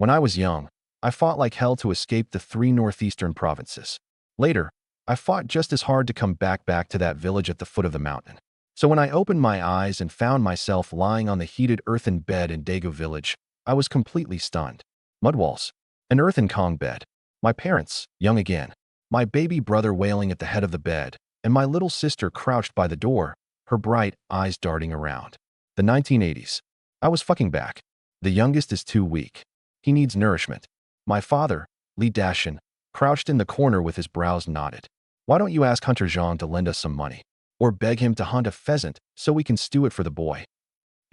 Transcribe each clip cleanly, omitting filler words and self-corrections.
When I was young, I fought like hell to escape the 3 northeastern provinces. Later, I fought just as hard to come back to that village at the foot of the mountain. So when I opened my eyes and found myself lying on the heated earthen bed in Daegu village, I was completely stunned. Mud walls, an earthen Kong bed, my parents, young again, my baby brother wailing at the head of the bed, and my little sister crouched by the door, her bright eyes darting around. The 1980s. I was fucking back. The youngest is too weak. He needs nourishment. My father, Lee Dashin, crouched in the corner with his brows knotted. Why don't you ask Hunter Zhang to lend us some money? Or beg him to hunt a pheasant so we can stew it for the boy?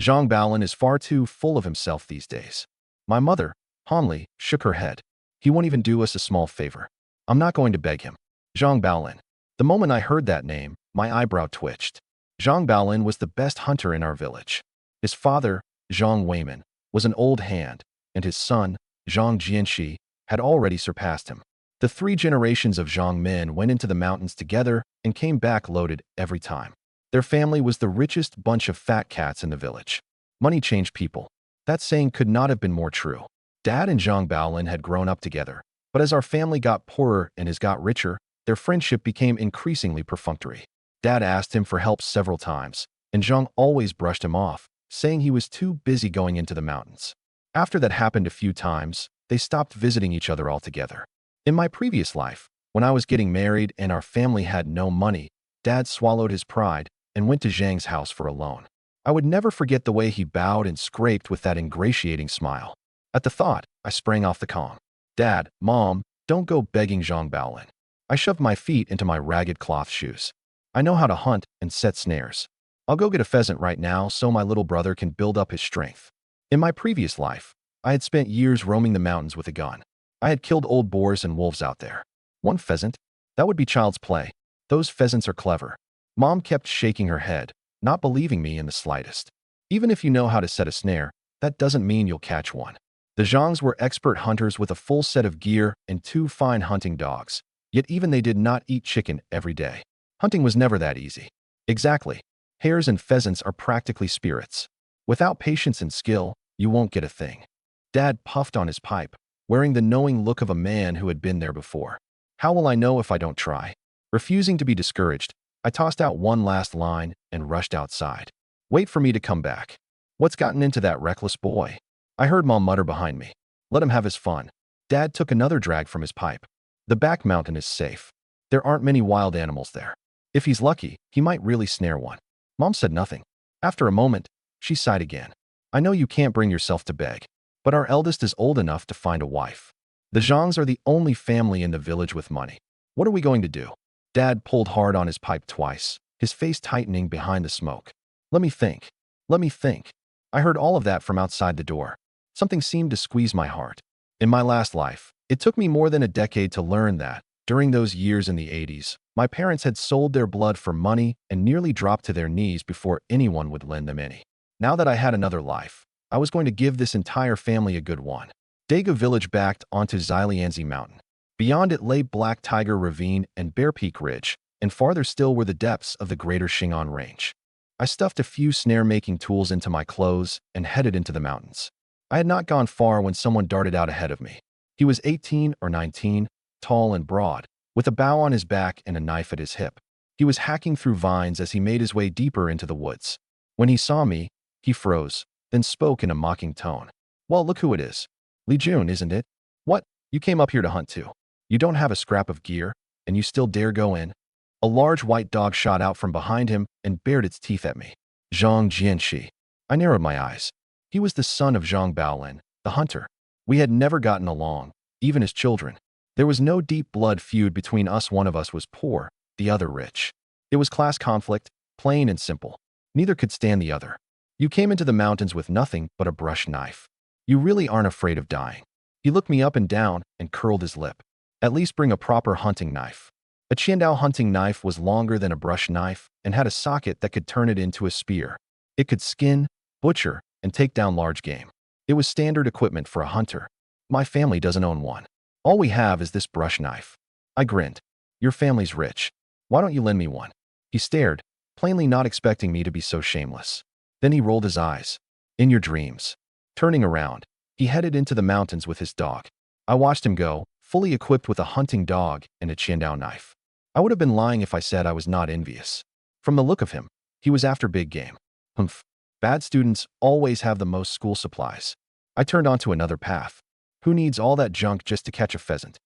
Zhang Baolin is far too full of himself these days. My mother, Hanli, shook her head. He won't even do us a small favor. I'm not going to beg him. Zhang Baolin. The moment I heard that name, my eyebrow twitched. Zhang Baolin was the best hunter in our village. His father, Zhang Weiman, was an old hand, and his son, Zhang Jianxi, had already surpassed him. The 3 generations of Zhang men went into the mountains together and came back loaded every time. Their family was the richest bunch of fat cats in the village. Money changed people. That saying could not have been more true. Dad and Zhang Baolin had grown up together, but as our family got poorer and his got richer, their friendship became increasingly perfunctory. Dad asked him for help several times, and Zhang always brushed him off, saying he was too busy going into the mountains. After that happened a few times, they stopped visiting each other altogether. In my previous life, when I was getting married and our family had no money, Dad swallowed his pride and went to Zhang's house for a loan. I would never forget the way he bowed and scraped with that ingratiating smile. At the thought, I sprang off the Kong. Dad, Mom, don't go begging Zhang Baolin. I shoved my feet into my ragged cloth shoes. I know how to hunt and set snares. I'll go get a pheasant right now so my little brother can build up his strength. In my previous life, I had spent years roaming the mountains with a gun. I had killed old boars and wolves out there. One pheasant? That would be child's play. Those pheasants are clever. Mom kept shaking her head, not believing me in the slightest. Even if you know how to set a snare, that doesn't mean you'll catch one. The Zhangs were expert hunters with a full set of gear and 2 fine hunting dogs, yet even they did not eat chicken every day. Hunting was never that easy. Exactly. Hares and pheasants are practically spirits. Without patience and skill, you won't get a thing. Dad puffed on his pipe, wearing the knowing look of a man who had been there before. How will I know if I don't try? Refusing to be discouraged, I tossed out one last line and rushed outside. Wait for me to come back. What's gotten into that reckless boy? I heard Mom mutter behind me. Let him have his fun. Dad took another drag from his pipe. The back mountain is safe. There aren't many wild animals there. If he's lucky, he might really snare one. Mom said nothing. After a moment, she sighed again. I know you can't bring yourself to beg, but our eldest is old enough to find a wife. The Zhangs are the only family in the village with money. What are we going to do? Dad pulled hard on his pipe twice, his face tightening behind the smoke. Let me think. Let me think. I heard all of that from outside the door. Something seemed to squeeze my heart. In my last life, it took me more than a decade to learn that, during those years in the 80s, my parents had sold their blood for money and nearly dropped to their knees before anyone would lend them any. Now that I had another life, I was going to give this entire family a good one. Daegu village backed onto Xilianzi Mountain. Beyond it lay Black Tiger Ravine and Bear Peak Ridge, and farther still were the depths of the greater Shingon Range. I stuffed a few snare-making tools into my clothes and headed into the mountains. I had not gone far when someone darted out ahead of me. He was 18 or 19, tall and broad, with a bow on his back and a knife at his hip. He was hacking through vines as he made his way deeper into the woods. When he saw me, he froze, then spoke in a mocking tone. Well, look who it is. Li Jun, isn't it? What? You came up here to hunt too. You don't have a scrap of gear, and you still dare go in? A large white dog shot out from behind him and bared its teeth at me. Zhang Jianxi. I narrowed my eyes. He was the son of Zhang Baolin, the hunter. We had never gotten along, even as children. There was no deep blood feud between us. One of us was poor, the other rich. It was class conflict, plain and simple. Neither could stand the other. You came into the mountains with nothing but a brush knife. You really aren't afraid of dying. He looked me up and down and curled his lip. At least bring a proper hunting knife. A Qiandao hunting knife was longer than a brush knife and had a socket that could turn it into a spear. It could skin, butcher, and take down large game. It was standard equipment for a hunter. My family doesn't own one. All we have is this brush knife. I grinned. Your family's rich. Why don't you lend me one? He stared, plainly not expecting me to be so shameless. Then he rolled his eyes. In your dreams. Turning around, He headed into the mountains with his dog. I watched him go, fully equipped with a hunting dog and a Qiandao knife. I would have been lying if I said I was not envious. From the look of him, he was after big game. Humph. Bad students always have the most school supplies. I turned onto another path. Who needs all that junk just to catch a pheasant?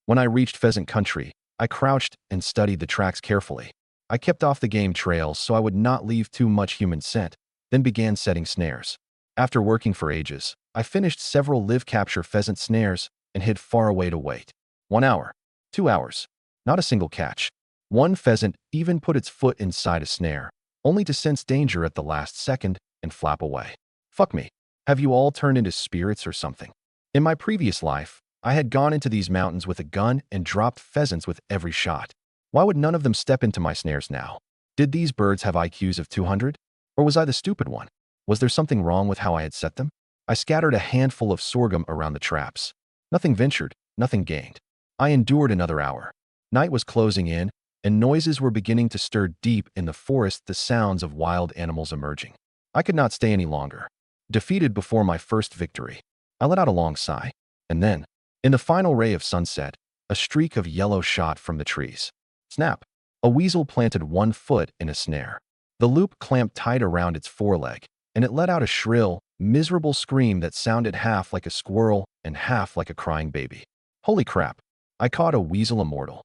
When I reached pheasant country, I crouched and studied the tracks carefully. I kept off the game trails so I would not leave too much human scent, then began setting snares. After working for ages, I finished several live-capture pheasant snares and hid far away to wait. 1 hour. 2 hours. Not a single catch. One pheasant even put its foot inside a snare, only to sense danger at the last second and flap away. Fuck me. Have you all turned into spirits or something? In my previous life, I had gone into these mountains with a gun and dropped pheasants with every shot. Why would none of them step into my snares now? Did these birds have IQs of 200? Or was I the stupid one? Was there something wrong with how I had set them? I scattered a handful of sorghum around the traps. Nothing ventured, nothing gained. I endured another hour. Night was closing in, and noises were beginning to stir deep in the forest, the sounds of wild animals emerging. I could not stay any longer. Defeated before my first victory, I let out a long sigh. And then, in the final ray of sunset, a streak of yellow shot from the trees. Snap! A weasel planted one foot in a snare. The loop clamped tight around its foreleg, and it let out a shrill, miserable scream that sounded half like a squirrel and half like a crying baby. Holy crap! I caught a weasel immortal.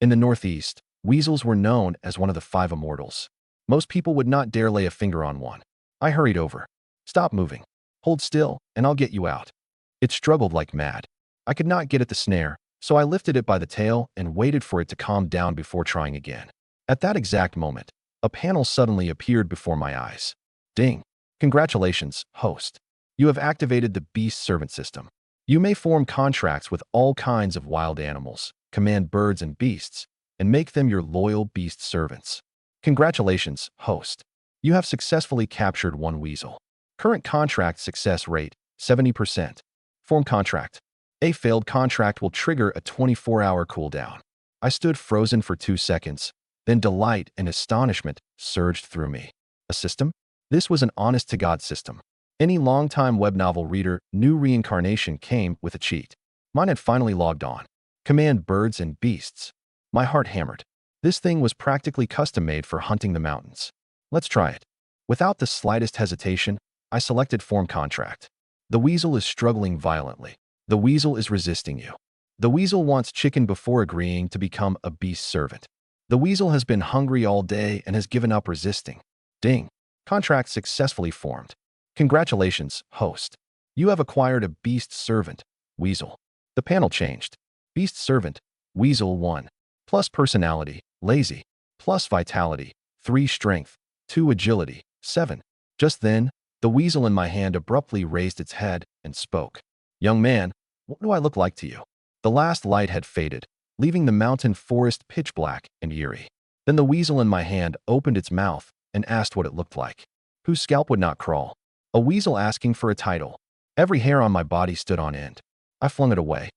In the Northeast, weasels were known as one of the 5 immortals. Most people would not dare lay a finger on one. I hurried over. Stop moving. Hold still, and I'll get you out. It struggled like mad. I could not get at the snare, so I lifted it by the tail and waited for it to calm down before trying again. At that exact moment, a panel suddenly appeared before my eyes. Ding! Congratulations, host. You have activated the Beast Servant system. You may form contracts with all kinds of wild animals, command birds and beasts, and make them your loyal beast servants. Congratulations, host. You have successfully captured one weasel. Current contract success rate, 70%. Form contract. A failed contract will trigger a 24-hour cooldown. I stood frozen for 2 seconds, then delight and astonishment surged through me. A system? This was an honest-to-God system. Any long-time web novel reader knew reincarnation came with a cheat. Mine had finally logged on. Command birds and beasts. My heart hammered. This thing was practically custom-made for hunting the mountains. Let's try it. Without the slightest hesitation, I selected Form Contract. The weasel is struggling violently. The weasel is resisting you. The weasel wants chicken before agreeing to become a beast servant. The weasel has been hungry all day and has given up resisting. Ding. Contract successfully formed. Congratulations, host. You have acquired a beast servant, weasel. The panel changed. Beast servant, weasel 1. Plus personality, lazy. Plus vitality, 3 strength, 2 agility, 7. Just then, the weasel in my hand abruptly raised its head and spoke. Young man, what do I look like to you? The last light had faded, leaving the mountain forest pitch black and eerie. Then the weasel in my hand opened its mouth and asked what it looked like. Whose scalp would not crawl? A weasel asking for a title. Every hair on my body stood on end. I flung it away.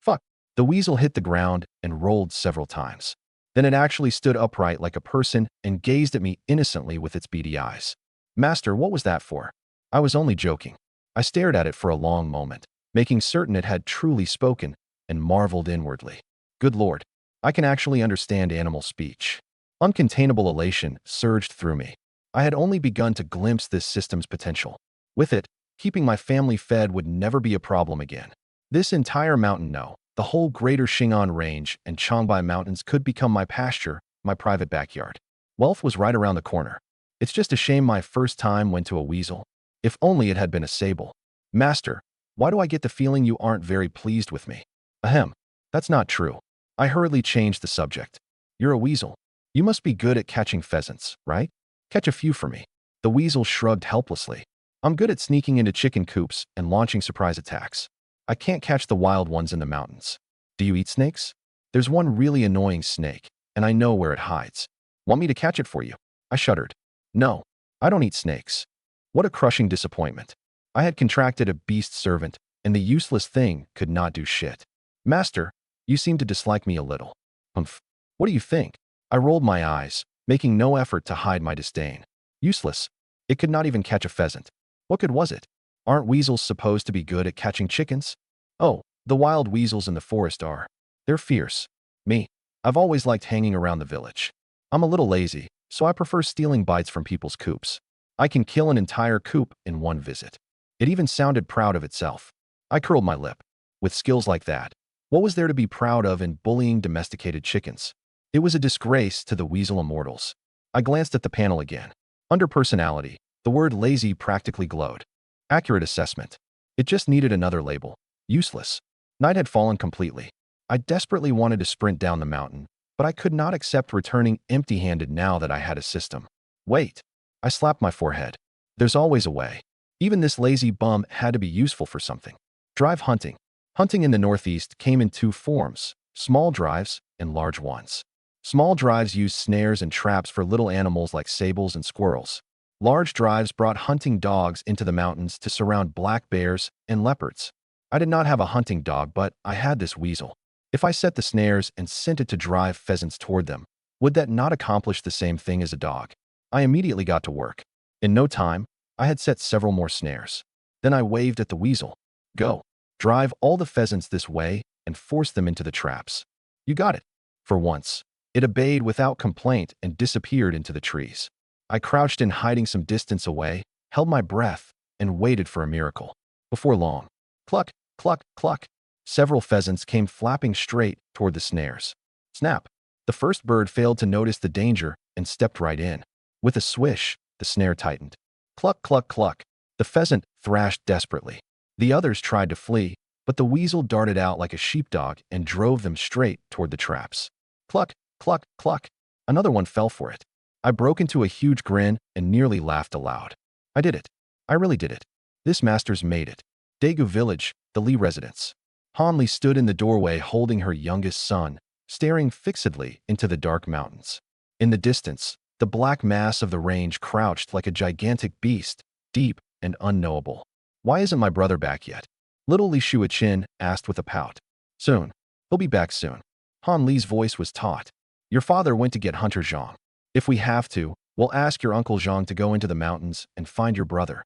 Fuck. The weasel hit the ground and rolled several times. Then it actually stood upright like a person and gazed at me innocently with its beady eyes. Master, what was that for? I was only joking. I stared at it for a long moment, making certain it had truly spoken, and marveled inwardly. Good Lord, I can actually understand animal speech. Uncontainable elation surged through me. I had only begun to glimpse this system's potential. With it, keeping my family fed would never be a problem again. This entire mountain, no, the whole greater Xing'an Range and Changbai Mountains could become my pasture, my private backyard. Wealth was right around the corner. It's just a shame my first time went to a weasel. If only it had been a sable. Master, why do I get the feeling you aren't very pleased with me? Ahem, that's not true. I hurriedly changed the subject. You're a weasel. You must be good at catching pheasants, right? Catch a few for me. The weasel shrugged helplessly. I'm good at sneaking into chicken coops and launching surprise attacks. I can't catch the wild ones in the mountains. Do you eat snakes? There's one really annoying snake, and I know where it hides. Want me to catch it for you? I shuddered. No, I don't eat snakes. What a crushing disappointment. I had contracted a beast servant, and the useless thing could not do shit. Master, you seem to dislike me a little. Humph. What do you think? I rolled my eyes, making no effort to hide my disdain. Useless. It could not even catch a pheasant. What good was it? Aren't weasels supposed to be good at catching chickens? Oh, the wild weasels in the forest are. They're fierce. Me, I've always liked hanging around the village. I'm a little lazy, so I prefer stealing bites from people's coops. I can kill an entire coop in one visit. It even sounded proud of itself. I curled my lip. With skills like that, what was there to be proud of in bullying domesticated chickens? It was a disgrace to the weasel immortals. I glanced at the panel again. Under personality, the word lazy practically glowed. Accurate assessment. It just needed another label. Useless. Night had fallen completely. I desperately wanted to sprint down the mountain, but I could not accept returning empty-handed now that I had a system. Wait. I slapped my forehead. There's always a way. Even this lazy bum had to be useful for something. Drive hunting. Hunting in the Northeast came in two forms, small drives and large ones. Small drives used snares and traps for little animals like sables and squirrels. Large drives brought hunting dogs into the mountains to surround black bears and leopards. I did not have a hunting dog, but I had this weasel. If I set the snares and sent it to drive pheasants toward them, would that not accomplish the same thing as a dog? I immediately got to work. In no time, I had set several more snares. Then I waved at the weasel. Go. Drive all the pheasants this way and force them into the traps. You got it. For once, it obeyed without complaint and disappeared into the trees. I crouched in hiding some distance away, held my breath, and waited for a miracle. Before long, cluck, cluck, cluck, several pheasants came flapping straight toward the snares. Snap! The first bird failed to notice the danger and stepped right in. With a swish, the snare tightened. Cluck, cluck, cluck. The pheasant thrashed desperately. The others tried to flee, but the weasel darted out like a sheepdog and drove them straight toward the traps. Cluck, cluck, cluck. Another one fell for it. I broke into a huge grin and nearly laughed aloud. I did it. I really did it. This master's made it. Daegu Village, the Lee residence. Hanli stood in the doorway holding her youngest son, staring fixedly into the dark mountains. In the distance, the black mass of the range crouched like a gigantic beast, deep and unknowable. Why isn't my brother back yet? Little Li Shuichin asked with a pout. Soon. He'll be back soon. Han Li's voice was taut. Your father went to get Hunter Zhang. If we have to, we'll ask your Uncle Zhang to go into the mountains and find your brother.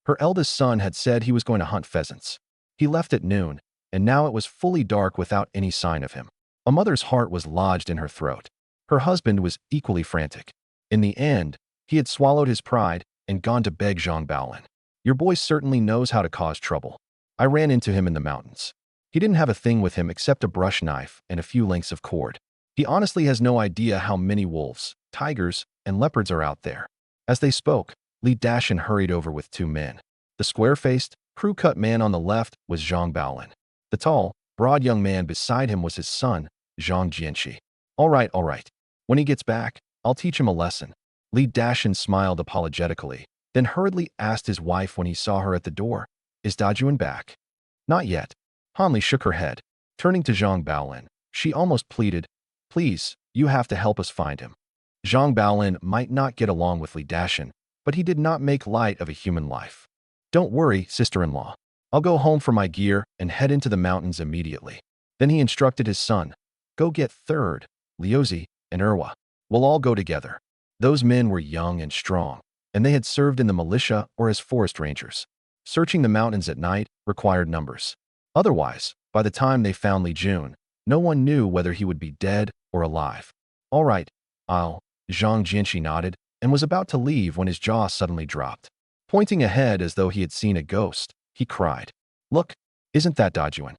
Her eldest son had said he was going to hunt pheasants. He left at noon, and now it was fully dark without any sign of him. A mother's heart was lodged in her throat. Her husband was equally frantic. In the end, he had swallowed his pride and gone to beg Zhang Baolin. Your boy certainly knows how to cause trouble. I ran into him in the mountains. He didn't have a thing with him except a brush knife and a few lengths of cord. He honestly has no idea how many wolves, tigers, and leopards are out there. As they spoke, Li Dashin hurried over with two men. The square-faced, crew-cut man on the left was Zhang Baolin. The tall, broad young man beside him was his son, Zhang Jianxi. All right. When he gets back, I'll teach him a lesson. Li Dashin smiled apologetically, then hurriedly asked his wife when he saw her at the door, Is Dajuan back? Not yet. Hanli shook her head. Turning to Zhang Baolin, she almost pleaded, Please, you have to help us find him. Zhang Baolin might not get along with Li Dashin, but he did not make light of a human life. Don't worry, sister-in-law. I'll go home for my gear and head into the mountains immediately. Then he instructed his son, Go get Third, Liuzi, and Erwa. We'll all go together. Those men were young and strong, and they had served in the militia or as forest rangers. Searching the mountains at night required numbers. Otherwise, by the time they found Li Jun, no one knew whether he would be dead or alive. All right, Zhang Jianxi nodded and was about to leave when his jaw suddenly dropped. Pointing ahead as though he had seen a ghost, he cried, Look, isn't that Dajuan?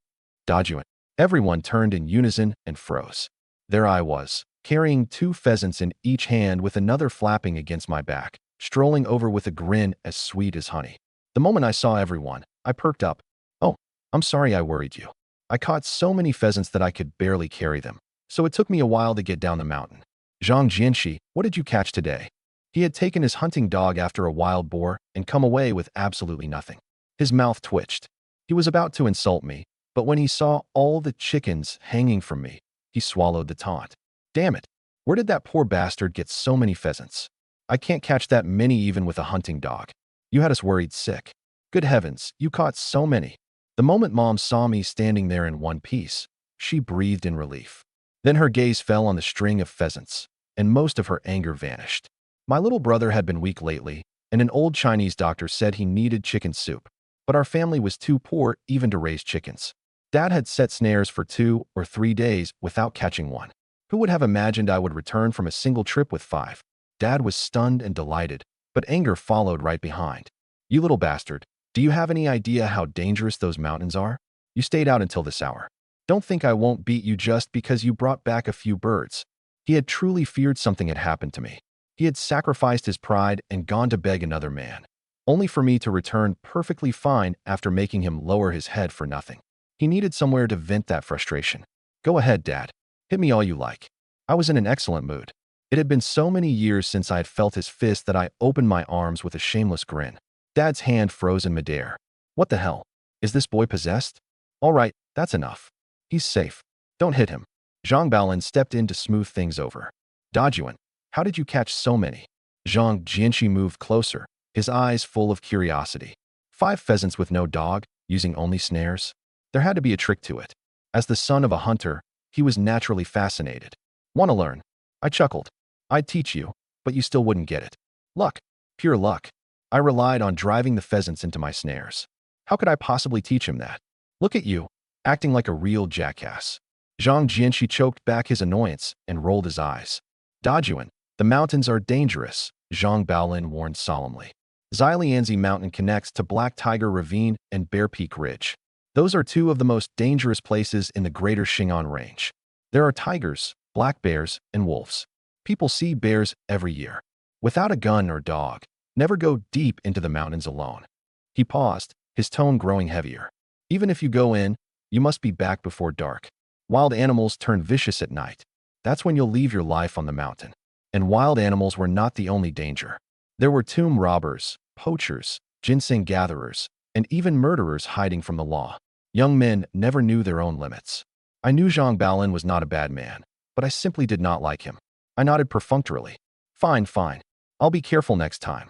Dajuan. Everyone turned in unison and froze. There I was, carrying two pheasants in each hand with another flapping against my back, strolling over with a grin as sweet as honey. The moment I saw everyone, I perked up. Oh, I'm sorry I worried you. I caught so many pheasants that I could barely carry them, so it took me a while to get down the mountain. Zhang Jianxi, what did you catch today? He had taken his hunting dog after a wild boar and come away with absolutely nothing. His mouth twitched. He was about to insult me, but when he saw all the chickens hanging from me, he swallowed the taunt. Damn it, where did that poor bastard get so many pheasants? I can't catch that many even with a hunting dog. You had us worried sick. Good heavens, you caught so many. The moment Mom saw me standing there in one piece, she breathed in relief. Then her gaze fell on the string of pheasants, and most of her anger vanished. My little brother had been weak lately, and an old Chinese doctor said he needed chicken soup. but our family was too poor even to raise chickens. Dad had set snares for 2 or 3 days without catching one. Who would have imagined I would return from a single trip with 5? Dad was stunned and delighted, but anger followed right behind. You little bastard, do you have any idea how dangerous those mountains are? You stayed out until this hour. Don't think I won't beat you just because you brought back a few birds. He had truly feared something had happened to me. He had sacrificed his pride and gone to beg another man, only for me to return perfectly fine after making him lower his head for nothing. He needed somewhere to vent that frustration. Go ahead, Dad. Hit me all you like. I was in an excellent mood. It had been so many years since I had felt his fist that I opened my arms with a shameless grin. Dad's hand froze in midair. What the hell? Is this boy possessed? All right, that's enough. He's safe. Don't hit him. Zhang Baolin stepped in to smooth things over. Dajuan, how did you catch so many? Zhang Jianxi moved closer, his eyes full of curiosity. 5 pheasants with no dog, using only snares? There had to be a trick to it. As the son of a hunter, he was naturally fascinated. Want to learn? I chuckled. I'd teach you, but you still wouldn't get it. Luck. Pure luck. I relied on driving the pheasants into my snares. How could I possibly teach him that? Look at you, acting like a real jackass. Zhang Jianxi choked back his annoyance and rolled his eyes. Dajuan, the mountains are dangerous, Zhang Baolin warned solemnly. Xilianzi Mountain connects to Black Tiger Ravine and Bear Peak Ridge. Those are 2 of the most dangerous places in the greater Xing'an Range. There are tigers, black bears, and wolves. People see bears every year. Without a gun or dog, never go deep into the mountains alone. He paused, his tone growing heavier. Even if you go in, you must be back before dark. Wild animals turn vicious at night. That's when you'll leave your life on the mountain. And wild animals were not the only danger. There were tomb robbers, poachers, ginseng gatherers, and even murderers hiding from the law. Young men never knew their own limits. I knew Zhang Baolin was not a bad man, but I simply did not like him. I nodded perfunctorily. Fine, fine. I'll be careful next time.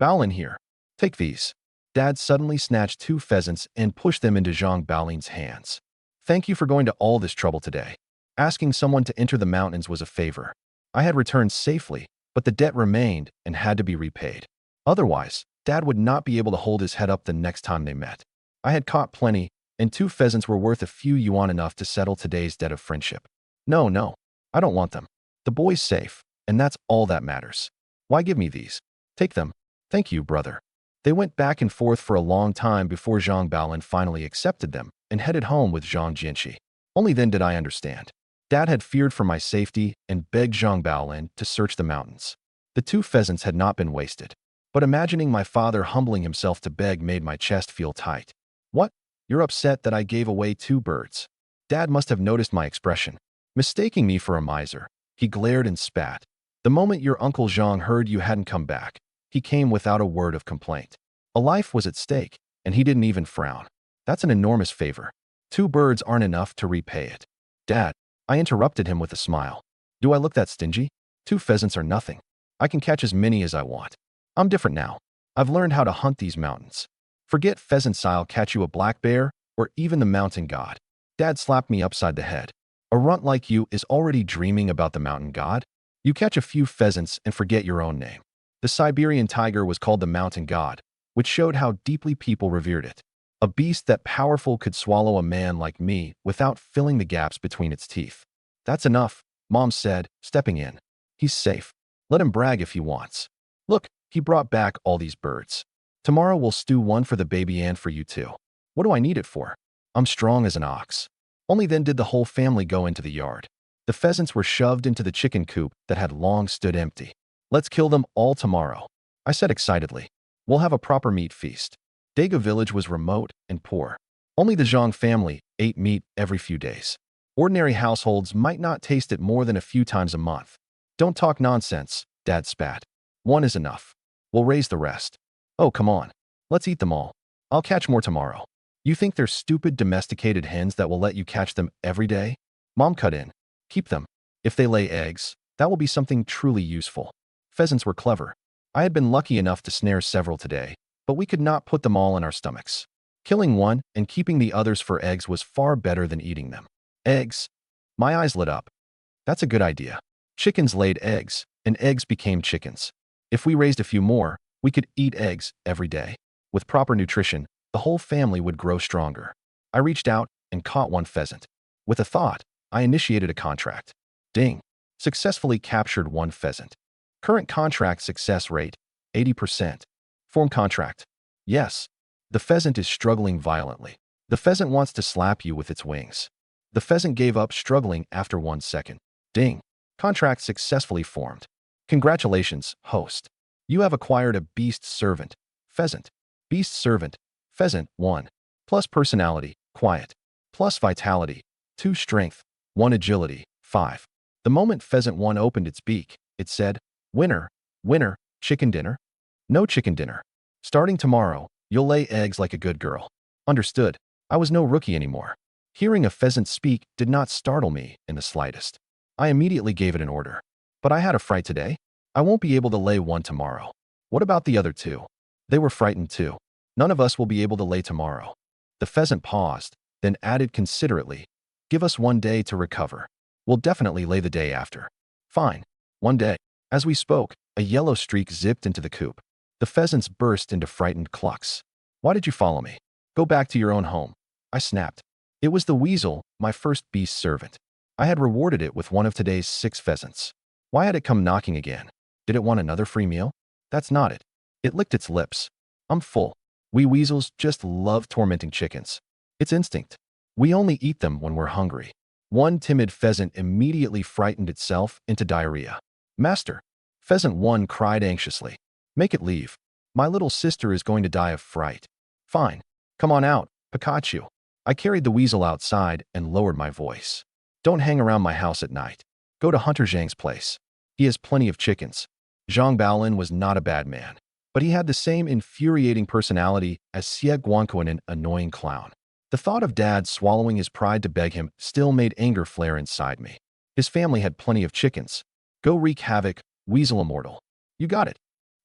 Baolin here. Take these. Dad suddenly snatched 2 pheasants and pushed them into Zhang Baolin's hands. Thank you for going to all this trouble today. Asking someone to enter the mountains was a favor. I had returned safely, but the debt remained and had to be repaid. Otherwise, Dad would not be able to hold his head up the next time they met. I had caught plenty, and 2 pheasants were worth a few yuan, enough to settle today's debt of friendship. No, I don't want them. The boy's safe, and that's all that matters. Why give me these? Take them. Thank you, brother. They went back and forth for a long time before Zhang Baolin finally accepted them and headed home with Zhang Jianxi. Only then did I understand. Dad had feared for my safety and begged Zhang Baolin to search the mountains. The 2 pheasants had not been wasted. But imagining my father humbling himself to beg made my chest feel tight. What? You're upset that I gave away 2 birds? Dad must have noticed my expression. Mistaking me for a miser, he glared and spat. The moment your Uncle Zhang heard you hadn't come back, he came without a word of complaint. A life was at stake, and he didn't even frown. That's an enormous favor. 2 birds aren't enough to repay it. Dad, I interrupted him with a smile. Do I look that stingy? 2 pheasants are nothing. I can catch as many as I want. I'm different now. I've learned how to hunt these mountains. Forget pheasants, I'll catch you a black bear or even the mountain god. Dad slapped me upside the head. A runt like you is already dreaming about the mountain god? You catch a few pheasants and forget your own name. The Siberian tiger was called the mountain god, which showed how deeply people revered it. A beast that powerful could swallow a man like me without filling the gaps between its teeth. That's enough, Mom said, stepping in. He's safe. Let him brag if he wants. Look, he brought back all these birds. Tomorrow we'll stew one for the baby and for you too. What do I need it for? I'm strong as an ox. Only then did the whole family go into the yard. The pheasants were shoved into the chicken coop that had long stood empty. Let's kill them all tomorrow, I said excitedly. We'll have a proper meat feast. Daga village was remote and poor. Only the Zhang family ate meat every few days. Ordinary households might not taste it more than a few times a month. Don't talk nonsense, Dad spat. 1 is enough. We'll raise the rest. Oh, come on. Let's eat them all. I'll catch more tomorrow. You think they're stupid domesticated hens that will let you catch them every day? Mom cut in. Keep them. If they lay eggs, that will be something truly useful. Pheasants were clever. I had been lucky enough to snare several today, but we could not put them all in our stomachs. Killing one and keeping the others for eggs was far better than eating them. Eggs. My eyes lit up. That's a good idea. Chickens laid eggs, and eggs became chickens. If we raised a few more, we could eat eggs every day. With proper nutrition, the whole family would grow stronger. I reached out and caught one pheasant. With a thought, I initiated a contract. Ding! Successfully captured one pheasant. Current contract success rate, 80%. Form contract. Yes. The pheasant is struggling violently. The pheasant wants to slap you with its wings. The pheasant gave up struggling after 1 second. Ding! Contract successfully formed. Congratulations, host. You have acquired a beast servant. Pheasant. Beast servant. Pheasant, 1. Plus personality, quiet. Plus vitality, 2 strength, 1 agility, 5. The moment Pheasant 1 opened its beak, it said, "Winner, winner, chicken dinner? No chicken dinner. Starting tomorrow, you'll lay eggs like a good girl." Understood. I was no rookie anymore. Hearing a pheasant speak did not startle me in the slightest. I immediately gave it an order. But I had a fright today. I won't be able to lay one tomorrow. What about the other 2? They were frightened too. None of us will be able to lay tomorrow. The pheasant paused, then added considerately, "Give us 1 day to recover. We'll definitely lay the day after." Fine. 1 day. As we spoke, a yellow streak zipped into the coop. The pheasants burst into frightened clucks. "Why did you follow me? Go back to your own home." I snapped. It was the weasel, my first beast servant. I had rewarded it with one of today's 6 pheasants. Why had it come knocking again? Did it want another free meal? That's not it. It licked its lips. "I'm full. We weasels just love tormenting chickens. It's instinct. We only eat them when we're hungry." One timid pheasant immediately frightened itself into diarrhea. "Master," Pheasant 1 cried anxiously. "Make it leave. My little sister is going to die of fright." "Fine. Come on out, Pikachu." I carried the weasel outside and lowered my voice. "Don't hang around my house at night. Go to Hunter Zhang's place. He has plenty of chickens." Zhang Baolin was not a bad man, but he had the same infuriating personality as Xie Guangquan, an annoying clown. The thought of Dad swallowing his pride to beg him still made anger flare inside me. His family had plenty of chickens. Go wreak havoc, Weasel Immortal. You got it.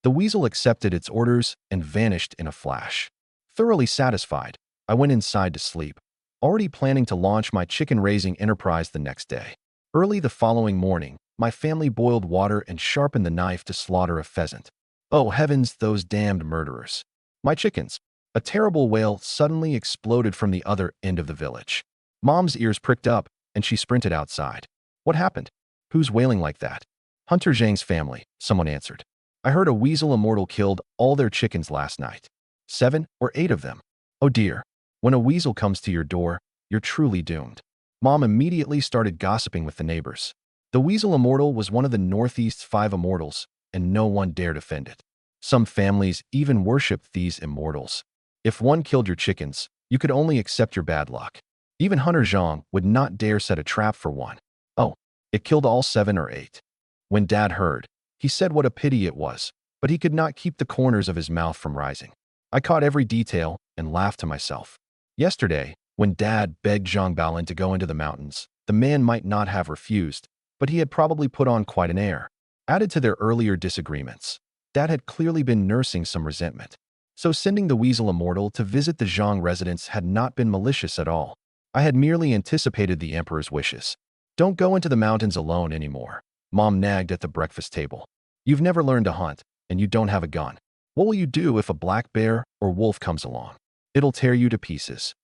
The weasel accepted its orders and vanished in a flash. Thoroughly satisfied, I went inside to sleep, already planning to launch my chicken-raising enterprise the next day. Early the following morning, my family boiled water and sharpened the knife to slaughter a pheasant. Oh heavens, those damned murderers. My chickens. A terrible wail suddenly exploded from the other end of the village. Mom's ears pricked up, and she sprinted outside. "What happened? Who's wailing like that?" "Hunter Zhang's family," someone answered. "I heard a weasel immortal killed all their chickens last night. 7 or 8 of them. Oh dear. When a weasel comes to your door, you're truly doomed." Mom immediately started gossiping with the neighbors. The weasel immortal was one of the Northeast's 5 immortals, and no one dared offend it. Some families even worshipped these immortals. If one killed your chickens, you could only accept your bad luck. Even Hunter Zhang would not dare set a trap for one. Oh, it killed all 7 or 8. When Dad heard, he said what a pity it was, but he could not keep the corners of his mouth from rising. I caught every detail and laughed to myself. Yesterday, when Dad begged Zhang Baolin to go into the mountains, the man might not have refused, but he had probably put on quite an air. Added to their earlier disagreements, Dad had clearly been nursing some resentment. So sending the weasel immortal to visit the Zhang residence had not been malicious at all. I had merely anticipated the emperor's wishes. "Don't go into the mountains alone anymore," Mom nagged at the breakfast table. "You've never learned to hunt, and you don't have a gun. What will you do if a black bear or wolf comes along? It'll tear you to pieces."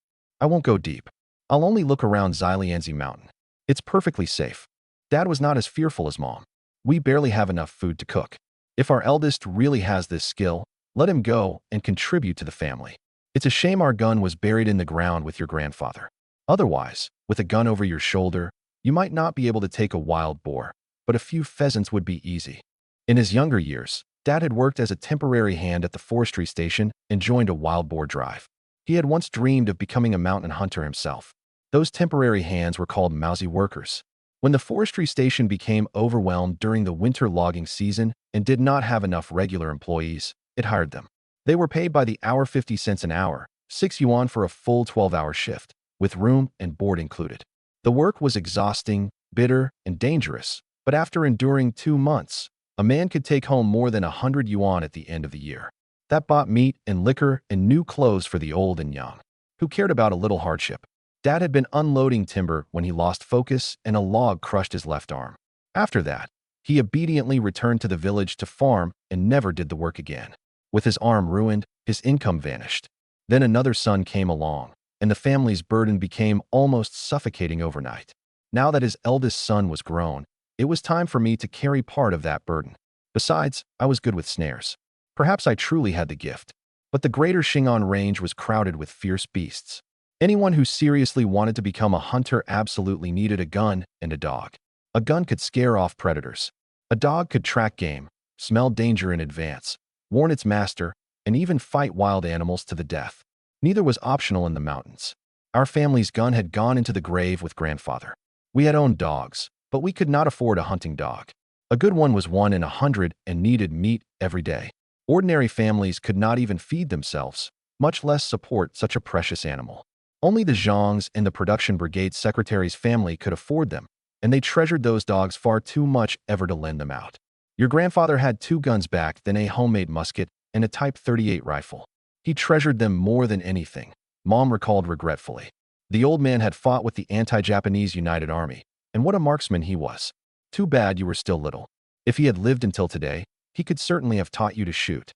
"I won't go deep. I'll only look around Xilianzi Mountain. It's perfectly safe." Dad was not as fearful as Mom. "We barely have enough food to cook. If our eldest really has this skill, let him go and contribute to the family. It's a shame our gun was buried in the ground with your grandfather. Otherwise, with a gun over your shoulder, you might not be able to take a wild boar, but a few pheasants would be easy." In his younger years, Dad had worked as a temporary hand at the forestry station and joined a wild boar drive. He had once dreamed of becoming a mountain hunter himself. Those temporary hands were called mousy workers. When the forestry station became overwhelmed during the winter logging season and did not have enough regular employees, it hired them. They were paid by the hour 50 cents an hour, 6 yuan for a full 12-hour shift, with room and board included. The work was exhausting, bitter, and dangerous, but after enduring 2 months, a man could take home more than 100 yuan at the end of the year. That bought meat and liquor and new clothes for the old and young. Who cared about a little hardship? Dad had been unloading timber when he lost focus and a log crushed his left arm. After that, he obediently returned to the village to farm and never did the work again. With his arm ruined, his income vanished. Then another son came along, and the family's burden became almost suffocating overnight. Now that his eldest son was grown, it was time for me to carry part of that burden. Besides, I was good with snares. Perhaps I truly had the gift. But the greater Shingon range was crowded with fierce beasts. Anyone who seriously wanted to become a hunter absolutely needed a gun and a dog. A gun could scare off predators. A dog could track game, smell danger in advance, warn its master, and even fight wild animals to the death. Neither was optional in the mountains. Our family's gun had gone into the grave with grandfather. We had owned dogs, but we could not afford a hunting dog. A good one was 1 in 100 and needed meat every day. Ordinary families could not even feed themselves, much less support such a precious animal. Only the Zhang's and the production brigade secretary's family could afford them, and they treasured those dogs far too much ever to lend them out. Your grandfather had 2 guns back then, a homemade musket and a Type 38 rifle. He treasured them more than anything, Mom recalled regretfully. The old man had fought with the anti-Japanese United Army, and what a marksman he was. Too bad you were still little. If he had lived until today, he could certainly have taught you to shoot.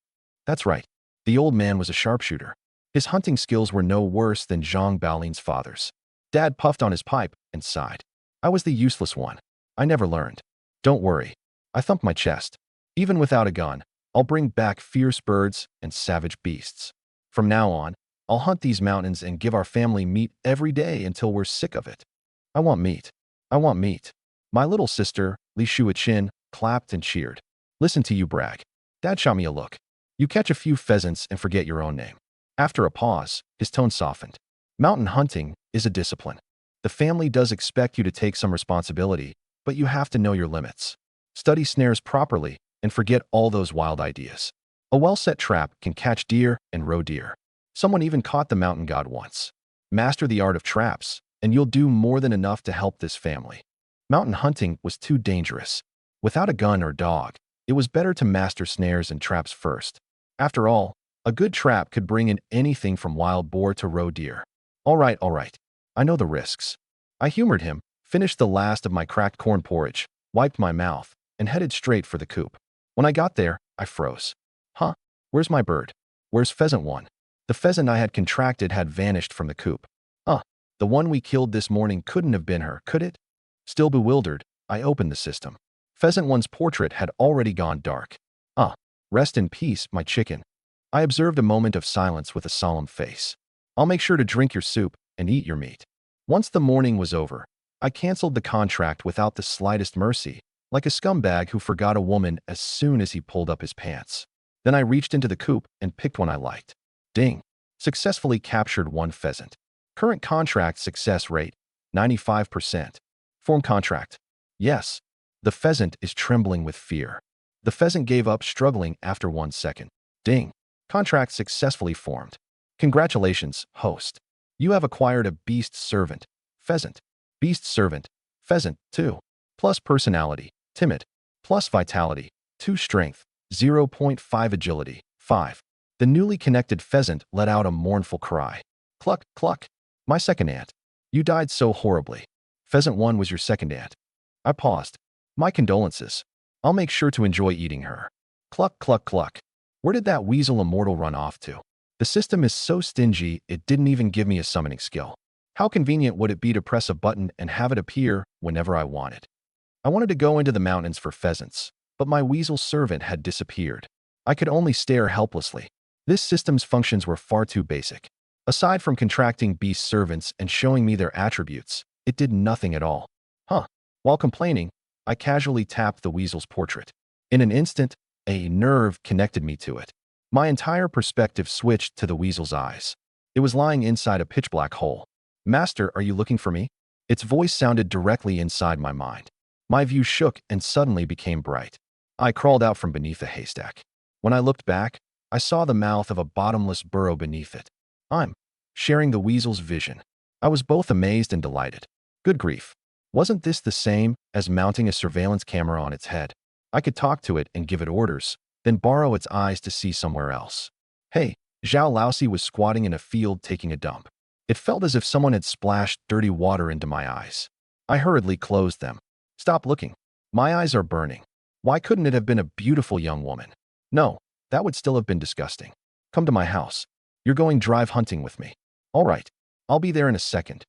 That's right. The old man was a sharpshooter. His hunting skills were no worse than Zhang Baolin's father's. Dad puffed on his pipe and sighed. I was the useless one. I never learned. Don't worry. I thumped my chest. Even without a gun, I'll bring back fierce birds and savage beasts. From now on, I'll hunt these mountains and give our family meat every day until we're sick of it. I want meat. I want meat. My little sister, Li Shuichin, clapped and cheered. Listen to you brag. Dad shot me a look. You catch a few pheasants and forget your own name. After a pause, his tone softened. Mountain hunting is a discipline. The family does expect you to take some responsibility, but you have to know your limits. Study snares properly and forget all those wild ideas. A well-set trap can catch deer and roe deer. Someone even caught the mountain god once. Master the art of traps, and you'll do more than enough to help this family. Mountain hunting was too dangerous. Without a gun or dog, it was better to master snares and traps first. After all, a good trap could bring in anything from wild boar to roe deer. All right. I know the risks. I humored him, finished the last of my cracked corn porridge, wiped my mouth, and headed straight for the coop. When I got there, I froze. Huh? Where's my bird? Where's pheasant one? The pheasant I had contracted had vanished from the coop. The one we killed this morning couldn't have been her, could it? Still bewildered, I opened the system. Pheasant one's portrait had already gone dark. Rest in peace, my chicken. I observed a moment of silence with a solemn face. I'll make sure to drink your soup and eat your meat. Once the morning was over, I canceled the contract without the slightest mercy, like a scumbag who forgot a woman as soon as he pulled up his pants. Then I reached into the coop and picked one I liked. Ding! Successfully captured 1 pheasant. Current contract success rate, 95%. Form contract. Yes. The pheasant is trembling with fear. The pheasant gave up, struggling after 1 second. Ding! Contract successfully formed. Congratulations, host. You have acquired a beast servant, pheasant. Beast servant, pheasant, 2. Plus personality, timid. Plus vitality, 2 strength, 0.5 agility, 5. The newly connected pheasant let out a mournful cry. Cluck, cluck. My second aunt. You died so horribly. Pheasant 1 was your second aunt. I paused. My condolences. I'll make sure to enjoy eating her. Cluck, cluck, cluck. Where did that weasel immortal run off to? The system is so stingy, it didn't even give me a summoning skill. How convenient would it be to press a button and have it appear whenever I wanted? I wanted to go into the mountains for pheasants, but my weasel servant had disappeared. I could only stare helplessly. This system's functions were far too basic. Aside from contracting beast servants and showing me their attributes, it did nothing at all. While complaining, I casually tapped the weasel's portrait. In an instant, a nerve connected me to it. My entire perspective switched to the weasel's eyes. It was lying inside a pitch-black hole. Master, are you looking for me? Its voice sounded directly inside my mind. My view shook and suddenly became bright. I crawled out from beneath a haystack. When I looked back, I saw the mouth of a bottomless burrow beneath it. I'm sharing the weasel's vision. I was both amazed and delighted. Good grief. Wasn't this the same as mounting a surveillance camera on its head? I could talk to it and give it orders, then borrow its eyes to see somewhere else. Hey, Zhao Laosi was squatting in a field taking a dump. It felt as if someone had splashed dirty water into my eyes. I hurriedly closed them. Stop looking. My eyes are burning. Why couldn't it have been a beautiful young woman? No, that would still have been disgusting. Come to my house. You're going drive hunting with me. All right, I'll be there in a second.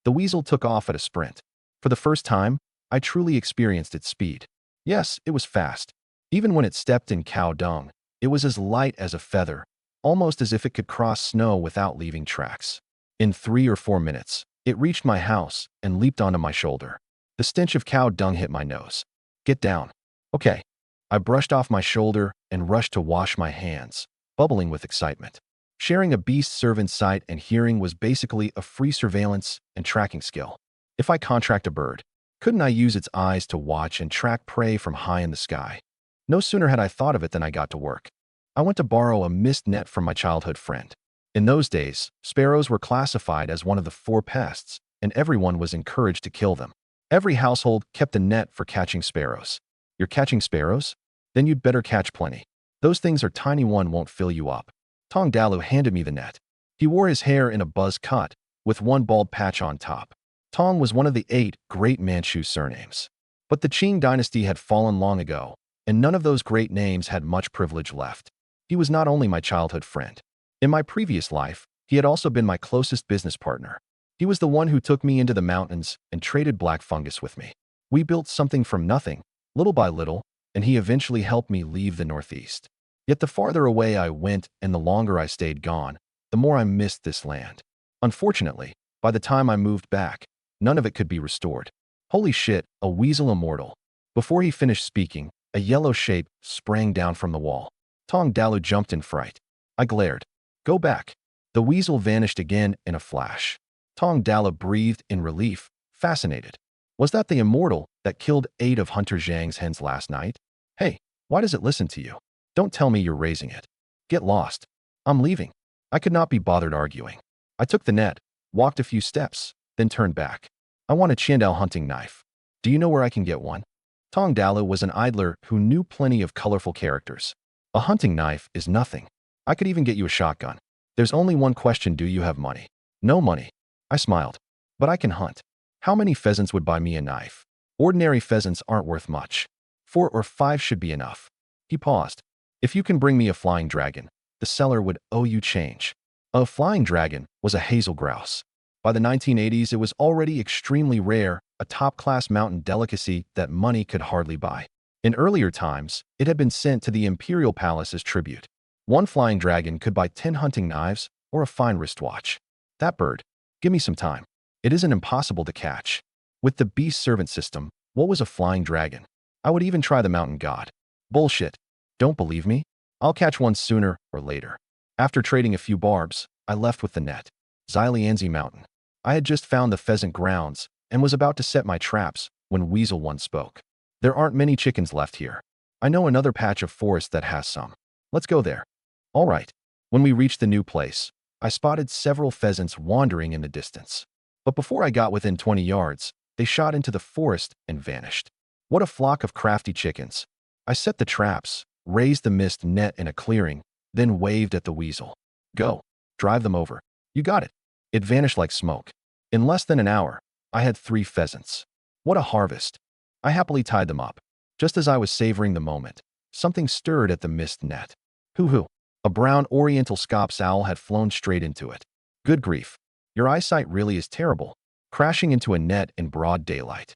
The weasel took off at a sprint. For the first time, I truly experienced its speed. Yes, it was fast. Even when it stepped in cow dung, it was as light as a feather, almost as if it could cross snow without leaving tracks. In 3 or 4 minutes, it reached my house and leaped onto my shoulder. The stench of cow dung hit my nose. Get down. Okay. I brushed off my shoulder and rushed to wash my hands, bubbling with excitement. Sharing a beast's servant's sight and hearing was basically a free surveillance and tracking skill. If I contract a bird, couldn't I use its eyes to watch and track prey from high in the sky? No sooner had I thought of it than I got to work. I went to borrow a mist net from my childhood friend. In those days, sparrows were classified as one of the 4 pests, and everyone was encouraged to kill them. Every household kept a net for catching sparrows. You're catching sparrows? Then you'd better catch plenty. Those things are tiny, one won't fill you up. Tong Dalu handed me the net. He wore his hair in a buzz cut, with one bald patch on top. Tong was one of the 8 great Manchu surnames. But the Qing dynasty had fallen long ago, and none of those great names had much privilege left. He was not only my childhood friend. In my previous life, he had also been my closest business partner. He was the one who took me into the mountains and traded black fungus with me. We built something from nothing, little by little, and he eventually helped me leave the Northeast. Yet the farther away I went and the longer I stayed gone, the more I missed this land. Unfortunately, by the time I moved back, none of it could be restored. Holy shit, a weasel immortal. Before he finished speaking, a yellow shape sprang down from the wall. Tong Dalu jumped in fright. I glared. Go back. The weasel vanished again in a flash. Tong Dalu breathed in relief, fascinated. Was that the immortal that killed 8 of Hunter Zhang's hens last night? Hey, why does it listen to you? Don't tell me you're raising it. Get lost. I'm leaving. I could not be bothered arguing. I took the net, walked a few steps, then turned back. I want a Chandal hunting knife. Do you know where I can get one? Tong Dalu was an idler who knew plenty of colorful characters. A hunting knife is nothing. I could even get you a shotgun. There's only one question: do you have money? No money. I smiled. But I can hunt. How many pheasants would buy me a knife? Ordinary pheasants aren't worth much. 4 or 5 should be enough. He paused. If you can bring me a flying dragon, the seller would owe you change. A flying dragon was a hazel grouse. By the 1980s, it was already extremely rare, a top-class mountain delicacy that money could hardly buy. In earlier times, it had been sent to the imperial palace as tribute. One flying dragon could buy 10 hunting knives or a fine wristwatch. That bird. Give me some time. It isn't impossible to catch. With the beast servant system, what was a flying dragon? I would even try the mountain god. Bullshit. Don't believe me? I'll catch one sooner or later. After trading a few barbs, I left with the net. Xilianzi Mountain. I had just found the pheasant grounds and was about to set my traps when Weasel One spoke. There aren't many chickens left here. I know another patch of forest that has some. Let's go there. All right. When we reached the new place, I spotted several pheasants wandering in the distance. But before I got within 20 yards, they shot into the forest and vanished. What a flock of crafty chickens. I set the traps, raised the mist net in a clearing, then waved at the weasel. Go. Drive them over. You got it. It vanished like smoke. In less than an hour, I had 3 pheasants. What a harvest. I happily tied them up. Just as I was savoring the moment, something stirred at the mist net. Hoo-hoo. A brown oriental scops owl had flown straight into it. Good grief. Your eyesight really is terrible. Crashing into a net in broad daylight.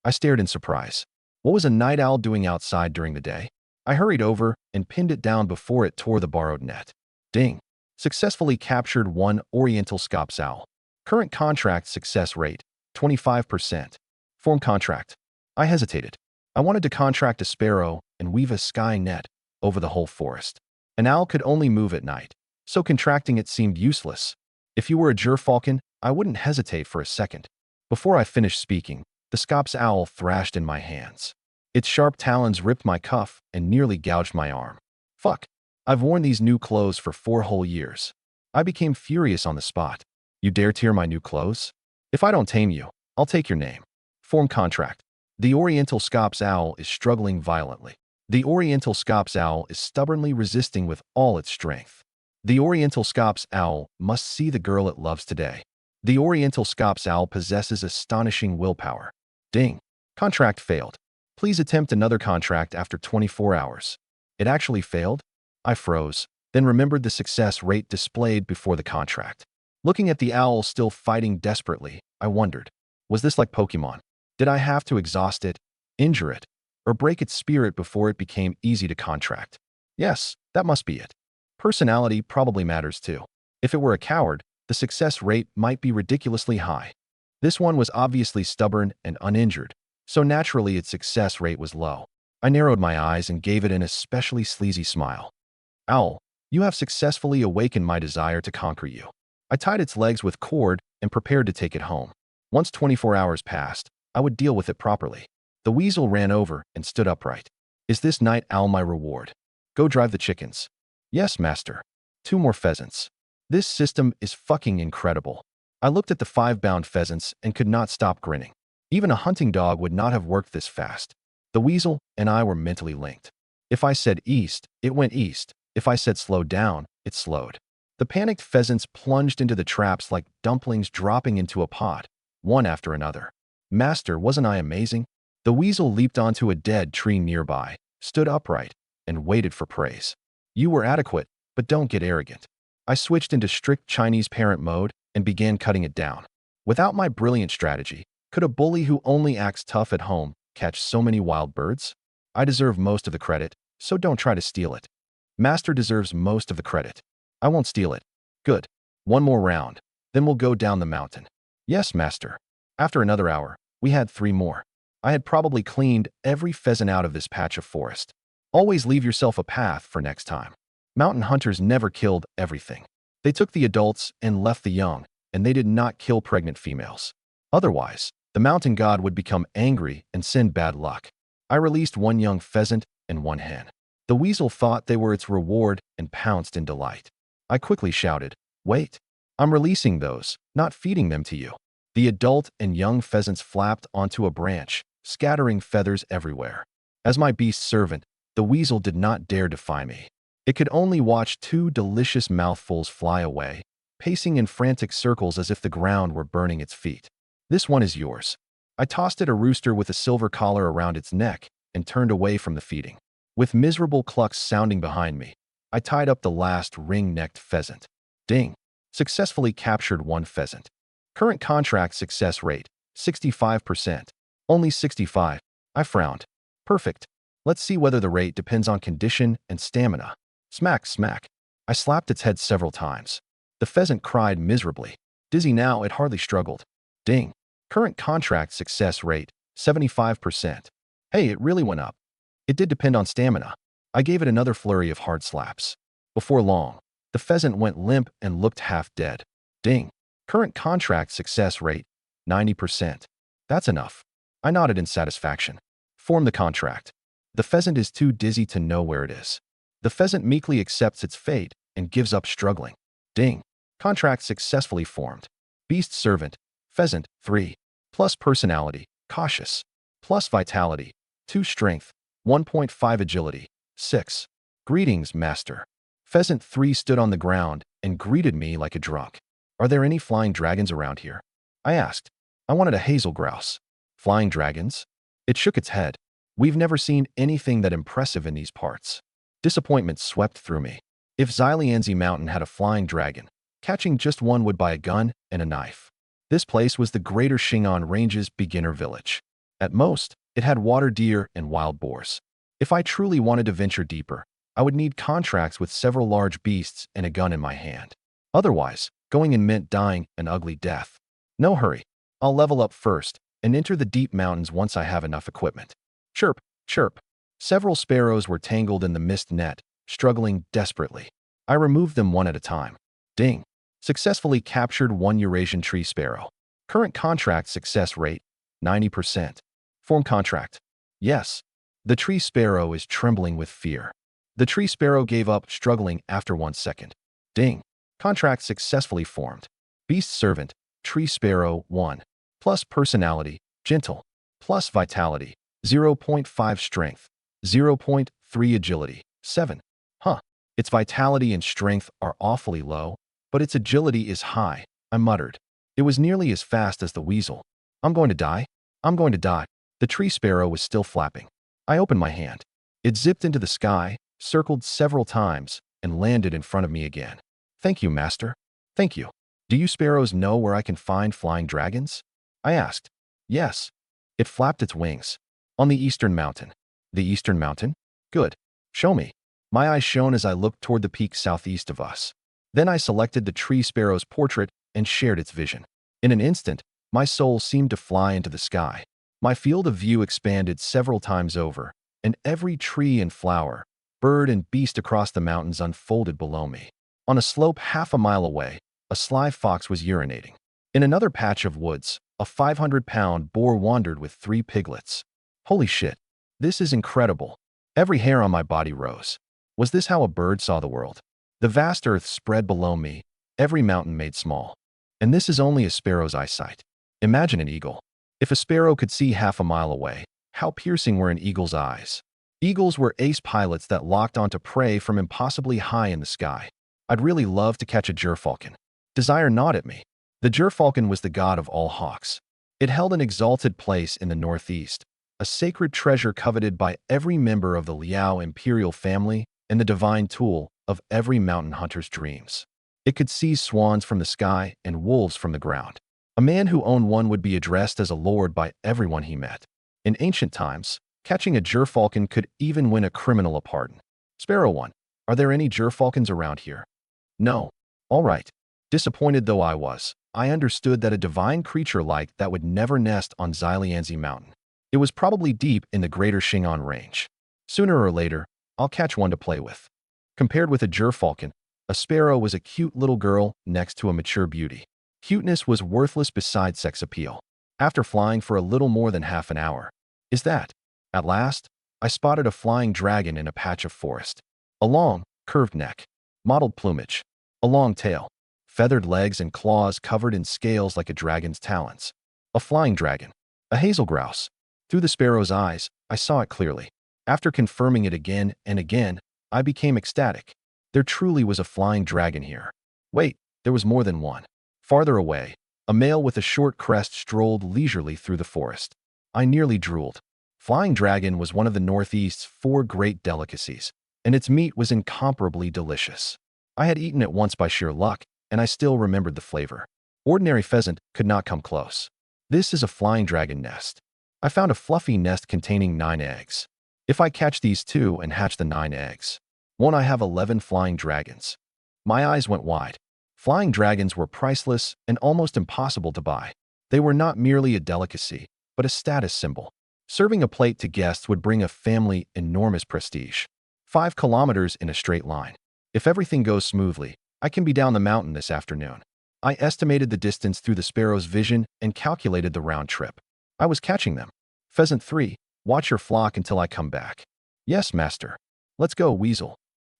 I stared in surprise. What was a night owl doing outside during the day? I hurried over and pinned it down before it tore the borrowed net. Ding. Successfully captured 1 oriental scops owl. Current contract success rate, 25%. Form contract. I hesitated. I wanted to contract a sparrow and weave a sky net over the whole forest. An owl could only move at night, so contracting it seemed useless. If you were a gerfalcon, I wouldn't hesitate for a second. Before I finished speaking, the scops owl thrashed in my hands. Its sharp talons ripped my cuff and nearly gouged my arm. Fuck. I've worn these new clothes for 4 whole years. I became furious on the spot. You dare tear my new clothes? If I don't tame you, I'll take your name. Form contract. The oriental scops owl is struggling violently. The oriental scops owl is stubbornly resisting with all its strength. The oriental scops owl must see the girl it loves today. The oriental scops owl possesses astonishing willpower. Ding. Contract failed. Please attempt another contract after 24 hours. It actually failed? I froze. then remembered the success rate displayed before the contract. Looking at the owl still fighting desperately, I wondered, was this like Pokemon? Did I have to exhaust it, injure it, or break its spirit before it became easy to contract? Yes, that must be it. Personality probably matters too. If it were a coward, the success rate might be ridiculously high. This one was obviously stubborn and uninjured, so naturally its success rate was low. I narrowed my eyes and gave it an especially sleazy smile. Owl, you have successfully awakened my desire to conquer you. I tied its legs with cord and prepared to take it home. Once 24 hours passed, I would deal with it properly. The weasel ran over and stood upright. Is this night owl my reward? Go drive the chickens. Yes, master. 2 more pheasants. This system is fucking incredible. I looked at the 5 bound pheasants and could not stop grinning. Even a hunting dog would not have worked this fast. The weasel and I were mentally linked. If I said east, it went east. If I said slow down, it slowed. The panicked pheasants plunged into the traps like dumplings dropping into a pot, one after another. Master, wasn't I amazing? The weasel leaped onto a dead tree nearby, stood upright, and waited for praise. You were adequate, but don't get arrogant. I switched into strict Chinese parent mode and began cutting it down. Without my brilliant strategy, could a bully who only acts tough at home catch so many wild birds? I deserve most of the credit, so don't try to steal it. Master deserves most of the credit. I won't steal it. Good. 1 more round, then we'll go down the mountain. Yes, master. After another hour, we had 3 more. I had probably cleaned every pheasant out of this patch of forest. Always leave yourself a path for next time. Mountain hunters never killed everything. They took the adults and left the young, and they did not kill pregnant females. Otherwise, the mountain god would become angry and send bad luck. I released 1 young pheasant and 1 hen. The weasel thought they were its reward and pounced in delight. I quickly shouted, wait, I'm releasing those, not feeding them to you. The adult and young pheasants flapped onto a branch, scattering feathers everywhere. As my beast servant, the weasel did not dare defy me. It could only watch 2 delicious mouthfuls fly away, pacing in frantic circles as if the ground were burning its feet. This one is yours. I tossed it a rooster with a silver collar around its neck and turned away from the feeding. With miserable clucks sounding behind me, I tied up the last ring-necked pheasant. Ding! Successfully captured 1 pheasant. Current contract success rate, 65%. Only 65. I frowned. Perfect. Let's see whether the rate depends on condition and stamina. Smack, smack. I slapped its head several times. The pheasant cried miserably. Dizzy now, it hardly struggled. Ding. Current contract success rate, 75%. Hey, it really went up. It did depend on stamina. I gave it another flurry of hard slaps. Before long, the pheasant went limp and looked half dead. Ding. Current contract success rate, 90%. That's enough. I nodded in satisfaction. Form the contract. The pheasant is too dizzy to know where it is. The pheasant meekly accepts its fate and gives up struggling. Ding. Contract successfully formed. Beast servant, pheasant, 3. Plus personality, cautious. Plus vitality, 2 strength, 1.5 agility, 6. Greetings, master. Pheasant 3 stood on the ground and greeted me like a drunk. Are there any flying dragons around here? I asked. I wanted a hazel grouse. Flying dragons? It shook its head. We've never seen anything that impressive in these parts. Disappointment swept through me. If Xylianzi Mountain had a flying dragon, catching just one would buy a gun and a knife. This place was the Greater Shingon Ranges beginner village. At most, it had water deer and wild boars. If I truly wanted to venture deeper, I would need contracts with several large beasts and a gun in my hand. Otherwise, going in meant dying an ugly death. No hurry. I'll level up first and enter the deep mountains once I have enough equipment. Chirp, chirp. Several sparrows were tangled in the mist net, struggling desperately. I removed them one at a time. Ding. Successfully captured 1 Eurasian tree sparrow. Current contract success rate, 90%. Form contract. Yes. The tree sparrow is trembling with fear. The tree sparrow gave up, struggling after 1 second. Ding. Contract successfully formed. Beast servant, tree sparrow, 1. Plus personality, gentle. Plus vitality, 0.5 strength, 0.3 agility, 7. Huh. Its vitality and strength are awfully low, but its agility is high, I muttered. It was nearly as fast as the weasel. I'm going to die. I'm going to die. The tree sparrow was still flapping. I opened my hand. It zipped into the sky, circled several times, and landed in front of me again. Thank you, master. Thank you. Do you sparrows know where I can find flying dragons? I asked. Yes. It flapped its wings. On the eastern mountain. The eastern mountain? Good. Show me. My eyes shone as I looked toward the peak southeast of us. Then I selected the tree sparrow's portrait and shared its vision. In an instant, my soul seemed to fly into the sky. My field of view expanded several times over, and every tree and flower, bird and beast across the mountains unfolded below me. On a slope half a mile away, a sly fox was urinating. In another patch of woods, a 500-pound boar wandered with 3 piglets. Holy shit, this is incredible. Every hair on my body rose. Was this how a bird saw the world? The vast earth spread below me, every mountain made small. And this is only a sparrow's eyesight. Imagine an eagle. If a sparrow could see half a mile away, how piercing were an eagle's eyes? Eagles were ace pilots that locked onto prey from impossibly high in the sky. I'd really love to catch a gerfalcon. Desire gnawed at me. The gerfalcon was the god of all hawks. It held an exalted place in the northeast, a sacred treasure coveted by every member of the Liao imperial family and the divine tool of every mountain hunter's dreams. It could seize swans from the sky and wolves from the ground. A man who owned one would be addressed as a lord by everyone he met. In ancient times, catching a gerfalcon could even win a criminal a pardon. Sparrow 1, are there any gerfalcons around here? No. All right. Disappointed though I was, I understood that a divine creature like that would never nest on Xilianzi Mountain. It was probably deep in the greater Xin'an range. Sooner or later, I'll catch one to play with. Compared with a gerfalcon, a sparrow was a cute little girl next to a mature beauty. Cuteness was worthless beside sex appeal. After flying for a little more than half an hour, at last, I spotted a flying dragon in a patch of forest. A long, curved neck, mottled plumage, a long tail, feathered legs and claws covered in scales like a dragon's talons. A flying dragon, a hazel grouse. Through the sparrow's eyes, I saw it clearly. After confirming it again and again, I became ecstatic. There truly was a flying dragon here. Wait, there was more than one. Farther away, a male with a short crest strolled leisurely through the forest. I nearly drooled. Flying dragon was one of the Northeast's 4 great delicacies, and its meat was incomparably delicious. I had eaten it once by sheer luck, and I still remembered the flavor. Ordinary pheasant could not come close. This is a flying dragon nest. I found a fluffy nest containing 9 eggs. If I catch these 2 and hatch the 9 eggs, won't I have 11 flying dragons? My eyes went wide. Flying dragons were priceless and almost impossible to buy. They were not merely a delicacy, but a status symbol. Serving a plate to guests would bring a family enormous prestige. 5 kilometers in a straight line. If everything goes smoothly, I can be down the mountain this afternoon. I estimated the distance through the sparrow's vision and calculated the round trip. I was catching them. Pheasant 3, watch your flock until I come back. Yes, master. Let's go, weasel.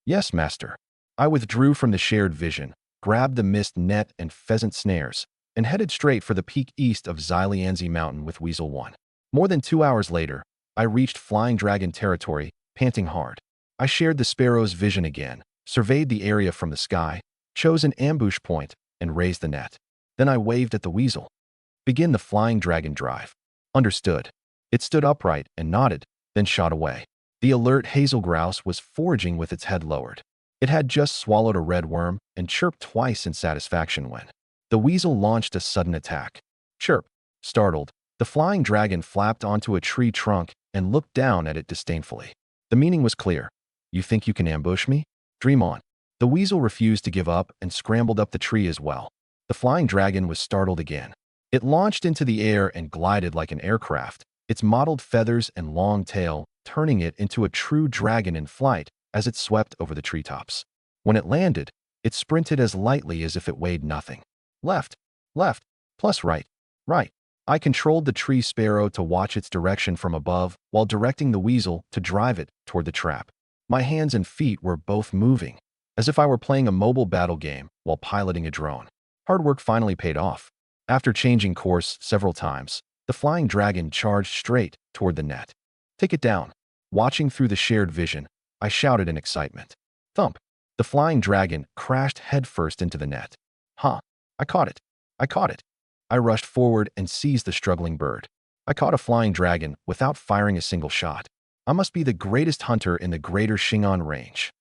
Yes, master. I withdrew from the shared vision, grabbed the mist net and pheasant snares, and headed straight for the peak east of Xilianzi Mountain with Weasel 1. More than 2 hours later, I reached Flying Dragon territory, panting hard. I shared the sparrow's vision again, surveyed the area from the sky, chose an ambush point, and raised the net. Then I waved at the weasel. Begin the Flying Dragon drive. Understood. It stood upright and nodded, then shot away. The alert hazel grouse was foraging with its head lowered. It had just swallowed a red worm and chirped twice in satisfaction when the weasel launched a sudden attack. Chirp. Startled, the flying dragon flapped onto a tree trunk and looked down at it disdainfully. The meaning was clear. You think you can ambush me? Dream on. The weasel refused to give up and scrambled up the tree as well. The flying dragon was startled again. It launched into the air and glided like an aircraft, its mottled feathers and long tail turning it into a true dragon in flight as it swept over the treetops. When it landed, it sprinted as lightly as if it weighed nothing. Left, plus right, right. I controlled the tree sparrow to watch its direction from above while directing the weasel to drive it toward the trap. My hands and feet were both moving, as if I were playing a mobile battle game while piloting a drone. Hard work finally paid off. After changing course several times, the flying dragon charged straight toward the net. Take it down. Watching through the shared vision, I shouted in excitement. Thump! The flying dragon crashed headfirst into the net. Huh! I caught it! I caught it! I rushed forward and seized the struggling bird. I caught a flying dragon without firing a single shot. I must be the greatest hunter in the greater Xin'an range.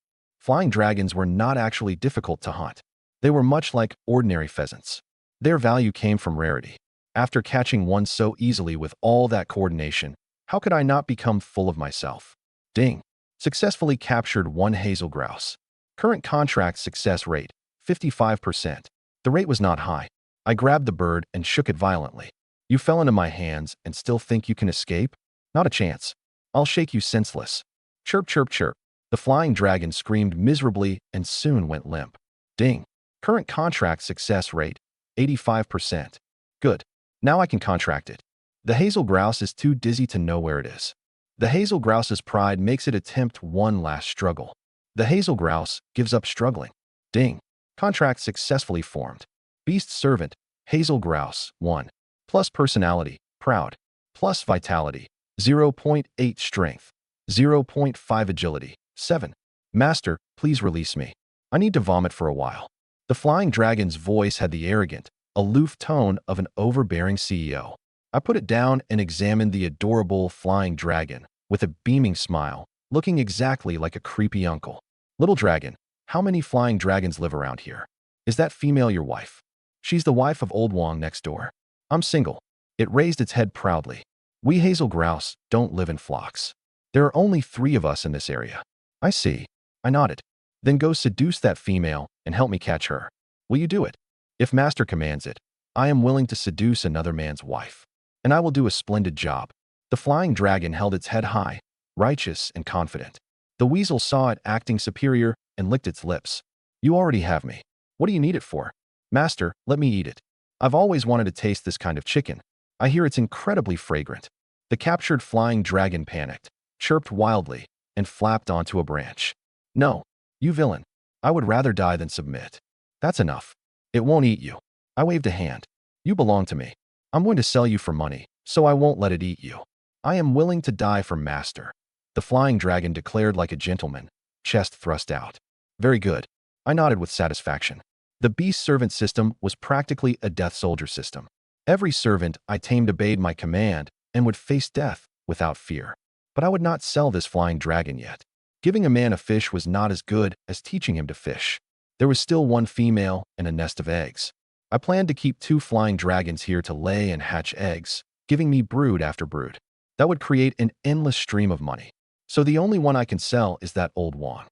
Flying dragons were not actually difficult to hunt. They were much like ordinary pheasants. Their value came from rarity. After catching one so easily with all that coordination, how could I not become full of myself? Ding. Successfully captured one hazel grouse. Current contract success rate, 55%. The rate was not high. I grabbed the bird and shook it violently. You fell into my hands and still think you can escape? Not a chance. I'll shake you senseless. Chirp, chirp, chirp. The flying dragon screamed miserably and soon went limp. Ding. Current contract success rate, 85%. Good. Now I can contract it. The hazel grouse is too dizzy to know where it is. The hazel grouse's pride makes it attempt one last struggle. The hazel grouse gives up struggling. Ding. Contract successfully formed. Beast servant, hazel grouse, 1. Plus personality, proud. Plus vitality, 0.8 strength. 0.5 agility, 7. Master, please release me. I need to vomit for a while. The flying dragon's voice had the arrogant, aloof tone of an overbearing CEO. I put it down and examined the adorable flying dragon with a beaming smile, looking exactly like a creepy uncle. Little dragon, how many flying dragons live around here? Is that female your wife? She's the wife of old Wong next door. I'm single. It raised its head proudly. We hazel grouse don't live in flocks. There are only 3 of us in this area. I see. I nodded. Then go seduce that female and help me catch her. Will you do it? If master commands it, I am willing to seduce another man's wife. And I will do a splendid job. The flying dragon held its head high, righteous and confident. The weasel saw it acting superior and licked its lips. You already have me. What do you need it for? Master, let me eat it. I've always wanted to taste this kind of chicken. I hear it's incredibly fragrant. The captured flying dragon panicked, chirped wildly, and flapped onto a branch. No, you villain. I would rather die than submit. That's enough. It won't eat you. I waved a hand. You belong to me. I'm going to sell you for money, so I won't let it eat you. I am willing to die for master. The flying dragon declared like a gentleman, chest thrust out. Very good. I nodded with satisfaction. The beast servant system was practically a death soldier system. Every servant I tamed obeyed my command and would face death without fear. But I would not sell this flying dragon yet. Giving a man a fish was not as good as teaching him to fish. There was still one female and a nest of eggs. I planned to keep 2 flying dragons here to lay and hatch eggs, giving me brood after brood. That would create an endless stream of money. So the only one I can sell is that old Wong.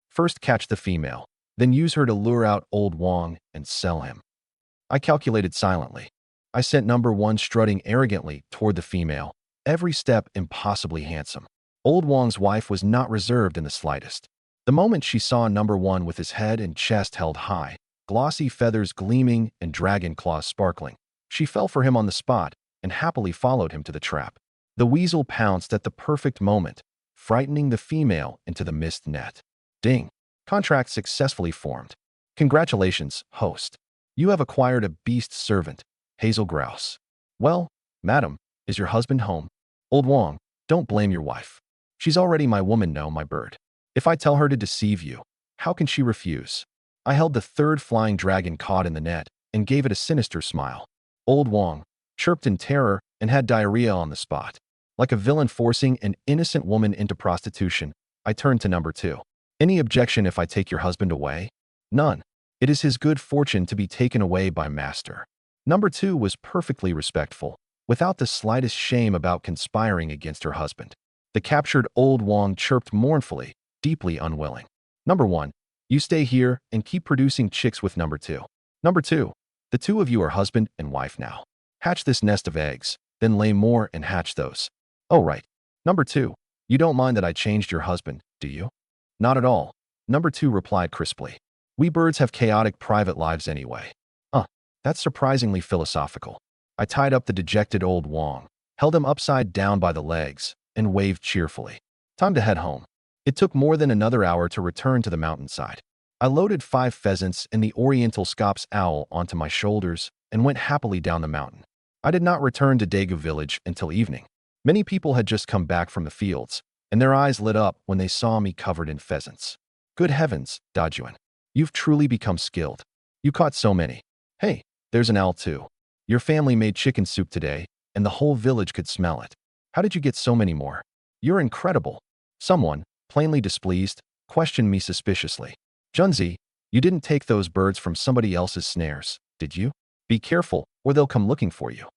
First catch the female, then use her to lure out old Wong and sell him. I calculated silently. I sent number 1 strutting arrogantly toward the female, every step impossibly handsome. Old Wong's wife was not reserved in the slightest. The moment she saw number 1 with his head and chest held high, glossy feathers gleaming and dragon claws sparkling, she fell for him on the spot and happily followed him to the trap. The weasel pounced at the perfect moment, frightening the female into the mist net. Ding. Contract successfully formed. Congratulations, host. You have acquired a beast servant, hazel grouse. Well, madam, is your husband home? Old Wong, don't blame your wife. She's already my woman, no, my bird. If I tell her to deceive you, how can she refuse? I held the 3rd flying dragon caught in the net and gave it a sinister smile. Old Wong chirped in terror and had diarrhea on the spot. Like a villain forcing an innocent woman into prostitution, I turned to number 2. Any objection if I take your husband away? None. It is his good fortune to be taken away by master. Number 2 was perfectly respectful, without the slightest shame about conspiring against her husband. The captured old Wong chirped mournfully, deeply unwilling. Number 1, you stay here and keep producing chicks with number 2. Number 2, the 2 of you are husband and wife now. Hatch this nest of eggs, then lay more and hatch those. Oh, right. Number 2, you don't mind that I changed your husband, do you? Not at all. Number 2 replied crisply. We birds have chaotic private lives anyway. That's surprisingly philosophical. I tied up the dejected old Wong, held him upside down by the legs, and waved cheerfully. Time to head home. It took more than another hour to return to the mountainside. I loaded 5 pheasants and the Oriental Scops owl onto my shoulders and went happily down the mountain. I did not return to Daegu village until evening. Many people had just come back from the fields, and their eyes lit up when they saw me covered in pheasants. Good heavens, Dajuan. You've truly become skilled. You caught so many. Hey, there's an owl too. Your family made chicken soup today, and the whole village could smell it. How did you get so many more? You're incredible. Someone, plainly displeased, questioned me suspiciously. Junzi, you didn't take those birds from somebody else's snares, did you? Be careful, or they'll come looking for you.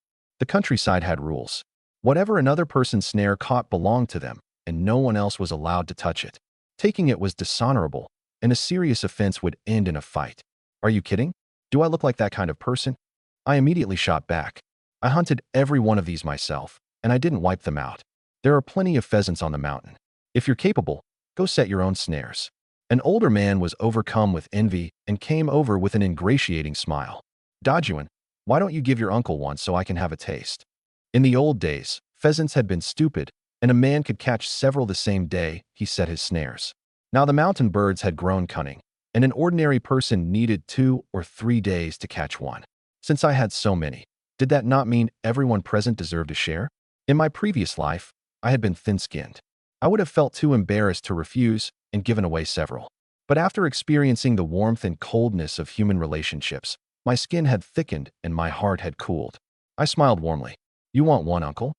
The countryside had rules. Whatever another person's snare caught belonged to them, and no one else was allowed to touch it. Taking it was dishonorable, and a serious offense would end in a fight. Are you kidding? Do I look like that kind of person? I immediately shot back. I hunted every one of these myself, and I didn't wipe them out. There are plenty of pheasants on the mountain. If you're capable, go set your own snares. An older man was overcome with envy and came over with an ingratiating smile. Dajuan, why don't you give your uncle one so I can have a taste? In the old days, pheasants had been stupid, and a man could catch several the same day he set his snares. Now the mountain birds had grown cunning, and an ordinary person needed 2 or 3 days to catch one. Since I had so many, did that not mean everyone present deserved a share? In my previous life, I had been thin-skinned. I would have felt too embarrassed to refuse and given away several. But after experiencing the warmth and coldness of human relationships, my skin had thickened and my heart had cooled. I smiled warmly. You want one, uncle?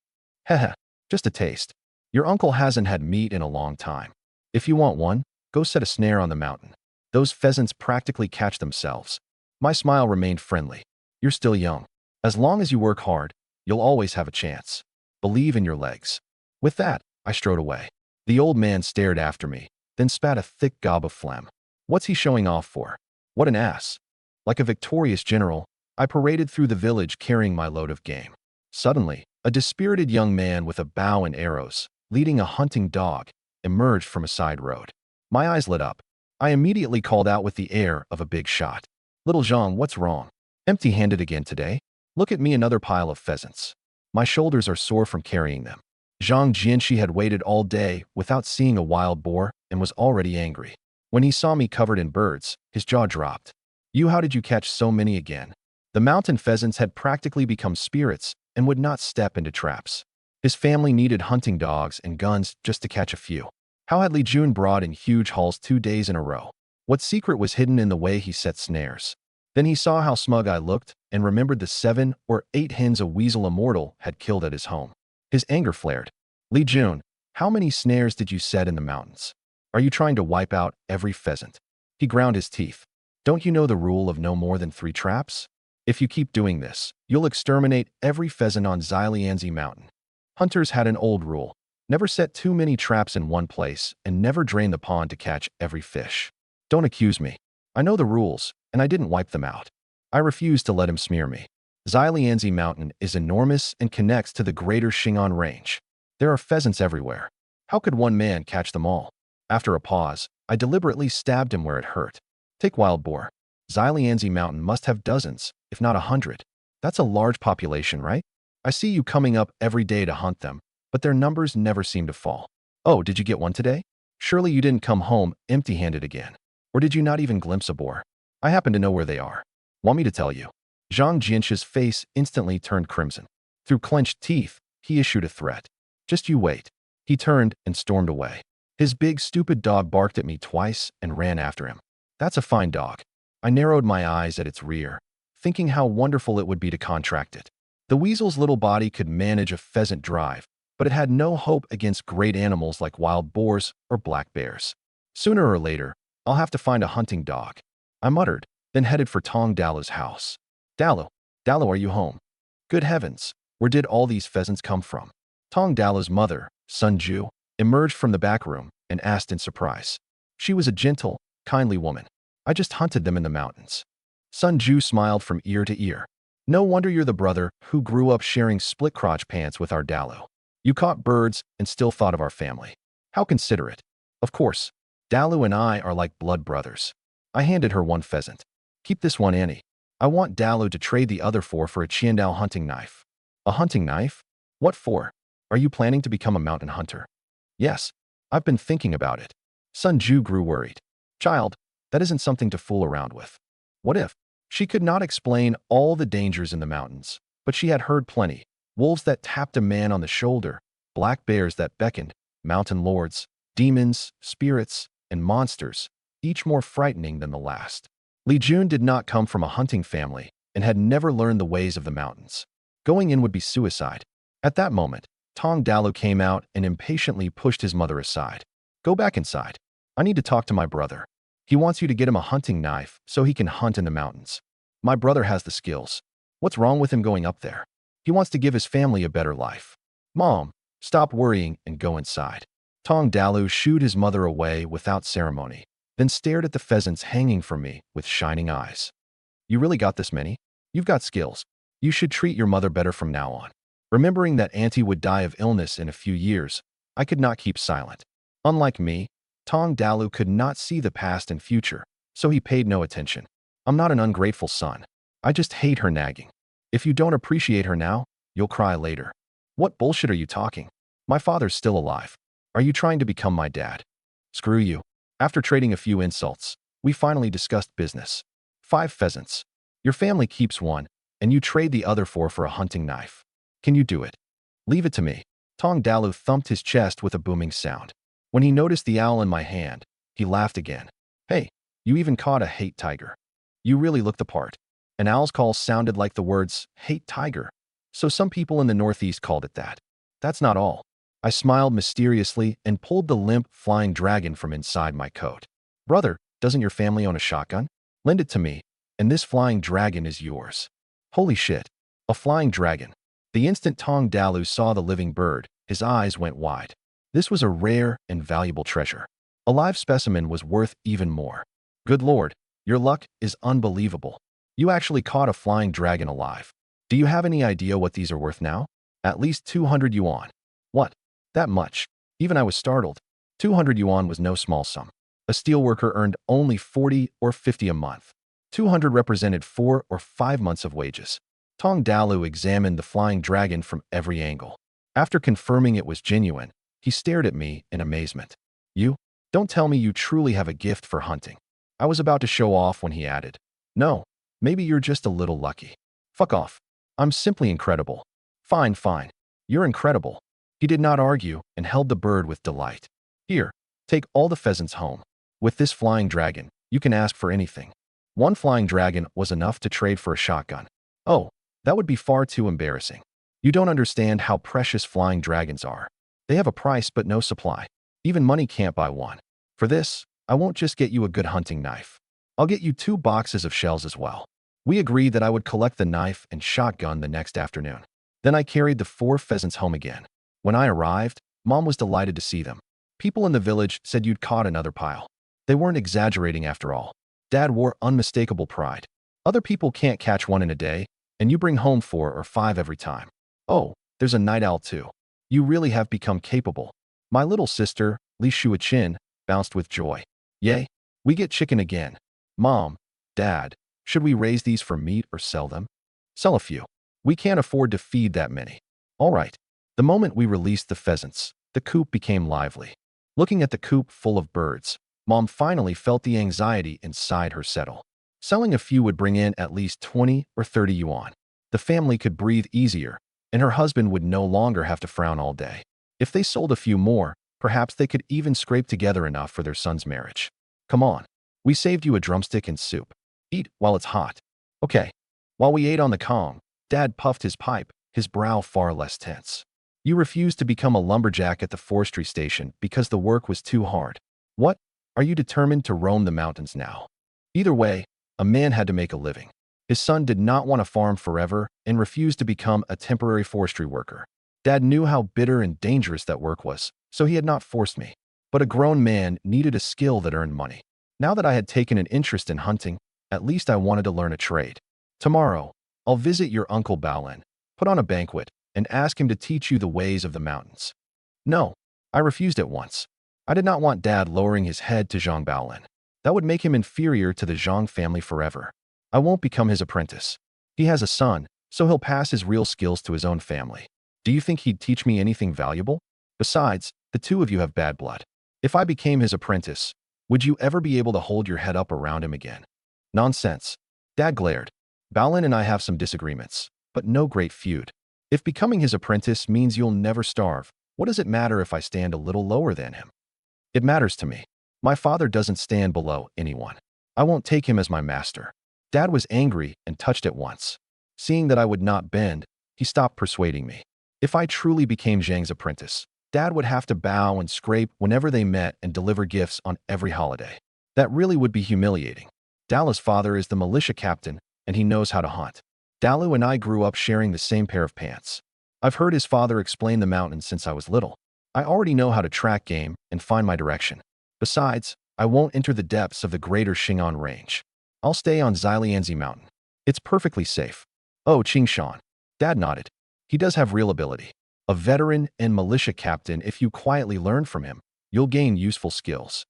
Heh, just a taste. Your uncle hasn't had meat in a long time. If you want one, go set a snare on the mountain. Those pheasants practically catch themselves. My smile remained friendly. You're still young. As long as you work hard, you'll always have a chance. Believe in your legs. With that, I strode away. The old man stared after me, then spat a thick gob of phlegm. What's he showing off for? What an ass. Like a victorious general, I paraded through the village carrying my load of game. Suddenly, a dispirited young man with a bow and arrows, leading a hunting dog, emerged from a side road. My eyes lit up. I immediately called out with the air of a big shot. Little Jean, what's wrong? Empty-handed again today? Look at me, another pile of pheasants. My shoulders are sore from carrying them. Zhang Jianxi had waited all day without seeing a wild boar and was already angry. When he saw me covered in birds, his jaw dropped. How did you catch so many again? The mountain pheasants had practically become spirits and would not step into traps. His family needed hunting dogs and guns just to catch a few. How had Li Jun brought in huge hauls 2 days in a row? What secret was hidden in the way he set snares? Then he saw how smug I looked and remembered the 7 or 8 hens a weasel immortal had killed at his home. His anger flared. Li Jun, how many snares did you set in the mountains? Are you trying to wipe out every pheasant? He ground his teeth. Don't you know the rule of no more than 3 traps? If you keep doing this, you'll exterminate every pheasant on Xilianzi Mountain. Hunters had an old rule. Never set too many traps in one place and never drain the pond to catch every fish. Don't accuse me. I know the rules, and I didn't wipe them out. I refuse to let him smear me. Xilianzi Mountain is enormous and connects to the greater Xin'an Range. There are pheasants everywhere. How could one man catch them all? After a pause, I deliberately stabbed him where it hurt. Take wild boar. Xilianzi Mountain must have dozens, if not 100. That's a large population, right? I see you coming up every day to hunt them, but their numbers never seem to fall. Oh, did you get one today? Surely you didn't come home empty-handed again. Or did you not even glimpse a boar? I happen to know where they are. Want me to tell you? Zhang Jianxi's face instantly turned crimson. Through clenched teeth, he issued a threat. Just you wait. He turned and stormed away. His big, stupid dog barked at me twice and ran after him. That's a fine dog. I narrowed my eyes at its rear, thinking how wonderful it would be to contract it. The weasel's little body could manage a pheasant drive, but it had no hope against great animals like wild boars or black bears. Sooner or later, I'll have to find a hunting dog, I muttered, then headed for Tong Dalu's house. Dalu, are you home? Good heavens, where did all these pheasants come from? Tong Dalu's mother, Sun Ju, emerged from the back room and asked in surprise. She was a gentle, kindly woman. I just hunted them in the mountains. Sun Ju smiled from ear to ear. No wonder you're the brother who grew up sharing split-crotch pants with our Dalu. You caught birds and still thought of our family. How considerate. Of course, Dalu and I are like blood brothers. I handed her one pheasant. Keep this one, Annie. I want Dalu to trade the other 4 for a Qiandao hunting knife. A hunting knife? What for? Are you planning to become a mountain hunter? Yes, I've been thinking about it. Sun Ju grew worried. Child, that isn't something to fool around with. What if? She could not explain all the dangers in the mountains, but she had heard plenty. Wolves that tapped a man on the shoulder, black bears that beckoned, mountain lords, demons, spirits, and monsters, each more frightening than the last. Li Jun did not come from a hunting family and had never learned the ways of the mountains. Going in would be suicide. At that moment, Tong Dalu came out and impatiently pushed his mother aside. Go back inside. I need to talk to my brother. He wants you to get him a hunting knife so he can hunt in the mountains. My brother has the skills. What's wrong with him going up there? He wants to give his family a better life. Mom, stop worrying and go inside. Tong Dalu shooed his mother away without ceremony, then stared at the pheasants hanging from me with shining eyes. You really got this many? You've got skills. You should treat your mother better from now on. Remembering that Auntie would die of illness in a few years, I could not keep silent. Unlike me, Tong Dalu could not see the past and future, so he paid no attention. I'm not an ungrateful son. I just hate her nagging. If you don't appreciate her now, you'll cry later. What bullshit are you talking? My father's still alive. Are you trying to become my dad? Screw you. After trading a few insults, we finally discussed business. 5 pheasants. Your family keeps one, and you trade the other 4 for a hunting knife. Can you do it? Leave it to me. Tong Dalu thumped his chest with a booming sound. When he noticed the owl in my hand, he laughed again. Hey, you even caught a hate tiger. You really look the part. An owl's call sounded like the words, hate tiger. So some people in the Northeast called it that. That's not all. I smiled mysteriously and pulled the limp, flying dragon from inside my coat. Brother, doesn't your family own a shotgun? Lend it to me, and this flying dragon is yours. Holy shit. A flying dragon. The instant Tong Dalu saw the living bird, his eyes went wide. This was a rare and valuable treasure. A live specimen was worth even more. Good lord, your luck is unbelievable. You actually caught a flying dragon alive. Do you have any idea what these are worth now? At least 200 yuan. What? That much? Even I was startled. 200 yuan was no small sum. A steelworker earned only 40 or 50 a month. 200 represented 4 or 5 months of wages. Tong Dalu examined the flying dragon from every angle. After confirming it was genuine, he stared at me in amazement. You? Don't tell me you truly have a gift for hunting. I was about to show off when he added. No, maybe you're just a little lucky. Fuck off. I'm simply incredible. Fine, fine. You're incredible. He did not argue and held the bird with delight. Here, take all the pheasants home. With this flying dragon, you can ask for anything. 1 flying dragon was enough to trade for a shotgun. Oh, that would be far too embarrassing. You don't understand how precious flying dragons are. They have a price but no supply. Even money can't buy one. For this, I won't just get you a good hunting knife. I'll get you 2 boxes of shells as well. We agreed that I would collect the knife and shotgun the next afternoon. Then I carried the 4 pheasants home again. When I arrived, Mom was delighted to see them. People in the village said you'd caught another pile. They weren't exaggerating after all. Dad wore unmistakable pride. Other people can't catch one in a day, and you bring home 4 or 5 every time. Oh, there's a night owl too. You really have become capable. My little sister, Li Shuichin, bounced with joy. Yay, we get chicken again. Mom, Dad, should we raise these for meat or sell them? Sell a few. We can't afford to feed that many. All right. The moment we released the pheasants, the coop became lively. Looking at the coop full of birds, Mom finally felt the anxiety inside her settle. Selling a few would bring in at least 20 or 30 yuan. The family could breathe easier, and her husband would no longer have to frown all day. If they sold a few more, perhaps they could even scrape together enough for their son's marriage. Come on. We saved you a drumstick and soup. Eat while it's hot. Okay. While we ate on the Kong, Dad puffed his pipe, his brow far less tense. You refused to become a lumberjack at the forestry station because the work was too hard. What? Are you determined to roam the mountains now? Either way, a man had to make a living. His son did not want to farm forever and refused to become a temporary forestry worker. Dad knew how bitter and dangerous that work was, so he had not forced me. But a grown man needed a skill that earned money. Now that I had taken an interest in hunting, at least I wanted to learn a trade. Tomorrow, I'll visit your Uncle Baolin, put on a banquet, and ask him to teach you the ways of the mountains. No, I refused at once. I did not want Dad lowering his head to Zhang Baolin. That would make him inferior to the Zhang family forever. I won't become his apprentice. He has a son, so he'll pass his real skills to his own family. Do you think he'd teach me anything valuable? Besides, the 2 of you have bad blood. If I became his apprentice, would you ever be able to hold your head up around him again? Nonsense. Dad glared. Baolin and I have some disagreements, but no great feud. If becoming his apprentice means you'll never starve, what does it matter if I stand a little lower than him? It matters to me. My father doesn't stand below anyone. I won't take him as my master. Dad was angry and touched at once. Seeing that I would not bend, he stopped persuading me. If I truly became Zhang's apprentice, Dad would have to bow and scrape whenever they met and deliver gifts on every holiday. That really would be humiliating. Dalu's father is the militia captain, and he knows how to hunt. Dalu and I grew up sharing the same pair of pants. I've heard his father explain the mountains since I was little. I already know how to track game and find my direction. Besides, I won't enter the depths of the greater Xing'an range. I'll stay on Xilianzi Mountain. It's perfectly safe. Oh, Qingshan. Dad nodded. He does have real ability. A veteran and militia captain, if you quietly learn from him, you'll gain useful skills.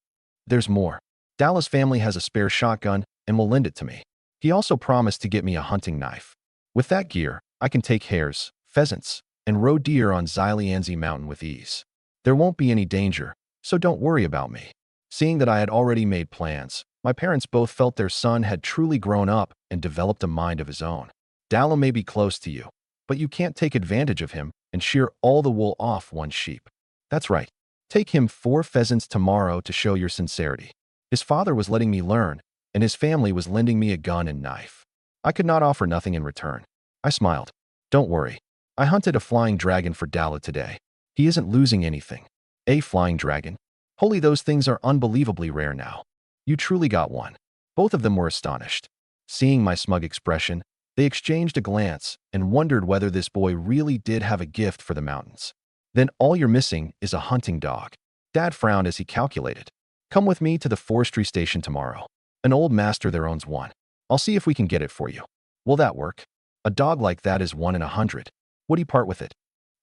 There's more. Dalu's family has a spare shotgun and will lend it to me. He also promised to get me a hunting knife. With that gear, I can take hares, pheasants, and roe deer on Xilianzi Mountain with ease. There won't be any danger, so don't worry about me. Seeing that I had already made plans, my parents both felt their son had truly grown up and developed a mind of his own. Dalu may be close to you, but you can't take advantage of him and shear all the wool off one sheep. That's right. Take him 4 pheasants tomorrow to show your sincerity. His father was letting me learn, and his family was lending me a gun and knife. I could not offer nothing in return. I smiled. Don't worry. I hunted a flying dragon for Dalu today. He isn't losing anything. A flying dragon? Holy, those things are unbelievably rare now. You truly got one. Both of them were astonished. Seeing my smug expression, they exchanged a glance and wondered whether this boy really did have a gift for the mountains. Then all you're missing is a hunting dog. Dad frowned as he calculated. Come with me to the forestry station tomorrow. An old master there owns one. I'll see if we can get it for you. Will that work? A dog like that is 1 in 100. Would he part with it?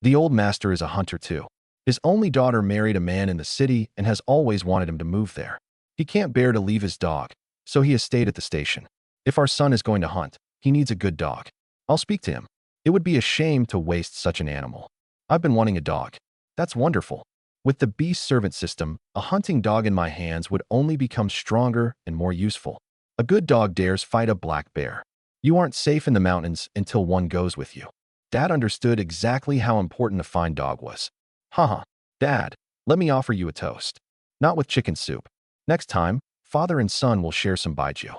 The old master is a hunter too. His only daughter married a man in the city and has always wanted him to move there. He can't bear to leave his dog, so he has stayed at the station. If our son is going to hunt, he needs a good dog. I'll speak to him. It would be a shame to waste such an animal. I've been wanting a dog. That's wonderful. With the beast servant system, a hunting dog in my hands would only become stronger and more useful. A good dog dares fight a black bear. You aren't safe in the mountains until one goes with you. Dad understood exactly how important a fine dog was. Haha, Dad, let me offer you a toast. Not with chicken soup. Next time, father and son will share some baijiu.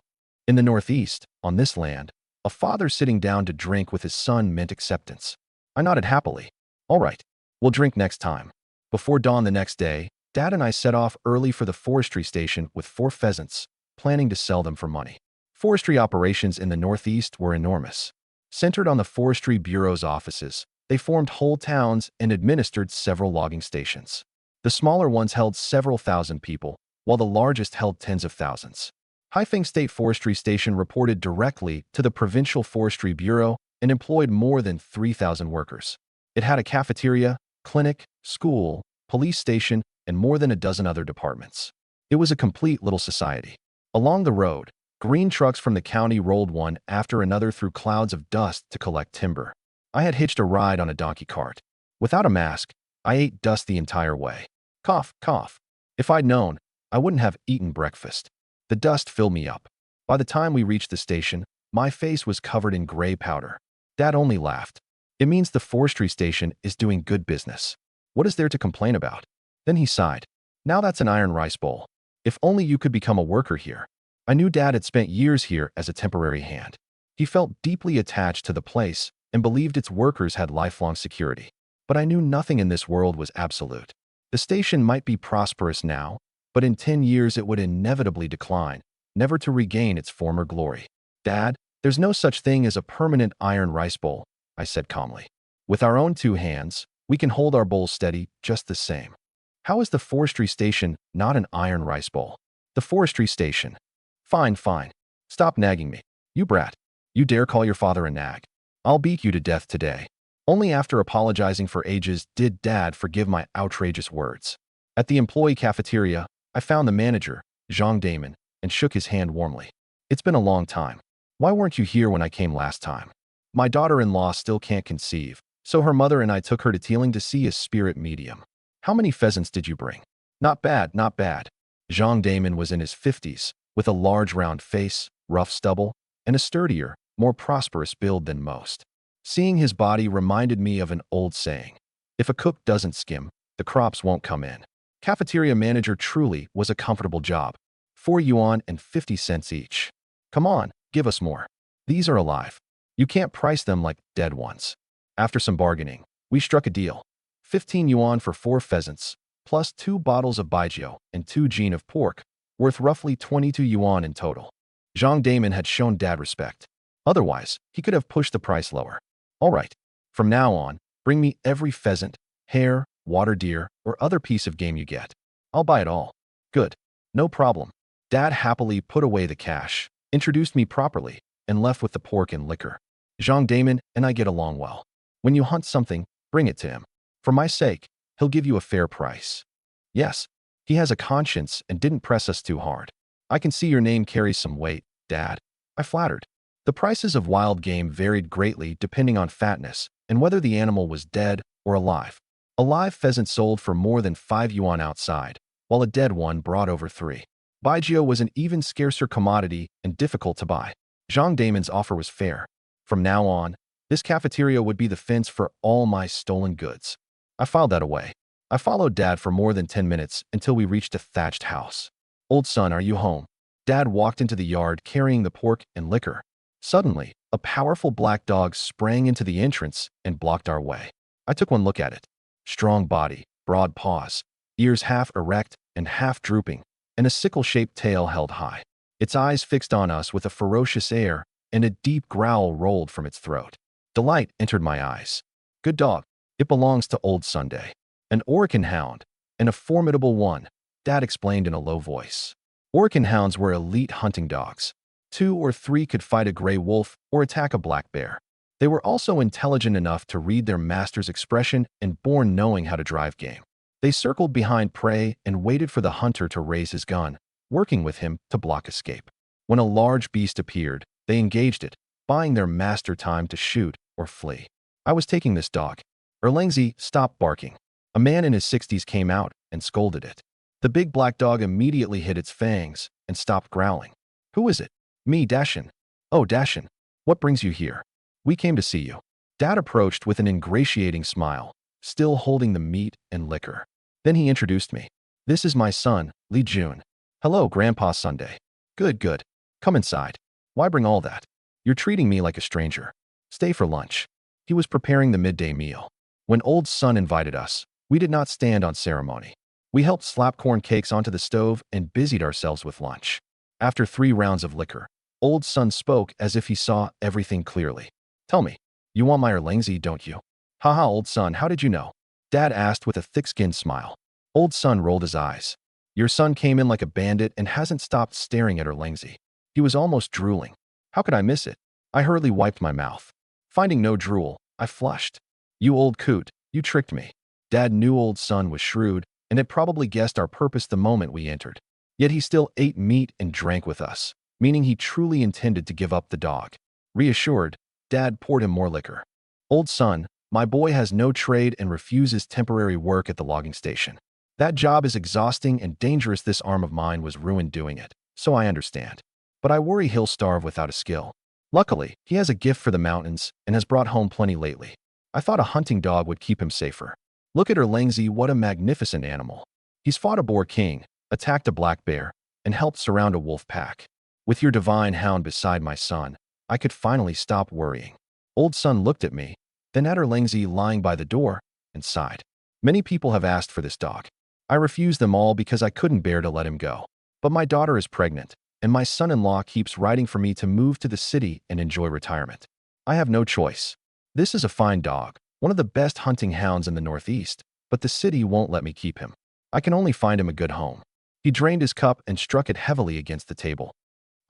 In the Northeast, on this land, a father sitting down to drink with his son meant acceptance. I nodded happily. All right, we'll drink next time. Before dawn the next day, Dad and I set off early for the forestry station with 4 pheasants, planning to sell them for money. Forestry operations in the Northeast were enormous. Centered on the Forestry Bureau's offices, they formed whole towns and administered several logging stations. The smaller ones held several thousand people, while the largest held tens of thousands. Haifeng State Forestry Station reported directly to the Provincial Forestry Bureau and employed more than 3,000 workers. It had a cafeteria, clinic, school, police station, and more than a dozen other departments. It was a complete little society. Along the road, green trucks from the county rolled one after another through clouds of dust to collect timber. I had hitched a ride on a donkey cart. Without a mask, I ate dust the entire way. Cough, cough. If I'd known, I wouldn't have eaten breakfast. The dust filled me up. By the time we reached the station, my face was covered in gray powder. Dad only laughed. It means the forestry station is doing good business. What is there to complain about? Then he sighed. Now that's an iron rice bowl. If only you could become a worker here. I knew Dad had spent years here as a temporary hand. He felt deeply attached to the place and believed its workers had lifelong security. But I knew nothing in this world was absolute. The station might be prosperous now, but in 10 years it would inevitably decline, never to regain its former glory. Dad, there's no such thing as a permanent iron rice bowl, I said calmly. With our own 2 hands, we can hold our bowls steady just the same. How is the forestry station not an iron rice bowl? The forestry station. Fine, fine. Stop nagging me. You brat. You dare call your father a nag. I'll beat you to death today. Only after apologizing for ages did Dad forgive my outrageous words. At the employee cafeteria, I found the manager, Zhang Damon, and shook his hand warmly. It's been a long time. Why weren't you here when I came last time? My daughter-in-law still can't conceive, so her mother and I took her to Teeling to see a spirit medium. How many pheasants did you bring? Not bad, not bad. Zhang Damon was in his 50s, with a large round face, rough stubble, and a sturdier, more prosperous build than most. Seeing his body reminded me of an old saying. If a cook doesn't skim, the crops won't come in. Cafeteria manager truly was a comfortable job. 4 yuan and 50 cents each. Come on, give us more. These are alive. You can't price them like dead ones. After some bargaining, we struck a deal. 15 yuan for 4 pheasants, plus 2 bottles of baijiu and 2 jin of pork, worth roughly 22 yuan in total. Zhang Damon had shown Dad respect. Otherwise, he could have pushed the price lower. All right, from now on, bring me every pheasant, hare, water deer, or other piece of game you get. I'll buy it all. Good. No problem. Dad happily put away the cash, introduced me properly, and left with the pork and liquor. Zhang Damon and I get along well. When you hunt something, bring it to him. For my sake, he'll give you a fair price. Yes, he has a conscience and didn't press us too hard. I can see your name carries some weight, Dad. I flattered. The prices of wild game varied greatly depending on fatness and whether the animal was dead or alive. A live pheasant sold for more than 5 yuan outside, while a dead one brought over 3. Baijiu was an even scarcer commodity and difficult to buy. Zhang Damon's offer was fair. From now on, this cafeteria would be the fence for all my stolen goods. I filed that away. I followed Dad for more than 10 minutes until we reached a thatched house. Old son, are you home? Dad walked into the yard carrying the pork and liquor. Suddenly, a powerful black dog sprang into the entrance and blocked our way. I took one look at it. Strong body, broad paws, ears half erect and half drooping, and a sickle-shaped tail held high. Its eyes fixed on us with a ferocious air, and a deep growl rolled from its throat. Delight entered my eyes. Good dog. It belongs to Old Sunday. An Oricon hound, and a formidable one, Dad explained in a low voice. Oricon hounds were elite hunting dogs. 2 or 3 could fight a gray wolf or attack a black bear. They were also intelligent enough to read their master's expression and born knowing how to drive game. They circled behind prey and waited for the hunter to raise his gun, working with him to block escape. When a large beast appeared, they engaged it, buying their master time to shoot or flee. I was taking this dog. Erlangzi stopped barking. A man in his 60s came out and scolded it. The big black dog immediately hid its fangs and stopped growling. Who is it? Me, Dashin. Oh, Dashin, what brings you here? We came to see you. Dad approached with an ingratiating smile, still holding the meat and liquor. Then he introduced me. This is my son, Li Jun. Hello, Grandpa Sunday. Good, good. Come inside. Why bring all that? You're treating me like a stranger. Stay for lunch. He was preparing the midday meal. When Old Son invited us, we did not stand on ceremony. We helped slap corn cakes onto the stove and busied ourselves with lunch. After 3 rounds of liquor, Old Son spoke as if he saw everything clearly. Tell me, you want my Erlangzi, don't you? Haha, Old Son, how did you know? Dad asked with a thick-skinned smile. Old Son rolled his eyes. Your son came in like a bandit and hasn't stopped staring at Erlangzi. He was almost drooling. How could I miss it? I hurriedly wiped my mouth. Finding no drool, I flushed. You old coot, you tricked me. Dad knew Old Son was shrewd and had probably guessed our purpose the moment we entered. Yet he still ate meat and drank with us, meaning he truly intended to give up the dog. Reassured, Dad poured him more liquor. Old Son, my boy has no trade and refuses temporary work at the logging station. That job is exhausting and dangerous. This arm of mine was ruined doing it, so I understand. But I worry he'll starve without a skill. Luckily, he has a gift for the mountains and has brought home plenty lately. I thought a hunting dog would keep him safer. Look at Erlangzi, what a magnificent animal. He's fought a boar king, attacked a black bear, and helped surround a wolf pack. With your divine hound beside my son, I could finally stop worrying. Old Son looked at me, then at Erlangzi lying by the door, and sighed. Many people have asked for this dog. I refused them all because I couldn't bear to let him go. But my daughter is pregnant, and my son-in-law keeps writing for me to move to the city and enjoy retirement. I have no choice. This is a fine dog, one of the best hunting hounds in the Northeast, but the city won't let me keep him. I can only find him a good home. He drained his cup and struck it heavily against the table.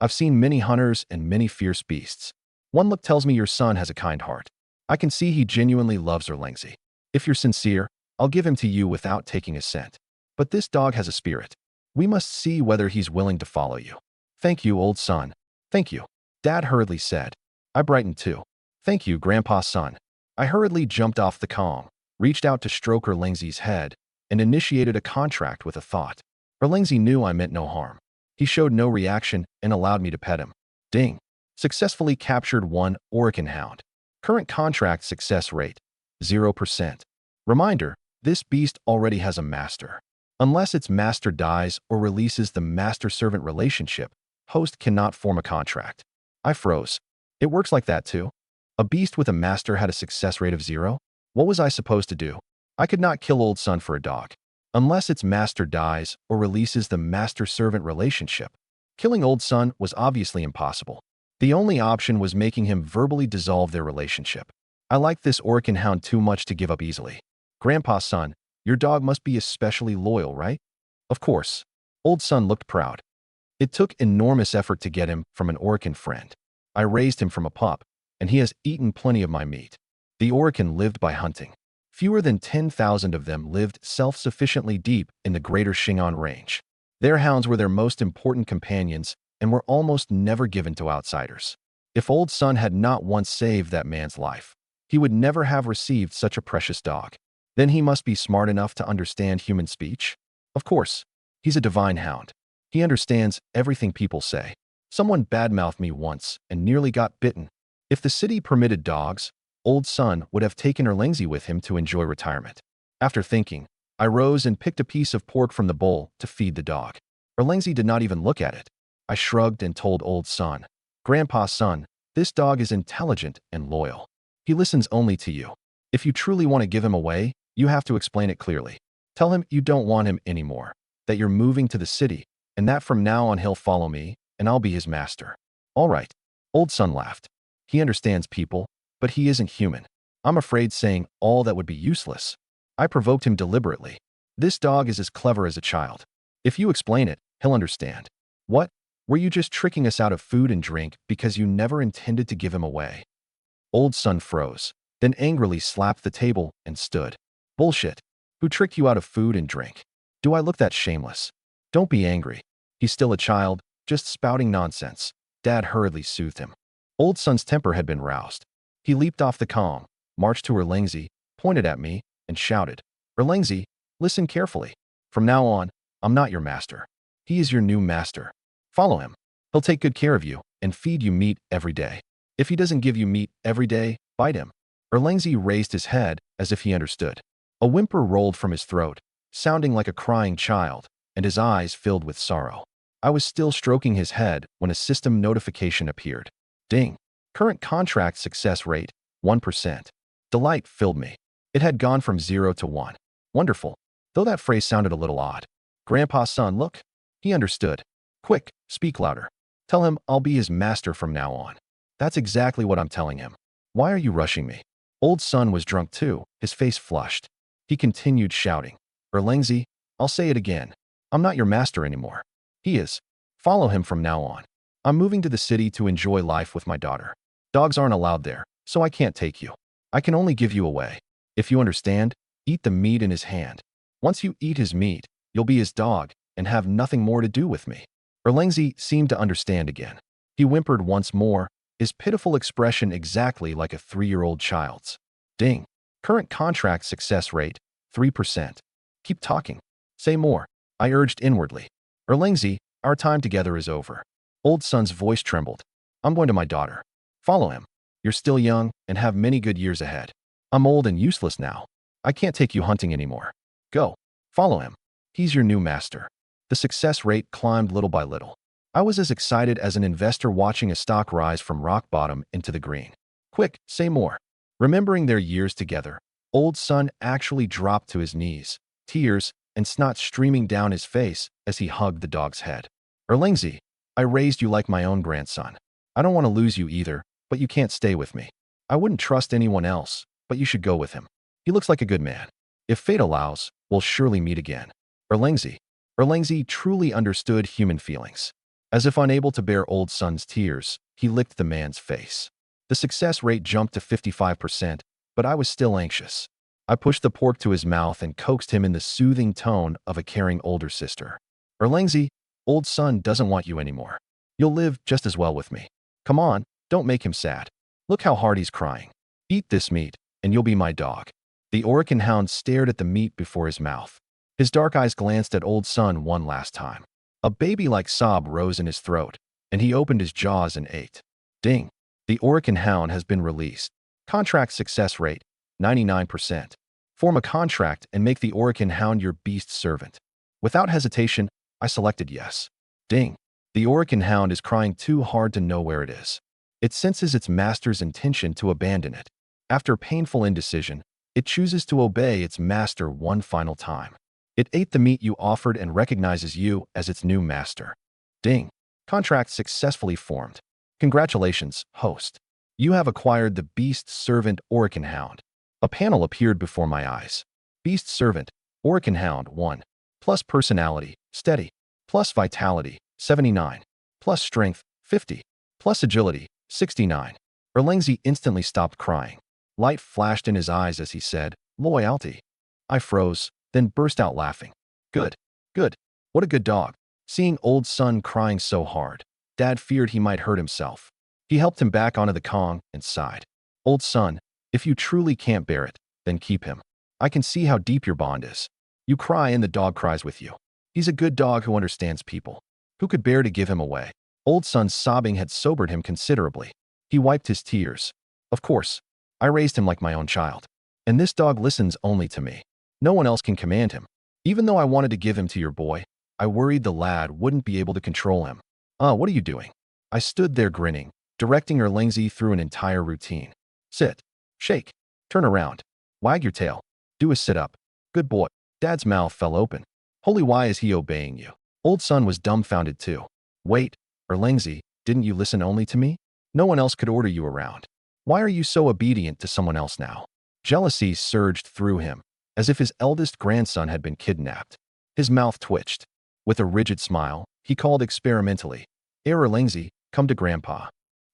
I've seen many hunters and many fierce beasts. One look tells me your son has a kind heart. I can see he genuinely loves Erlangzi. If you're sincere, I'll give him to you without taking a cent. But this dog has a spirit. We must see whether he's willing to follow you. Thank you, Old Son. Thank you. Dad hurriedly said. I brightened too. Thank you, Grandpa Son. I hurriedly jumped off the Kong, reached out to stroke Erlangzi's head, and initiated a contract with a thought. Erlangzi knew I meant no harm. He showed no reaction and allowed me to pet him. Ding. Successfully captured 1 Oricon hound. Current contract success rate, 0%. Reminder, this beast already has a master. Unless its master dies or releases the master-servant relationship, host cannot form a contract. I froze. It works like that too? A beast with a master had a success rate of 0? What was I supposed to do? I could not kill Old Sun for a dog, unless its master dies or releases the master-servant relationship. Killing Old Sun was obviously impossible. The only option was making him verbally dissolve their relationship. I like this Orkin hound too much to give up easily. Grandpa's son, your dog must be especially loyal, right? Of course. Old Sun looked proud. It took enormous effort to get him from an Orkin friend. I raised him from a pup, and he has eaten plenty of my meat. The Orkin lived by hunting. Fewer than 10,000 of them lived self-sufficiently deep in the greater Shingon range. Their hounds were their most important companions and were almost never given to outsiders. If Old Sun had not once saved that man's life, he would never have received such a precious dog. Then he must be smart enough to understand human speech? Of course. He's a divine hound. He understands everything people say. Someone badmouthed me once and nearly got bitten. If the city permitted dogs, Old Sun would have taken Erlangzi with him to enjoy retirement. After thinking, I rose and picked a piece of pork from the bowl to feed the dog. Erlangzi did not even look at it. I shrugged and told Old Sun, Grandpa's son, this dog is intelligent and loyal. He listens only to you. If you truly want to give him away, you have to explain it clearly. Tell him you don't want him anymore, that you're moving to the city, and that from now on he'll follow me, and I'll be his master. All right. Old Sun laughed. He understands people, but he isn't human. I'm afraid saying all that would be useless. I provoked him deliberately. This dog is as clever as a child. If you explain it, he'll understand. What? Were you just tricking us out of food and drink because you never intended to give him away? Old Sun froze, then angrily slapped the table and stood. Bullshit. Who tricked you out of food and drink? Do I look that shameless? Don't be angry. He's still a child, just spouting nonsense. Dad hurriedly soothed him. Old Sun's temper had been roused. He leaped off the calm, marched to Erlangzi, pointed at me, and shouted, Erlangzi, listen carefully. From now on, I'm not your master. He is your new master. Follow him. He'll take good care of you and feed you meat every day. If he doesn't give you meat every day, bite him. Erlangzi raised his head as if he understood. A whimper rolled from his throat, sounding like a crying child, and his eyes filled with sorrow. I was still stroking his head when a system notification appeared. Ding. Current contract success rate, 1%. Delight filled me. It had gone from 0 to 1. Wonderful. Though that phrase sounded a little odd. Grandpa's son, look. He understood. Quick, speak louder. Tell him I'll be his master from now on. That's exactly what I'm telling him. Why are you rushing me? Old Sun was drunk too, his face flushed. He continued shouting. Erlangzi, I'll say it again. I'm not your master anymore. He is. Follow him from now on. I'm moving to the city to enjoy life with my daughter. Dogs aren't allowed there, so I can't take you. I can only give you away. If you understand, eat the meat in his hand. Once you eat his meat, you'll be his dog and have nothing more to do with me. Erlangzi seemed to understand again. He whimpered once more, his pitiful expression exactly like a 3-year-old child's. Ding. Current contract success rate, 3%. Keep talking. Say more. I urged inwardly. Erlangzi, our time together is over. Old Sun's voice trembled. I'm going to my daughter. Follow him. You're still young and have many good years ahead. I'm old and useless now. I can't take you hunting anymore. Go. Follow him. He's your new master. The success rate climbed little by little. I was as excited as an investor watching a stock rise from rock bottom into the green. Quick, say more. Remembering their years together, Old Sun actually dropped to his knees, tears and snot streaming down his face as he hugged the dog's head. Erlangzi, I raised you like my own grandson. I don't want to lose you either, but you can't stay with me. I wouldn't trust anyone else, but you should go with him. He looks like a good man. If fate allows, we'll surely meet again. Erlangzi. Erlangzi truly understood human feelings. As if unable to bear Old Sun's tears, he licked the man's face. The success rate jumped to 55%, but I was still anxious. I pushed the pork to his mouth and coaxed him in the soothing tone of a caring older sister. Erlangzi, Old Sun doesn't want you anymore. You'll live just as well with me. Come on, don't make him sad. Look how hard he's crying. Eat this meat, and you'll be my dog. The Orkin hound stared at the meat before his mouth. His dark eyes glanced at Old Sun one last time. A baby-like sob rose in his throat, and he opened his jaws and ate. Ding. The Orkin hound has been released. Contract success rate, 99%. Form a contract and make the Orkin hound your beast servant. Without hesitation, I selected yes. Ding. The Orkin hound is crying too hard to know where it is. It senses its master's intention to abandon it. After painful indecision, It chooses to obey its master one final time. It ate the meat you offered and recognizes you as its new master. Ding. Contract successfully formed. Congratulations, host. You have acquired the Beast Servant Oricon Hound. A panel appeared before my eyes. Beast Servant, Oricon Hound 1. Plus personality, steady. Plus vitality, 79. Plus strength, 50. Plus agility, 69. Erlangzi instantly stopped crying. Light flashed in his eyes as he said, loyalty. I froze, then burst out laughing. Good. Good. What a good dog. Seeing old son crying so hard, Dad feared he might hurt himself. He helped him back onto the Kong and sighed. Old son, if you truly can't bear it, then keep him. I can see how deep your bond is. You cry and the dog cries with you. He's a good dog who understands people. Who could bear to give him away? Old son's sobbing had sobered him considerably. He wiped his tears. Of course, I raised him like my own child. And this dog listens only to me. No one else can command him. Even though I wanted to give him to your boy, I worried the lad wouldn't be able to control him. What are you doing? I stood there grinning, directing Erlangzi through an entire routine. Sit. Shake. Turn around. Wag your tail. Do a sit-up. Good boy. Dad's mouth fell open. Holy, why is he obeying you? Old son was dumbfounded too. Wait, Erlangzi, didn't you listen only to me? No one else could order you around. Why are you so obedient to someone else now? Jealousy surged through him, as if his eldest grandson had been kidnapped. His mouth twitched. With a rigid smile, he called experimentally, Erlangzi, come to Grandpa.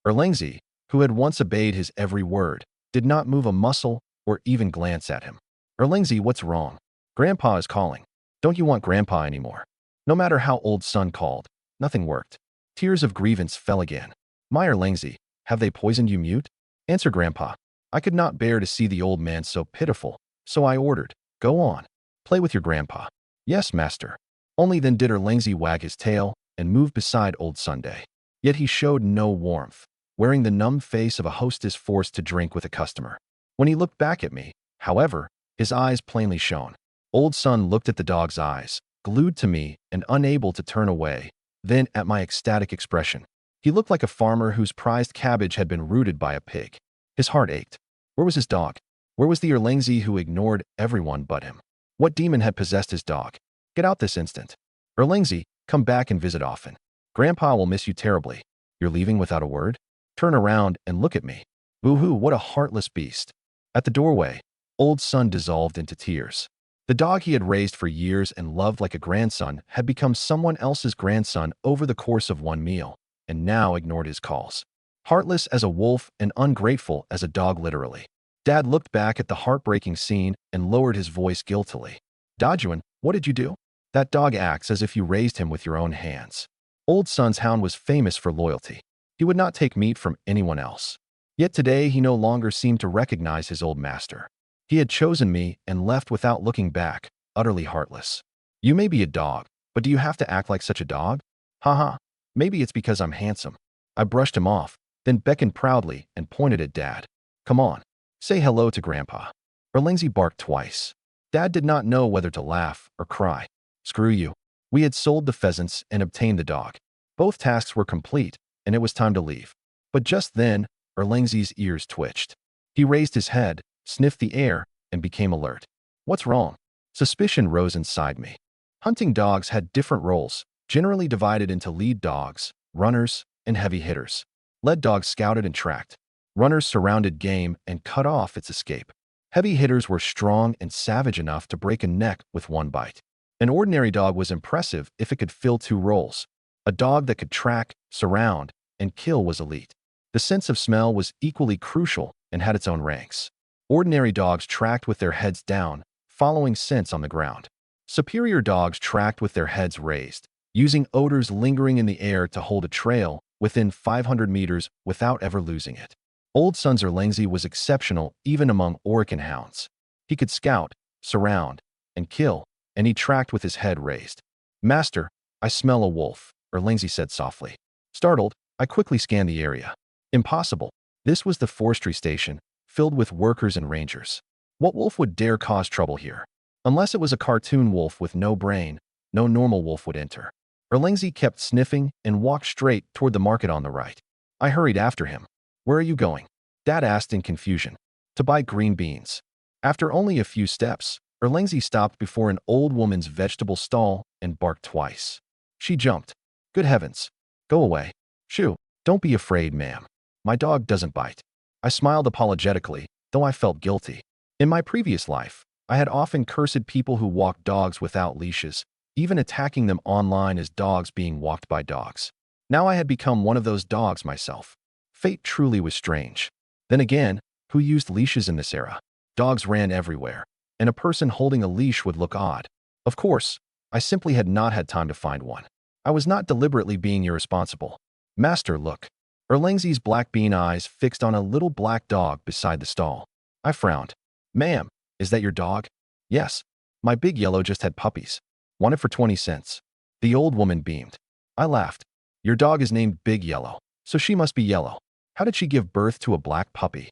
Erlangzi, who had once obeyed his every word, did not move a muscle or even glance at him. Erlangzi, what's wrong? Grandpa is calling. Don't you want Grandpa anymore? No matter how old son called, nothing worked. Tears of grievance fell again. My Erlangzi, have they poisoned you mute? Answer Grandpa. I could not bear to see the old man so pitiful, so I ordered, go on. Play with your grandpa. Yes, master. Only then did Erlangzi wag his tail and move beside old Sunday. Yet he showed no warmth, wearing the numb face of a hostess forced to drink with a customer. When he looked back at me, however, his eyes plainly shone. Old son looked at the dog's eyes, glued to me and unable to turn away, then at my ecstatic expression. He looked like a farmer whose prized cabbage had been rooted by a pig. His heart ached. Where was his dog? Where was the Erlangzi who ignored everyone but him? What demon had possessed his dog? Get out this instant. Erlangzi, come back and visit often. Grandpa will miss you terribly. You're leaving without a word? Turn around and look at me. Boo-hoo, what a heartless beast. At the doorway, old son dissolved into tears. The dog he had raised for years and loved like a grandson had become someone else's grandson over the course of one meal, and now ignored his calls. Heartless as a wolf and ungrateful as a dog literally. Dad looked back at the heartbreaking scene and lowered his voice guiltily. Dajuan, what did you do? That dog acts as if you raised him with your own hands. Old son's hound was famous for loyalty. He would not take meat from anyone else. Yet today he no longer seemed to recognize his old master. He had chosen me and left without looking back, utterly heartless. You may be a dog, but do you have to act like such a dog? Haha, maybe it's because I'm handsome. I brushed him off, then beckoned proudly and pointed at Dad. Come on, say hello to Grandpa. Erlangzi barked twice. Dad did not know whether to laugh or cry. Screw you. We had sold the pheasants and obtained the dog. Both tasks were complete, and it was time to leave. But just then, Erlangzi's ears twitched. He raised his head, sniffed the air, and became alert. What's wrong? Suspicion rose inside me. Hunting dogs had different roles, generally divided into lead dogs, runners, and heavy hitters. Lead dogs scouted and tracked. Runners surrounded game and cut off its escape. Heavy hitters were strong and savage enough to break a neck with one bite. An ordinary dog was impressive if it could fill two roles. A dog that could track, surround, and kill was elite. The sense of smell was equally crucial and had its own ranks. Ordinary dogs tracked with their heads down, following scents on the ground. Superior dogs tracked with their heads raised, using odors lingering in the air to hold a trail within 500 meters without ever losing it. Old Son's Erlangzi was exceptional even among Oricon hounds. He could scout, surround, and kill, and he tracked with his head raised. Master, I smell a wolf, Erlangzi said softly. Startled, I quickly scanned the area. Impossible. This was the forestry station, filled with workers and rangers. What wolf would dare cause trouble here? Unless it was a cartoon wolf with no brain, no normal wolf would enter. Erlangzi kept sniffing and walked straight toward the market on the right. I hurried after him. Where are you going? Dad asked in confusion. To buy green beans. After only a few steps, Erlangzi stopped before an old woman's vegetable stall and barked twice. She jumped. Good heavens. Go away. Shoo. Don't be afraid, ma'am. My dog doesn't bite. I smiled apologetically, though I felt guilty. In my previous life, I had often cursed people who walked dogs without leashes, even attacking them online as dogs being walked by dogs. Now I had become one of those dogs myself. Fate truly was strange. Then again, who used leashes in this era? Dogs ran everywhere, and a person holding a leash would look odd. Of course, I simply had not had time to find one. I was not deliberately being irresponsible. Master, look. Erlangzi's black bean eyes fixed on a little black dog beside the stall. I frowned. Ma'am, is that your dog? Yes. My big yellow just had puppies. Want it for 20 cents. The old woman beamed. I laughed. Your dog is named Big Yellow, so she must be yellow. How did she give birth to a black puppy?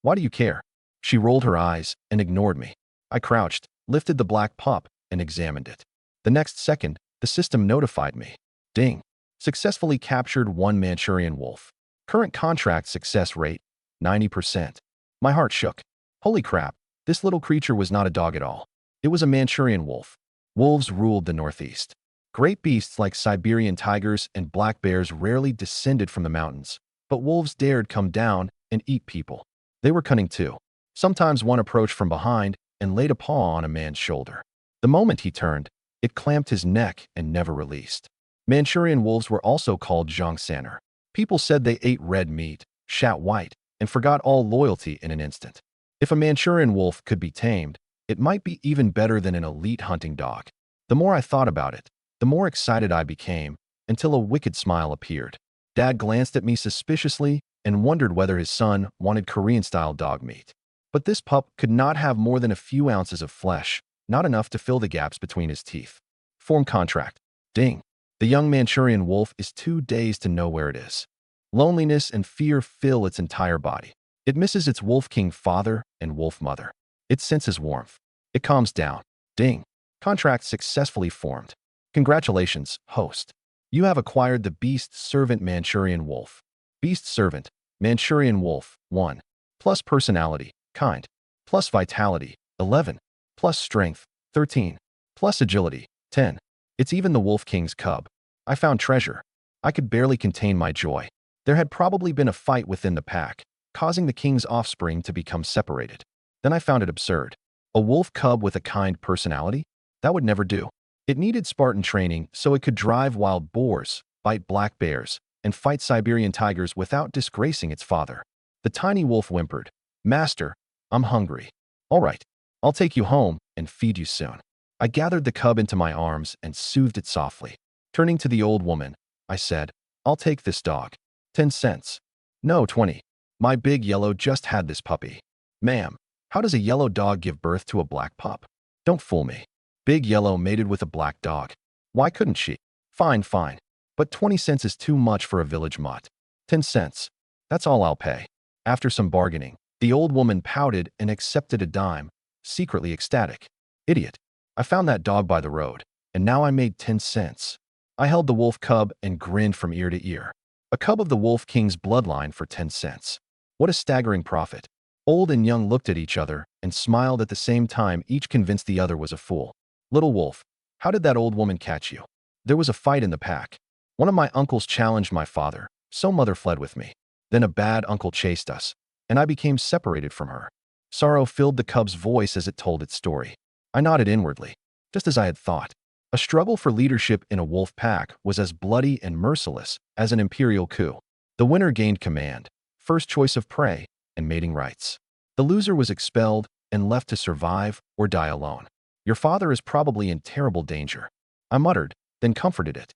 Why do you care? She rolled her eyes and ignored me. I crouched, lifted the black pup, and examined it. The next second, the system notified me. Ding. Successfully captured one Manchurian wolf. Current contract success rate, 90%. My heart shook. Holy crap, this little creature was not a dog at all. It was a Manchurian wolf. Wolves ruled the Northeast. Great beasts like Siberian tigers and black bears rarely descended from the mountains, but wolves dared come down and eat people. They were cunning too. Sometimes one approached from behind and laid a paw on a man's shoulder. The moment he turned, it clamped his neck and never released. Manchurian wolves were also called Zhangsaner. People said they ate red meat, shat white, and forgot all loyalty in an instant. If a Manchurian wolf could be tamed, it might be even better than an elite hunting dog. The more I thought about it, the more excited I became, until a wicked smile appeared. Dad glanced at me suspiciously and wondered whether his son wanted Korean-style dog meat. But this pup could not have more than a few ounces of flesh, not enough to fill the gaps between his teeth. Form contract. Ding. The young Manchurian wolf is too dazed to know where it is. Loneliness and fear fill its entire body. It misses its wolf king father and wolf mother. It senses warmth. It calms down. Ding. Contract successfully formed. Congratulations, host. You have acquired the Beast Servant Manchurian Wolf. Beast Servant, Manchurian Wolf, 1. Plus personality, kind. Plus vitality, 11. Plus strength, 13. Plus agility, 10. It's even the Wolf King's cub. I found treasure. I could barely contain my joy. There had probably been a fight within the pack, causing the king's offspring to become separated. Then I found it absurd. A wolf cub with a kind personality? That would never do. It needed Spartan training so it could drive wild boars, bite black bears, and fight Siberian tigers without disgracing its father. The tiny wolf whimpered, Master, I'm hungry. All right, I'll take you home and feed you soon. I gathered the cub into my arms and soothed it softly. Turning to the old woman, I said, I'll take this dog. 10 cents. No, 20. My big yellow just had this puppy. Ma'am, how does a yellow dog give birth to a black pup? Don't fool me. Big Yellow mated with a black dog. Why couldn't she? Fine, fine. But 20 cents is too much for a village mutt. 10 cents. That's all I'll pay. After some bargaining, the old woman pouted and accepted a dime, secretly ecstatic. Idiot. I found that dog by the road, and now I made 10 cents. I held the wolf cub and grinned from ear to ear. A cub of the Wolf King's bloodline for 10 cents. What a staggering profit. Old and young looked at each other and smiled at the same time, each convinced the other was a fool. Little wolf, how did that old woman catch you? There was a fight in the pack. One of my uncles challenged my father, so mother fled with me. Then a bad uncle chased us, and I became separated from her. Sorrow filled the cub's voice as it told its story. I nodded inwardly, just as I had thought. A struggle for leadership in a wolf pack was as bloody and merciless as an imperial coup. The winner gained command, first choice of prey, and mating rights. The loser was expelled and left to survive or die alone. Your father is probably in terrible danger. I muttered, then comforted it.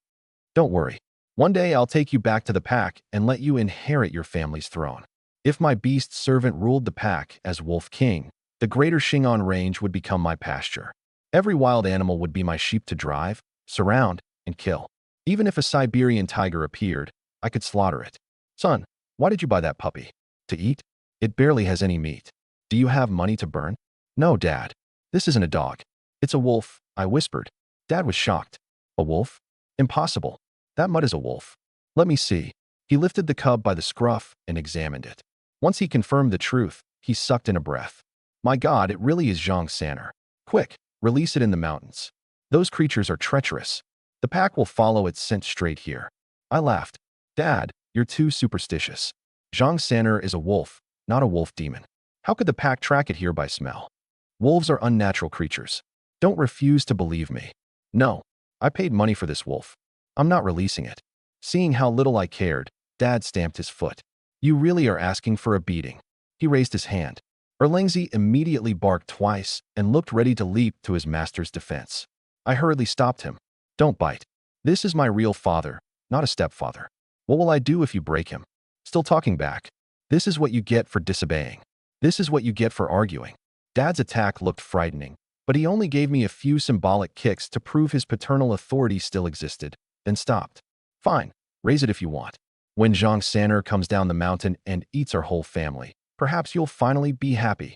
Don't worry. One day I'll take you back to the pack and let you inherit your family's throne. If my beast servant ruled the pack as Wolf King, the greater Shingon Range would become my pasture. Every wild animal would be my sheep to drive, surround, and kill. Even if a Siberian tiger appeared, I could slaughter it. Son, why did you buy that puppy? To eat? It barely has any meat. Do you have money to burn? No, Dad. This isn't a dog. It's a wolf, I whispered. Dad was shocked. A wolf? Impossible. That mutt is a wolf. Let me see. He lifted the cub by the scruff and examined it. Once he confirmed the truth, he sucked in a breath. My God, it really is Zhang Sanner. Quick, release it in the mountains. Those creatures are treacherous. The pack will follow its scent straight here. I laughed. Dad, you're too superstitious. Zhang Sanner is a wolf, not a wolf demon. How could the pack track it here by smell? Wolves are unnatural creatures. Don't refuse to believe me. No, I paid money for this wolf. I'm not releasing it. Seeing how little I cared, Dad stamped his foot. You really are asking for a beating. He raised his hand. Erlangzi immediately barked twice and looked ready to leap to his master's defense. I hurriedly stopped him. Don't bite. This is my real father, not a stepfather. What will I do if you break him? Still talking back. This is what you get for disobeying. This is what you get for arguing. Dad's attack looked frightening, but he only gave me a few symbolic kicks to prove his paternal authority still existed, then stopped. Fine, raise it if you want. When Zhang Sanner comes down the mountain and eats our whole family, perhaps you'll finally be happy.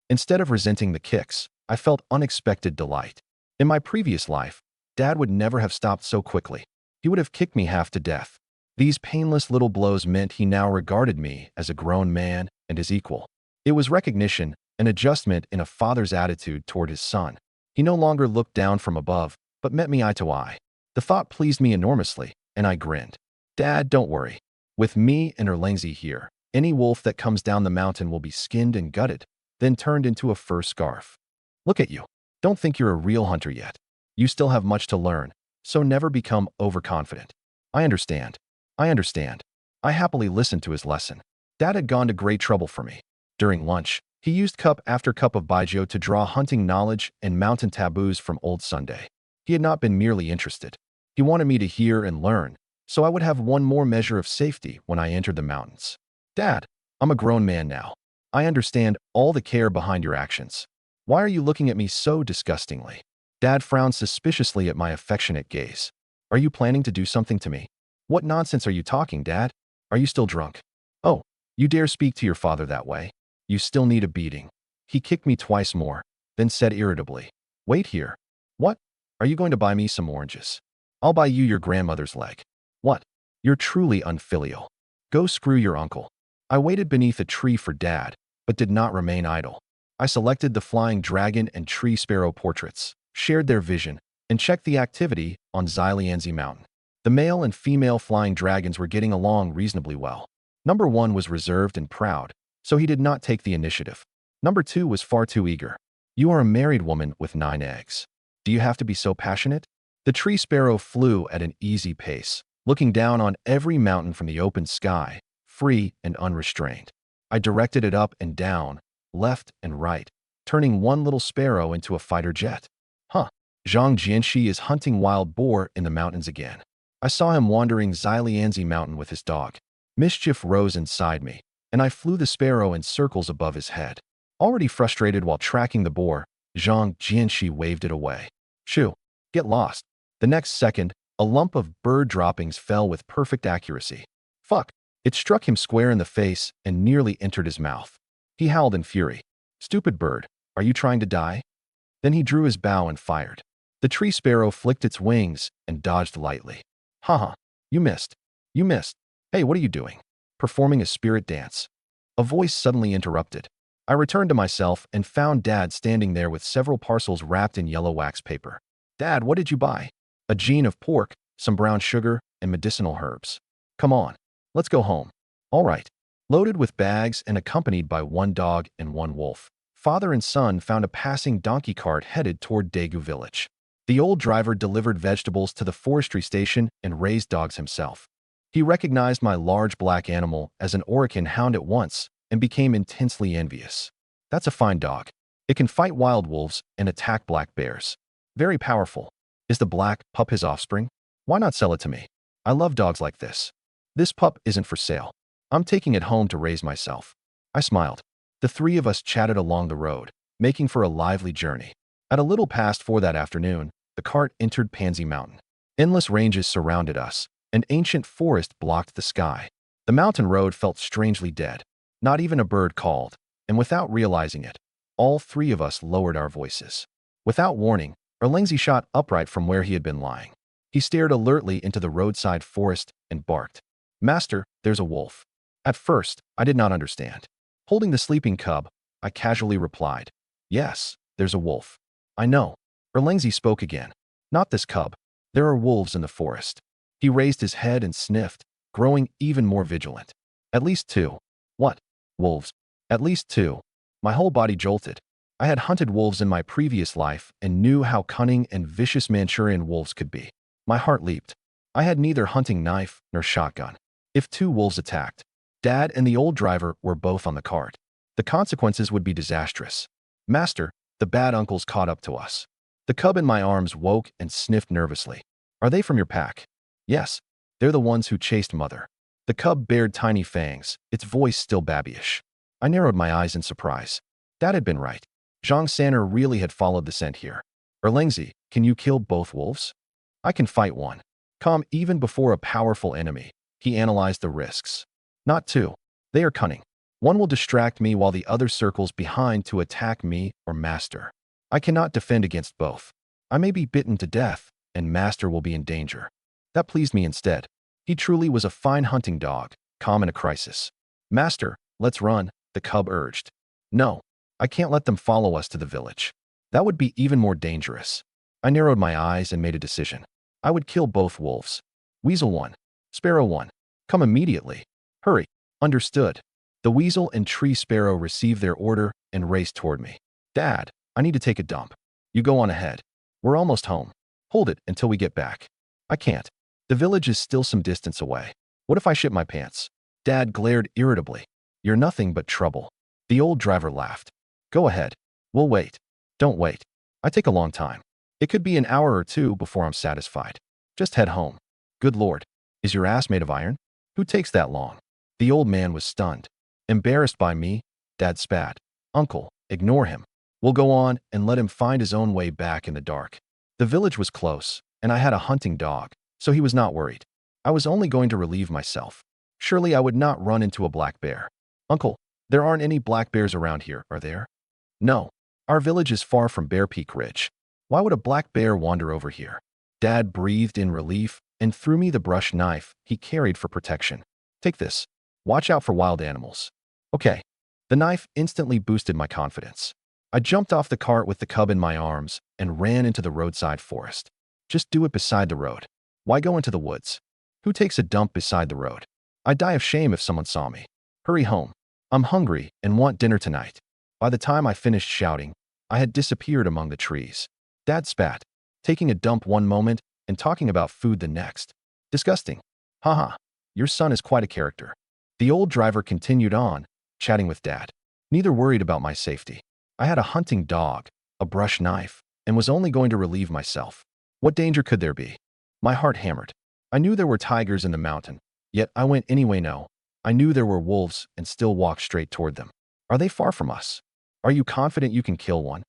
Instead of resenting the kicks, I felt unexpected delight. In my previous life, Dad would never have stopped so quickly. He would have kicked me half to death. These painless little blows meant he now regarded me as a grown man and his equal. It was recognition, an adjustment in a father's attitude toward his son. He no longer looked down from above, but met me eye to eye. The thought pleased me enormously, and I grinned. Dad, don't worry. With me and Erlangzi here, any wolf that comes down the mountain will be skinned and gutted, then turned into a fur scarf. Look at you. Don't think you're a real hunter yet. You still have much to learn, so never become overconfident. I understand. I understand. I happily listened to his lesson. Dad had gone to great trouble for me. During lunch, he used cup after cup of baijiu to draw hunting knowledge and mountain taboos from old Sunday. He had not been merely interested. He wanted me to hear and learn, so I would have one more measure of safety when I entered the mountains. Dad, I'm a grown man now. I understand all the care behind your actions. Why are you looking at me so disgustingly? Dad frowned suspiciously at my affectionate gaze. Are you planning to do something to me? What nonsense are you talking, Dad? Are you still drunk? Oh, you dare speak to your father that way? You still need a beating. He kicked me twice more, then said irritably, Wait here. What? Are you going to buy me some oranges? I'll buy you your grandmother's leg. What? You're truly unfilial. Go screw your uncle. I waited beneath a tree for Dad, but did not remain idle. I selected the flying dragon and tree sparrow portraits, shared their vision, and checked the activity on Xilianzi Mountain. The male and female flying dragons were getting along reasonably well. Number 1 was reserved and proud, so he did not take the initiative. Number 2 was far too eager. You are a married woman with 9 eggs. Do you have to be so passionate? The tree sparrow flew at an easy pace, looking down on every mountain from the open sky, free and unrestrained. I directed it up and down, left and right, turning one little sparrow into a fighter jet. Huh. Zhang Jianxi is hunting wild boar in the mountains again. I saw him wandering Xilianzi Mountain with his dog. Mischief rose inside me, and I flew the sparrow in circles above his head. Already frustrated while tracking the boar, Zhang Jianxi waved it away. Shoo, get lost. The next second, a lump of bird droppings fell with perfect accuracy. Fuck. It struck him square in the face and nearly entered his mouth. He howled in fury. Stupid bird, are you trying to die? Then he drew his bow and fired. The tree sparrow flicked its wings and dodged lightly. Haha, you missed. You missed. Hey, what are you doing? Performing a spirit dance. A voice suddenly interrupted. I returned to myself and found Dad standing there with several parcels wrapped in yellow wax paper. Dad, what did you buy? A jean of pork, some brown sugar, and medicinal herbs. Come on, let's go home. All right. Loaded with bags and accompanied by one dog and one wolf, father and son found a passing donkey cart headed toward Daegu village. The old driver delivered vegetables to the forestry station and raised dogs himself. He recognized my large black animal as an Orokin hound at once and became intensely envious. That's a fine dog. It can fight wild wolves and attack black bears. Very powerful. Is the black pup his offspring? Why not sell it to me? I love dogs like this. This pup isn't for sale. I'm taking it home to raise myself. I smiled. The three of us chatted along the road, making for a lively journey. At a little past 4 that afternoon, the cart entered Pansy Mountain. Endless ranges surrounded us. An ancient forest blocked the sky. The mountain road felt strangely dead. Not even a bird called, and without realizing it, all 3 of us lowered our voices. Without warning, Erlangzi shot upright from where he had been lying. He stared alertly into the roadside forest and barked. Master, there's a wolf. At first, I did not understand. Holding the sleeping cub, I casually replied. Yes, there's a wolf. I know. Erlangzi spoke again. Not this cub. There are wolves in the forest. He raised his head and sniffed, growing even more vigilant. At least two. What? Wolves. At least two. My whole body jolted. I had hunted wolves in my previous life and knew how cunning and vicious Manchurian wolves could be. My heart leaped. I had neither hunting knife nor shotgun. If two wolves attacked, Dad and the old driver were both on the cart. The consequences would be disastrous. Master, the bad uncles caught up to us. The cub in my arms woke and sniffed nervously. Are they from your pack? Yes, they're the ones who chased Mother. The cub bared tiny fangs, its voice still babyish. I narrowed my eyes in surprise. Dad had been right. Zhang Sanner really had followed the scent here. Erlangzi, can you kill both wolves? I can fight one. Calm even before a powerful enemy. He analyzed the risks. Not two. They are cunning. One will distract me while the other circles behind to attack me or Master. I cannot defend against both. I may be bitten to death, and Master will be in danger. That pleased me instead. He truly was a fine hunting dog, calm in a crisis. Master, let's run, the cub urged. No, I can't let them follow us to the village. That would be even more dangerous. I narrowed my eyes and made a decision. I would kill both wolves. Weasel 1. Sparrow 1. Come immediately. Hurry. Understood. The weasel and tree sparrow received their order and raced toward me. Dad, I need to take a dump. You go on ahead. We're almost home. Hold it until we get back. I can't. The village is still some distance away. What if I shit my pants? Dad glared irritably. You're nothing but trouble. The old driver laughed. Go ahead. We'll wait. Don't wait. I take a long time. It could be an hour or two before I'm satisfied. Just head home. Good Lord. Is your ass made of iron? Who takes that long? The old man was stunned. Embarrassed by me, Dad spat. Uncle, ignore him. We'll go on and let him find his own way back in the dark. The village was close, and I had a hunting dog, so he was not worried. I was only going to relieve myself. Surely I would not run into a black bear. Uncle, there aren't any black bears around here, are there? No. Our village is far from Bear Peak Ridge. Why would a black bear wander over here? Dad breathed in relief and threw me the brush knife he carried for protection. Take this. Watch out for wild animals. Okay. The knife instantly boosted my confidence. I jumped off the cart with the cub in my arms and ran into the roadside forest. Just do it beside the road. Why go into the woods? Who takes a dump beside the road? I'd die of shame if someone saw me. Hurry home. I'm hungry and want dinner tonight. By the time I finished shouting, I had disappeared among the trees. Dad spat, taking a dump one moment and talking about food the next. Disgusting. Haha, your son is quite a character. The old driver continued on, chatting with Dad. Neither worried about my safety. I had a hunting dog, a brush knife, and was only going to relieve myself. What danger could there be? My heart hammered. I knew there were tigers in the mountain, yet I went anyway. No, I knew there were wolves and still walked straight toward them. Are they far from us? Are you confident you can kill one?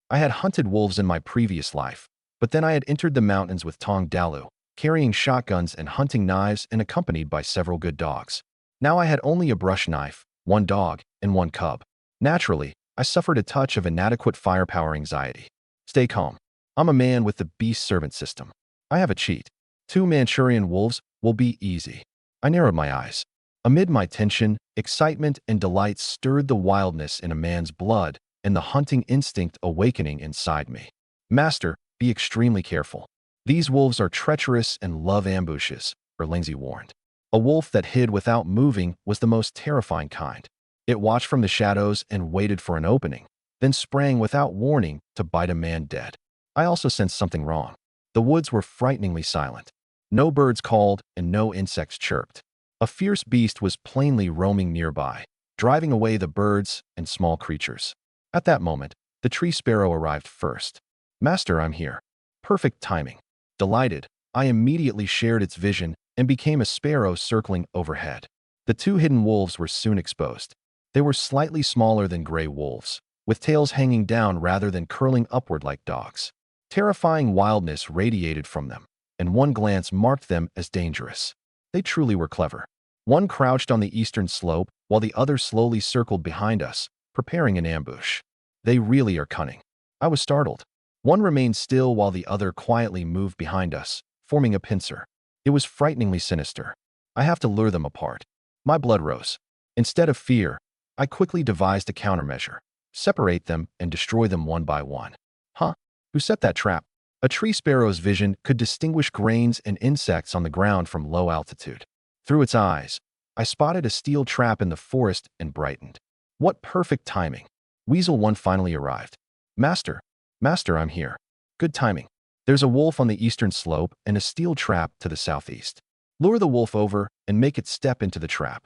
I had hunted wolves in my previous life, but then I had entered the mountains with Tong Dalu, carrying shotguns and hunting knives and accompanied by several good dogs. Now I had only a brush knife, one dog, and one cub. Naturally, I suffered a touch of inadequate firepower anxiety. Stay calm. I'm a man with the beast servant system. I have a cheat. 2 Manchurian wolves will be easy. I narrowed my eyes. Amid my tension, excitement and delight stirred the wildness in a man's blood and the hunting instinct awakening inside me. Master, be extremely careful. These wolves are treacherous and love ambushes, Erlangzi warned. A wolf that hid without moving was the most terrifying kind. It watched from the shadows and waited for an opening, then sprang without warning to bite a man dead. I also sensed something wrong. The woods were frighteningly silent. No birds called and no insects chirped. A fierce beast was plainly roaming nearby, driving away the birds and small creatures. At that moment, the tree sparrow arrived first. Master, I'm here. Perfect timing. Delighted, I immediately shared its vision and became a sparrow circling overhead. The 2 hidden wolves were soon exposed. They were slightly smaller than gray wolves, with tails hanging down rather than curling upward like dogs. Terrifying wildness radiated from them, and one glance marked them as dangerous. They truly were clever. One crouched on the eastern slope, while the other slowly circled behind us, preparing an ambush. They really are cunning. I was startled. One remained still while the other quietly moved behind us, forming a pincer. It was frighteningly sinister. I have to lure them apart. My blood rose. Instead of fear, I quickly devised a countermeasure. separate them, and destroy them one by one. Huh? Who set that trap? A tree sparrow's vision could distinguish grains and insects on the ground from low altitude. Through its eyes, I spotted a steel trap in the forest and brightened. What perfect timing! Weasel 1 finally arrived. Master, Master, I'm here. Good timing. There's a wolf on the eastern slope and a steel trap to the southeast. Lure the wolf over and make it step into the trap.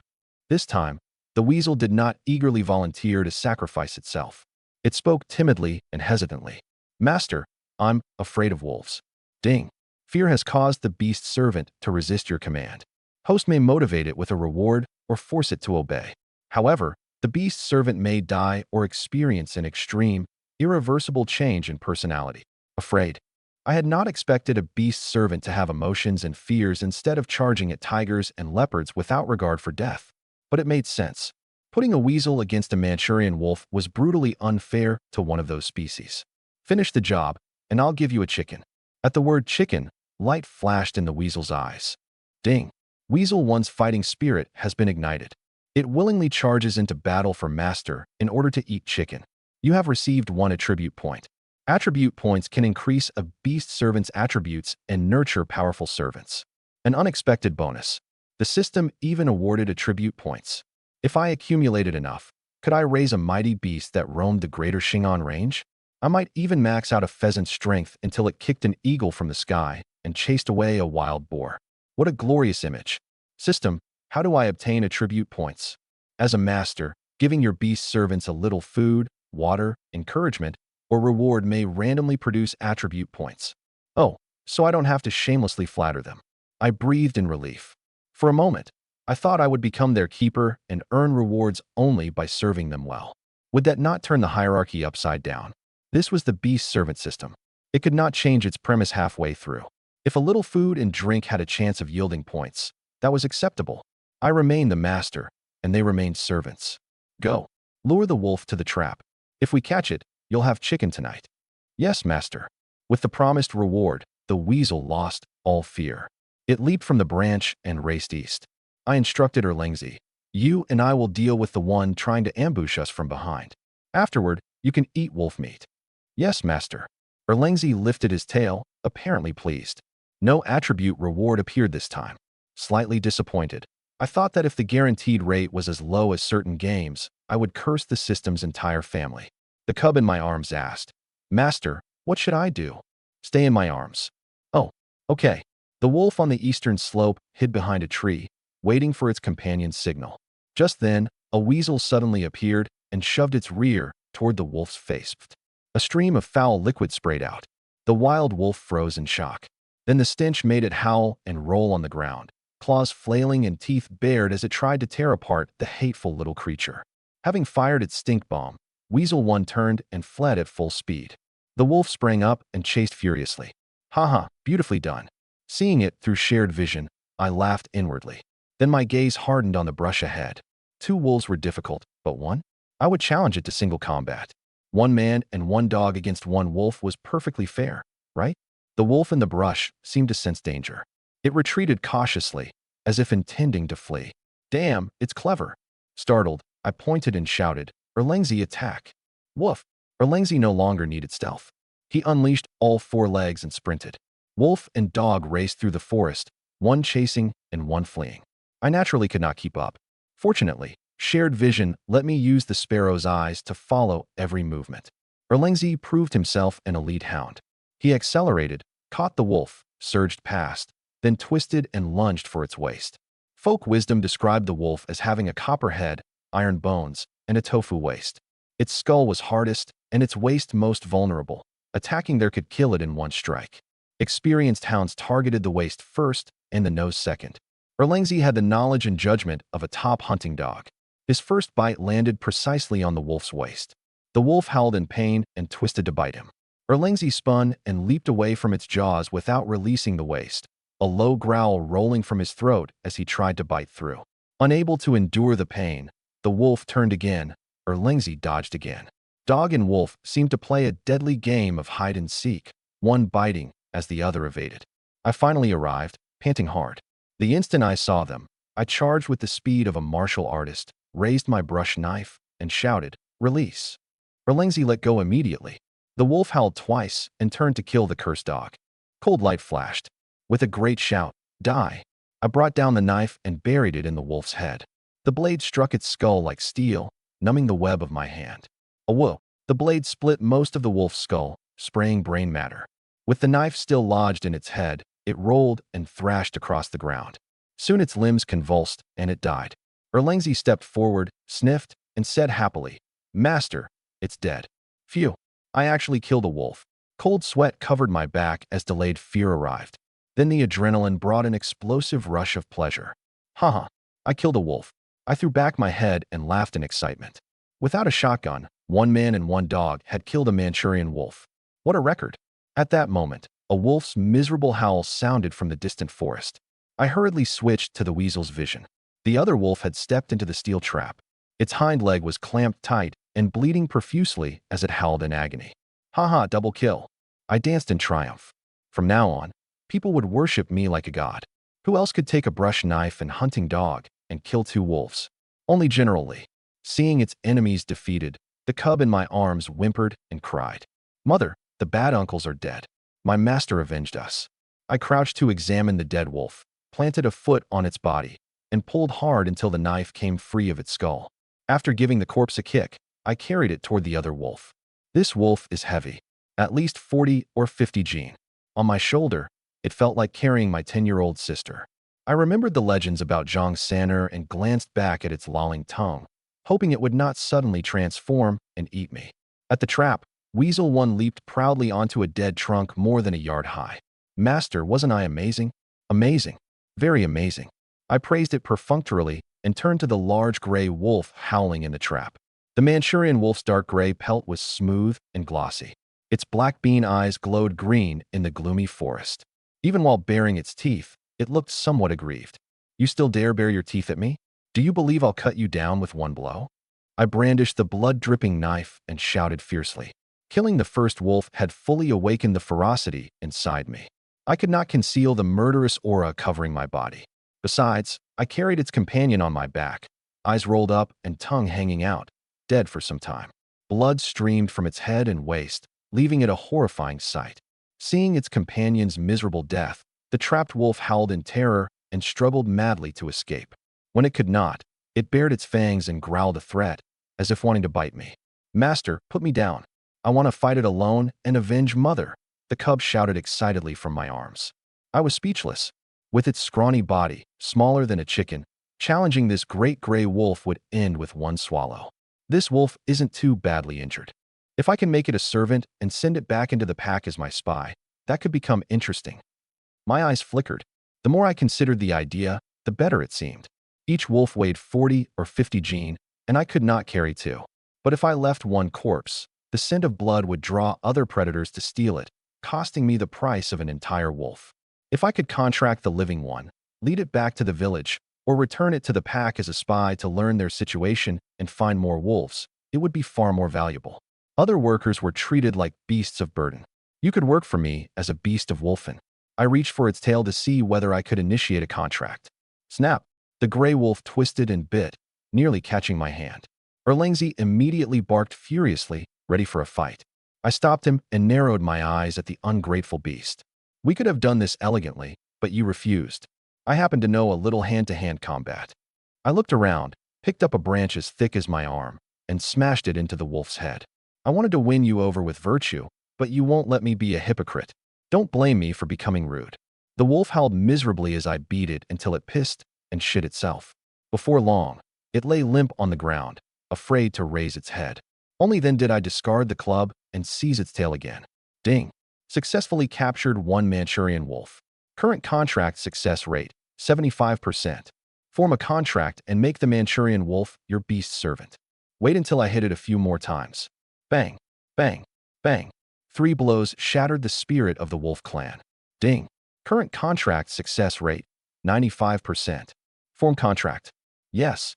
This time, the weasel did not eagerly volunteer to sacrifice itself. It spoke timidly and hesitantly. Master, I'm afraid of wolves. Ding. Fear has caused the beast's servant to resist your command. Host may motivate it with a reward or force it to obey. However, the beast's servant may die or experience an extreme, irreversible change in personality. Afraid. I had not expected a beast's servant to have emotions and fears instead of charging at tigers and leopards without regard for death. But it made sense. Putting a weasel against a Manchurian wolf was brutally unfair to one of those species. Finish the job, and I'll give you a chicken. At the word chicken, light flashed in the weasel's eyes. Ding. Weasel 1's fighting spirit has been ignited. It willingly charges into battle for master in order to eat chicken. You have received 1 attribute point. Attribute points can increase a beast servant's attributes and nurture powerful servants. An unexpected bonus. The system even awarded attribute points. If I accumulated enough, could I raise a mighty beast that roamed the greater Shingon range? I might even max out a pheasant's strength until it kicked an eagle from the sky and chased away a wild boar. What a glorious image. System, how do I obtain attribute points? As a master, giving your beast servants a little food, water, encouragement, or reward may randomly produce attribute points. Oh, so I don't have to shamelessly flatter them. I breathed in relief. For a moment, I thought I would become their keeper and earn rewards only by serving them well. Would that not turn the hierarchy upside down? This was the beast servant system. It could not change its premise halfway through. If a little food and drink had a chance of yielding points, that was acceptable. I remained the master, and they remained servants. Go. Lure the wolf to the trap. If we catch it, you'll have chicken tonight. Yes, master. With the promised reward, the weasel lost all fear. It leaped from the branch and raced east. I instructed Erlangzi, you and I will deal with the one trying to ambush us from behind. Afterward, you can eat wolf meat. Yes, master. Erlangzi lifted his tail, apparently pleased. No attribute reward appeared this time. Slightly disappointed. I thought that if the guaranteed rate was as low as certain games, I would curse the system's entire family. The cub in my arms asked, Master, what should I do? Stay in my arms. Oh, okay. The wolf on the eastern slope hid behind a tree, waiting for its companion's signal. Just then, a weasel suddenly appeared and shoved its rear toward the wolf's face. A stream of foul liquid sprayed out. The wild wolf froze in shock. Then the stench made it howl and roll on the ground, claws flailing and teeth bared as it tried to tear apart the hateful little creature. Having fired its stink bomb, Weasel 1 turned and fled at full speed. The wolf sprang up and chased furiously. Haha, beautifully done. Seeing it through shared vision, I laughed inwardly. Then my gaze hardened on the brush ahead. 2 wolves were difficult, but 1? I would challenge it to single combat. 1 man and 1 dog against 1 wolf was perfectly fair, right? The wolf in the brush seemed to sense danger. It retreated cautiously, as if intending to flee. Damn, it's clever. Startled, I pointed and shouted, Erlangzi, attack. Woof. Erlangzi no longer needed stealth. He unleashed all 4 legs and sprinted. Wolf and dog raced through the forest, 1 chasing and 1 fleeing. I naturally could not keep up. Fortunately, shared vision let me use the sparrow's eyes to follow every movement. Erlangzi proved himself an elite hound. He accelerated, caught the wolf, surged past, then twisted and lunged for its waist. Folk wisdom described the wolf as having a copper head, iron bones, and a tofu waist. Its skull was hardest and its waist most vulnerable. Attacking there could kill it in 1 strike. Experienced hounds targeted the waist first and the nose second. Erlangzi had the knowledge and judgment of a top hunting dog. His first bite landed precisely on the wolf's waist. The wolf howled in pain and twisted to bite him. Erlangzi spun and leaped away from its jaws without releasing the waist, a low growl rolling from his throat as he tried to bite through. Unable to endure the pain, the wolf turned again. Erlangzi dodged again. Dog and wolf seemed to play a deadly game of hide and seek, one biting as the other evaded. I finally arrived, panting hard. The instant I saw them, I charged with the speed of a martial artist, raised my brush knife, and shouted, Release. Erlangzi let go immediately. The wolf howled twice and turned to kill the cursed dog. Cold light flashed. With a great shout, "Die!" I brought down the knife and buried it in the wolf's head. The blade struck its skull like steel, numbing the web of my hand. A whoa! The blade split most of the wolf's skull, spraying brain matter. With the knife still lodged in its head, it rolled and thrashed across the ground. Soon its limbs convulsed, and it died. Erlangzi stepped forward, sniffed, and said happily, "Master, it's dead." Phew! I actually killed a wolf. Cold sweat covered my back as delayed fear arrived. Then the adrenaline brought an explosive rush of pleasure. Haha, I killed a wolf. I threw back my head and laughed in excitement. Without a shotgun, one man and one dog had killed a Manchurian wolf. What a record! At that moment, a wolf's miserable howl sounded from the distant forest. I hurriedly switched to the weasel's vision. The other wolf had stepped into the steel trap. Its hind leg was clamped tight and bleeding profusely as it howled in agony. Haha, double kill. I danced in triumph. From now on, people would worship me like a god. Who else could take a brush knife and hunting dog and kill two wolves? Only General Lee. Seeing its enemies defeated, the cub in my arms whimpered and cried, "Mother, the bad uncles are dead. My master avenged us." I crouched to examine the dead wolf, planted a foot on its body, and pulled hard until the knife came free of its skull. After giving the corpse a kick, I carried it toward the other wolf. This wolf is heavy, at least 40 or 50 gene. On my shoulder, it felt like carrying my 10-year-old sister. I remembered the legends about Zhang San'er and glanced back at its lolling tongue, hoping it would not suddenly transform and eat me. At the trap, Weasel 1 leaped proudly onto a dead trunk more than a yard high. "Master, wasn't I amazing?" "Amazing. Very amazing." I praised it perfunctorily and turned to the large gray wolf howling in the trap. The Manchurian wolf's dark gray pelt was smooth and glossy. Its black bean eyes glowed green in the gloomy forest. Even while baring its teeth, it looked somewhat aggrieved. "You still dare bare your teeth at me? Do you believe I'll cut you down with one blow?" I brandished the blood-dripping knife and shouted fiercely. Killing the first wolf had fully awakened the ferocity inside me. I could not conceal the murderous aura covering my body. Besides, I carried its companion on my back, eyes rolled up and tongue hanging out, dead for some time. Blood streamed from its head and waist, leaving it a horrifying sight. Seeing its companion's miserable death, the trapped wolf howled in terror and struggled madly to escape. When it could not, it bared its fangs and growled a threat, as if wanting to bite me. "Master, put me down. I want to fight it alone and avenge Mother," the cub shouted excitedly from my arms. I was speechless. With its scrawny body, smaller than a chicken, challenging this great gray wolf would end with one swallow. This wolf isn't too badly injured. If I can make it a servant and send it back into the pack as my spy, that could become interesting. My eyes flickered. The more I considered the idea, the better it seemed. Each wolf weighed 40 or 50 gene, and I could not carry two. But if I left one corpse, the scent of blood would draw other predators to steal it, costing me the price of an entire wolf. If I could contract the living one, lead it back to the village, or return it to the pack as a spy to learn their situation and find more wolves, it would be far more valuable. Other workers were treated like beasts of burden. You could work for me as a beast of wolfen. I reached for its tail to see whether I could initiate a contract. Snap! The gray wolf twisted and bit, nearly catching my hand. Erlangzi immediately barked furiously, ready for a fight. I stopped him and narrowed my eyes at the ungrateful beast. "We could have done this elegantly, but you refused. I happen to know a little hand-to-hand combat." I looked around, picked up a branch as thick as my arm, and smashed it into the wolf's head. "I wanted to win you over with virtue, but you won't let me be a hypocrite. Don't blame me for becoming rude." The wolf howled miserably as I beat it until it pissed and shit itself. Before long, it lay limp on the ground, afraid to raise its head. Only then did I discard the club and seize its tail again. Ding! Successfully captured one Manchurian wolf. Current contract success rate, 75%. Form a contract and make the Manchurian wolf your beast servant. Wait until I hit it a few more times. Bang! Bang! Bang! 3 blows shattered the spirit of the wolf clan. Ding! Current contract success rate, 95%. Form contract. Yes.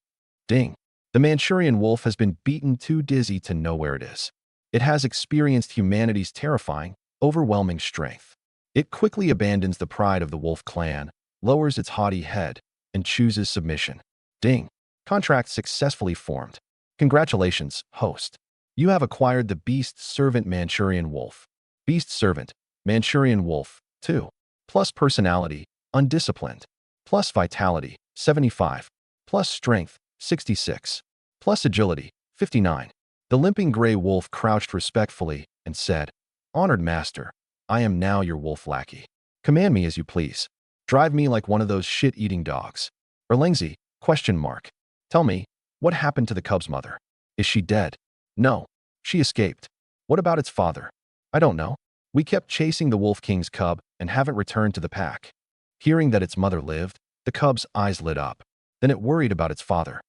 Ding! The Manchurian wolf has been beaten too dizzy to know where it is. It has experienced humanity's terrifying, overwhelming strength. It quickly abandons the pride of the wolf clan, lowers its haughty head, and chooses submission. Ding! Contract successfully formed. Congratulations, host. You have acquired the Beast Servant Manchurian Wolf. Beast Servant, Manchurian Wolf, 2. Plus personality, undisciplined. Plus vitality, 75. Plus strength, 66. Plus agility, 59. The limping gray wolf crouched respectfully and said, "Honored master, I am now your wolf lackey. Command me as you please. Drive me like one of those shit-eating dogs." Erlingzi, question mark. Tell me, what happened to the cub's mother? Is she dead? No. She escaped. What about its father? I don't know. We kept chasing the Wolf King's cub and haven't returned to the pack. Hearing that its mother lived, the cub's eyes lit up. Then it worried about its father.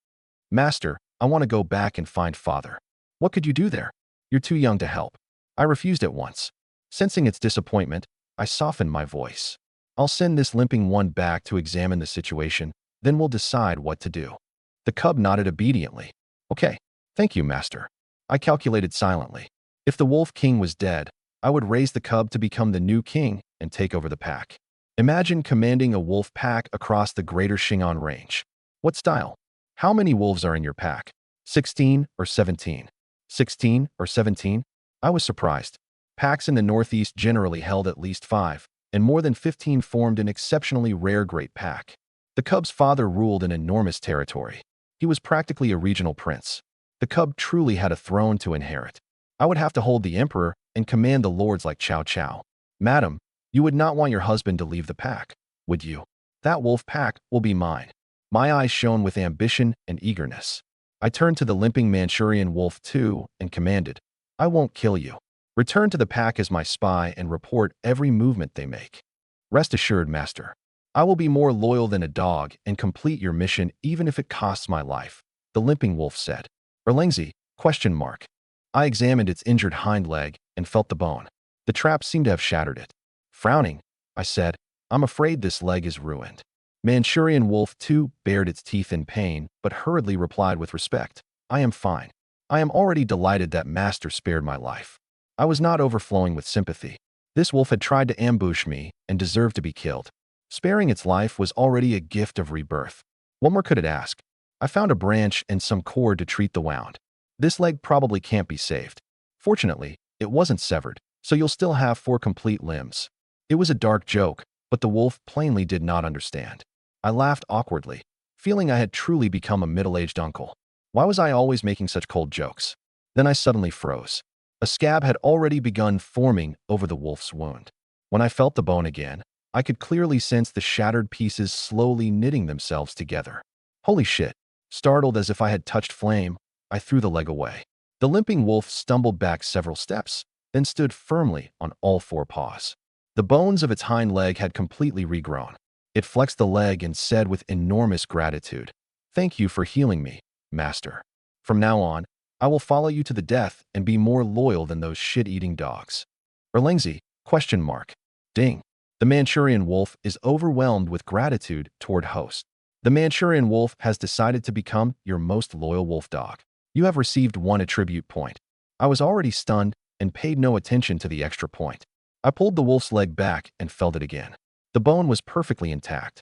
Master, I want to go back and find father. What could you do there? You're too young to help. I refused at once. Sensing its disappointment, I softened my voice. I'll send this limping one back to examine the situation, then we'll decide what to do. The cub nodded obediently. Okay, thank you, master. I calculated silently. If the Wolf King was dead, I would raise the cub to become the new king and take over the pack. Imagine commanding a wolf pack across the greater Shingon range. What style? How many wolves are in your pack? 16 or 17? 16 or 17? I was surprised. Packs in the Northeast generally held at least 5, and more than 15 formed an exceptionally rare great pack. The cub's father ruled an enormous territory. He was practically a regional prince. The cub truly had a throne to inherit. I would have to hold the emperor and command the lords like Chow Chow. Madam, you would not want your husband to leave the pack, would you? That wolf pack will be mine. My eyes shone with ambition and eagerness. I turned to the limping Manchurian wolf too and commanded, I won't kill you. Return to the pack as my spy and report every movement they make. Rest assured, master. I will be more loyal than a dog and complete your mission even if it costs my life, the limping wolf said. Erlingzi, question mark. I examined its injured hind leg and felt the bone. The trap seemed to have shattered it. Frowning, I said, I'm afraid this leg is ruined. Manchurian wolf too bared its teeth in pain, but hurriedly replied with respect, I am fine. I am already delighted that master spared my life. I was not overflowing with sympathy. This wolf had tried to ambush me and deserved to be killed. Sparing its life was already a gift of rebirth. What more could it ask? I found a branch and some cord to treat the wound. This leg probably can't be saved. Fortunately, it wasn't severed, so you'll still have 4 complete limbs. It was a dark joke, but the wolf plainly did not understand. I laughed awkwardly, feeling I had truly become a middle-aged uncle. Why was I always making such cold jokes? Then I suddenly froze. A scab had already begun forming over the wolf's wound. When I felt the bone again, I could clearly sense the shattered pieces slowly knitting themselves together. Holy shit! Startled as if I had touched flame, I threw the leg away. The limping wolf stumbled back several steps, then stood firmly on all 4 paws. The bones of its hind leg had completely regrown. It flexed the leg and said with enormous gratitude, Thank you for healing me, master. From now on, I will follow you to the death and be more loyal than those shit-eating dogs. Erlingzi, question mark. Ding. The Manchurian wolf is overwhelmed with gratitude toward host. The Manchurian wolf has decided to become your most loyal wolf dog. You have received 1 attribute point. I was already stunned and paid no attention to the extra point. I pulled the wolf's leg back and felt it again. The bone was perfectly intact.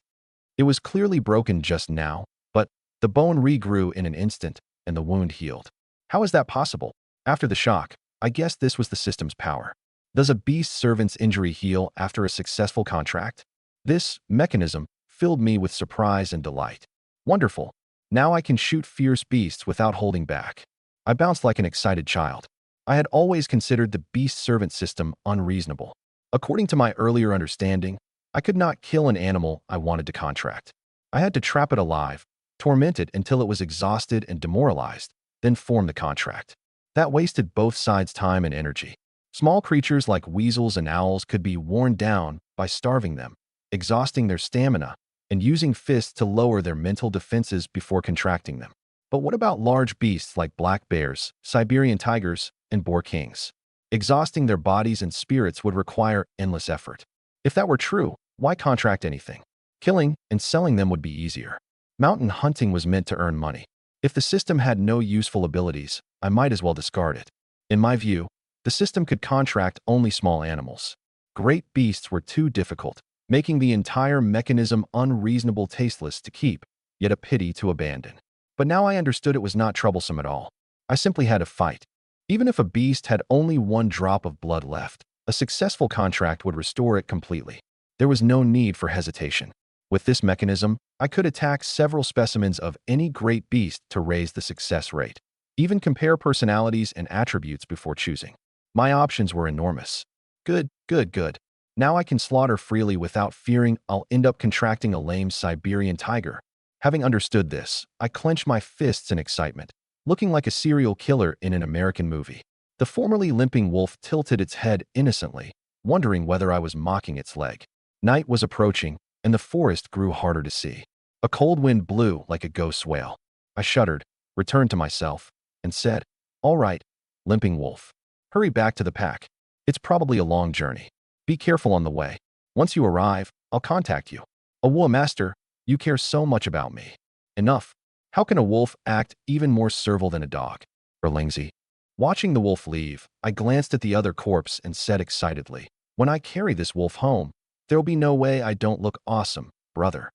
It was clearly broken just now, but the bone regrew in an instant and the wound healed. How is that possible? After the shock, I guess this was the system's power. Does a beast servant's injury heal after a successful contract? This mechanism filled me with surprise and delight. Wonderful. Now I can shoot fierce beasts without holding back. I bounced like an excited child. I had always considered the beast servant system unreasonable. According to my earlier understanding, I could not kill an animal I wanted to contract. I had to trap it alive, torment it until it was exhausted and demoralized, then form the contract. That wasted both sides' time and energy. Small creatures like weasels and owls could be worn down by starving them, exhausting their stamina, and using fists to lower their mental defenses before contracting them. But what about large beasts like black bears, Siberian tigers, and boar kings? Exhausting their bodies and spirits would require endless effort. If that were true, why contract anything? Killing and selling them would be easier. Mountain hunting was meant to earn money. If the system had no useful abilities, I might as well discard it. In my view, the system could contract only small animals. Great beasts were too difficult, making the entire mechanism unreasonable, tasteless to keep, yet a pity to abandon. But now I understood it was not troublesome at all. I simply had to fight. Even if a beast had only one drop of blood left, a successful contract would restore it completely. There was no need for hesitation. With this mechanism, I could attack several specimens of any great beast to raise the success rate. Even compare personalities and attributes before choosing. My options were enormous. Good, good, good. Now I can slaughter freely without fearing I'll end up contracting a lame Siberian tiger. Having understood this, I clenched my fists in excitement, looking like a serial killer in an American movie. The formerly limping wolf tilted its head innocently, wondering whether I was mocking its leg. Night was approaching, and the forest grew harder to see. A cold wind blew like a ghost wail. I shuddered, returned to myself, and said, "All right, limping wolf. Hurry back to the pack. It's probably a long journey. Be careful on the way. Once you arrive, I'll contact you." "Awwa, master, you care so much about me." "Enough. How can a wolf act even more servile than a dog?" Berlingzi. Watching the wolf leave, I glanced at the other corpse and said excitedly, "When I carry this wolf home, there'll be no way I don't look awesome, brother."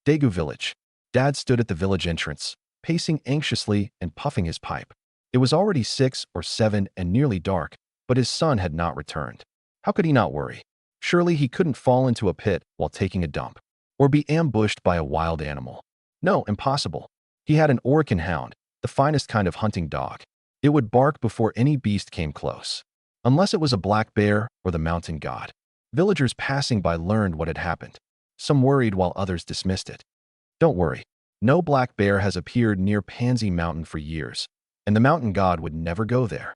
Daegu village. Dad stood at the village entrance, pacing anxiously and puffing his pipe. It was already 6 or 7 and nearly dark, but his son had not returned. How could he not worry? Surely he couldn't fall into a pit while taking a dump, or be ambushed by a wild animal. No, impossible. He had an Orican hound, the finest kind of hunting dog. It would bark before any beast came close. Unless it was a black bear or the mountain god. Villagers passing by learned what had happened. Some worried while others dismissed it. Don't worry. No black bear has appeared near Pansy Mountain for years, and the mountain god would never go there.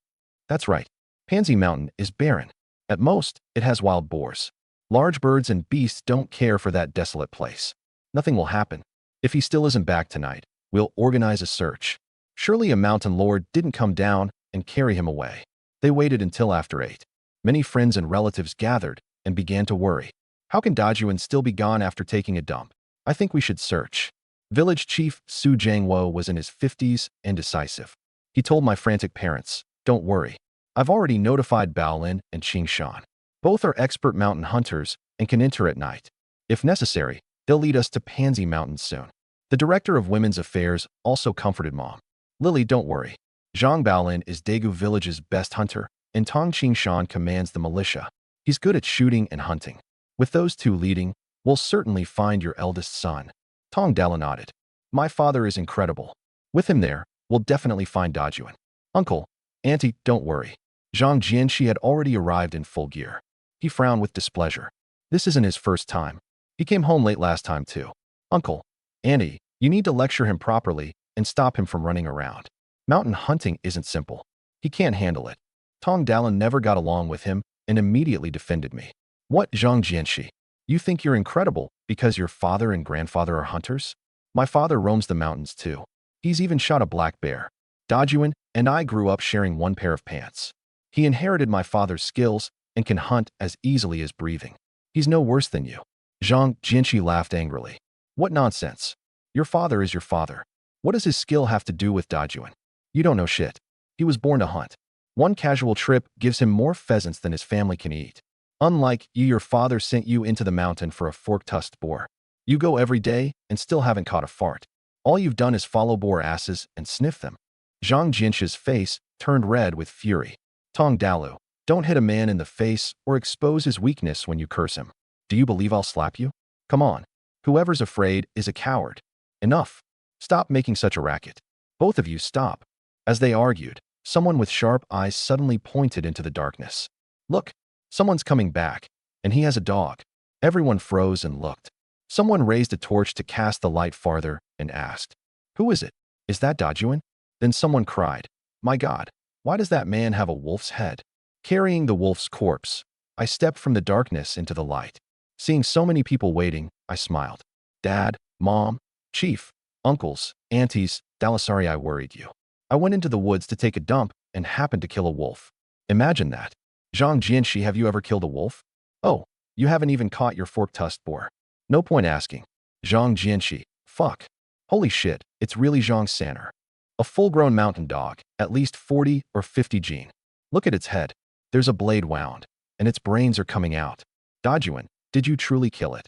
That's right. Pansy Mountain is barren. At most, it has wild boars. Large birds and beasts don't care for that desolate place. Nothing will happen. If he still isn't back tonight, we'll organize a search. Surely a mountain lord didn't come down and carry him away. They waited until after 8. Many friends and relatives gathered and began to worry. How can Dajuan still be gone after taking a dump? I think we should search. Village chief Su Jangwo was in his 50s and decisive. He told my frantic parents, "Don't worry. I've already notified Baolin and Qingshan. Both are expert mountain hunters and can enter at night. If necessary, they'll lead us to Pansy Mountain soon." The director of women's affairs also comforted Mom. "Lily, don't worry. Zhang Baolin is Daegu village's best hunter, and Tong Qingshan commands the militia. He's good at shooting and hunting. With those two leading, we'll certainly find your eldest son." Tong Dala nodded. "My father is incredible. With him there, we'll definitely find Dajuan." "Uncle, Auntie, don't worry." Zhang Jianxi had already arrived in full gear. He frowned with displeasure. This isn't his first time. He came home late last time too. "Uncle, Auntie, you need to lecture him properly and stop him from running around. Mountain hunting isn't simple. He can't handle it." Tong Dalan never got along with him and immediately defended me. "What, Zhang Jianxi? You think you're incredible because your father and grandfather are hunters? My father roams the mountains too. He's even shot a black bear. Dajuan and I grew up sharing one pair of pants. He inherited my father's skills and can hunt as easily as breathing. He's no worse than you." Zhang Jianxi laughed angrily. "What nonsense. Your father is your father. What does his skill have to do with Dajuan? You don't know shit. He was born to hunt. One casual trip gives him more pheasants than his family can eat. Unlike you, your father sent you into the mountain for a fork-tusked boar. You go every day and still haven't caught a fart. All you've done is follow boar asses and sniff them." Zhang Jianxi's face turned red with fury. "Tong Dalu, don't hit a man in the face or expose his weakness when you curse him. Do you believe I'll slap you? Come on. Whoever's afraid is a coward. Enough. Stop making such a racket. Both of you stop." As they argued, someone with sharp eyes suddenly pointed into the darkness. "Look, someone's coming back, and he has a dog." Everyone froze and looked. Someone raised a torch to cast the light farther and asked, "Who is it? Is that Dajuan?" Then someone cried, "My God, why does that man have a wolf's head?" Carrying the wolf's corpse, I stepped from the darkness into the light. Seeing so many people waiting, I smiled. "Dad, Mom, Chief, uncles, aunties, Dalasari, I worried you. I went into the woods to take a dump and happened to kill a wolf. Imagine that. Zhang Jianxi, have you ever killed a wolf? Oh, you haven't even caught your fork-tusked boar. No point asking." Zhang Jianxi, fuck. Holy shit, it's really Zhang Sanner. A full-grown mountain dog, at least 40 or 50 gene. Look at its head. There's a blade wound, and its brains are coming out. Dajuan, did you truly kill it?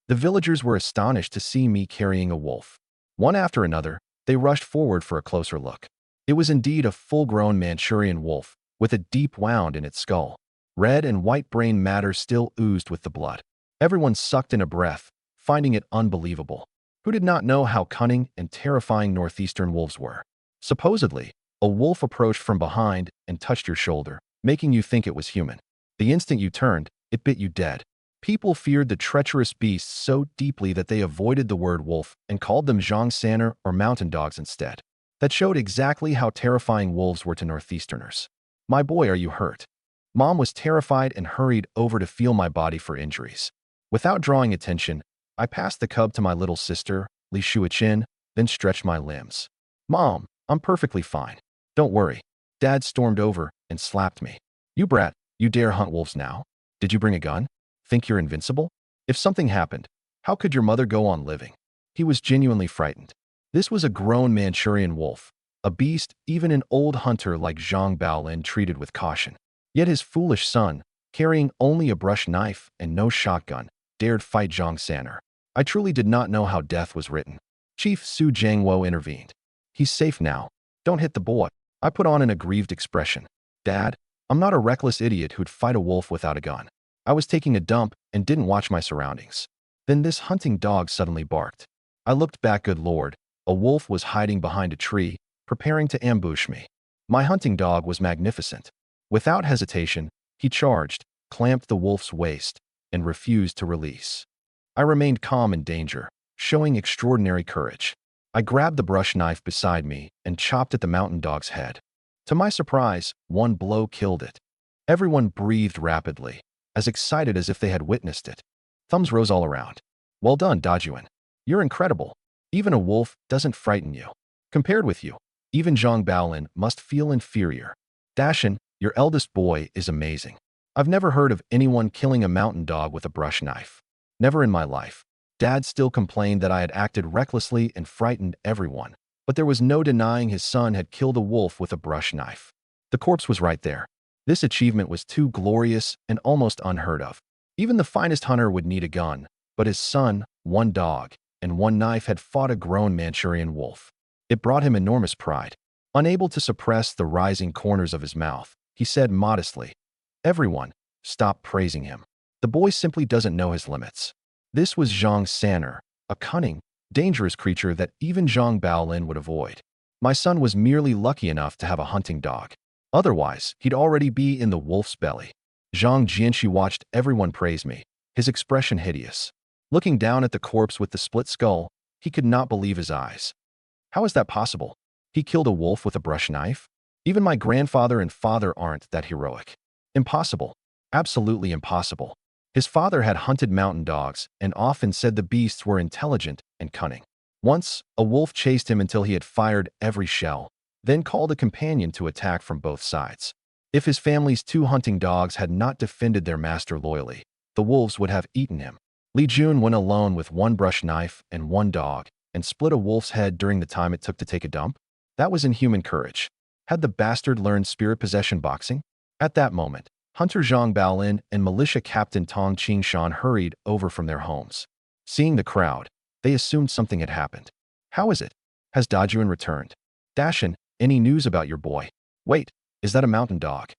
The villagers were astonished to see me carrying a wolf. One after another, they rushed forward for a closer look. It was indeed a full-grown Manchurian wolf, with a deep wound in its skull. Red and white brain matter still oozed with the blood. Everyone sucked in a breath, finding it unbelievable. Who did not know how cunning and terrifying northeastern wolves were? Supposedly, a wolf approached from behind and touched your shoulder, making you think it was human. The instant you turned, it bit you dead. People feared the treacherous beasts so deeply that they avoided the word wolf and called them zhang-saner or mountain dogs instead. That showed exactly how terrifying wolves were to northeasterners. "My boy, are you hurt?" Mom was terrified and hurried over to feel my body for injuries. Without drawing attention, I passed the cub to my little sister, Li Shuichin, then stretched my limbs. "Mom, I'm perfectly fine. Don't worry." Dad stormed over and slapped me. "You brat, you dare hunt wolves now? Did you bring a gun? Think you're invincible? If something happened, how could your mother go on living?" He was genuinely frightened. This was a grown Manchurian wolf, a beast even an old hunter like Zhang Baolin treated with caution. Yet his foolish son, carrying only a brush knife and no shotgun, dared fight Zhang Saner. I truly did not know how death was written. Chief Su Jiangwo intervened. "He's safe now. Don't hit the boy." I put on an aggrieved expression. "Dad, I'm not a reckless idiot who'd fight a wolf without a gun. I was taking a dump and didn't watch my surroundings." Then this hunting dog suddenly barked. I looked back. Good Lord, a wolf was hiding behind a tree, preparing to ambush me. My hunting dog was magnificent. Without hesitation, he charged, clamped the wolf's waist, and refused to release. I remained calm in danger, showing extraordinary courage. I grabbed the brush knife beside me and chopped at the mountain dog's head. To my surprise, one blow killed it. Everyone breathed rapidly, as excited as if they had witnessed it. Thumbs rose all around. "Well done, Dajuan. You're incredible. Even a wolf doesn't frighten you. Compared with you, even Zhang Baolin must feel inferior. Dashin, your eldest boy is amazing. I've never heard of anyone killing a mountain dog with a brush knife. Never in my life." Dad still complained that I had acted recklessly and frightened everyone, but there was no denying his son had killed a wolf with a brush knife. The corpse was right there. This achievement was too glorious and almost unheard of. Even the finest hunter would need a gun, but his son, one dog, and one knife had fought a grown Manchurian wolf. It brought him enormous pride. Unable to suppress the rising corners of his mouth, he said modestly, "Everyone, stop praising him. The boy simply doesn't know his limits." This was Zhang Saner, a cunning, dangerous creature that even Zhang Baolin would avoid. My son was merely lucky enough to have a hunting dog. Otherwise, he'd already be in the wolf's belly. Zhang Jianxi watched everyone praise me, his expression hideous. Looking down at the corpse with the split skull, he could not believe his eyes. How is that possible? He killed a wolf with a brush knife? Even my grandfather and father aren't that heroic. Impossible. Absolutely impossible. His father had hunted mountain dogs and often said the beasts were intelligent and cunning. Once, a wolf chased him until he had fired every shell, then called a companion to attack from both sides. If his family's 2 hunting dogs had not defended their master loyally, the wolves would have eaten him. Li Jun went alone with one brush knife and one dog and split a wolf's head during the time it took to take a dump. That was inhuman courage. Had the bastard learned spirit possession boxing? At that moment, Hunter Zhang Baolin and militia captain Tong Qingshan hurried over from their homes. Seeing the crowd, they assumed something had happened. "How is it? Has Dajuan returned? Dashin, any news about your boy? Wait, is that a mountain dog?"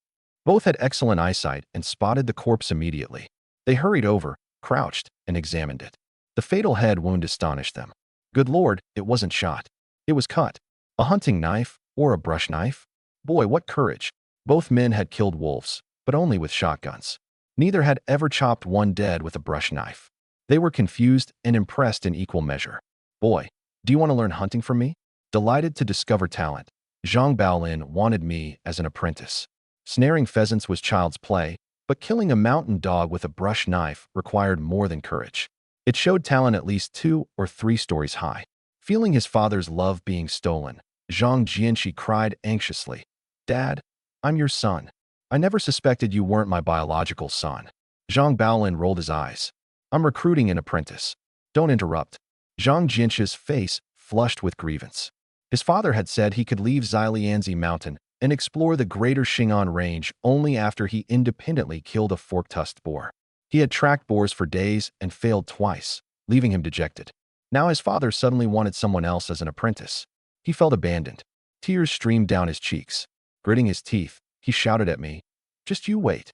Both had excellent eyesight and spotted the corpse immediately. They hurried over, crouched, and examined it. The fatal head wound astonished them. Good Lord, it wasn't shot. It was cut. A hunting knife or a brush knife? Boy, what courage. Both men had killed wolves, but only with shotguns. Neither had ever chopped one dead with a brush knife. They were confused and impressed in equal measure. "Boy, do you want to learn hunting from me?" Delighted to discover talent, Zhang Baolin wanted me as an apprentice. Snaring pheasants was child's play, but killing a mountain dog with a brush knife required more than courage. It showed talent at least 2 or 3 stories high. Feeling his father's love being stolen, Zhang Jianxi cried anxiously, "Dad, I'm your son. I never suspected you weren't my biological son." Zhang Baolin rolled his eyes. "I'm recruiting an apprentice." "Don't interrupt." Zhang Jianxi's face flushed with grievance. His father had said he could leave Xilianzi Mountain and explore the greater Xing'an Range only after he independently killed a fork-tusked boar. He had tracked boars for days and failed twice, leaving him dejected. Now his father suddenly wanted someone else as an apprentice. He felt abandoned. Tears streamed down his cheeks. Gritting his teeth, He shouted at me. Just you wait.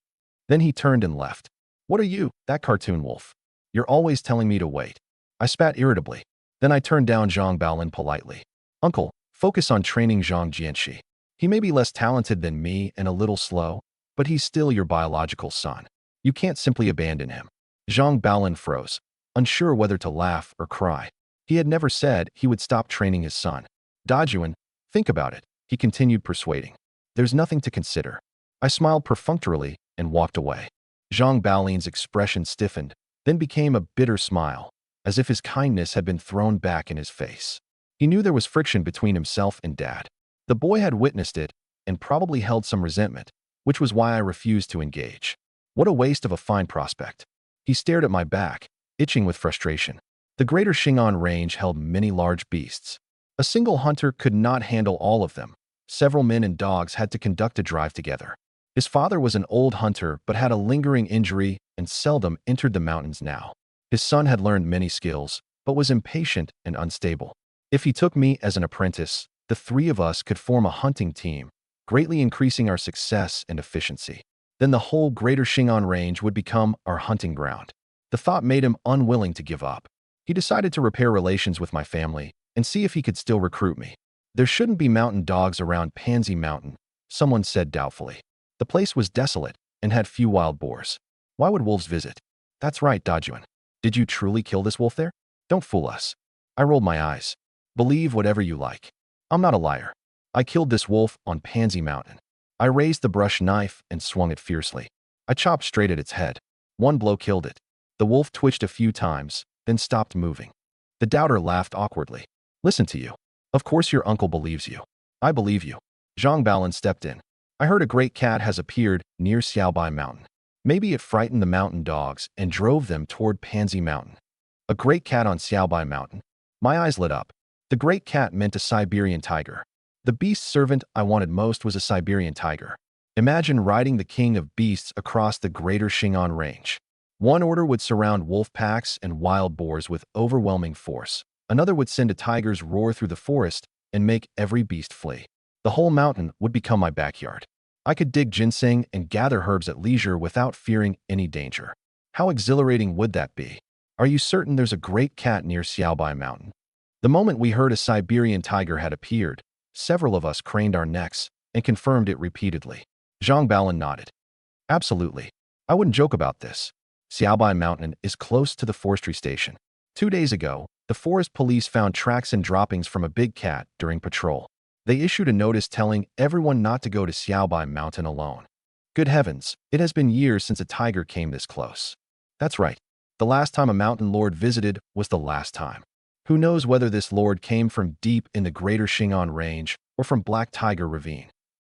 Then he turned and left. What are you, that cartoon wolf? You're always telling me to wait. I spat irritably. Then I turned down Zhang Baolin politely. Uncle, focus on training Zhang Jianxi. He may be less talented than me and a little slow, but he's still your biological son. You can't simply abandon him. Zhang Baolin froze, unsure whether to laugh or cry. He had never said he would stop training his son. Dajuan, think about it, he continued persuading. There's nothing to consider. I smiled perfunctorily and walked away. Zhang Baolin's expression stiffened, then became a bitter smile, as if his kindness had been thrown back in his face. He knew there was friction between himself and Dad. The boy had witnessed it and probably held some resentment, which was why I refused to engage. What a waste of a fine prospect. He stared at my back, itching with frustration. The Greater Xing'an Range held many large beasts. A single hunter could not handle all of them. Several men and dogs had to conduct a drive together. His father was an old hunter but had a lingering injury and seldom entered the mountains now. His son had learned many skills, but was impatient and unstable. If he took me as an apprentice, the three of us could form a hunting team, greatly increasing our success and efficiency. Then the whole Greater Xing'an Range would become our hunting ground. The thought made him unwilling to give up. He decided to repair relations with my family and see if he could still recruit me. There shouldn't be mountain dogs around Pansy Mountain, someone said doubtfully. The place was desolate and had few wild boars. Why would wolves visit? That's right, Dajuan. Did you truly kill this wolf there? Don't fool us. I rolled my eyes. Believe whatever you like. I'm not a liar. I killed this wolf on Pansy Mountain. I raised the brush knife and swung it fiercely. I chopped straight at its head. One blow killed it. The wolf twitched a few times, then stopped moving. The doubter laughed awkwardly. Listen to you. Of course your uncle believes you. I believe you. Zhang Baolin stepped in. I heard a great cat has appeared near Xiaobai Mountain. Maybe it frightened the mountain dogs and drove them toward Pansy Mountain. A great cat on Xiaobai Mountain. My eyes lit up. The great cat meant a Siberian tiger. The beast servant I wanted most was a Siberian tiger. Imagine riding the king of beasts across the Greater Xing'an Range. One order would surround wolf packs and wild boars with overwhelming force. Another would send a tiger's roar through the forest and make every beast flee. The whole mountain would become my backyard. I could dig ginseng and gather herbs at leisure without fearing any danger. How exhilarating would that be? Are you certain there's a great cat near Xiaobai Mountain? The moment we heard a Siberian tiger had appeared, several of us craned our necks and confirmed it repeatedly. Zhang Baolin nodded. Absolutely. I wouldn't joke about this. Xiaobai Mountain is close to the forestry station. 2 days ago, the forest police found tracks and droppings from a big cat during patrol. They issued a notice telling everyone not to go to Xiaobai Mountain alone. Good heavens, it has been years since a tiger came this close. That's right. The last time a mountain lord visited was the last time. Who knows whether this lord came from deep in the Greater Xing'an Range or from Black Tiger Ravine.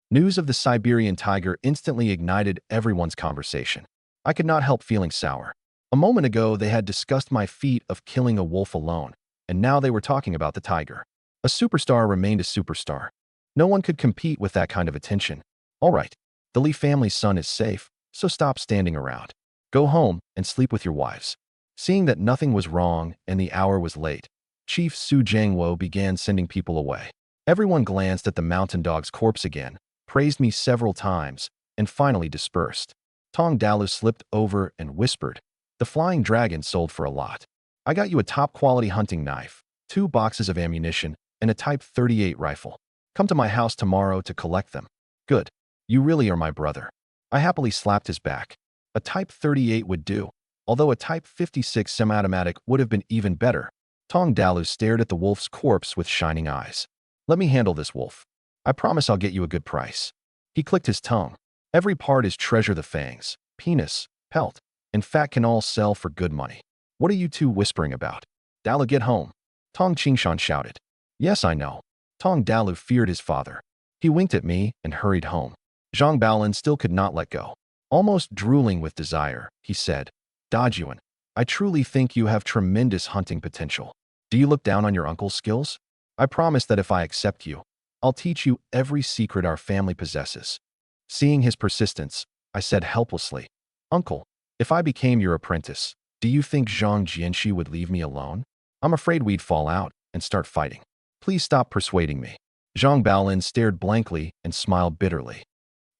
News of the Siberian tiger instantly ignited everyone's conversation. I could not help feeling sour. A moment ago, they had discussed my feat of killing a wolf alone, and now they were talking about the tiger. A superstar remained a superstar. No one could compete with that kind of attention. All right, the Li family's son is safe, so stop standing around. Go home and sleep with your wives. Seeing that nothing was wrong and the hour was late, Chief Su Jiangwo began sending people away. Everyone glanced at the mountain dog's corpse again, praised me several times, and finally dispersed. Tong Dalu slipped over and whispered, "The flying dragon sold for a lot. I got you a top-quality hunting knife, 2 boxes of ammunition, and a Type 38 rifle. Come to my house tomorrow to collect them." "Good. You really are my brother." I happily slapped his back. A Type 38 would do, although a Type 56 semi-automatic would have been even better. Tong Dalu stared at the wolf's corpse with shining eyes. "Let me handle this wolf. I promise I'll get you a good price." He clicked his tongue. Every part is treasure: the fangs, penis, pelt, and fat can all sell for good money. What are you two whispering about? Dalu, get home. Tong Qingshan shouted. Yes, I know. Tong Dalu feared his father. He winked at me and hurried home. Zhang Baolin still could not let go. Almost drooling with desire, he said, "Dajuan, I truly think you have tremendous hunting potential. Do you look down on your uncle's skills? I promise that if I accept you, I'll teach you every secret our family possesses." Seeing his persistence, I said helplessly, "Uncle, if I became your apprentice, do you think Zhang Jianxi would leave me alone? I'm afraid we'd fall out and start fighting. Please stop persuading me." Zhang Baolin stared blankly and smiled bitterly.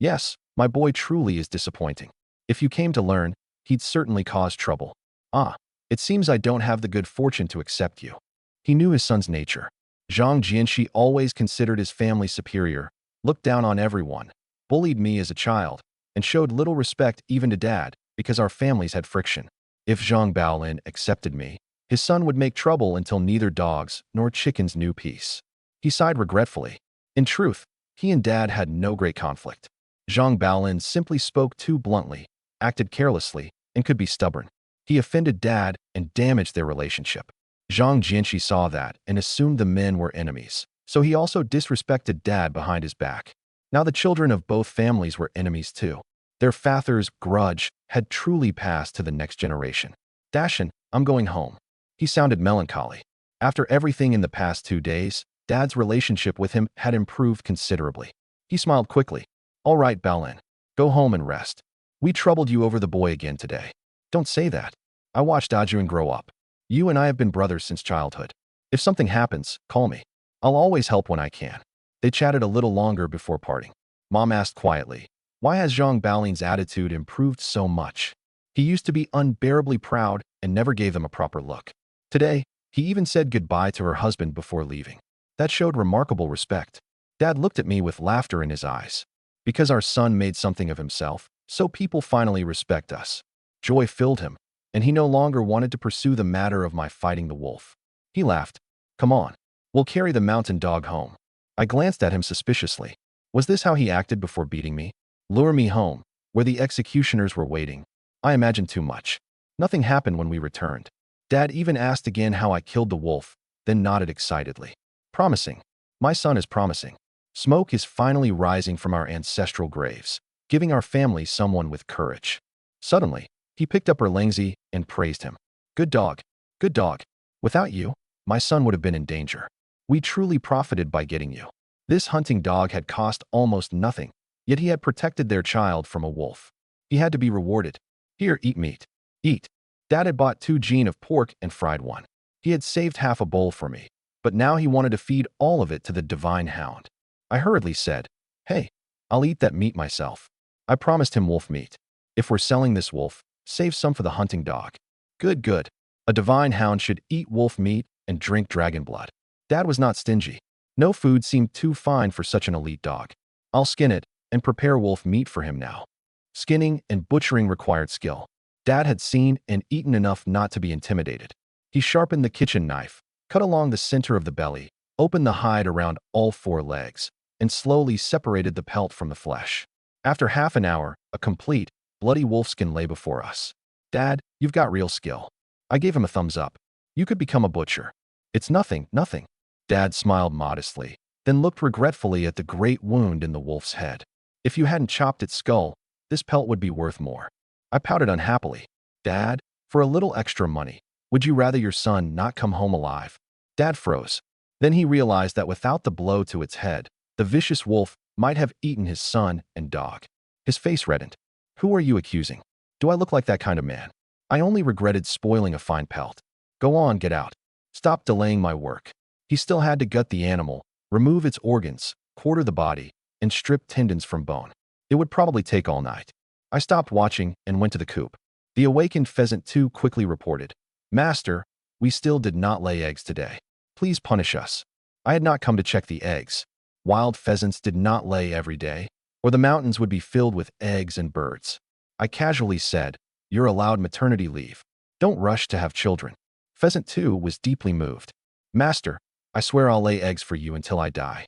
Yes, my boy truly is disappointing. If you came to learn, he'd certainly cause trouble. Ah, it seems I don't have the good fortune to accept you. He knew his son's nature. Zhang Jianxi always considered his family superior, looked down on everyone, bullied me as a child, and showed little respect even to dad because our families had friction. If Zhang Baolin accepted me, his son would make trouble until neither dogs nor chickens knew peace. He sighed regretfully. In truth, he and dad had no great conflict. Zhang Baolin simply spoke too bluntly, acted carelessly, and could be stubborn. He offended dad and damaged their relationship. Zhang Jianxi saw that and assumed the men were enemies, so he also disrespected dad behind his back. Now the children of both families were enemies too. Their father's grudge had truly passed to the next generation. Dashin, I'm going home. He sounded melancholy. After everything in the past 2 days, dad's relationship with him had improved considerably. He smiled quickly. All right, Baolin, go home and rest. We troubled you over the boy again today. Don't say that. I watched Dajuan grow up. You and I have been brothers since childhood. If something happens, call me. I'll always help when I can. They chatted a little longer before parting. Mom asked quietly, why has Zhang Baolin's attitude improved so much? He used to be unbearably proud and never gave them a proper look. Today, he even said goodbye to her husband before leaving. That showed remarkable respect. Dad looked at me with laughter in his eyes. Because our son made something of himself, so people finally respect us. Joy filled him, and he no longer wanted to pursue the matter of my fighting the wolf. He laughed. Come on, we'll carry the mountain dog home. I glanced at him suspiciously. Was this how he acted before beating me? Lure me home, where the executioners were waiting. I imagined too much. Nothing happened when we returned. Dad even asked again how I killed the wolf, then nodded excitedly. Promising. My son is promising. Smoke is finally rising from our ancestral graves, giving our family someone with courage. Suddenly, he picked up Erlangzi and praised him. Good dog. Good dog. Without you, my son would have been in danger. We truly profited by getting you. This hunting dog had cost almost nothing, yet he had protected their child from a wolf. He had to be rewarded. Here, eat meat. Eat. Dad had bought 2 gene of pork and fried one. He had saved half a bowl for me, but now he wanted to feed all of it to the divine hound. I hurriedly said, hey, I'll eat that meat myself. I promised him wolf meat. If we're selling this wolf, save some for the hunting dog. Good, good. A divine hound should eat wolf meat and drink dragon blood. Dad was not stingy. No food seemed too fine for such an elite dog. I'll skin it and prepare wolf meat for him now. Skinning and butchering required skill. Dad had seen and eaten enough not to be intimidated. He sharpened the kitchen knife, cut along the center of the belly, opened the hide around all 4 legs, and slowly separated the pelt from the flesh. After half an hour, a complete, bloody wolfskin lay before us. Dad, you've got real skill. I gave him a thumbs up. You could become a butcher. It's nothing, nothing. Dad smiled modestly, then looked regretfully at the great wound in the wolf's head. If you hadn't chopped its skull, this pelt would be worth more. I pouted unhappily. Dad, for a little extra money, would you rather your son not come home alive? Dad froze. Then he realized that without the blow to its head, the vicious wolf might have eaten his son and dog. His face reddened. Who are you accusing? Do I look like that kind of man? I only regretted spoiling a fine pelt. Go on, get out. Stop delaying my work. He still had to gut the animal, remove its organs, quarter the body, and strip tendons from bone. It would probably take all night. I stopped watching and went to the coop. The awakened pheasant too quickly reported, Master, we still did not lay eggs today. Please punish us. I had not come to check the eggs. Wild pheasants did not lay every day, or the mountains would be filled with eggs and birds. I casually said, you're allowed maternity leave. Don't rush to have children. Pheasant 2 was deeply moved. Master, I swear I'll lay eggs for you until I die.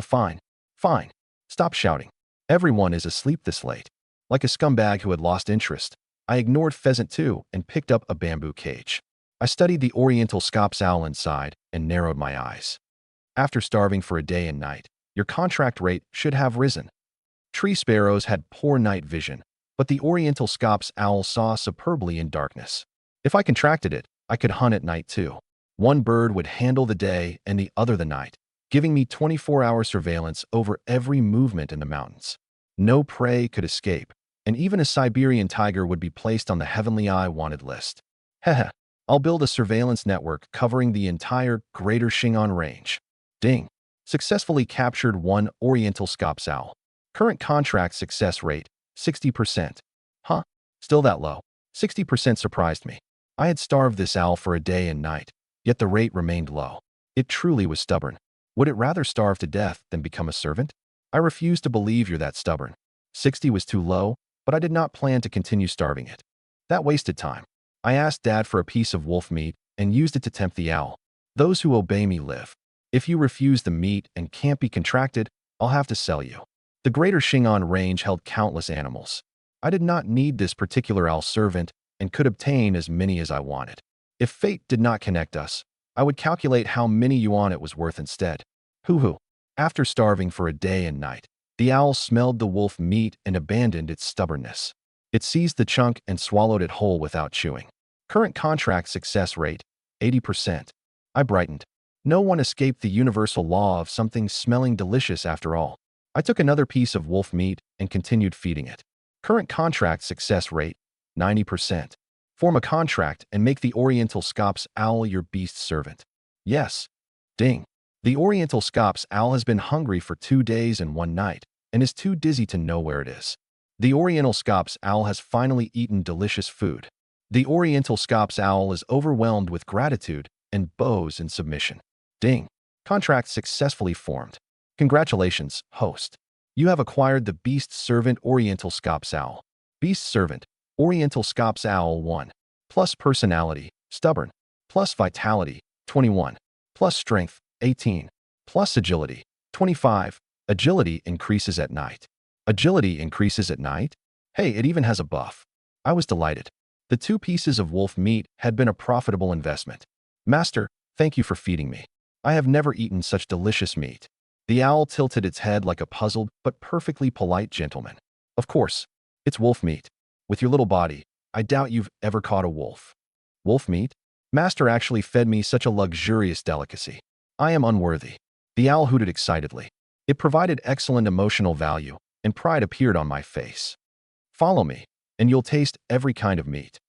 Fine. Fine. Stop shouting. Everyone is asleep this late. Like a scumbag who had lost interest, I ignored Pheasant 2 and picked up a bamboo cage. I studied the oriental scops owl inside and narrowed my eyes. After starving for a day and night, your contract rate should have risen. Tree sparrows had poor night vision, but the oriental scops owl saw superbly in darkness. If I contracted it, I could hunt at night too. One bird would handle the day and the other the night, giving me 24-hour surveillance over every movement in the mountains. No prey could escape, and even a Siberian tiger would be placed on the Heavenly Eye wanted list. Heh, I'll build a surveillance network covering the entire Greater Shingon Range. Ding. Successfully captured one oriental scops owl. Current contract success rate, 60%. Huh? Still that low. 60% surprised me. I had starved this owl for a day and night, yet the rate remained low. It truly was stubborn. Would it rather starve to death than become a servant? I refuse to believe you're that stubborn. 60 was too low, but I did not plan to continue starving it. That wasted time. I asked Dad for a piece of wolf meat and used it to tempt the owl. Those who obey me live. If you refuse the meat and can't be contracted, I'll have to sell you. The greater Shingon range held countless animals. I did not need this particular owl servant and could obtain as many as I wanted. If fate did not connect us, I would calculate how many yuan it was worth instead. Hoo-hoo. After starving for a day and night, the owl smelled the wolf meat and abandoned its stubbornness. It seized the chunk and swallowed it whole without chewing. Current contract success rate, 80%. I brightened. No one escaped the universal law of something smelling delicious after all. I took another piece of wolf meat and continued feeding it. Current contract success rate, 90%. Form a contract and make the Oriental Scops owl your beast servant. Yes. Ding. The Oriental Scops owl has been hungry for 2 days and 1 night and is too dizzy to know where it is. The Oriental Scops owl has finally eaten delicious food. The Oriental Scops owl is overwhelmed with gratitude and bows in submission. Ding. Contract successfully formed. Congratulations, host. You have acquired the Beast Servant Oriental Scops owl. Beast Servant, Oriental Scops owl 1. Plus personality, stubborn. Plus vitality, 21. Plus strength, 18. Plus agility, 25. Agility increases at night. Agility increases at night? Hey, it even has a buff. I was delighted. The 2 pieces of wolf meat had been a profitable investment. Master, thank you for feeding me. I have never eaten such delicious meat. The owl tilted its head like a puzzled but perfectly polite gentleman. Of course, it's wolf meat. With your little body, I doubt you've ever caught a wolf. Wolf meat? Master actually fed me such a luxurious delicacy. I am unworthy. The owl hooted excitedly. It provided excellent emotional value, and pride appeared on my face. Follow me, and you'll taste every kind of meat.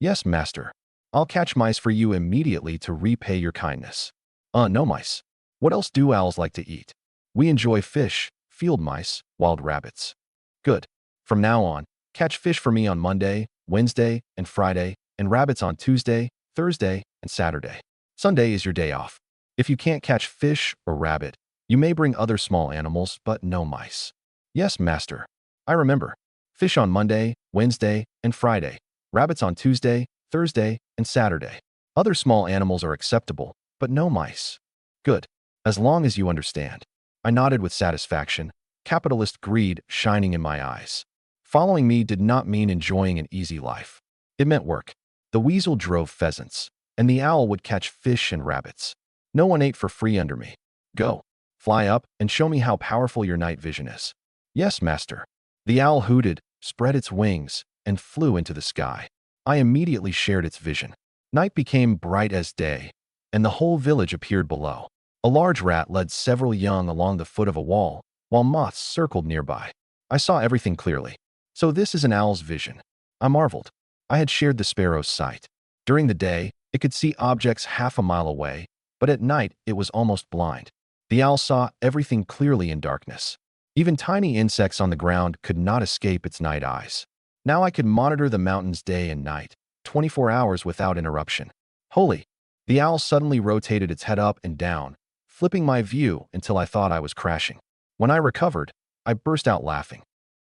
Yes, master. I'll catch mice for you immediately to repay your kindness. No mice. What else do owls like to eat? We enjoy fish, field mice, wild rabbits. Good. From now on, catch fish for me on Monday, Wednesday, and Friday, and rabbits on Tuesday, Thursday, and Saturday. Sunday is your day off. If you can't catch fish or rabbit, you may bring other small animals, but no mice. Yes, master. I remember. Fish on Monday, Wednesday, and Friday. Rabbits on Tuesday, Thursday, and Saturday. Other small animals are acceptable, but no mice. Good. As long as you understand. I nodded with satisfaction, capitalist greed shining in my eyes. Following me did not mean enjoying an easy life. It meant work. The weasel drove pheasants, and the owl would catch fish and rabbits. No one ate for free under me. Go. Fly up and show me how powerful your night vision is. Yes, master. The owl hooted, spread its wings, and flew into the sky. I immediately shared its vision. Night became bright as day, and the whole village appeared below. A large rat led several young along the foot of a wall, while moths circled nearby. I saw everything clearly. So this is an owl's vision. I marveled. I had shared the sparrow's sight. During the day, it could see objects half a mile away, but at night it was almost blind. The owl saw everything clearly in darkness. Even tiny insects on the ground could not escape its night eyes. Now I could monitor the mountains day and night, 24 hours without interruption. Holy! The owl suddenly rotated its head up and down, flipping my view until I thought I was crashing. When I recovered, I burst out laughing.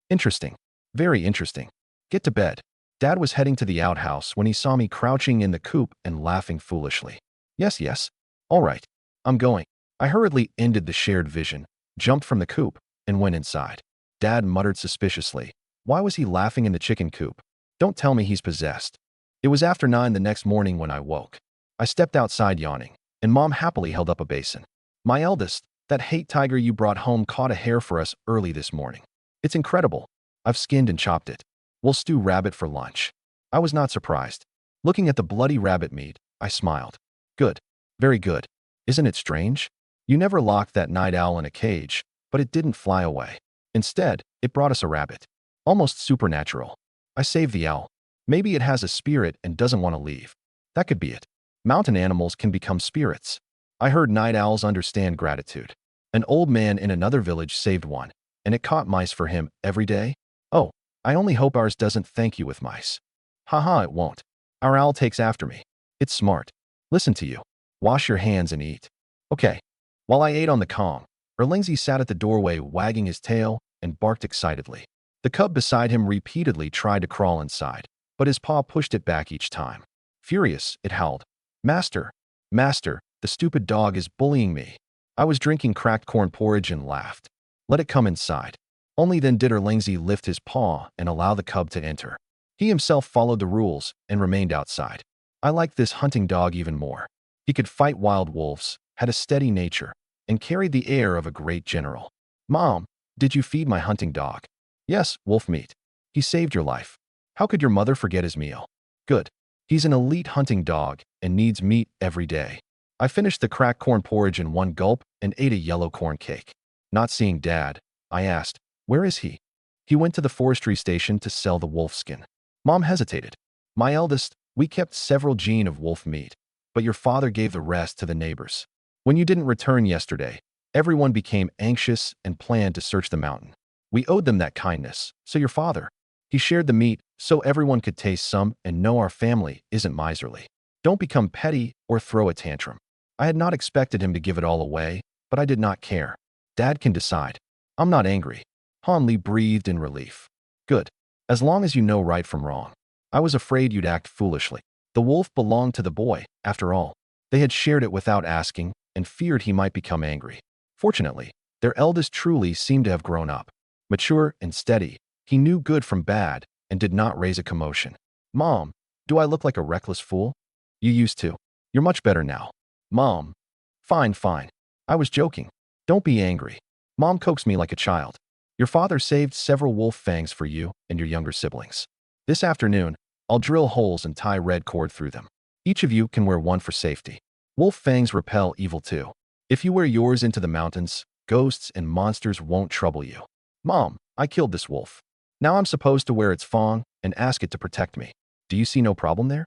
Interesting. Very interesting. Get to bed. Dad was heading to the outhouse when he saw me crouching in the coop and laughing foolishly. Yes, yes. All right. I'm going. I hurriedly ended the shared vision, jumped from the coop, and went inside. Dad muttered suspiciously. Why was he laughing in the chicken coop? Don't tell me he's possessed. It was after 9 the next morning when I woke. I stepped outside yawning, and Mom happily held up a basin. My eldest, that hate tiger you brought home caught a hare for us early this morning. It's incredible. I've skinned and chopped it. We'll stew rabbit for lunch. I was not surprised. Looking at the bloody rabbit meat, I smiled. Good. Very good. Isn't it strange? You never locked that night owl in a cage, but it didn't fly away. Instead, it brought us a rabbit. Almost supernatural. I saved the owl. Maybe it has a spirit and doesn't want to leave. That could be it. Mountain animals can become spirits. I heard night owls understand gratitude. An old man in another village saved one. And it caught mice for him every day? Oh, I only hope ours doesn't thank you with mice. Haha, it won't. Our owl takes after me. It's smart. Listen to you. Wash your hands and eat. Okay. While I ate on the calm, Erlingzi sat at the doorway wagging his tail and barked excitedly. The cub beside him repeatedly tried to crawl inside, but his paw pushed it back each time. Furious, it howled. Master, master, the stupid dog is bullying me. I was drinking cracked corn porridge and laughed. Let it come inside. Only then did Erlingzi lift his paw and allow the cub to enter. He himself followed the rules and remained outside. I liked this hunting dog even more. He could fight wild wolves, had a steady nature, and carried the air of a great general. Mom, did you feed my hunting dog? Yes, wolf meat. He saved your life. How could your mother forget his meal? Good. He's an elite hunting dog and needs meat every day. I finished the cracked corn porridge in one gulp and ate a yellow corn cake. Not seeing Dad, I asked, where is he? He went to the forestry station to sell the wolf skin. Mom hesitated. My eldest, we kept several gene of wolf meat, but your father gave the rest to the neighbors. When you didn't return yesterday, everyone became anxious and planned to search the mountain. We owed them that kindness, so your father. He shared the meat so everyone could taste some and know our family isn't miserly. Don't become petty or throw a tantrum. I had not expected him to give it all away, but I did not care. Dad can decide. I'm not angry. Han Li breathed in relief. Good. As long as you know right from wrong. I was afraid you'd act foolishly. The wolf belonged to the boy, after all. They had shared it without asking and feared he might become angry. Fortunately, their eldest truly seemed to have grown up. Mature and steady, he knew good from bad and did not raise a commotion. Mom, do I look like a reckless fool? You used to. You're much better now. Mom. Fine, fine. I was joking. Don't be angry. Mom coaxed me like a child. Your father saved several wolf fangs for you and your younger siblings. This afternoon, I'll drill holes and tie red cord through them. Each of you can wear one for safety. Wolf fangs repel evil too. If you wear yours into the mountains, ghosts and monsters won't trouble you. Mom, I killed this wolf. Now I'm supposed to wear its fang and ask it to protect me. Do you see no problem there?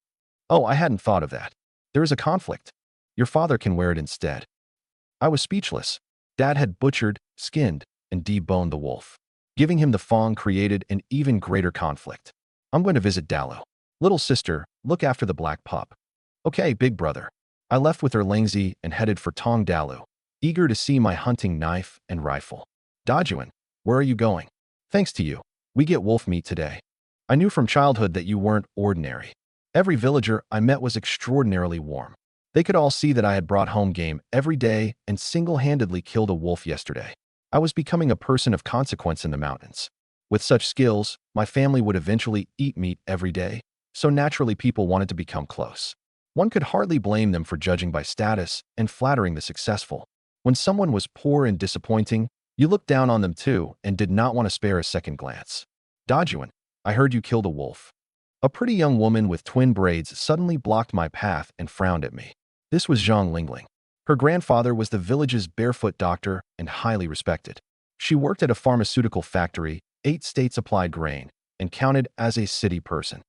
Oh, I hadn't thought of that. There is a conflict. Your father can wear it instead. I was speechless. Dad had butchered, skinned, and deboned the wolf. Giving him the fang created an even greater conflict. I'm going to visit Dalu. Little sister, look after the black pup. Okay, big brother. I left with Erlingzi and headed for Tong Dalu, eager to see my hunting knife and rifle. Dajuan, where are you going? Thanks to you, we get wolf meat today. I knew from childhood that you weren't ordinary. Every villager I met was extraordinarily warm. They could all see that I had brought home game every day and single-handedly killed a wolf yesterday. I was becoming a person of consequence in the mountains. With such skills, my family would eventually eat meat every day, so naturally people wanted to become close. One could hardly blame them for judging by status and flattering the successful. When someone was poor and disappointing, you looked down on them too and did not want to spare a second glance. Dajuan, I heard you killed a wolf. A pretty young woman with twin braids suddenly blocked my path and frowned at me. This was Zhang Lingling. Her grandfather was the village's barefoot doctor and highly respected. She worked at a pharmaceutical factory, ate state-supplied grain, and counted as a city person.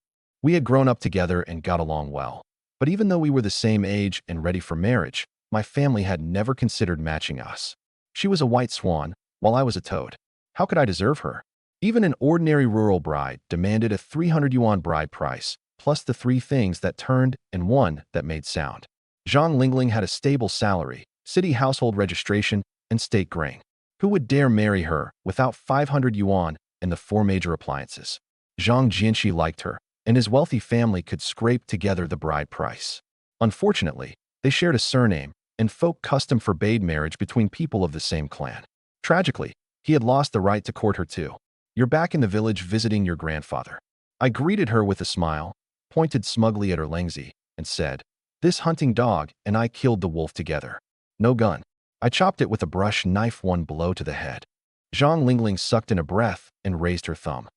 We had grown up together and got along well. But even though we were the same age and ready for marriage, my family had never considered matching us. She was a white swan, while I was a toad. How could I deserve her? Even an ordinary rural bride demanded a 300 yuan bride price, plus the 3 things that turned and 1 that made sound. Zhang Lingling had a stable salary, city household registration, and state grain. Who would dare marry her without 500 yuan and the 4 major appliances? Zhang Jianxi liked her, and his wealthy family could scrape together the bride price. Unfortunately, they shared a surname, and folk custom forbade marriage between people of the same clan. Tragically, he had lost the right to court her too. You're back in the village visiting your grandfather. I greeted her with a smile, pointed smugly at Erlingzi, and said, this hunting dog and I killed the wolf together. No gun. I chopped it with a brush knife 1 blow to the head. Zhang Lingling sucked in a breath and raised her thumb.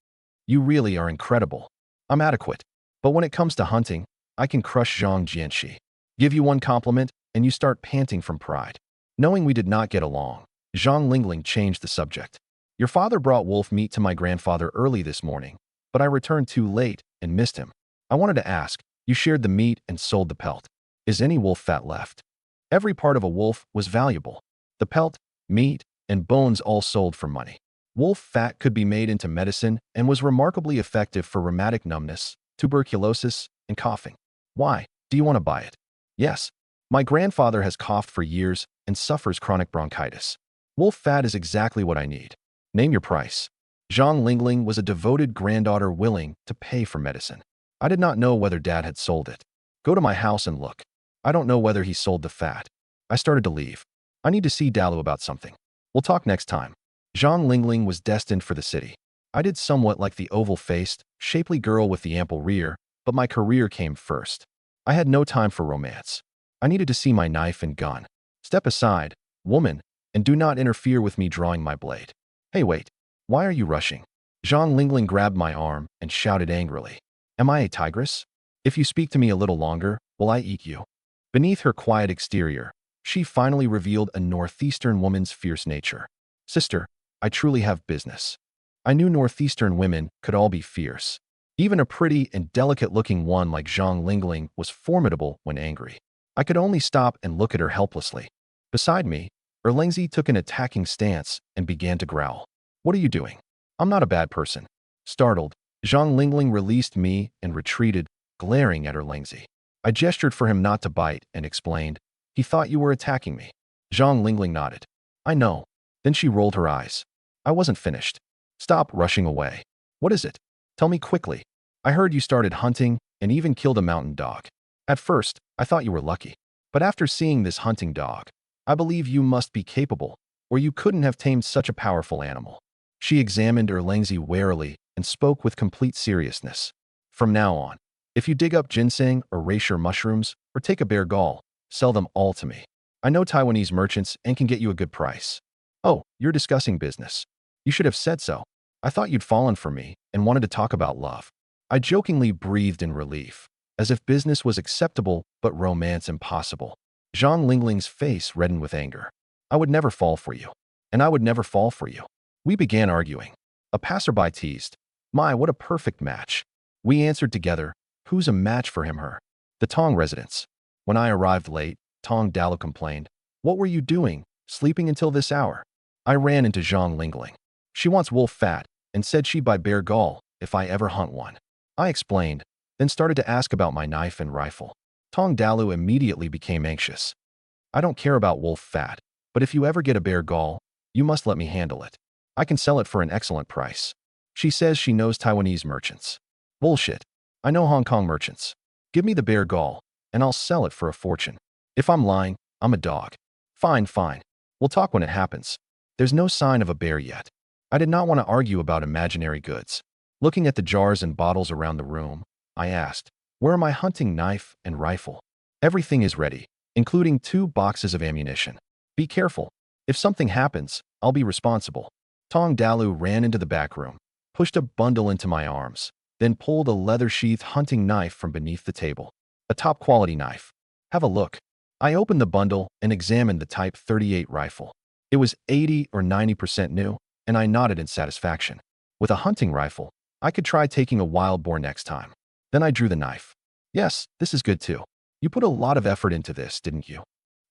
You really are incredible. I'm adequate. But when it comes to hunting, I can crush Zhang Jianxi. Give you one compliment, and you start panting from pride. Knowing we did not get along, Zhang Lingling changed the subject. Your father brought wolf meat to my grandfather early this morning, but I returned too late and missed him. I wanted to ask, you shared the meat and sold the pelt. Is any wolf fat left? Every part of a wolf was valuable. The pelt, meat, and bones all sold for money. Wolf fat could be made into medicine and was remarkably effective for rheumatic numbness, tuberculosis, and coughing. Why? Do you want to buy it? Yes. My grandfather has coughed for years and suffers chronic bronchitis. Wolf fat is exactly what I need. Name your price. Zhang Lingling was a devoted granddaughter willing to pay for medicine. I did not know whether Dad had sold it. Go to my house and look. I don't know whether he sold the fat. I started to leave. I need to see Dalu about something. We'll talk next time. Zhang Lingling was destined for the city. I did somewhat like the oval-faced, shapely girl with the ample rear, but my career came first. I had no time for romance. I needed to see my knife and gun. Step aside, woman, and do not interfere with me drawing my blade. Hey, wait. Why are you rushing? Zhang Lingling grabbed my arm and shouted angrily. Am I a tigress? If you speak to me a little longer, will I eat you? Beneath her quiet exterior, she finally revealed a northeastern woman's fierce nature. Sister, I truly have business. I knew northeastern women could all be fierce. Even a pretty and delicate-looking one like Zhang Lingling was formidable when angry. I could only stop and look at her helplessly. Beside me, Erlingzi took an attacking stance and began to growl. What are you doing? I'm not a bad person. Startled, Zhang Lingling released me and retreated, glaring at Erlingzi. I gestured for him not to bite and explained, he thought you were attacking me. Zhang Lingling nodded. I know. Then she rolled her eyes. I wasn't finished. Stop rushing away. What is it? Tell me quickly. I heard you started hunting and even killed a mountain dog. At first, I thought you were lucky. But after seeing this hunting dog, I believe you must be capable, or you couldn't have tamed such a powerful animal. She examined Erlangzi warily and spoke with complete seriousness. From now on, if you dig up ginseng or reishi mushrooms or take a bear gall, sell them all to me. I know Taiwanese merchants and can get you a good price. Oh, you're discussing business. You should have said so. I thought you'd fallen for me and wanted to talk about love. I jokingly breathed in relief, as if business was acceptable but romance impossible. Zhang Lingling's face reddened with anger. I would never fall for you. And I would never fall for you. We began arguing. A passerby teased. My, what a perfect match. We answered together, who's a match for him, her? The Tong residents. When I arrived late, Tong Dalu complained. What were you doing, sleeping until this hour? I ran into Zhang Lingling. She wants wolf fat and said she'd buy bear gall if I ever hunt one. I explained, then started to ask about my knife and rifle. Tong Dalu immediately became anxious. I don't care about wolf fat, but if you ever get a bear gall, you must let me handle it. I can sell it for an excellent price. She says she knows Taiwanese merchants. Bullshit. I know Hong Kong merchants. Give me the bear gall, and I'll sell it for a fortune. If I'm lying, I'm a dog. Fine, fine. We'll talk when it happens. There's no sign of a bear yet. I did not want to argue about imaginary goods. Looking at the jars and bottles around the room, I asked, where are my hunting knife and rifle? Everything is ready, including 2 boxes of ammunition. Be careful. If something happens, I'll be responsible. Tong Dalu ran into the back room, pushed a bundle into my arms, then pulled a leather-sheathed hunting knife from beneath the table. A top-quality knife. Have a look. I opened the bundle and examined the Type 38 rifle. It was 80 or 90% new, and I nodded in satisfaction. With a hunting rifle, I could try taking a wild boar next time. Then I drew the knife. Yes, this is good too. You put a lot of effort into this, didn't you?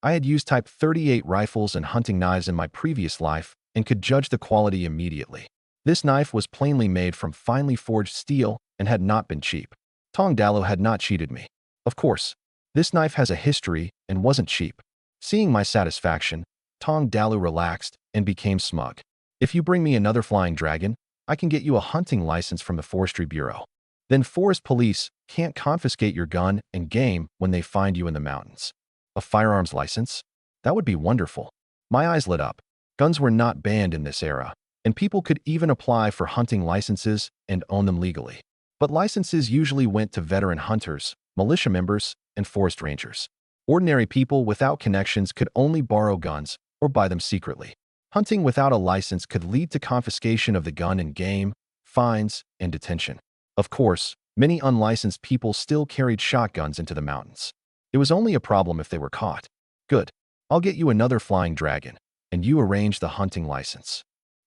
I had used Type 38 rifles and hunting knives in my previous life and could judge the quality immediately. This knife was plainly made from finely forged steel and had not been cheap. Tong Dalu had not cheated me. Of course, this knife has a history and wasn't cheap. Seeing my satisfaction, Tong Dalu relaxed and became smug. If you bring me another flying dragon, I can get you a hunting license from the Forestry Bureau. Then forest police can't confiscate your gun and game when they find you in the mountains. A firearms license? That would be wonderful. My eyes lit up. Guns were not banned in this era, and people could even apply for hunting licenses and own them legally. But licenses usually went to veteran hunters, militia members, and forest rangers. Ordinary people without connections could only borrow guns or buy them secretly. Hunting without a license could lead to confiscation of the gun and game, fines, and detention. Of course, many unlicensed people still carried shotguns into the mountains. It was only a problem if they were caught. Good. I'll get you another flying dragon, and you arrange the hunting license.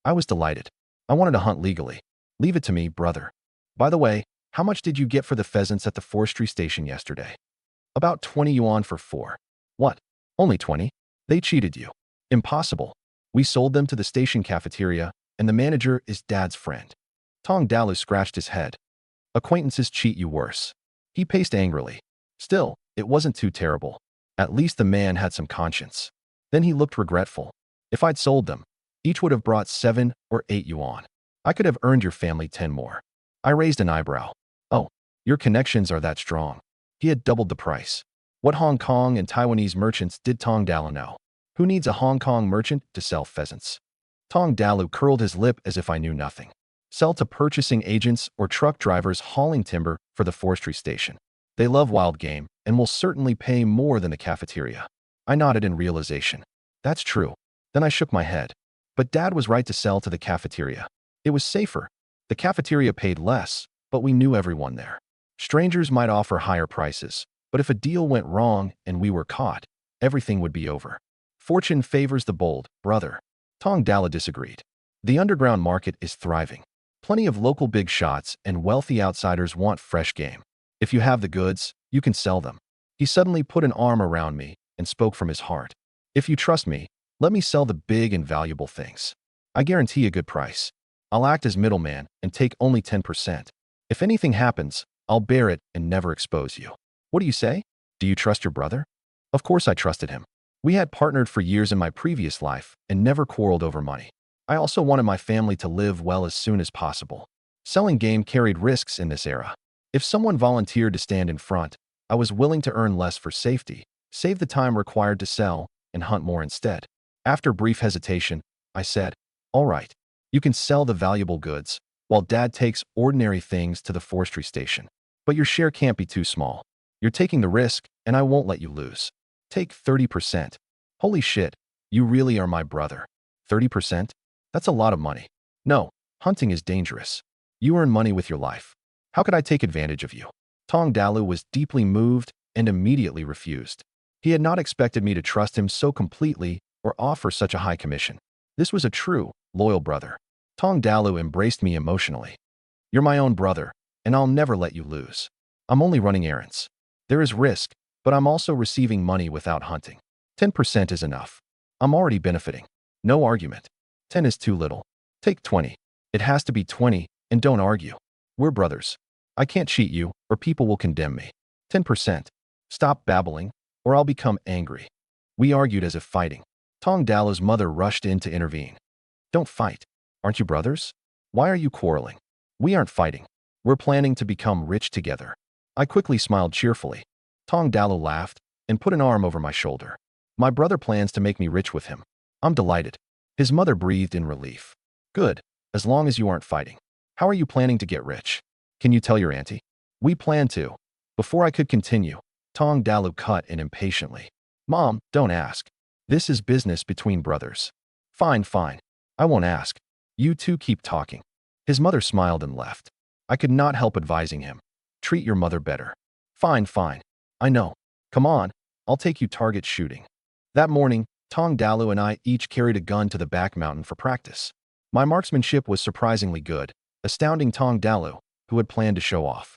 I was delighted. I wanted to hunt legally. Leave it to me, brother. By the way, how much did you get for the pheasants at the forestry station yesterday? About 20 yuan for 4. What? Only 20? They cheated you. Impossible. We sold them to the station cafeteria, and the manager is Dad's friend. Tong Dalu scratched his head. Acquaintances cheat you worse. He paced angrily. Still, it wasn't too terrible. At least the man had some conscience. Then he looked regretful. If I'd sold them, each would have brought 7 or 8 yuan. I could have earned your family 10 more. I raised an eyebrow. Oh, your connections are that strong. He had doubled the price. What Hong Kong and Taiwanese merchants did Tong Dalu know? Who needs a Hong Kong merchant to sell pheasants? Tong Dalu curled his lip as if I knew nothing. Sell to purchasing agents or truck drivers hauling timber for the forestry station. They love wild game and will certainly pay more than the cafeteria. I nodded in realization. That's true. Then I shook my head. But Dad was right to sell to the cafeteria. It was safer. The cafeteria paid less, but we knew everyone there. Strangers might offer higher prices, but if a deal went wrong and we were caught, everything would be over. Fortune favors the bold, brother. Tong Dalu disagreed. The underground market is thriving. Plenty of local big shots and wealthy outsiders want fresh game. If you have the goods, you can sell them. He suddenly put an arm around me and spoke from his heart. If you trust me, let me sell the big and valuable things. I guarantee a good price. I'll act as middleman and take only 10%. If anything happens, I'll bear it and never expose you. What do you say? Do you trust your brother? Of course I trusted him. We had partnered for years in my previous life and never quarreled over money. I also wanted my family to live well as soon as possible. Selling game carried risks in this era. If someone volunteered to stand in front, I was willing to earn less for safety, save the time required to sell, and hunt more instead. After brief hesitation, I said, all right, you can sell the valuable goods, while Dad takes ordinary things to the forestry station. But your share can't be too small. You're taking the risk, and I won't let you lose. Take 30%. Holy shit, you really are my brother. 30%? That's a lot of money. No, hunting is dangerous. You earn money with your life. How could I take advantage of you? Tong Dalu was deeply moved and immediately refused. He had not expected me to trust him so completely or offer such a high commission. This was a true, loyal brother. Tong Dalu embraced me emotionally. You're my own brother, and I'll never let you lose. I'm only running errands. There is risk, but I'm also receiving money without hunting. 10% is enough. I'm already benefiting. No argument. 10 is too little. Take 20. It has to be 20, and don't argue. We're brothers. I can't cheat you, or people will condemn me. 10%. Stop babbling, or I'll become angry. We argued as if fighting. Tong Dalu's mother rushed in to intervene. Don't fight. Aren't you brothers? Why are you quarreling? We aren't fighting. We're planning to become rich together. I quickly smiled cheerfully. Tong Dalu laughed and put an arm over my shoulder. My brother plans to make me rich with him. I'm delighted. His mother breathed in relief. Good, as long as you aren't fighting. How are you planning to get rich? Can you tell your auntie? We plan to. Before I could continue, Tong Dalu cut in impatiently. Mom, don't ask. This is business between brothers. Fine, fine. I won't ask. You two keep talking. His mother smiled and left. I could not help advising him. Treat your mother better. Fine, fine. I know. Come on, I'll take you target shooting. That morning, Tong Dalu and I each carried a gun to the back mountain for practice. My marksmanship was surprisingly good, astounding Tong Dalu, who had planned to show off.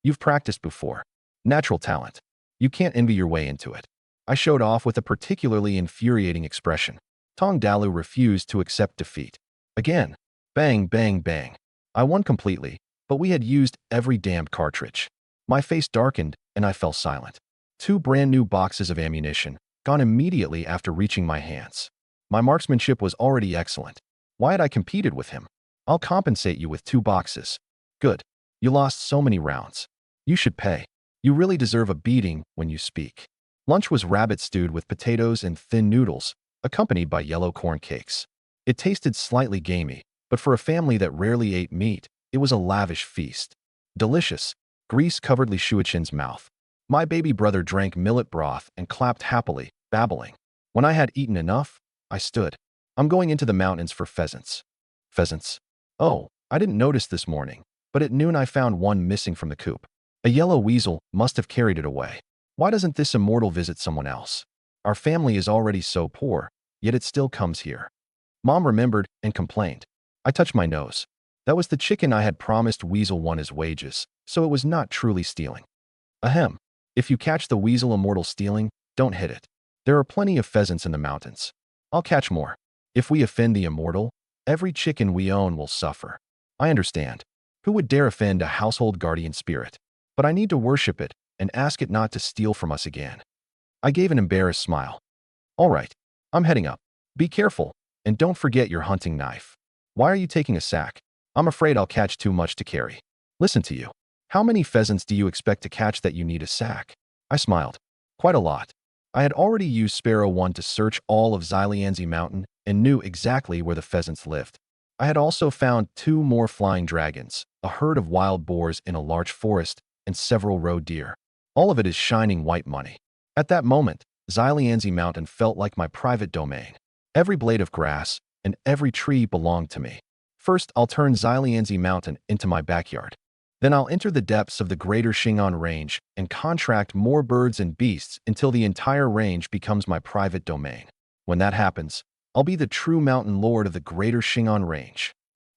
You've practiced before. Natural talent. You can't envy your way into it. I showed off with a particularly infuriating expression. Tong Dalu refused to accept defeat. Again, bang, bang, bang. I won completely, but we had used every damned cartridge. My face darkened and I fell silent. 2 brand new boxes of ammunition, gone immediately after reaching my hands. My marksmanship was already excellent. Why had I competed with him? I'll compensate you with 2 boxes. Good. You lost so many rounds. You should pay. You really deserve a beating when you speak. Lunch was rabbit stewed with potatoes and thin noodles, accompanied by yellow corn cakes. It tasted slightly gamey, but for a family that rarely ate meat, it was a lavish feast. Delicious. Grease covered Li Shuichen's mouth. My baby brother drank millet broth and clapped happily, babbling. When I had eaten enough, I stood. I'm going into the mountains for pheasants. Pheasants? Oh, I didn't notice this morning, but at noon I found one missing from the coop. A yellow weasel must have carried it away. Why doesn't this immortal visit someone else? Our family is already so poor, yet it still comes here. Mom remembered and complained. I touched my nose. That was the chicken I had promised Weasel won his wages, so it was not truly stealing. Ahem. If you catch the weasel immortal stealing, don't hit it. There are plenty of pheasants in the mountains. I'll catch more. If we offend the immortal, Every chicken we own will suffer. I understand. Who would dare offend a household guardian spirit? But I need to worship it and ask it not to steal from us again. I gave an embarrassed smile. All right, I'm heading up. Be careful, and don't forget your hunting knife. Why are you taking a sack? I'm afraid I'll catch too much to carry. Listen to you. How many pheasants do you expect to catch that you need a sack? I smiled. Quite a lot. I had already used Sparrow 1 to search all of Xylianzi Mountain and knew exactly where the pheasants lived. I had also found 2 more flying dragons, a herd of wild boars in a large forest, and several roe deer. All of it is shining white money. At that moment, Xylianzi Mountain felt like my private domain. Every blade of grass and every tree belonged to me. First, I'll turn Xylianzi Mountain into my backyard. Then I'll enter the depths of the Greater Shingon Range and contract more birds and beasts until the entire range becomes my private domain. When that happens, I'll be the true mountain lord of the Greater Shingon Range.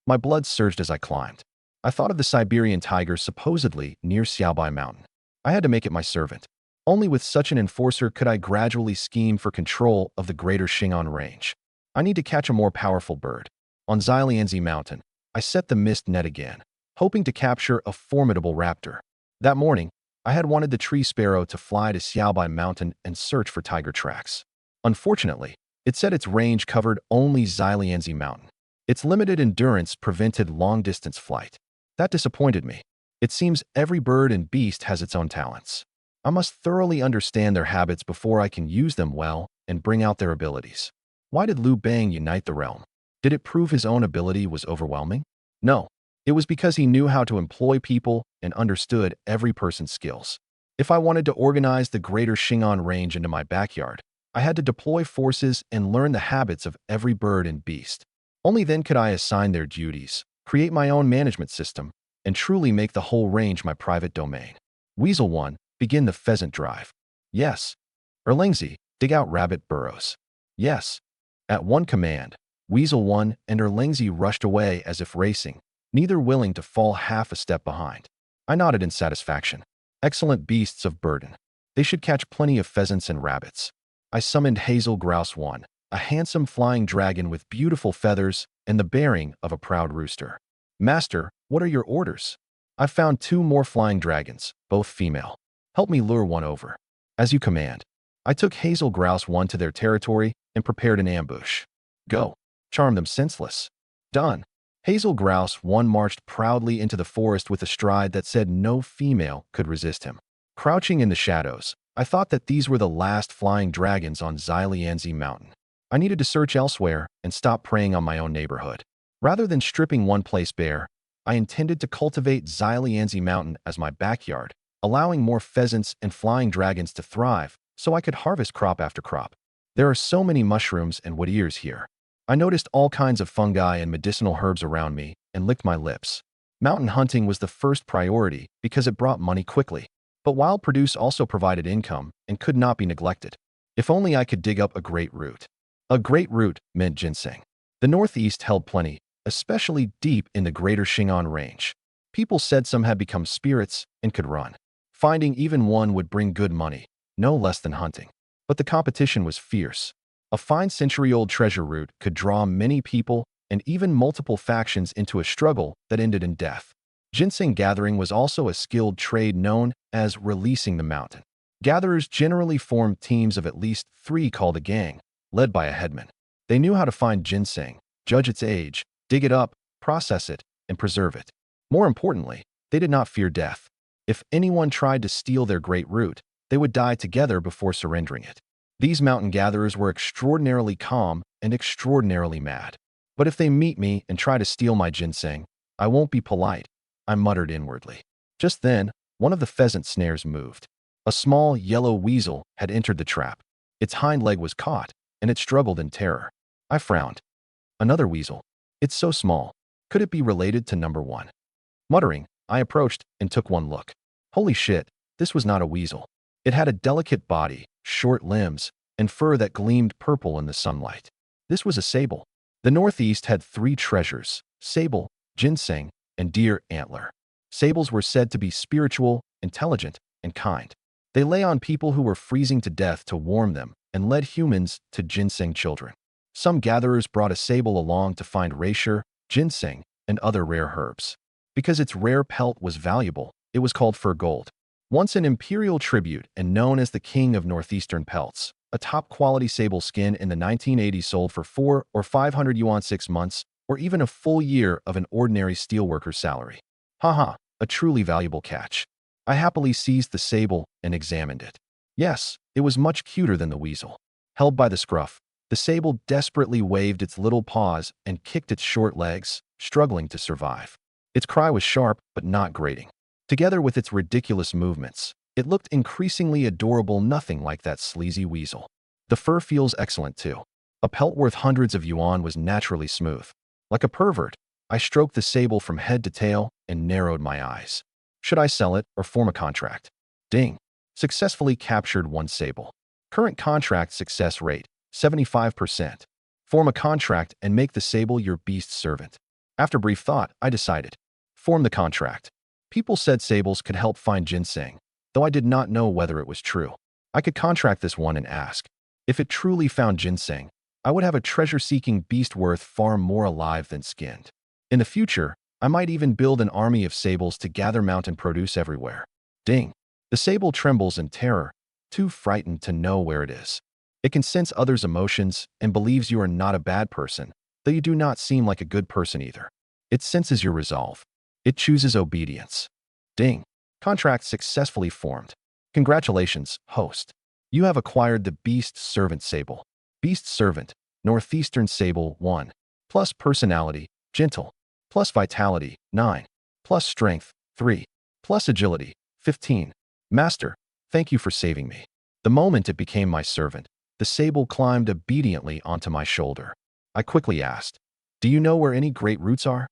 My blood surged as I climbed. I thought of the Siberian tiger supposedly near Xiaobai Mountain. I had to make it my servant. Only with such an enforcer could I gradually scheme for control of the Greater Shingon Range. I need to catch a more powerful bird. On Xylianzi Mountain, I set the mist net again, hoping to capture a formidable raptor. That morning, I had wanted the tree sparrow to fly to Xiaobai Mountain and search for tiger tracks. Unfortunately, it said its range covered only Xylianzi Mountain. Its limited endurance prevented long-distance flight. That disappointed me. It seems every bird and beast has its own talents. I must thoroughly understand their habits before I can use them well and bring out their abilities. Why did Liu Bang unite the realm? Did it prove his own ability was overwhelming? No. It was because he knew how to employ people and understood every person's skills. If I wanted to organize the Greater Shingon Range into my backyard, I had to deploy forces and learn the habits of every bird and beast. Only then could I assign their duties, create my own management system, and truly make the whole range my private domain. Weasel 1, begin the pheasant drive. Yes. Erlangzi, dig out rabbit burrows. Yes. At one command, Weasel 1 and Erlangzi rushed away as if racing, neither willing to fall half a step behind. I nodded in satisfaction. Excellent beasts of burden. They should catch plenty of pheasants and rabbits. I summoned Hazel Grouse 1, a handsome flying dragon with beautiful feathers and the bearing of a proud rooster. Master, what are your orders? I found 2 more flying dragons, both female. Help me lure one over. As you command. I took Hazel Grouse 1 to their territory and prepared an ambush. Go. Charm them senseless. Done. Hazel Grouse 1 marched proudly into the forest with a stride that said no female could resist him. Crouching in the shadows, I thought that these were the last flying dragons on Xylianzi Mountain. I needed to search elsewhere and stop preying on my own neighborhood. Rather than stripping one place bare, I intended to cultivate Xylianzi Mountain as my backyard, allowing more pheasants and flying dragons to thrive so I could harvest crop after crop. There are so many mushrooms and wood ears here. I noticed all kinds of fungi and medicinal herbs around me and licked my lips. Mountain hunting was the first priority because it brought money quickly. But wild produce also provided income and could not be neglected. If only I could dig up a great root. A great root meant ginseng. The Northeast held plenty, especially deep in the Greater Shingon Range. People said some had become spirits and could run. Finding even one would bring good money, no less than hunting. But the competition was fierce. A fine century-old treasure root could draw many people and even multiple factions into a struggle that ended in death. Ginseng gathering was also a skilled trade known as releasing the mountain. Gatherers generally formed teams of at least 3 called a gang, led by a headman. They knew how to find ginseng, judge its age, dig it up, process it, and preserve it. More importantly, they did not fear death. If anyone tried to steal their great root, they would die together before surrendering it. These mountain gatherers were extraordinarily calm and extraordinarily mad. But if they meet me and try to steal my ginseng, I won't be polite, I muttered inwardly. Just then, one of the pheasant snares moved. A small yellow weasel had entered the trap. Its hind leg was caught, and it struggled in terror. I frowned. Another weasel. It's so small. Could it be related to number 1? Muttering, I approached and took one look. Holy shit, this was not a weasel. It had a delicate body, short limbs, and fur that gleamed purple in the sunlight. This was a sable. The Northeast had 3 treasures: sable, ginseng, and deer antler. Sables were said to be spiritual, intelligent, and kind. They lay on people who were freezing to death to warm them and led humans to ginseng children. Some gatherers brought a sable along to find reishi, ginseng, and other rare herbs. Because its rare pelt was valuable, it was called fur gold. Once an imperial tribute and known as the king of northeastern pelts, a top-quality sable skin in the 1980s sold for 4 or 500 yuan 6 months, or even a full year of an ordinary steelworker's salary. Haha, a truly valuable catch. I happily seized the sable and examined it. Yes, it was much cuter than the weasel. Held by the scruff, the sable desperately waved its little paws and kicked its short legs, struggling to survive. Its cry was sharp but not grating. Together with its ridiculous movements, it looked increasingly adorable, nothing like that sleazy weasel. The fur feels excellent too. A pelt worth hundreds of yuan was naturally smooth. Like a pervert, I stroked the sable from head to tail and narrowed my eyes. Should I sell it or form a contract? Ding. Successfully captured one sable. Current contract success rate, 75%. Form a contract and make the sable your beast's servant. After brief thought, I decided. Form the contract. People said sables could help find ginseng, though I did not know whether it was true. I could contract this one and ask. If it truly found ginseng, I would have a treasure-seeking beast worth far more alive than skinned. In the future, I might even build an army of sables to gather mountain produce everywhere. Ding. The sable trembles in terror, too frightened to know where it is. It can sense others' emotions and believes you are not a bad person, though you do not seem like a good person either. It senses your resolve. It chooses obedience. Ding. Contract successfully formed. Congratulations, host. You have acquired the Beast Servant Sable. Beast Servant, Northeastern Sable 1. Plus personality, gentle. Plus vitality, 9. Plus strength, 3. Plus agility, 15. Master, thank you for saving me. The moment it became my servant, the sable climbed obediently onto my shoulder. I quickly asked, do you know where any great roots are?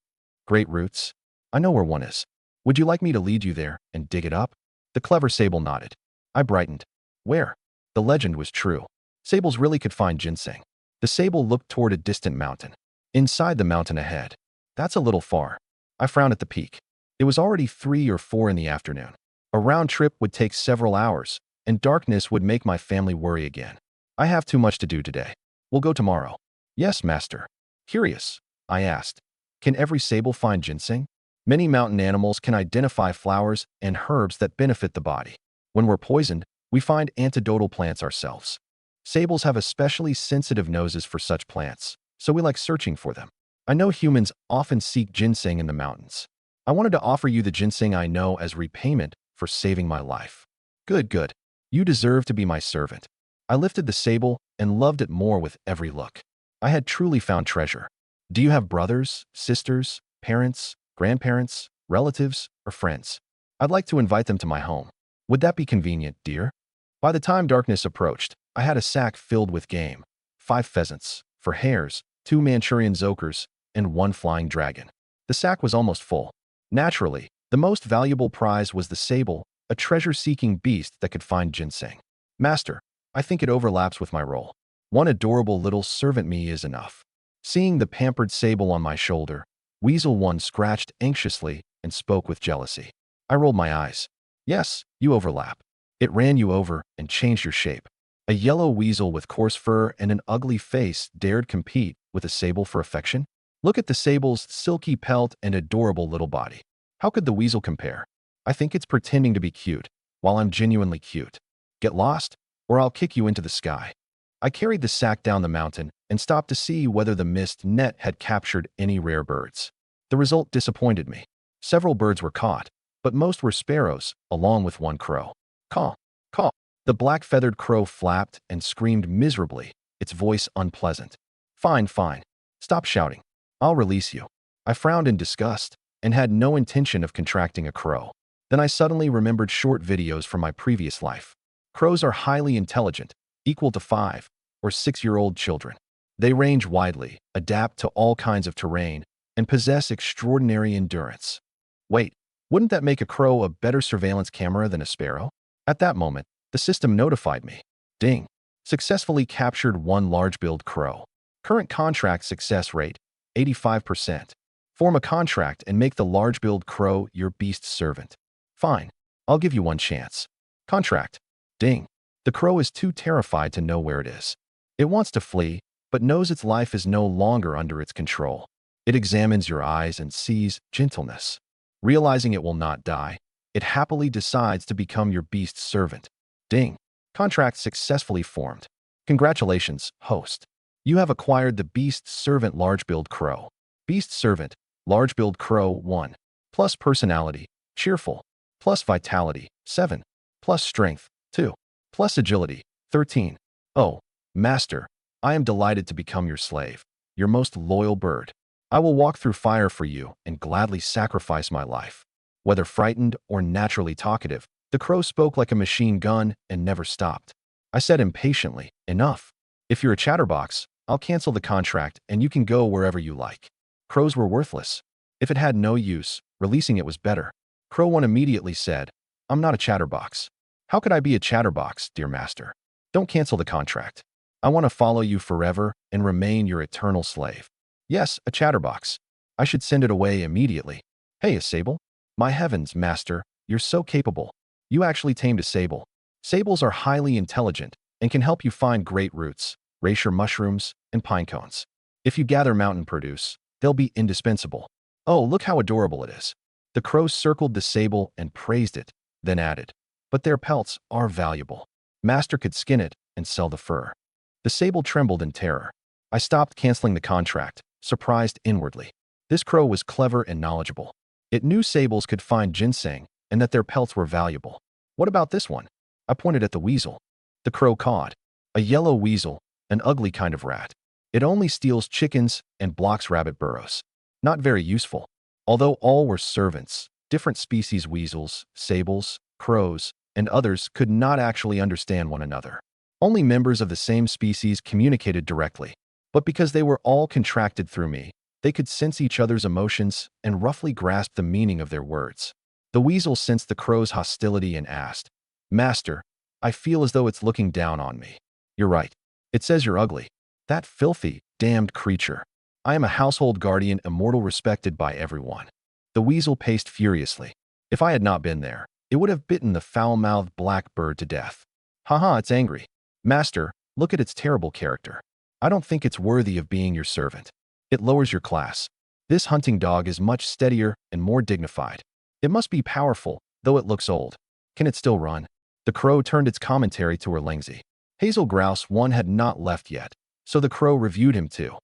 Great roots? I know where one is. Would you like me to lead you there and dig it up? The clever sable nodded. I brightened. Where? The legend was true. Sables really could find ginseng. The sable looked toward a distant mountain. Inside the mountain ahead. That's a little far. I frowned at the peak. It was already 3 or 4 in the afternoon. A round trip would take several hours, and darkness would make my family worry again. I have too much to do today. We'll go tomorrow. Yes, master. Curious, I asked. Can every sable find ginseng? Many mountain animals can identify flowers and herbs that benefit the body. When we're poisoned, we find antidotal plants ourselves. Sables have especially sensitive noses for such plants, so we like searching for them. I know humans often seek ginseng in the mountains. I wanted to offer you the ginseng I know as repayment for saving my life. Good, good. You deserve to be my servant. I lifted the sable and loved it more with every look. I had truly found treasure. Do you have brothers, sisters, parents, grandparents, relatives, or friends? I'd like to invite them to my home. Would that be convenient, dear? By the time darkness approached, I had a sack filled with game. 5 pheasants, 4 hares, 2 Manchurian zokers, and 1 flying dragon. The sack was almost full. Naturally, the most valuable prize was the sable, a treasure-seeking beast that could find ginseng. Master, I think it overlaps with my role. One adorable little servant me is enough. Seeing the pampered sable on my shoulder, Weasel 1 scratched anxiously and spoke with jealousy. I rolled my eyes. Yes, you overlap. It ran you over and changed your shape. A yellow weasel with coarse fur and an ugly face dared compete with a sable for affection? Look at the sable's silky pelt and adorable little body. How could the weasel compare? I think it's pretending to be cute, while I'm genuinely cute. Get lost, or I'll kick you into the sky. I carried the sack down the mountain and stopped to see whether the mist net had captured any rare birds. The result disappointed me. Several birds were caught, but most were sparrows, along with 1 crow. Caw, caw. The black-feathered crow flapped and screamed miserably, its voice unpleasant. Fine, fine. Stop shouting. I'll release you. I frowned in disgust and had no intention of contracting a crow. Then I suddenly remembered short videos from my previous life. Crows are highly intelligent, equal to 5 or 6-year-old children. They range widely, adapt to all kinds of terrain, and possess extraordinary endurance. Wait, wouldn't that make a crow a better surveillance camera than a sparrow? At that moment, the system notified me. Ding. Successfully captured 1 large-billed crow. Current contract success rate, 85%. Form a contract and make the large-billed crow your beast's servant. Fine. I'll give you 1 chance. Contract. Ding. The crow is too terrified to know where it is. It wants to flee, but knows its life is no longer under its control. It examines your eyes and sees gentleness. Realizing it will not die, it happily decides to become your beast's servant. Ding. Contract successfully formed. Congratulations, host. You have acquired the Beast Servant Large-Billed Crow. Beast Servant, Large-Billed Crow 1. Plus personality, cheerful. Plus vitality, 7. Plus strength, 2. Plus agility, 13. Oh, master, I am delighted to become your slave, your most loyal bird. I will walk through fire for you and gladly sacrifice my life. Whether frightened or naturally talkative, the crow spoke like a machine gun and never stopped. I said impatiently, enough. If you're a chatterbox, I'll cancel the contract and you can go wherever you like. Crows were worthless. If it had no use, releasing it was better. Crow 1 immediately said, I'm not a chatterbox. How could I be a chatterbox, dear master? Don't cancel the contract. I want to follow you forever and remain your eternal slave. Yes, a chatterbox. I should send it away immediately. Hey, a sable? My heavens, master, you're so capable. You actually tamed a sable. Sables are highly intelligent and can help you find great roots, racer mushrooms, and pine cones. If you gather mountain produce, they'll be indispensable. Oh, look how adorable it is. The crow circled the sable and praised it, then added, but their pelts are valuable. Master could skin it and sell the fur. The sable trembled in terror. I stopped canceling the contract, surprised inwardly. This crow was clever and knowledgeable. It knew sables could find ginseng and that their pelts were valuable. What about this one? I pointed at the weasel. The crow cawed. A yellow weasel, an ugly kind of rat. It only steals chickens and blocks rabbit burrows. Not very useful. Although all were servants, different species weasels, sables, crows, and others could not actually understand one another. Only members of the same species communicated directly. But because they were all contracted through me, they could sense each other's emotions and roughly grasp the meaning of their words. The weasel sensed the crow's hostility and asked, Master, I feel as though it's looking down on me. You're right. It says you're ugly. That filthy, damned creature. I am a household guardian, immortal, respected by everyone. The weasel paced furiously. If I had not been there, it would have bitten the foul-mouthed black bird to death. Haha, it's angry. Master, look at its terrible character. I don't think it's worthy of being your servant. It lowers your class. This hunting dog is much steadier and more dignified. It must be powerful, though it looks old. Can it still run? The crow turned its commentary to Erlengzi. Hazel Grouse 1 had not left yet, so the crow reviewed him too.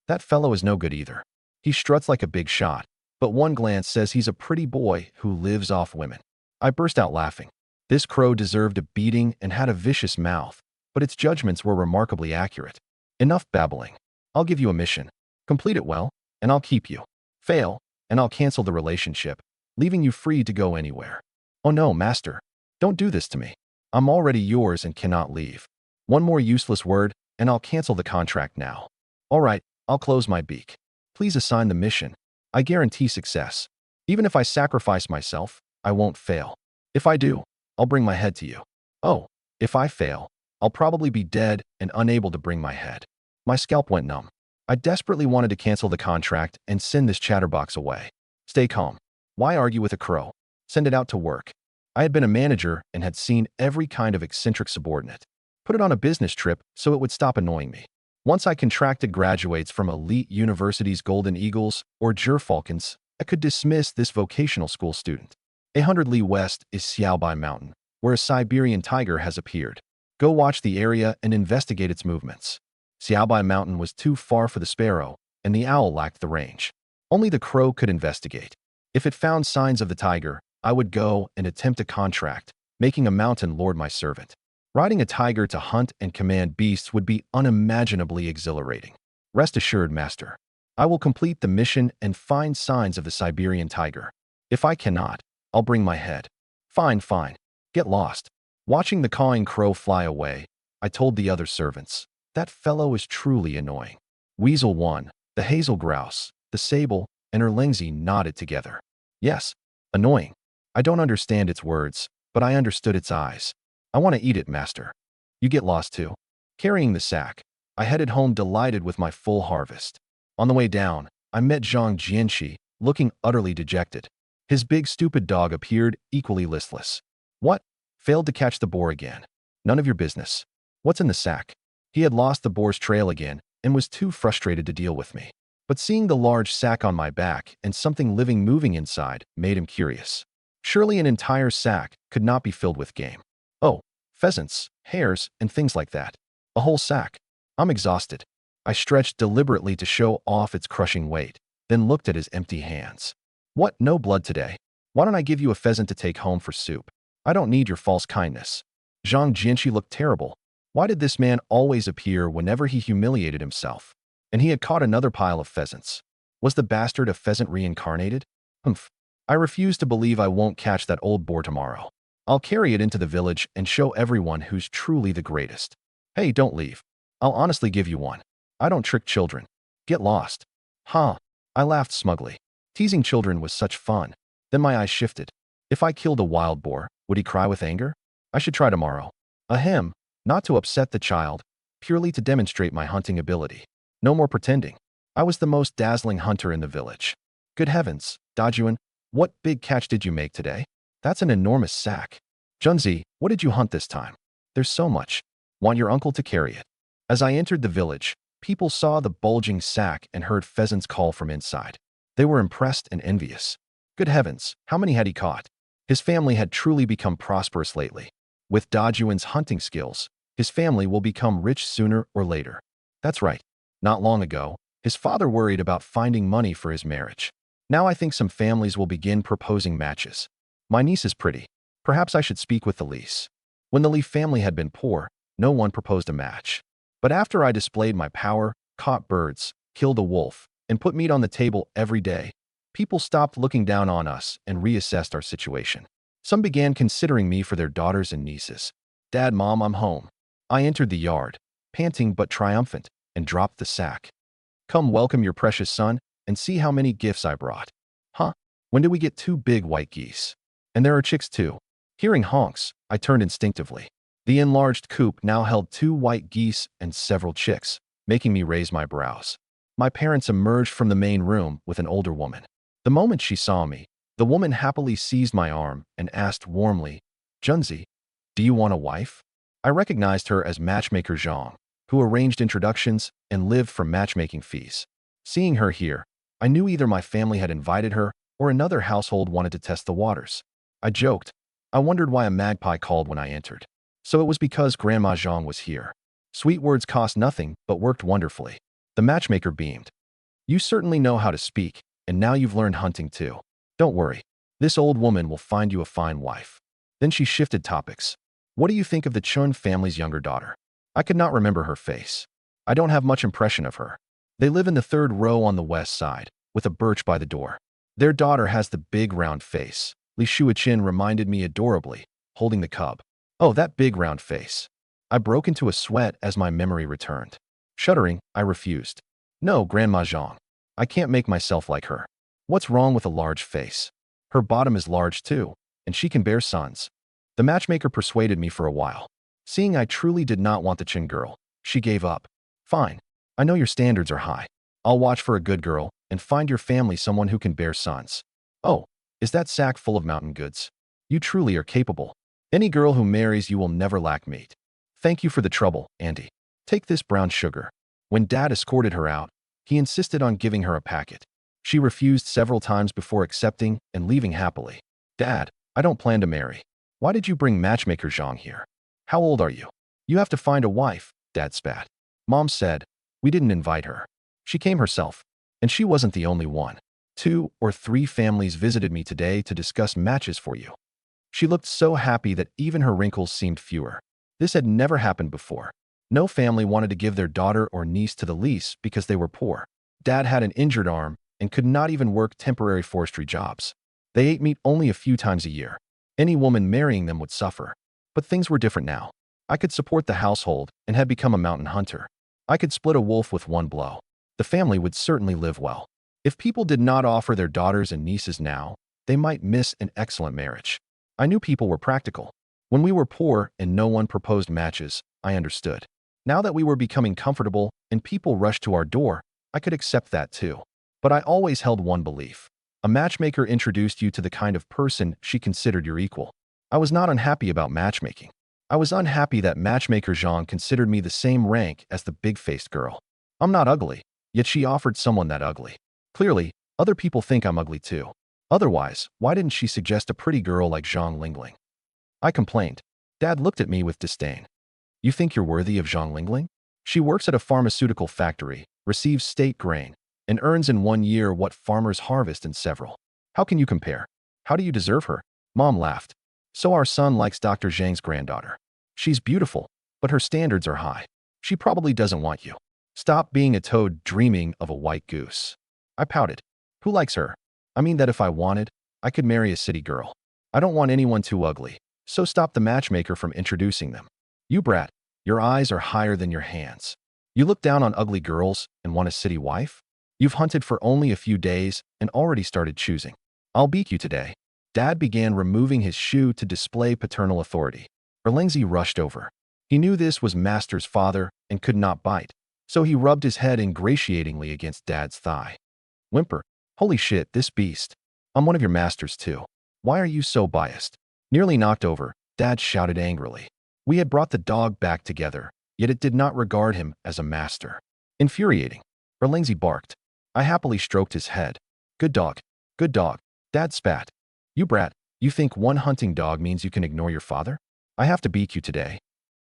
That fellow is no good either. He struts like a big shot, but one glance says he's a pretty boy who lives off women. I burst out laughing. This crow deserved a beating and had a vicious mouth, but its judgments were remarkably accurate. Enough babbling. I'll give you a mission. Complete it well, and I'll keep you. Fail, and I'll cancel the relationship, leaving you free to go anywhere. Oh no, master. Don't do this to me. I'm already yours and cannot leave. One more useless word, and I'll cancel the contract now. All right, I'll close my beak. Please assign the mission. I guarantee success. Even if I sacrifice myself, I won't fail. If I do, I'll bring my head to you. Oh, if I fail, I'll probably be dead and unable to bring my head. My scalp went numb. I desperately wanted to cancel the contract and send this chatterbox away. Stay calm. Why argue with a crow? Send it out to work. I had been a manager and had seen every kind of eccentric subordinate. Put it on a business trip so it would stop annoying me. Once I contracted graduates from elite universities, Golden Eagles, or Gerfalcons, I could dismiss this vocational school student. 100 li west is Xiaobai Mountain, where a Siberian tiger has appeared. Go watch the area and investigate its movements. Xiaobai Mountain was too far for the sparrow, and the owl lacked the range. Only the crow could investigate. If it found signs of the tiger, I would go and attempt a contract, making a mountain lord my servant. Riding a tiger to hunt and command beasts would be unimaginably exhilarating. Rest assured, master. I will complete the mission and find signs of the Siberian tiger. If I cannot, I'll bring my head. Fine, fine. Get lost. Watching the cawing crow fly away, I told the other servants, that fellow is truly annoying. Weasel 1, the hazel grouse, the sable, and Erlengzi nodded together. Yes, annoying. I don't understand its words, but I understood its eyes. I want to eat it, master. You get lost too. Carrying the sack, I headed home delighted with my full harvest. On the way down, I met Zhang Jianxi, looking utterly dejected. His big stupid dog appeared equally listless. What? Failed to catch the boar again. None of your business. What's in the sack? He had lost the boar's trail again and was too frustrated to deal with me. But seeing the large sack on my back and something living moving inside made him curious. Surely an entire sack could not be filled with game. Oh, pheasants, hares, and things like that. A whole sack. I'm exhausted. I stretched deliberately to show off its crushing weight, then looked at his empty hands. What, no blood today? Why don't I give you a pheasant to take home for soup? I don't need your false kindness. Zhang Jianqi looked terrible. Why did this man always appear whenever he humiliated himself? And he had caught another pile of pheasants. Was the bastard a pheasant reincarnated? Humph. I refuse to believe I won't catch that old boar tomorrow. I'll carry it into the village and show everyone who's truly the greatest. Hey, don't leave. I'll honestly give you one. I don't trick children. Get lost. Huh. I laughed smugly. Teasing children was such fun. Then my eyes shifted. If I killed a wild boar, would he cry with anger? I should try tomorrow. Ahem. Not to upset the child, purely to demonstrate my hunting ability. No more pretending. I was the most dazzling hunter in the village. Good heavens, Dajuan, what big catch did you make today? That's an enormous sack. Junzi, what did you hunt this time? There's so much. Want your uncle to carry it. As I entered the village, people saw the bulging sack and heard pheasants call from inside. They were impressed and envious. Good heavens, how many had he caught? His family had truly become prosperous lately. With Dajuan's hunting skills, his family will become rich sooner or later. That's right. Not long ago, his father worried about finding money for his marriage. Now I think some families will begin proposing matches. My niece is pretty. Perhaps I should speak with the Lease. When the Lee family had been poor, no one proposed a match. But after I displayed my power, caught birds, killed a wolf, and put meat on the table every day, people stopped looking down on us and reassessed our situation. Some began considering me for their daughters and nieces. Dad, Mom, I'm home. I entered the yard, panting but triumphant, and dropped the sack. Come welcome your precious son and see how many gifts I brought. Huh? When did we get 2 big white geese? And there are chicks too. Hearing honks, I turned instinctively. The enlarged coop now held 2 white geese and several chicks, making me raise my brows. My parents emerged from the main room with an older woman. The moment she saw me, the woman happily seized my arm and asked warmly, Junzi, do you want a wife? I recognized her as matchmaker Zhang, who arranged introductions and lived from matchmaking fees. Seeing her here, I knew either my family had invited her or another household wanted to test the waters. I joked. I wondered why a magpie called when I entered. So it was because Grandma Zhang was here. Sweet words cost nothing but worked wonderfully. The matchmaker beamed. You certainly know how to speak, and now you've learned hunting too. Don't worry. This old woman will find you a fine wife. Then she shifted topics. What do you think of the Chun family's younger daughter? I could not remember her face. I don't have much impression of her. They live in the 3rd row on the west side, with a birch by the door. Their daughter has the big round face. Li Shuichin reminded me adorably, holding the cub. Oh, that big round face. I broke into a sweat as my memory returned. Shuddering, I refused. No, Grandma Zhang. I can't make myself like her. What's wrong with a large face? Her bottom is large too, and she can bear sons. The matchmaker persuaded me for a while. Seeing I truly did not want the Chin girl, she gave up. Fine. I know your standards are high. I'll watch for a good girl and find your family someone who can bear sons. Oh, is that sack full of mountain goods? You truly are capable. Any girl who marries you will never lack meat. Thank you for the trouble, Andy. Take this brown sugar. When Dad escorted her out, he insisted on giving her a packet. She refused several times before accepting and leaving happily. Dad, I don't plan to marry. Why did you bring matchmaker Zhang here? How old are you? You have to find a wife, Dad spat. Mom said, we didn't invite her. She came herself, and she wasn't the only one. 2 or 3 families visited me today to discuss matches for you. She looked so happy that even her wrinkles seemed fewer. This had never happened before. No family wanted to give their daughter or niece to the Lease because they were poor. Dad had an injured arm and could not even work temporary forestry jobs. They ate meat only a few times a year. Any woman marrying them would suffer. But things were different now. I could support the household and had become a mountain hunter. I could split a wolf with one blow. The family would certainly live well. If people did not offer their daughters and nieces now, they might miss an excellent marriage. I knew people were practical. When we were poor and no one proposed matches, I understood. Now that we were becoming comfortable and people rushed to our door, I could accept that too. But I always held one belief. A matchmaker introduced you to the kind of person she considered your equal. I was not unhappy about matchmaking. I was unhappy that matchmaker Zhang considered me the same rank as the big-faced girl. I'm not ugly, yet she offered someone that ugly. Clearly, other people think I'm ugly too. Otherwise, why didn't she suggest a pretty girl like Zhang Lingling? I complained. Dad looked at me with disdain. You think you're worthy of Zhang Lingling? She works at a pharmaceutical factory, receives state grain, and earns in 1 year what farmers harvest in several. How can you compare? How do you deserve her? Mom laughed. So our son likes Dr. Zhang's granddaughter. She's beautiful, but her standards are high. She probably doesn't want you. Stop being a toad dreaming of a white goose. I pouted. Who likes her? I mean that if I wanted, I could marry a city girl. I don't want anyone too ugly, so stop the matchmaker from introducing them. You brat, your eyes are higher than your hands. You look down on ugly girls and want a city wife? You've hunted for only a few days and already started choosing. I'll beat you today. Dad began removing his shoe to display paternal authority. Erlingzi rushed over. He knew this was Master's father and could not bite, so he rubbed his head ingratiatingly against Dad's thigh. Whimper. Holy shit, this beast. I'm one of your masters too. Why are you so biased? Nearly knocked over, Dad shouted angrily. We had brought the dog back together, yet it did not regard him as a master. Infuriating. Erlingzi barked. I happily stroked his head. Good dog. Good dog. Dad spat. You brat, you think one hunting dog means you can ignore your father? I have to beat you today.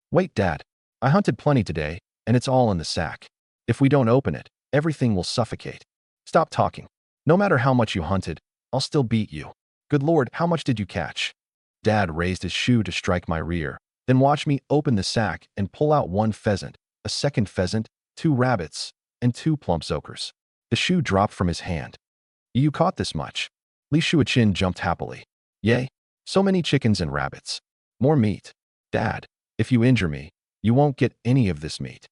Wait, Dad. I hunted plenty today, and it's all in the sack. If we don't open it, everything will suffocate. Stop talking. No matter how much you hunted, I'll still beat you. Good Lord, how much did you catch? Dad raised his shoe to strike my rear, then watched me open the sack and pull out 1 pheasant, a 2nd pheasant, 2 rabbits, and 2 plump zokers. The shoe dropped from his hand. You caught this much? Li Shuichin jumped happily. Yay, so many chickens and rabbits. More meat. Dad, if you injure me, you won't get any of this meat.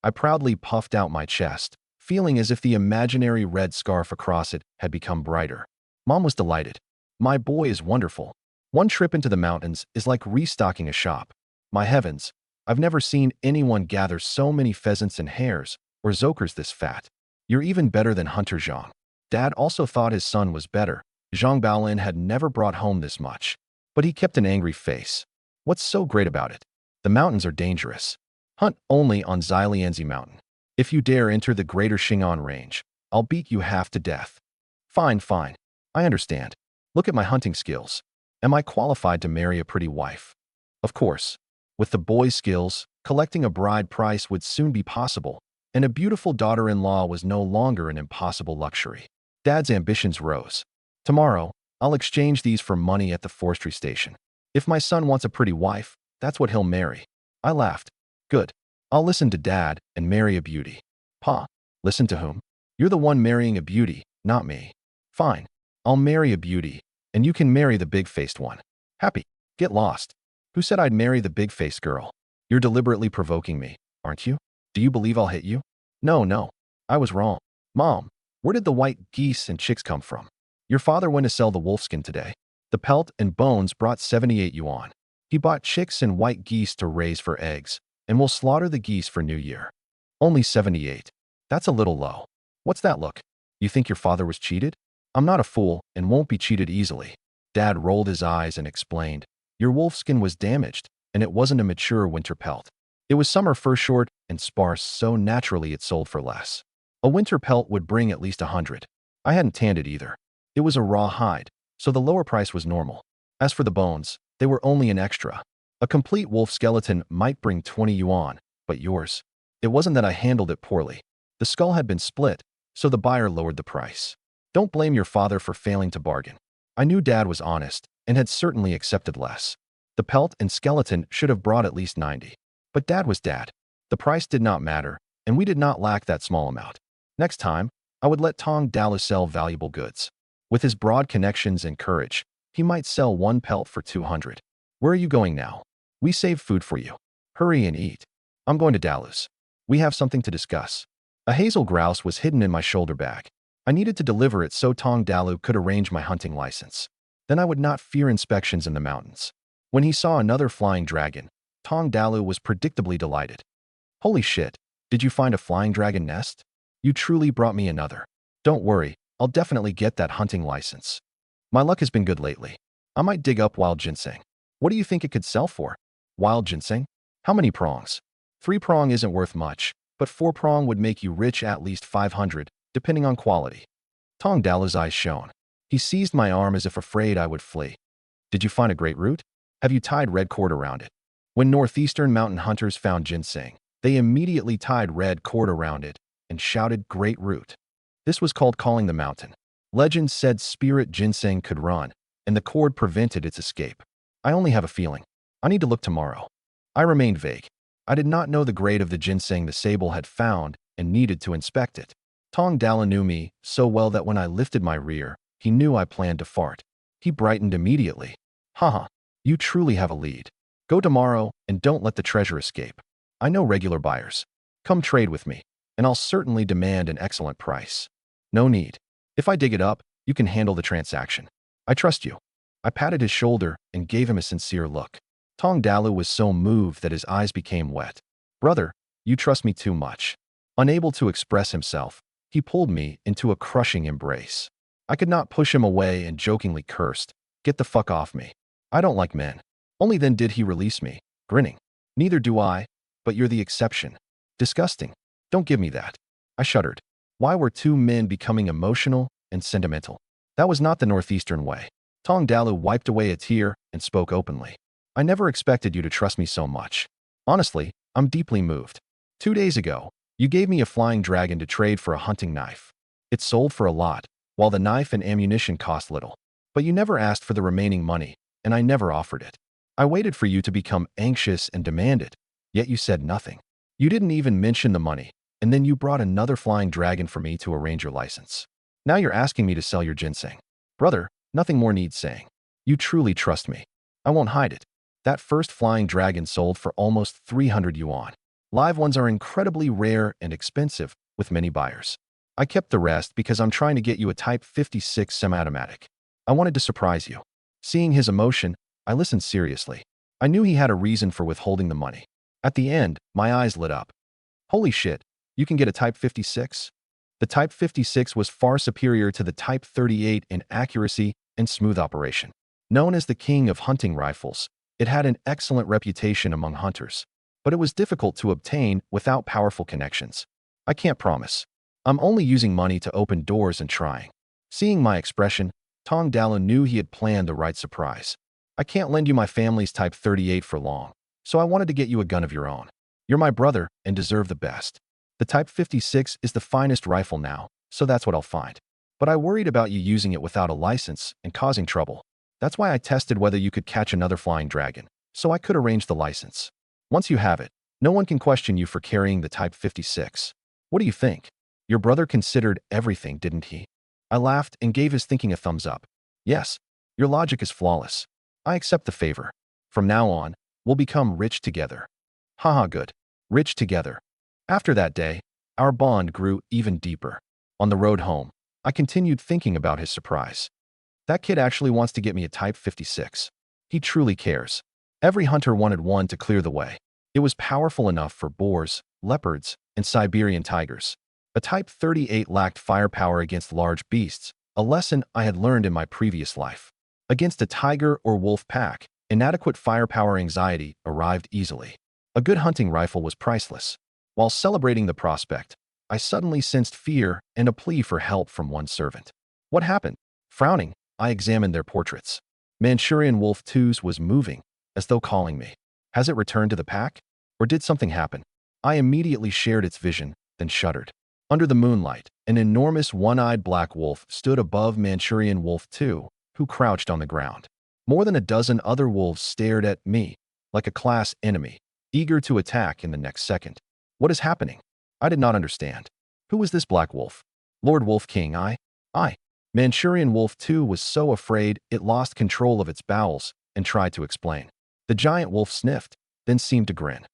I proudly puffed out my chest, feeling as if the imaginary red scarf across it had become brighter. Mom was delighted. My boy is wonderful. 1 trip into the mountains is like restocking a shop. My heavens, I've never seen anyone gather so many pheasants and hares or zokers this fat. You're even better than Hunter Zhang. Dad also thought his son was better. Zhang Baolin had never brought home this much. But he kept an angry face. What's so great about it? The mountains are dangerous. Hunt only on Xilianzi Mountain. If you dare enter the greater Xing'an range, I'll beat you half to death. Fine, fine. I understand. Look at my hunting skills. Am I qualified to marry a pretty wife? Of course. With the boy's skills, collecting a bride price would soon be possible, and a beautiful daughter-in-law was no longer an impossible luxury. Dad's ambitions rose. Tomorrow, I'll exchange these for money at the forestry station. If my son wants a pretty wife, that's what he'll marry. I laughed. Good. I'll listen to Dad and marry a beauty. Pa, listen to whom? You're the one marrying a beauty, not me. Fine. I'll marry a beauty, and you can marry the big-faced one. Happy. Get lost. Who said I'd marry the big-faced girl? You're deliberately provoking me, aren't you? Do you believe I'll hit you? No. I was wrong. Mom, where did the white geese and chicks come from? Your father went to sell the wolfskin today. The pelt and bones brought 78 yuan. He bought chicks and white geese to raise for eggs, and will slaughter the geese for New Year. Only 78. That's a little low. What's that look? You think your father was cheated? I'm not a fool and won't be cheated easily. Dad rolled his eyes and explained. Your wolfskin was damaged, and it wasn't a mature winter pelt. It was summer fur, short and sparse, so naturally it sold for less. A winter pelt would bring at least 100. I hadn't tanned it either. It was a raw hide, so the lower price was normal. As for the bones, they were only an extra. A complete wolf skeleton might bring 20 yuan, but yours? It wasn't that I handled it poorly. The skull had been split, so the buyer lowered the price. Don't blame your father for failing to bargain. I knew Dad was honest and had certainly accepted less. The pelt and skeleton should have brought at least 90. But Dad was Dad. The price did not matter, and we did not lack that small amount. Next time, I would let Tong Dalu sell valuable goods. With his broad connections and courage, he might sell 1 pelt for 200. Where are you going now? We saved food for you. Hurry and eat. I'm going to Dalu's. We have something to discuss. A hazel grouse was hidden in my shoulder bag. I needed to deliver it so Tong Dalu could arrange my hunting license. Then I would not fear inspections in the mountains. When he saw another flying dragon, Tong Dalu was predictably delighted. Holy shit, did you find a flying dragon nest? You truly brought me another. Don't worry, I'll definitely get that hunting license. My luck has been good lately. I might dig up wild ginseng. What do you think it could sell for? Wild ginseng? How many prongs? 3 prong isn't worth much, but 4-prong would make you rich at least 500, depending on quality. Tong Dalu's eyes shone. He seized my arm as if afraid I would flee. Did you find a great root? Have you tied red cord around it? When northeastern mountain hunters found ginseng, they immediately tied red cord around it and shouted, "Great root." This was called calling the mountain. Legends said spirit ginseng could run, and the cord prevented its escape. I only have a feeling. I need to look tomorrow. I remained vague. I did not know the grade of the ginseng the sable had found and needed to inspect it. Tong Dala knew me so well that when I lifted my rear, he knew I planned to fart. He brightened immediately. Haha, you truly have a lead. Go tomorrow and don't let the treasure escape. I know regular buyers. Come trade with me, and I'll certainly demand an excellent price. No need. If I dig it up, you can handle the transaction. I trust you. I patted his shoulder and gave him a sincere look. Tong Dalu was so moved that his eyes became wet. Brother, you trust me too much. Unable to express himself, he pulled me into a crushing embrace. I could not push him away and jokingly cursed, "Get the fuck off me. I don't like men." Only then did he release me, grinning. "Neither do I, but you're the exception." Disgusting. Don't give me that. I shuddered. Why were two men becoming emotional and sentimental? That was not the northeastern way. Tong Dalu wiped away a tear and spoke openly. I never expected you to trust me so much. Honestly, I'm deeply moved. 2 days ago, you gave me a flying dragon to trade for a hunting knife. It sold for a lot, while the knife and ammunition cost little. But you never asked for the remaining money, and I never offered it. I waited for you to become anxious and demand it, yet you said nothing. You didn't even mention the money, and then you brought another flying dragon for me to arrange your license. Now you're asking me to sell your ginseng. Brother, nothing more needs saying. You truly trust me. I won't hide it. That first flying dragon sold for almost 300 yuan. Live ones are incredibly rare and expensive, with many buyers. I kept the rest because I'm trying to get you a Type 56 semi-automatic. I wanted to surprise you. Seeing his emotion, I listened seriously. I knew he had a reason for withholding the money. At the end, my eyes lit up. Holy shit, you can get a Type 56? The Type 56 was far superior to the Type 38 in accuracy and smooth operation. Known as the king of hunting rifles, it had an excellent reputation among hunters, but it was difficult to obtain without powerful connections. I can't promise. I'm only using money to open doors and trying. Seeing my expression, Tong Dalu knew he had planned the right surprise. I can't lend you my family's Type 38 for long, so I wanted to get you a gun of your own. You're my brother and deserve the best. The Type 56 is the finest rifle now, so that's what I'll find. But I worried about you using it without a license and causing trouble. That's why I tested whether you could catch another flying dragon, so I could arrange the license. Once you have it, no one can question you for carrying the Type 56. What do you think? Your brother considered everything, didn't he? I laughed and gave his thinking a thumbs up. Yes, your logic is flawless. I accept the favor. From now on, we'll become rich together. Haha, good. Rich together. After that day, our bond grew even deeper. On the road home, I continued thinking about his surprise. That kid actually wants to get me a Type 56. He truly cares. Every hunter wanted one to clear the way. It was powerful enough for boars, leopards, and Siberian tigers. A Type 38 lacked firepower against large beasts, a lesson I had learned in my previous life. Against a tiger or wolf pack, inadequate firepower anxiety arrived easily. A good hunting rifle was priceless. While celebrating the prospect, I suddenly sensed fear and a plea for help from one servant. What happened? Frowning, I examined their portraits. Manchurian Wolf 2's was moving, as though calling me. Has it returned to the pack? Or did something happen? I immediately shared its vision, then shuddered. Under the moonlight, an enormous one-eyed black wolf stood above Manchurian Wolf 2, who crouched on the ground. More than a dozen other wolves stared at me, like a class enemy, eager to attack in the next second. What is happening? I did not understand. Who was this black wolf? Lord Wolf King, I. Manchurian Wolf 2 was so afraid it lost control of its bowels and tried to explain. The giant wolf sniffed, then seemed to grin.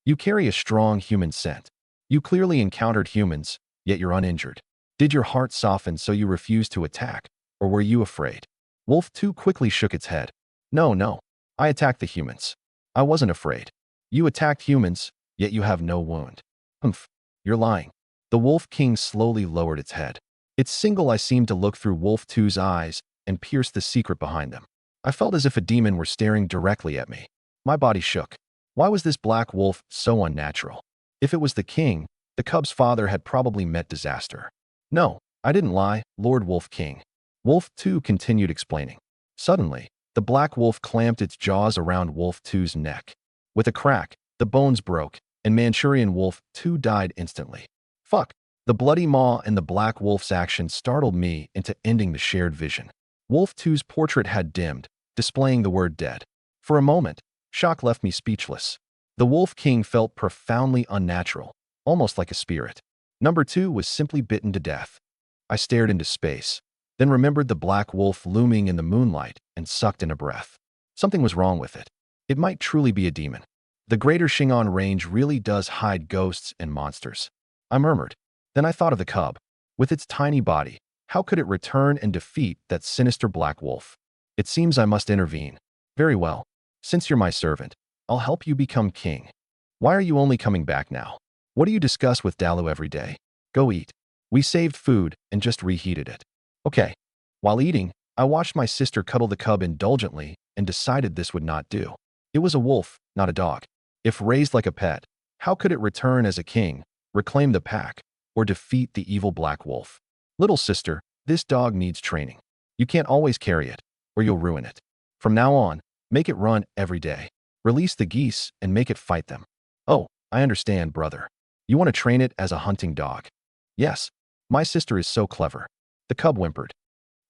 You carry a strong human scent. You clearly encountered humans, yet you're uninjured. Did your heart soften so you refused to attack, or were you afraid? Wolf 2 quickly shook its head. No. I attacked the humans. I wasn't afraid. You attacked humans, yet you have no wound. Humph, you're lying. The Wolf King slowly lowered its head. Its single eye seemed to look through Wolf 2's eyes and pierce the secret behind them. I felt as if a demon were staring directly at me. My body shook. Why was this black wolf so unnatural? If it was the king, The cub's father had probably met disaster. No, I didn't lie, Lord Wolf King. Wolf 2 continued explaining. Suddenly, the black wolf clamped its jaws around Wolf 2's neck. With a crack, the bones broke, and Manchurian Wolf 2 died instantly. Fuck. The bloody maw and the black wolf's action startled me into ending the shared vision. Wolf 2's portrait had dimmed, displaying the word dead. For a moment, shock left me speechless. The Wolf King felt profoundly unnatural, almost like a spirit. Number 2 was simply bitten to death. I stared into space, then remembered the black wolf looming in the moonlight and sucked in a breath. Something was wrong with it. It might truly be a demon. The Greater Shingon Range really does hide ghosts and monsters. I murmured. Then I thought of the cub. With its tiny body, how could it return and defeat that sinister black wolf? It seems I must intervene. Very well. Since you're my servant, I'll help you become king. Why are you only coming back now? What do you discuss with Dalu every day? Go eat. We saved food and just reheated it. Okay. While eating, I watched my sister cuddle the cub indulgently and decided this would not do. It was a wolf, not a dog. If raised like a pet, how could it return as a king, reclaim the pack, or defeat the evil black wolf? Little sister, this dog needs training. You can't always carry it, or you'll ruin it. From now on, make it run every day. Release the geese and make it fight them. Oh, I understand, brother. You want to train it as a hunting dog. Yes, my sister is so clever. The cub whimpered.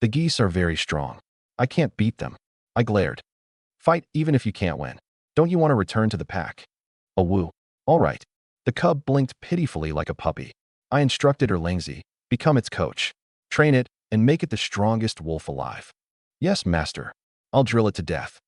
The geese are very strong. I can't beat them. I glared. Fight even if you can't win. Don't you want to return to the pack? Oh woo. All right. The cub blinked pitifully like a puppy. I instructed her Lingzi, become its coach. Train it and make it the strongest wolf alive. Yes, master. I'll drill it to death.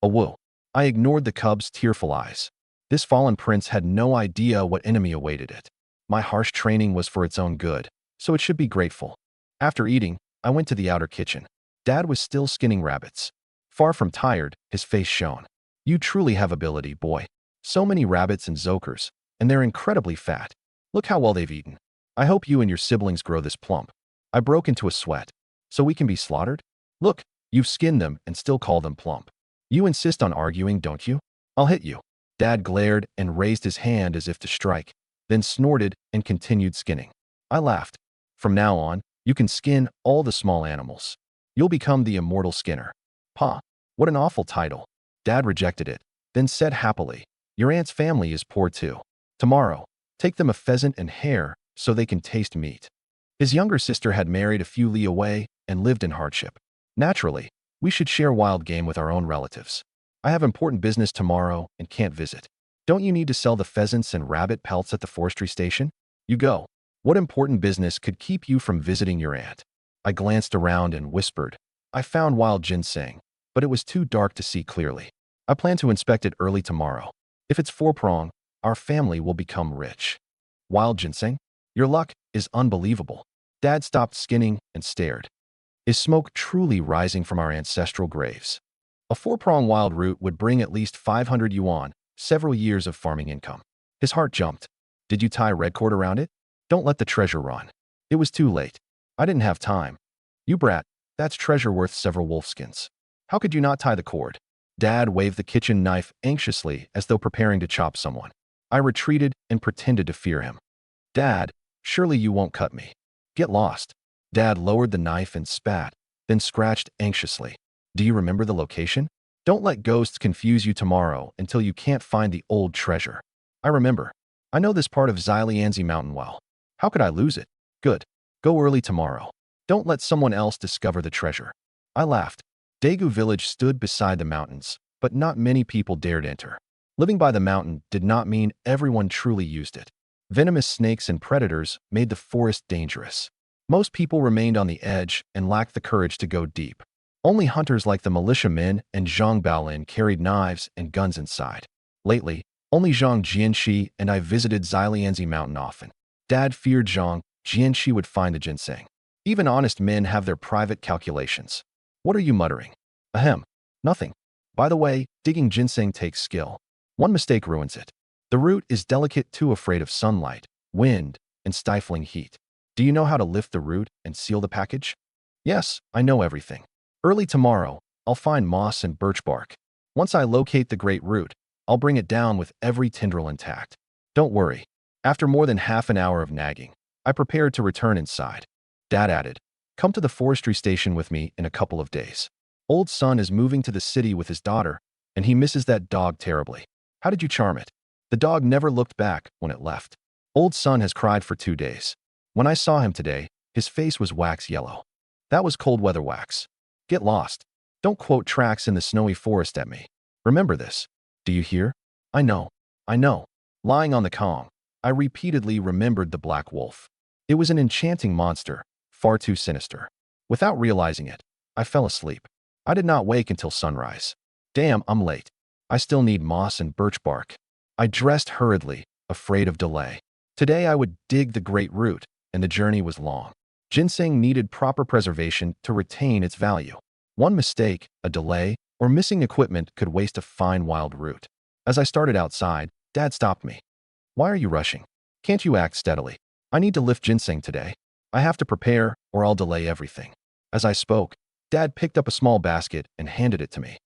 Oh woo. I ignored the cub's tearful eyes. This fallen prince had no idea what enemy awaited it. My harsh training was for its own good, so it should be grateful. After eating, I went to the outer kitchen. Dad was still skinning rabbits. Far from tired, his face shone. You truly have ability, boy. So many rabbits and zokers, and they're incredibly fat. Look how well they've eaten. I hope you and your siblings grow this plump. I broke into a sweat. So we can be slaughtered? Look, you've skinned them and still call them plump. You insist on arguing, don't you? I'll hit you. Dad glared and raised his hand as if to strike, then snorted and continued skinning. I laughed. From now on, you can skin all the small animals. You'll become the immortal skinner. Pa, what an awful title. Dad rejected it, then said happily, your aunt's family is poor too. Tomorrow, take them a pheasant and hare so they can taste meat. His younger sister had married a few li away and lived in hardship. Naturally, we should share wild game with our own relatives. I have important business tomorrow and can't visit. Don't you need to sell the pheasants and rabbit pelts at the forestry station? You go. What important business could keep you from visiting your aunt? I glanced around and whispered, I found wild ginseng, but it was too dark to see clearly. I plan to inspect it early tomorrow. If it's four-prong, our family will become rich. Wild ginseng? Your luck is unbelievable. Dad stopped skinning and stared. Is smoke truly rising from our ancestral graves? A four-prong wild root would bring at least 500 yuan, several years of farming income. His heart jumped. Did you tie red cord around it? Don't let the treasure run. It was too late. I didn't have time. You brat, that's treasure worth several wolfskins. How could you not tie the cord? Dad waved the kitchen knife anxiously as though preparing to chop someone. I retreated and pretended to fear him. Dad, surely you won't cut me. Get lost. Dad lowered the knife and spat, then scratched anxiously. Do you remember the location? Don't let ghosts confuse you tomorrow until you can't find the old treasure. I remember. I know this part of Xilianzi Mountain well. How could I lose it? Good. Go early tomorrow. Don't let someone else discover the treasure. I laughed. Daegu village stood beside the mountains, but not many people dared enter. Living by the mountain did not mean everyone truly used it. Venomous snakes and predators made the forest dangerous. Most people remained on the edge and lacked the courage to go deep. Only hunters like the militiamen and Zhang Baolin carried knives and guns inside. Lately, only Zhang Jianxi and I visited Xilianzi Mountain often. Dad feared Zhang Jianxi would find the ginseng. Even honest men have their private calculations. What are you muttering? Ahem. Nothing. By the way, digging ginseng takes skill. One mistake ruins it. The root is delicate, too afraid of sunlight, wind, and stifling heat. Do you know how to lift the root and seal the package? Yes, I know everything. Early tomorrow, I'll find moss and birch bark. Once I locate the great root, I'll bring it down with every tendril intact. Don't worry. After more than half an hour of nagging, I prepared to return inside. Dad added, "Come to the forestry station with me in a couple of days. Old son is moving to the city with his daughter, and he misses that dog terribly. How did you charm it?" The dog never looked back when it left. Old son has cried for 2 days. When I saw him today, his face was wax yellow. That was cold weather wax. Get lost. Don't quote tracks in the snowy forest at me. Remember this. Do you hear? I know. I know. Lying on the Kong, I repeatedly remembered the black wolf. It was an enchanting monster, far too sinister. Without realizing it, I fell asleep. I did not wake until sunrise. Damn, I'm late. I still need moss and birch bark. I dressed hurriedly, afraid of delay. Today I would dig the great root, and the journey was long. Ginseng needed proper preservation to retain its value. One mistake, a delay, or missing equipment could waste a fine wild root. As I started outside, Dad stopped me. "Why are you rushing? Can't you act steadily? I need to lift ginseng today. I have to prepare, or I'll delay everything." As I spoke, Dad picked up a small basket and handed it to me.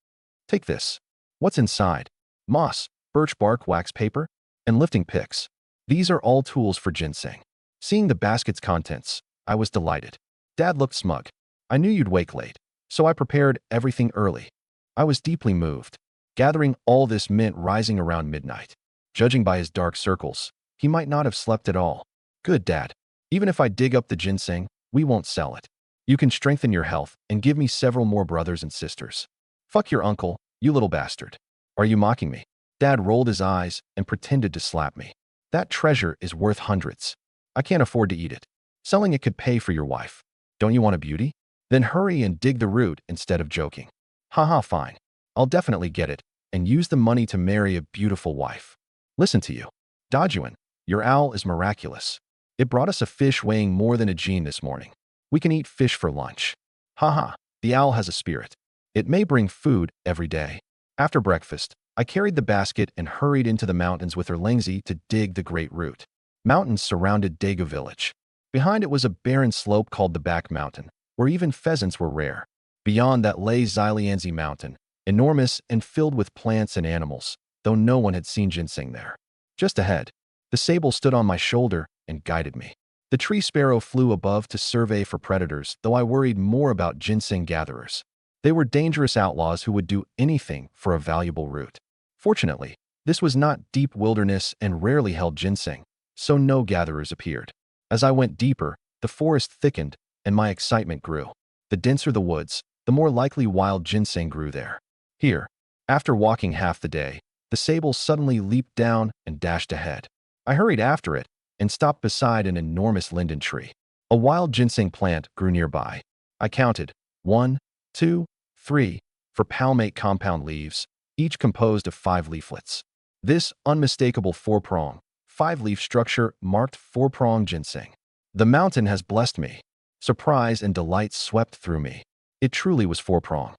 "Take this. What's inside? Moss, birch bark, wax paper, and lifting picks. These are all tools for ginseng." Seeing the basket's contents, I was delighted. Dad looked smug. "I knew you'd wake late, so I prepared everything early." I was deeply moved. Gathering all this meant rising around midnight. Judging by his dark circles, he might not have slept at all. "Good, Dad. Even if I dig up the ginseng, we won't sell it. You can strengthen your health and give me several more brothers and sisters." "Fuck your uncle, you little bastard. Are you mocking me?" Dad rolled his eyes and pretended to slap me. "That treasure is worth hundreds. I can't afford to eat it. Selling it could pay for your wife. Don't you want a beauty? Then hurry and dig the root instead of joking." "Haha, fine. I'll definitely get it and use the money to marry a beautiful wife." "Listen to you. Dajuan, your owl is miraculous. It brought us a fish weighing more than a gene this morning. We can eat fish for lunch." "Haha, the owl has a spirit. It may bring food every day." After breakfast, I carried the basket and hurried into the mountains with Erlangzi to dig the great root. Mountains surrounded Dago village. Behind it was a barren slope called the Back Mountain, where even pheasants were rare. Beyond that lay Xilianzi Mountain, enormous and filled with plants and animals, though no one had seen ginseng there. Just ahead, the sable stood on my shoulder and guided me. The tree sparrow flew above to survey for predators, though I worried more about ginseng gatherers. They were dangerous outlaws who would do anything for a valuable root. Fortunately, this was not deep wilderness and rarely held ginseng, so no gatherers appeared. As I went deeper, the forest thickened and my excitement grew. The denser the woods, the more likely wild ginseng grew there. Here, after walking half the day, the sable suddenly leaped down and dashed ahead. I hurried after it and stopped beside an enormous linden tree. A wild ginseng plant grew nearby. I counted 1, 2, 3, for palmate compound leaves, each composed of 5 leaflets. This unmistakable 4-prong, 5-leaf structure marked 4-prong ginseng. The mountain has blessed me. Surprise and delight swept through me. It truly was 4-prong.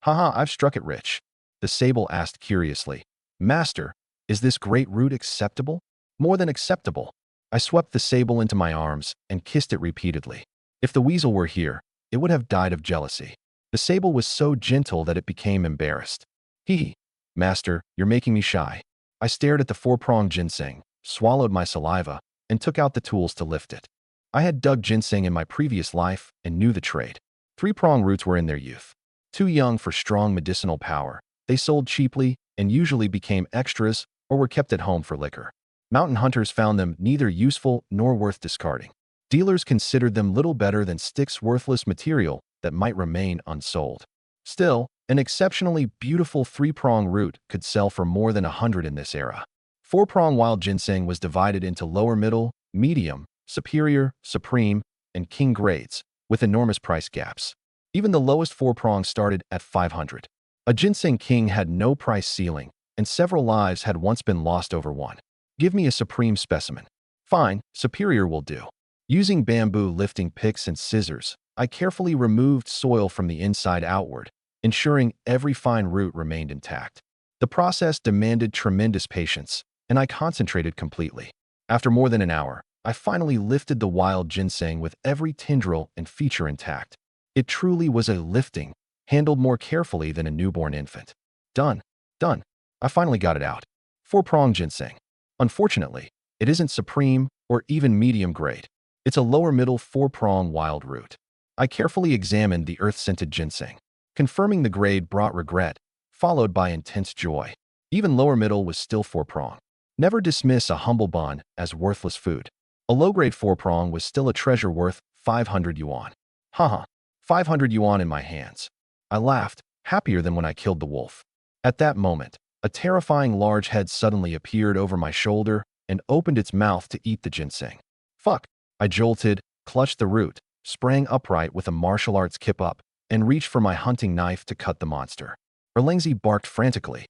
"Haha, I've struck it rich." The sable asked curiously. "Master, is this great root acceptable?" "More than acceptable." I swept the sable into my arms and kissed it repeatedly. If the weasel were here, it would have died of jealousy. The sable was so gentle that it became embarrassed. "Master, you're making me shy." I stared at the 4-pronged ginseng, swallowed my saliva, and took out the tools to lift it. I had dug ginseng in my previous life and knew the trade. 3-prong roots were in their youth. Too young for strong medicinal power, they sold cheaply and usually became extras or were kept at home for liquor. Mountain hunters found them neither useful nor worth discarding. Dealers considered them little better than sticks, worthless material that might remain unsold. Still, an exceptionally beautiful 3-prong root could sell for more than 100 in this era. 4-prong wild ginseng was divided into lower middle, medium, superior, supreme, and king grades, with enormous price gaps. Even the lowest 4-prong started at 500. A ginseng king had no price ceiling, and several lives had once been lost over one. "Give me a supreme specimen." "Fine, superior will do." Using bamboo lifting picks and scissors, I carefully removed soil from the inside outward, ensuring every fine root remained intact. The process demanded tremendous patience, and I concentrated completely. After more than an hour, I finally lifted the wild ginseng with every tendril and feature intact. It truly was a lifting, handled more carefully than a newborn infant. Done. I finally got it out. 4-prong ginseng. Unfortunately, It isn't supreme or even medium grade. It's a lower middle four-prong wild root. I carefully examined the earth-scented ginseng. Confirming the grade brought regret, followed by intense joy. Even lower middle was still four-prong. Never dismiss a humble bun as worthless food. A low-grade four-prong was still a treasure worth 500 yuan. Haha, 500 yuan in my hands. I laughed, happier than when I killed the wolf. At that moment, a terrifying large head suddenly appeared over my shoulder and opened its mouth to eat the ginseng. Fuck! I jolted, clutched the root, sprang upright with a martial arts kip-up, and reached for my hunting knife to cut the monster. Erlangzi barked frantically.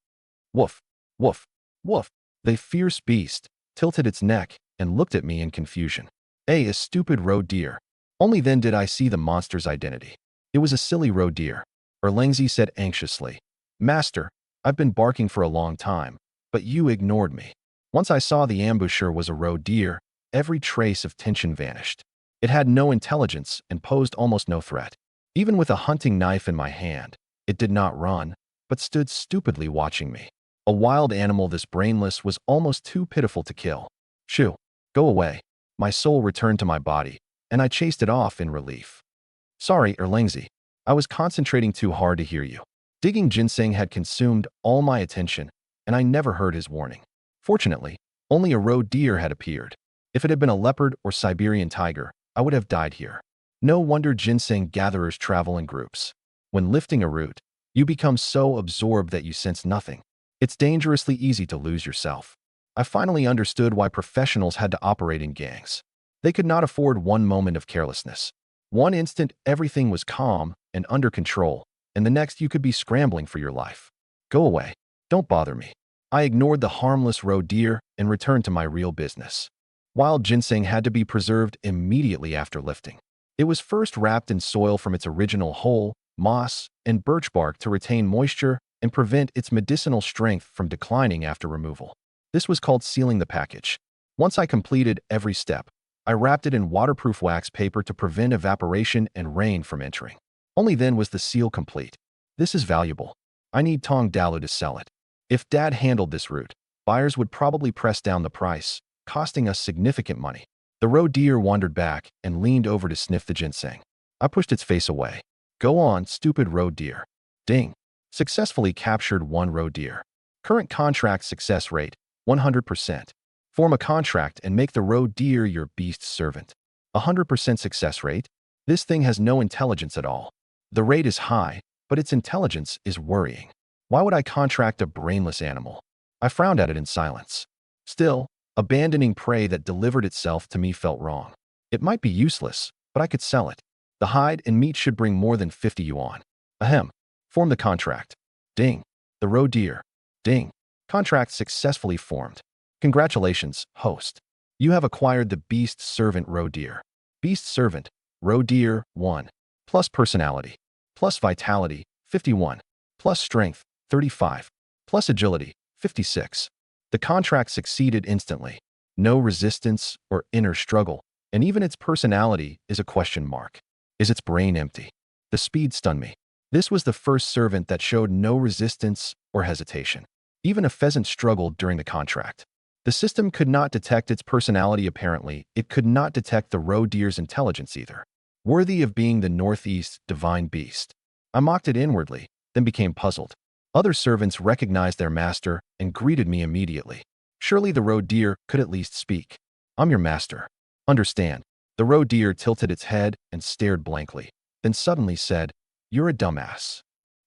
Woof! Woof! Woof! The fierce beast tilted its neck and looked at me in confusion. A stupid roe deer. Only then did I see the monster's identity. It was a silly roe deer. Erlangzi said anxiously. Master, I've been barking for a long time, but you ignored me. Once I saw the ambusher was a roe deer, every trace of tension vanished. It had no intelligence and posed almost no threat. Even with a hunting knife in my hand, it did not run, but stood stupidly watching me. A wild animal this brainless was almost too pitiful to kill. Shoo! Go away. My soul returned to my body, and I chased it off in relief. Sorry, Erlangzi. I was concentrating too hard to hear you. Digging ginseng had consumed all my attention, and I never heard his warning. Fortunately, only a roe deer had appeared. If it had been a leopard or Siberian tiger, I would have died here. No wonder ginseng gatherers travel in groups. When lifting a root, you become so absorbed that you sense nothing. It's dangerously easy to lose yourself. I finally understood why professionals had to operate in gangs. They could not afford one moment of carelessness. One instant, everything was calm and under control, and the next you could be scrambling for your life. Go away. Don't bother me. I ignored the harmless roe deer and returned to my real business. Wild ginseng had to be preserved immediately after lifting. It was first wrapped in soil from its original hole, moss, and birch bark to retain moisture and prevent its medicinal strength from declining after removal. This was called sealing the package. Once I completed every step, I wrapped it in waterproof wax paper to prevent evaporation and rain from entering. Only then was the seal complete. This is valuable. I need Tong Dalu to sell it. If Dad handled this route, buyers would probably press down the price, costing us significant money. The roe deer wandered back and leaned over to sniff the ginseng. I pushed its face away. Go on, stupid roe deer. Ding. Successfully captured one roe deer. Current contract success rate, 100%. Form a contract and make the roe deer your beast servant. 100% success rate? This thing has no intelligence at all. The rate is high, but its intelligence is worrying. Why would I contract a brainless animal? I frowned at it in silence. Still, abandoning prey that delivered itself to me felt wrong. It might be useless, but I could sell it. The hide and meat should bring more than 50 yuan. Ahem. Form the contract. Ding. The roe deer. Ding. Contract successfully formed. Congratulations, host. You have acquired the beast servant roe deer. Beast servant, roe deer, 1. Plus personality. Plus vitality, 51. Plus strength, 35. Plus agility, 56. The contract succeeded instantly. No resistance or inner struggle, and even its personality is a question mark. Is its brain empty? The speed stunned me. This was the first servant that showed no resistance or hesitation. Even a pheasant struggled during the contract. The system could not detect its personality apparently. It could not detect the roe deer's intelligence either. Worthy of being the Northeast's divine beast. I mocked it inwardly, then became puzzled. Other servants recognized their master and greeted me immediately. Surely the roe deer could at least speak. I'm your master. Understand. The roe deer tilted its head and stared blankly, then suddenly said, You're a dumbass.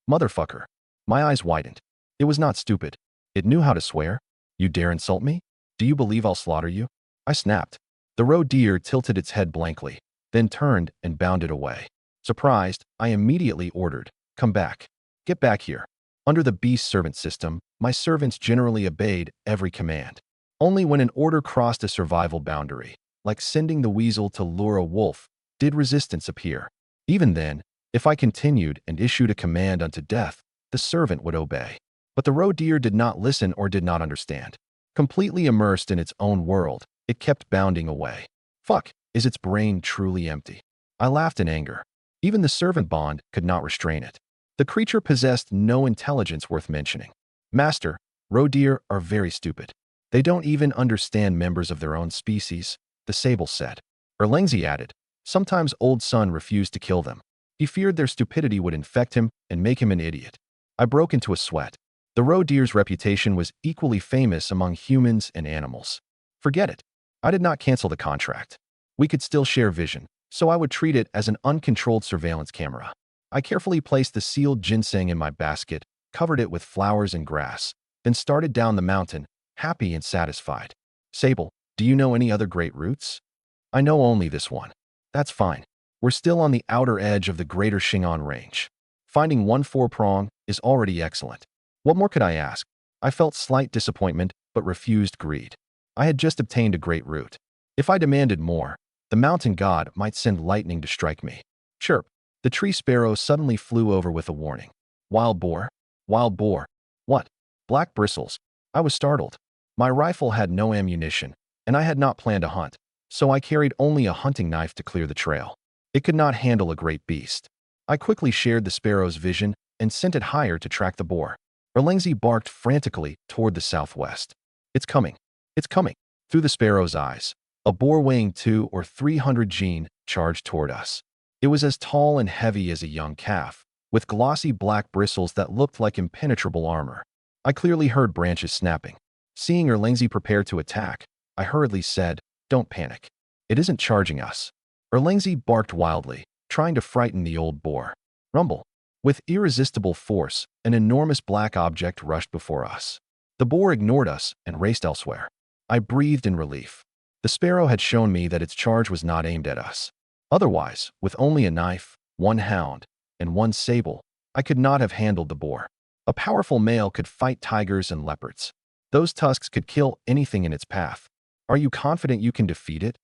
Motherfucker. My eyes widened. It was not stupid. It knew how to swear. You dare insult me? Do you believe I'll slaughter you? I snapped. The roe deer tilted its head blankly, then turned and bounded away. Surprised, I immediately ordered, Come back. Get back here. Under the beast servant system, my servants generally obeyed every command. Only when an order crossed a survival boundary, like sending the weasel to lure a wolf, did resistance appear. Even then, if I continued and issued a command unto death, the servant would obey. But the roe deer did not listen or did not understand. Completely immersed in its own world, it kept bounding away. Fuck, is its brain truly empty? I laughed in anger. Even the servant bond could not restrain it. The creature possessed no intelligence worth mentioning. Master, roe deer are very stupid. They don't even understand members of their own species, the sable said. Erlangzi added, sometimes old Sun refused to kill them. He feared their stupidity would infect him and make him an idiot. I broke into a sweat. The roe deer's reputation was equally famous among humans and animals. Forget it. I did not cancel the contract. We could still share vision, so I would treat it as an uncontrolled surveillance camera. I carefully placed the sealed ginseng in my basket, covered it with flowers and grass, then started down the mountain, happy and satisfied. Sable, do you know any other great routes? I know only this one. That's fine. We're still on the outer edge of the greater Xing'an range. Finding one four-prong is already excellent. What more could I ask? I felt slight disappointment, but refused greed. I had just obtained a great route. If I demanded more, the mountain god might send lightning to strike me. Chirp. The tree sparrow suddenly flew over with a warning. Wild boar? Wild boar. What? Black bristles. I was startled. My rifle had no ammunition, and I had not planned a hunt, so I carried only a hunting knife to clear the trail. It could not handle a great beast. I quickly shared the sparrow's vision and sent it higher to track the boar. Erlangzi barked frantically toward the southwest. It's coming. It's coming. Through the sparrow's eyes, a boar weighing 200 or 300 jin charged toward us. It was as tall and heavy as a young calf, with glossy black bristles that looked like impenetrable armor. I clearly heard branches snapping. Seeing Erlangzi prepare to attack, I hurriedly said, "Don't panic. It isn't charging us." Erlangzi barked wildly, trying to frighten the old boar. Rumble. With irresistible force, an enormous black object rushed before us. The boar ignored us and raced elsewhere. I breathed in relief. The sparrow had shown me that its charge was not aimed at us. Otherwise, with only a knife, one hound, and one sable, I could not have handled the boar. A powerful male could fight tigers and leopards. Those tusks could kill anything in its path. Are you confident you can defeat it?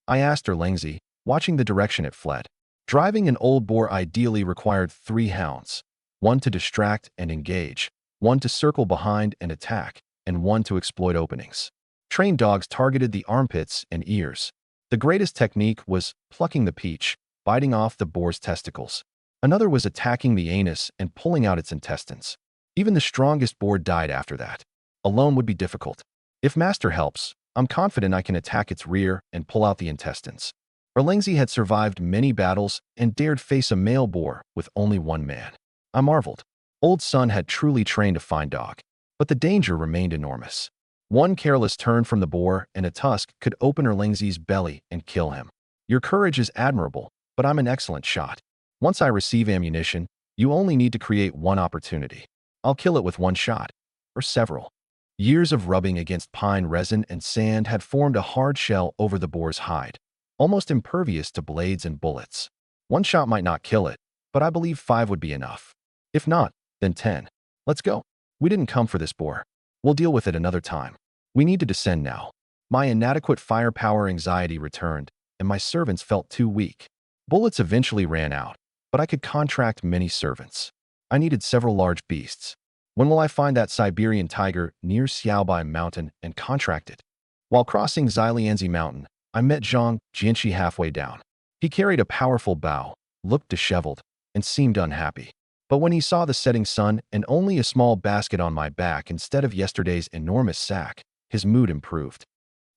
I asked Erlangzi, watching the direction it fled. Driving an old boar ideally required 3 hounds, one to distract and engage, one to circle behind and attack, and one to exploit openings. Trained dogs targeted the armpits and ears. The greatest technique was plucking the peach, biting off the boar's testicles. Another was attacking the anus and pulling out its intestines. Even the strongest boar died after that. Alone would be difficult. If Master helps, I'm confident I can attack its rear and pull out the intestines. Erlangzi had survived many battles and dared face a male boar with only one man. I marveled. Old Sun had truly trained a fine dog, but the danger remained enormous. One careless turn from the boar and a tusk could open Erlangzi's belly and kill him. Your courage is admirable, but I'm an excellent shot. Once I receive ammunition, you only need to create one opportunity. I'll kill it with one shot, or several. Years of rubbing against pine resin and sand had formed a hard shell over the boar's hide, almost impervious to blades and bullets. One shot might not kill it, but I believe 5 would be enough. If not, then 10. Let's go. We didn't come for this boar. We'll deal with it another time. We need to descend now. My inadequate firepower anxiety returned, and my servants felt too weak. Bullets eventually ran out, but I could contract many servants. I needed several large beasts. When will I find that Siberian tiger near Xiaobai Mountain and contract it? While crossing Xilianzi Mountain, I met Zhang Jianxi halfway down. He carried a powerful bow, looked disheveled, and seemed unhappy. But when he saw the setting sun and only a small basket on my back instead of yesterday's enormous sack, his mood improved.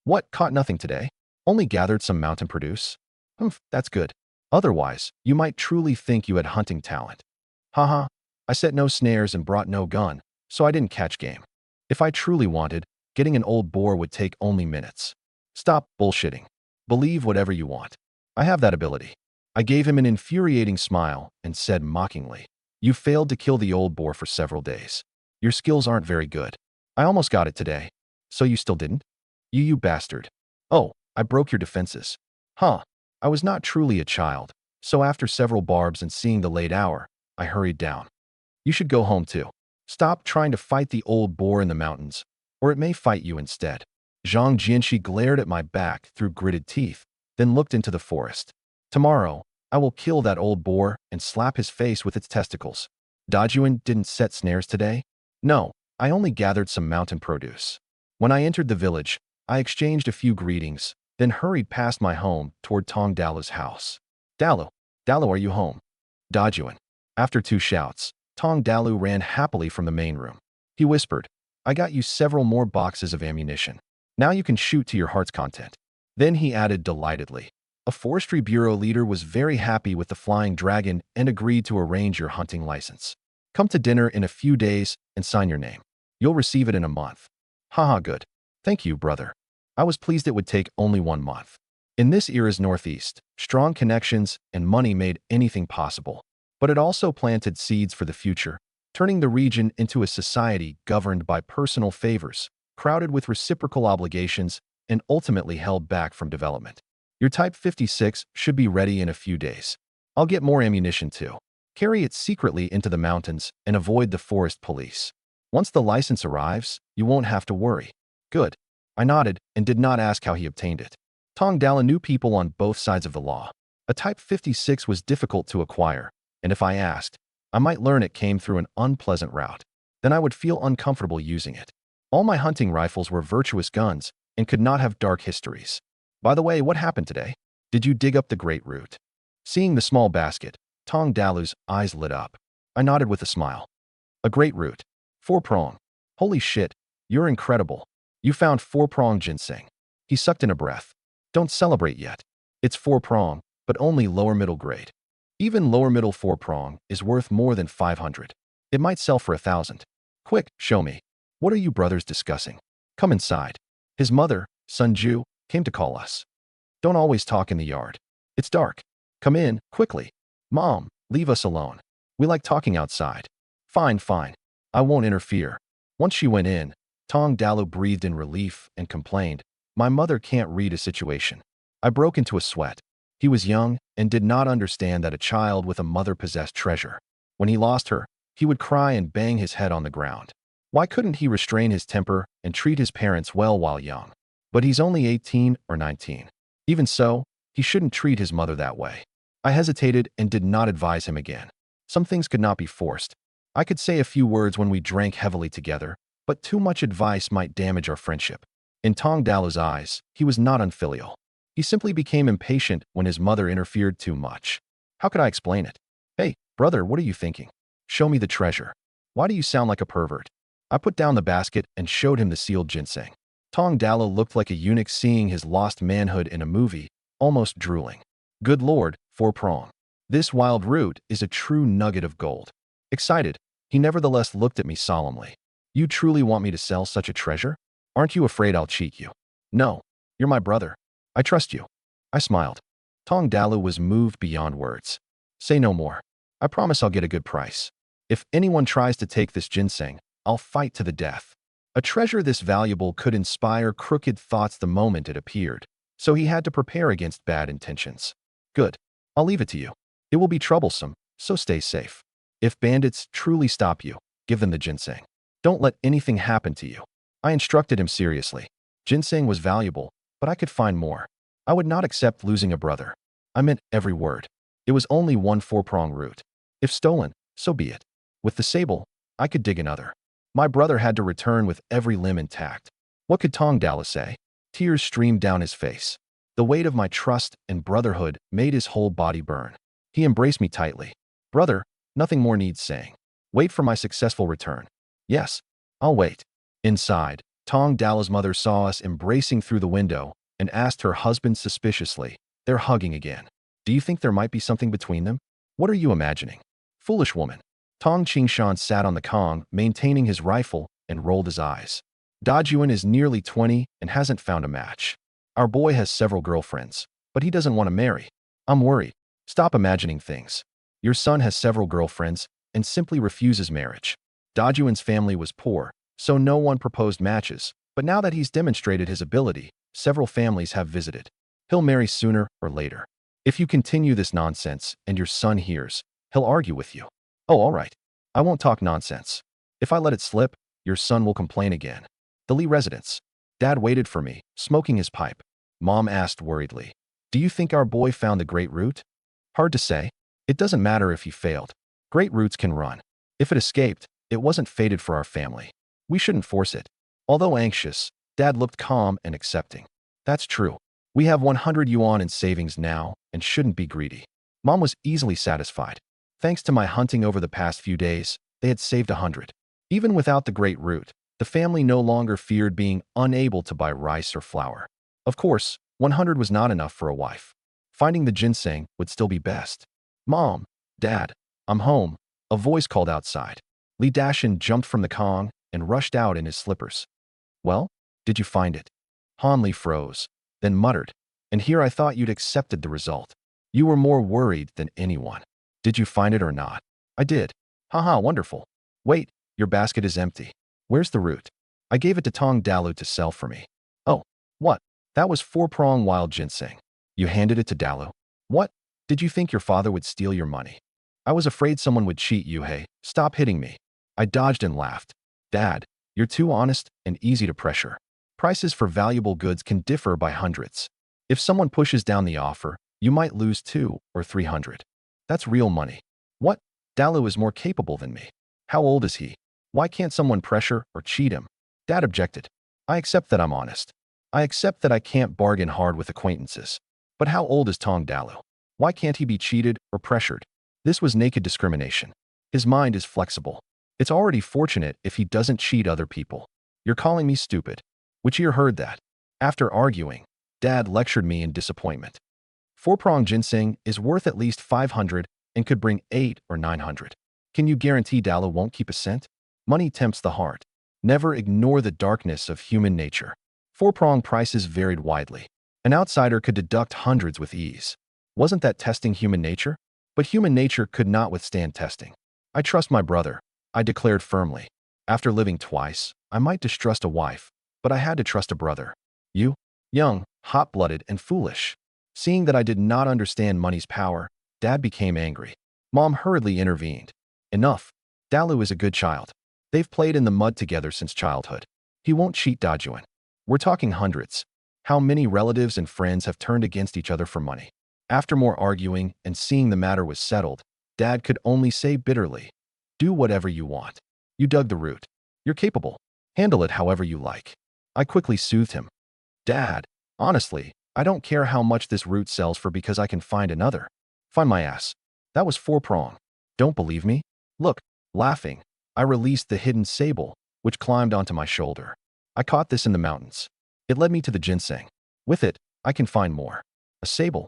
What, caught nothing today? Only gathered some mountain produce? That's good. Otherwise, you might truly think you had hunting talent. Haha, I set no snares and brought no gun, so I didn't catch game. If I truly wanted, getting an old boar would take only minutes. Stop bullshitting. Believe whatever you want. I have that ability. I gave him an infuriating smile and said mockingly, "You failed to kill the old boar for several days. Your skills aren't very good. I almost got it today. So you still didn't? You bastard. Oh, I broke your defenses. Huh. I was not truly a child, so after several barbs and seeing the late hour, I hurried down. You should go home too. Stop trying to fight the old boar in the mountains, or it may fight you instead." Zhang Jianxi glared at my back through gritted teeth, then looked into the forest. "Tomorrow, I will kill that old boar and slap his face with its testicles." Dajuan didn't set snares today? No, I only gathered some mountain produce. When I entered the village, I exchanged a few greetings, then hurried past my home toward Tong Dalu's house. Dalu, are you home?" Dajuan. After 2 shouts, Tong Dalu ran happily from the main room. He whispered, I got you several more boxes of ammunition. Now you can shoot to your heart's content." Then he added delightedly, "A forestry bureau leader was very happy with the flying dragon and agreed to arrange your hunting license. Come to dinner in a few days and sign your name. You'll receive it in a month." Haha, good. Thank you, brother. I was pleased it would take only 1 month. In this era's Northeast, strong connections and money made anything possible. But it also planted seeds for the future, turning the region into a society governed by personal favors, crowded with reciprocal obligations, and ultimately held back from development. Your Type 56 should be ready in a few days. I'll get more ammunition too. Carry it secretly into the mountains and avoid the forest police. Once the license arrives, you won't have to worry. Good. I nodded and did not ask how he obtained it. Tong Dala knew people on both sides of the law. A Type 56 was difficult to acquire, and if I asked, I might learn it came through an unpleasant route. Then I would feel uncomfortable using it. All my hunting rifles were virtuous guns and could not have dark histories. By the way, what happened today? Did you dig up the great root? Seeing the small basket, Tong Dalu's eyes lit up. I nodded with a smile. A great root. 4-prong. Holy shit, you're incredible. You found 4-prong ginseng. He sucked in a breath. Don't celebrate yet. It's 4-prong, but only lower middle grade. Even lower middle 4-prong is worth more than 500. It might sell for 1,000. Quick, show me. What are you brothers discussing? Come inside. His mother, Sunju, came to call us. Don't always talk in the yard. It's dark. Come in, quickly. Mom, leave us alone. We like talking outside. Fine, fine. I won't interfere. Once she went in, Tong Dalu breathed in relief and complained, "My mother can't read a situation." I broke into a sweat. He was young and did not understand that a child with a mother possessed treasure. When he lost her, he would cry and bang his head on the ground. Why couldn't he restrain his temper and treat his parents well while young? But he's only 18 or 19. Even so, he shouldn't treat his mother that way. I hesitated and did not advise him again. Some things could not be forced. I could say a few words when we drank heavily together, but too much advice might damage our friendship. In Tong Dalu's eyes, he was not unfilial. He simply became impatient when his mother interfered too much. How could I explain it? Hey, brother, what are you thinking? Show me the treasure. Why do you sound like a pervert? I put down the basket and showed him the sealed ginseng. Tong Dalu looked like a eunuch seeing his lost manhood in a movie, almost drooling. Good lord, 4-prong. This wild root is a true nugget of gold. Excited, he nevertheless looked at me solemnly. You truly want me to sell such a treasure? Aren't you afraid I'll cheat you? No, you're my brother. I trust you. I smiled. Tong Dalu was moved beyond words. Say no more. I promise I'll get a good price. If anyone tries to take this ginseng, I'll fight to the death. A treasure this valuable could inspire crooked thoughts the moment it appeared, so he had to prepare against bad intentions. Good. I'll leave it to you. It will be troublesome, so stay safe. If bandits truly stop you, give them the ginseng. Don't let anything happen to you. I instructed him seriously. Ginseng was valuable, but I could find more. I would not accept losing a brother. I meant every word. It was only one 4-prong root. If stolen, so be it. With the sable, I could dig another. My brother had to return with every limb intact. What could Tong Dalu say? Tears streamed down his face. The weight of my trust and brotherhood made his whole body burn. He embraced me tightly. Brother, nothing more needs saying. Wait for my successful return. Yes, I'll wait. Inside, Tong Dalu's mother saw us embracing through the window and asked her husband suspiciously, "They're hugging again. Do you think there might be something between them? What are you imagining?" Foolish woman. Tong Qingshan sat on the Kong, maintaining his rifle, and rolled his eyes. Dajuan is nearly 20 and hasn't found a match. Our boy has several girlfriends, but he doesn't want to marry. I'm worried. Stop imagining things. Your son has several girlfriends and simply refuses marriage. Dajuan's family was poor, so no one proposed matches, but now that he's demonstrated his ability, several families have visited. He'll marry sooner or later. If you continue this nonsense and your son hears, he'll argue with you. Oh, all right. I won't talk nonsense. If I let it slip, your son will complain again. The Lee residence. Dad waited for me, smoking his pipe. Mom asked worriedly, "Do you think our boy found the great root?" Hard to say. It doesn't matter if he failed. Great roots can run. If it escaped, it wasn't fated for our family. We shouldn't force it. Although anxious, Dad looked calm and accepting. That's true. We have 100 yuan in savings now and shouldn't be greedy. Mom was easily satisfied. Thanks to my hunting over the past few days, they had saved 100. Even without the great root, The family no longer feared being unable to buy rice or flour. Of course, 100 was not enough for a wife. Finding the ginseng would still be best. Mom, Dad, I'm home, a voice called outside. Lee Dashin jumped from the Kong and rushed out in his slippers. Well, did you find it? Han Li froze, then muttered, and here I thought you'd accepted the result. You were more worried than anyone. Did you find it or not? I did. Haha, wonderful. Wait, your basket is empty. Where's the root? I gave it to Tong Dalu to sell for me. Oh, what? That was 4-prong wild ginseng. You handed it to Dalu? What? Did you think your father would steal your money? I was afraid someone would cheat you, hey. Stop hitting me. I dodged and laughed. Dad, you're too honest and easy to pressure. Prices for valuable goods can differ by hundreds. If someone pushes down the offer, you might lose 200 or 300. That's real money. What? Dalu is more capable than me. How old is he? Why can't someone pressure or cheat him? Dad objected. I accept that I'm honest. I accept that I can't bargain hard with acquaintances. But how old is Tong Dalu? Why can't he be cheated or pressured? This was naked discrimination. His mind is flexible. It's already fortunate if he doesn't cheat other people. You're calling me stupid. Which ear heard that? After arguing, Dad lectured me in disappointment. 4-prong ginseng is worth at least 500 and could bring 800 or 900. Can you guarantee Dalu won't keep a cent? Money tempts the heart. Never ignore the darkness of human nature. 4-prong prices varied widely. An outsider could deduct hundreds with ease. Wasn't that testing human nature? But human nature could not withstand testing. I trust my brother, I declared firmly. After living twice, I might distrust a wife, but I had to trust a brother. You? Young, hot-blooded, and foolish. Seeing that I did not understand money's power, Dad became angry. Mom hurriedly intervened. Enough. Dalu is a good child. They've played in the mud together since childhood. He won't cheat Dajuan. We're talking hundreds. How many relatives and friends have turned against each other for money? After more arguing and seeing the matter was settled, Dad could only say bitterly, do whatever you want. You dug the root. You're capable. Handle it however you like. I quickly soothed him. Dad, honestly, I don't care how much this root sells for because I can find another. Find my ass. That was 4-prong. Don't believe me? Look, laughing, I released the hidden sable, which climbed onto my shoulder. I caught this in the mountains. It led me to the ginseng. With it, I can find more. A sable.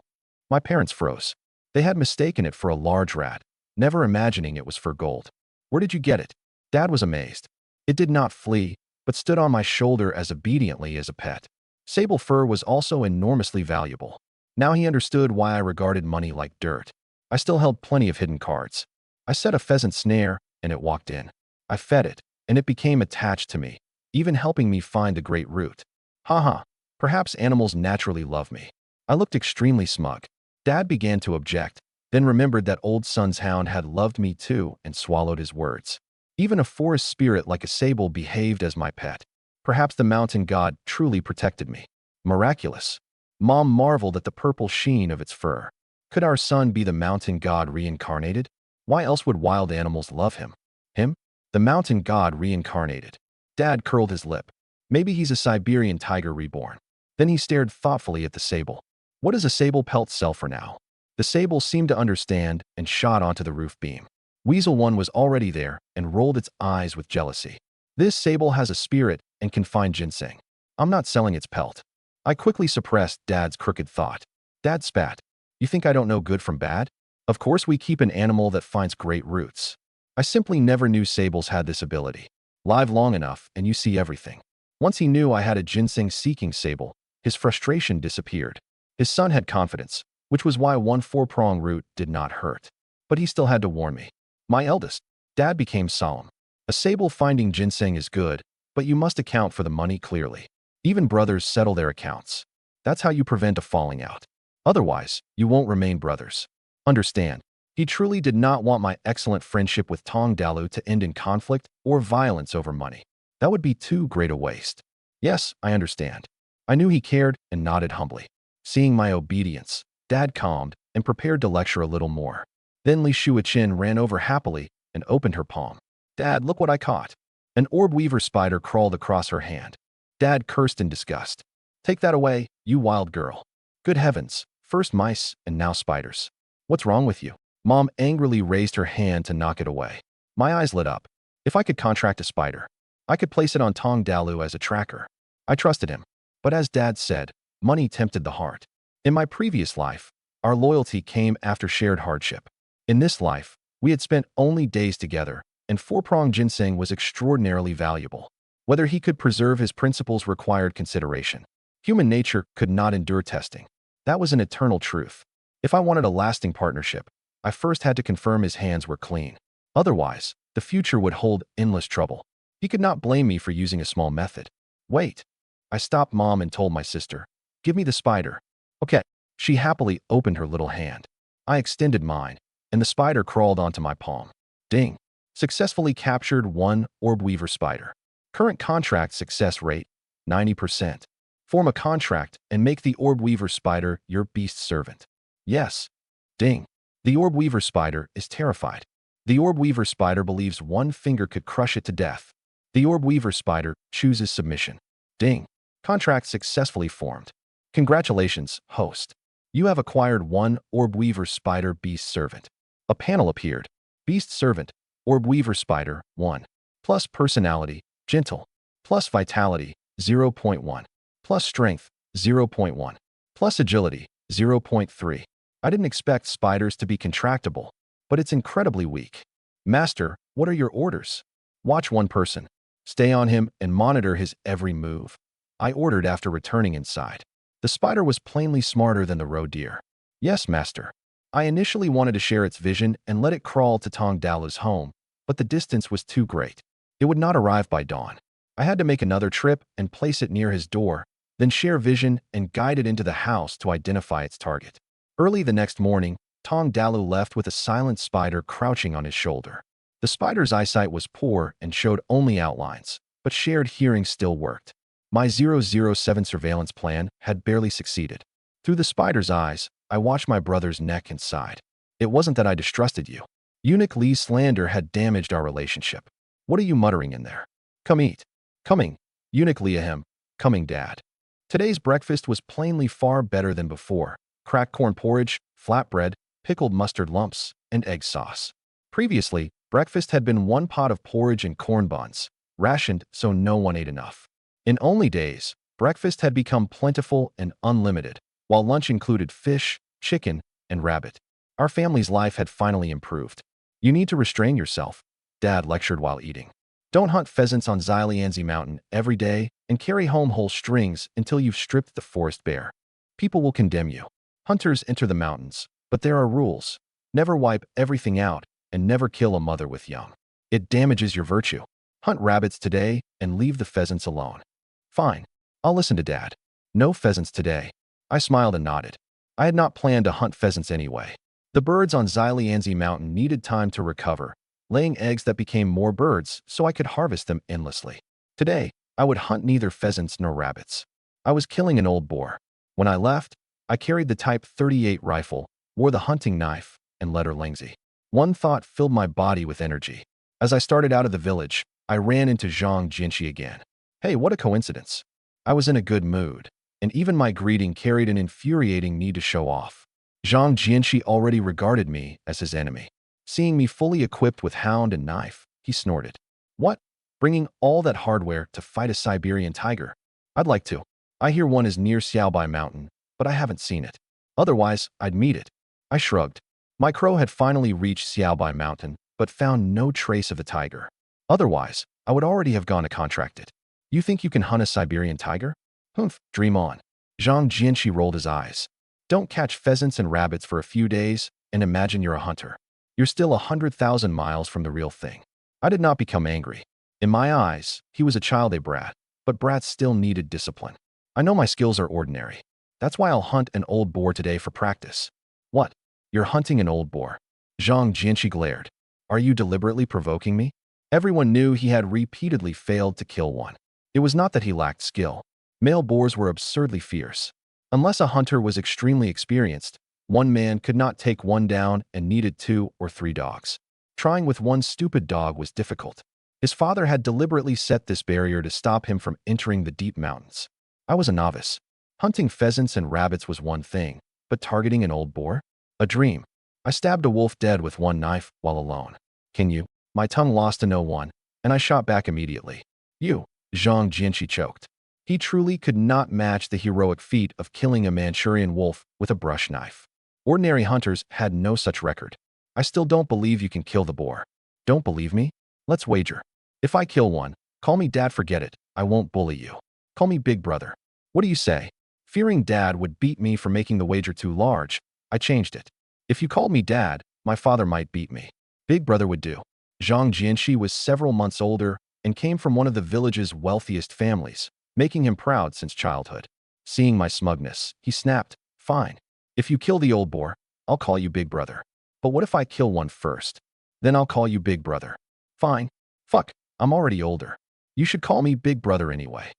My parents froze. They had mistaken it for a large rat, never imagining it was for gold. Where did you get it? Dad was amazed. It did not flee, but stood on my shoulder as obediently as a pet. Sable fur was also enormously valuable. Now he understood why I regarded money like dirt. I still held plenty of hidden cards. I set a pheasant snare, and it walked in. I fed it, and it became attached to me, even helping me find the great root. Haha, perhaps animals naturally love me. I looked extremely smug. Dad began to object, then remembered that old son's hound had loved me too and swallowed his words. Even a forest spirit like a sable behaved as my pet. Perhaps the mountain god truly protected me. Miraculous. Mom marveled at the purple sheen of its fur. Could our son be the mountain god reincarnated? Why else would wild animals love him? Him? The mountain god reincarnated. Dad curled his lip. Maybe he's a Siberian tiger reborn. Then he stared thoughtfully at the sable. What does a sable pelt sell for now? The sable seemed to understand and shot onto the roof beam. Weasel 1 was already there and rolled its eyes with jealousy. This sable has a spirit and can find ginseng. I'm not selling its pelt. I quickly suppressed Dad's crooked thought. Dad spat. You think I don't know good from bad? Of course we keep an animal that finds great roots. I simply never knew sables had this ability. Live long enough and you see everything. Once he knew I had a ginseng-seeking sable, his frustration disappeared. His son had confidence, which was why 4-prong root did not hurt. But he still had to warn me. My eldest. Dad became solemn. A sable finding ginseng is good, but you must account for the money clearly. Even brothers settle their accounts. That's how you prevent a falling out. Otherwise, you won't remain brothers. Understand, he truly did not want my excellent friendship with Tong Dalu to end in conflict or violence over money. That would be too great a waste. Yes, I understand. I knew he cared and nodded humbly. Seeing my obedience, Dad calmed and prepared to lecture a little more. Then Li Shuichin ran over happily and opened her palm. Dad, look what I caught. An orb weaver spider crawled across her hand. Dad cursed in disgust. Take that away, you wild girl. Good heavens, first mice and now spiders. What's wrong with you? Mom angrily raised her hand to knock it away. My eyes lit up. If I could contract a spider, I could place it on Tong Dalu as a tracker. I trusted him. But as Dad said, money tempted the heart. In my previous life, our loyalty came after shared hardship. In this life, we had spent only days together, and four-pronged ginseng was extraordinarily valuable. Whether he could preserve his principles required consideration. Human nature could not endure testing. That was an eternal truth. If I wanted a lasting partnership, I first had to confirm his hands were clean. Otherwise, the future would hold endless trouble. He could not blame me for using a small method. Wait. I stopped Mom and told my sister, "Give me the spider." Okay. She happily opened her little hand. I extended mine, and the spider crawled onto my palm. Ding. Successfully captured one orb weaver spider. Current contract success rate, 90%. Form a contract and make the orb weaver spider your beast servant. Yes. Ding. The orb weaver spider is terrified. The orb weaver spider believes one finger could crush it to death. The orb weaver spider chooses submission. Ding. Contract successfully formed. Congratulations, host. You have acquired one orb weaver spider beast servant. A panel appeared. Beast servant, orb weaver spider, 1. Plus personality, gentle. Plus vitality, 0.1. Plus strength, 0.1. Plus agility, 0.3. I didn't expect spiders to be contractable, but it's incredibly weak. Master, what are your orders? Watch one person. Stay on him and monitor his every move. I ordered after returning inside. The spider was plainly smarter than the roe deer. Yes, master. I initially wanted to share its vision and let it crawl to Tong Dalu's home, but the distance was too great. It would not arrive by dawn. I had to make another trip and place it near his door, then share vision and guide it into the house to identify its target. Early the next morning, Tong Dalu left with a silent spider crouching on his shoulder. The spider's eyesight was poor and showed only outlines, but shared hearing still worked. My 007 surveillance plan had barely succeeded. Through the spider's eyes, I watched my brother's neck and sighed. It wasn't that I distrusted you. Eunuch Lee's slander had damaged our relationship. What are you muttering in there? Come eat. Coming. Eunuch Lee ahem. Coming, Dad. Today's breakfast was plainly far better than before. Cracked corn porridge, flatbread, pickled mustard lumps, and egg sauce. Previously, breakfast had been one pot of porridge and corn buns, rationed so no one ate enough. In only days, breakfast had become plentiful and unlimited, while lunch included fish, chicken, and rabbit. Our family's life had finally improved. You need to restrain yourself, Dad lectured while eating. Don't hunt pheasants on Xylianzi Mountain every day and carry home whole strings until you've stripped the forest bare. People will condemn you. Hunters enter the mountains, but there are rules. Never wipe everything out and never kill a mother with young. It damages your virtue. Hunt rabbits today and leave the pheasants alone. Fine. I'll listen to Dad. No pheasants today. I smiled and nodded. I had not planned to hunt pheasants anyway. The birds on Xylianzi Mountain needed time to recover, laying eggs that became more birds so I could harvest them endlessly. Today, I would hunt neither pheasants nor rabbits. I was killing an old boar. When I left, I carried the Type 38 rifle, wore the hunting knife, and led her Lengzi. One thought filled my body with energy. As I started out of the village, I ran into Zhang Jianqi again. Hey, what a coincidence. I was in a good mood, and even my greeting carried an infuriating need to show off. Zhang Jianqi already regarded me as his enemy. Seeing me fully equipped with hound and knife, he snorted. What? Bringing all that hardware to fight a Siberian tiger? I'd like to. I hear one is near Xiaobai Mountain, but I haven't seen it. Otherwise, I'd meet it. I shrugged. My crow had finally reached Xiaobai Mountain, but found no trace of the tiger. Otherwise, I would already have gone to contract it. You think you can hunt a Siberian tiger? Humph, dream on. Zhang Jianqi rolled his eyes. Don't catch pheasants and rabbits for a few days and imagine you're a hunter. You're still 100,000 miles from the real thing. I did not become angry. In my eyes, he was a child, a brat, but brats still needed discipline. I know my skills are ordinary. That's why I'll hunt an old boar today for practice. What? You're hunting an old boar? Zhang Jianqi glared. Are you deliberately provoking me? Everyone knew he had repeatedly failed to kill one. It was not that he lacked skill. Male boars were absurdly fierce. Unless a hunter was extremely experienced, one man could not take one down and needed 2 or 3 dogs. Trying with one stupid dog was difficult. His father had deliberately set this barrier to stop him from entering the deep mountains. I was a novice. Hunting pheasants and rabbits was one thing, but targeting an old boar? A dream. I stabbed a wolf dead with one knife while alone. Can you? My tongue lost to no one, and I shot back immediately. You, Zhang Jianqi choked. He truly could not match the heroic feat of killing a Manchurian wolf with a brush knife. Ordinary hunters had no such record. I still don't believe you can kill the boar. Don't believe me? Let's wager. If I kill one, call me Dad. Forget it. I won't bully you. Call me Big Brother. What do you say? Fearing Dad would beat me for making the wager too large, I changed it. If you called me Dad, my father might beat me. Big Brother would do. Zhang Jianqi was several months older and came from one of the village's wealthiest families, making him proud since childhood. Seeing my smugness, he snapped, "Fine. If you kill the old boar, I'll call you Big Brother. But what if I kill one first? Then I'll call you Big Brother." "Fine. Fuck, I'm already older. You should call me Big Brother anyway.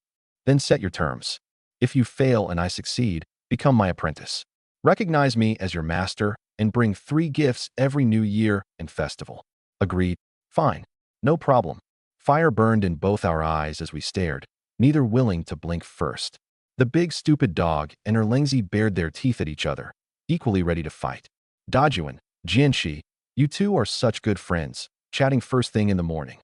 Then set your terms. If you fail and I succeed, become my apprentice. Recognize me as your master and bring 3 gifts every new year and festival." Agreed. Fine. No problem. Fire burned in both our eyes as we stared, neither willing to blink first. The big stupid dog and Erlingzi bared their teeth at each other, equally ready to fight. "Dajuan, Jianqi, you two are such good friends, chatting first thing in the morning.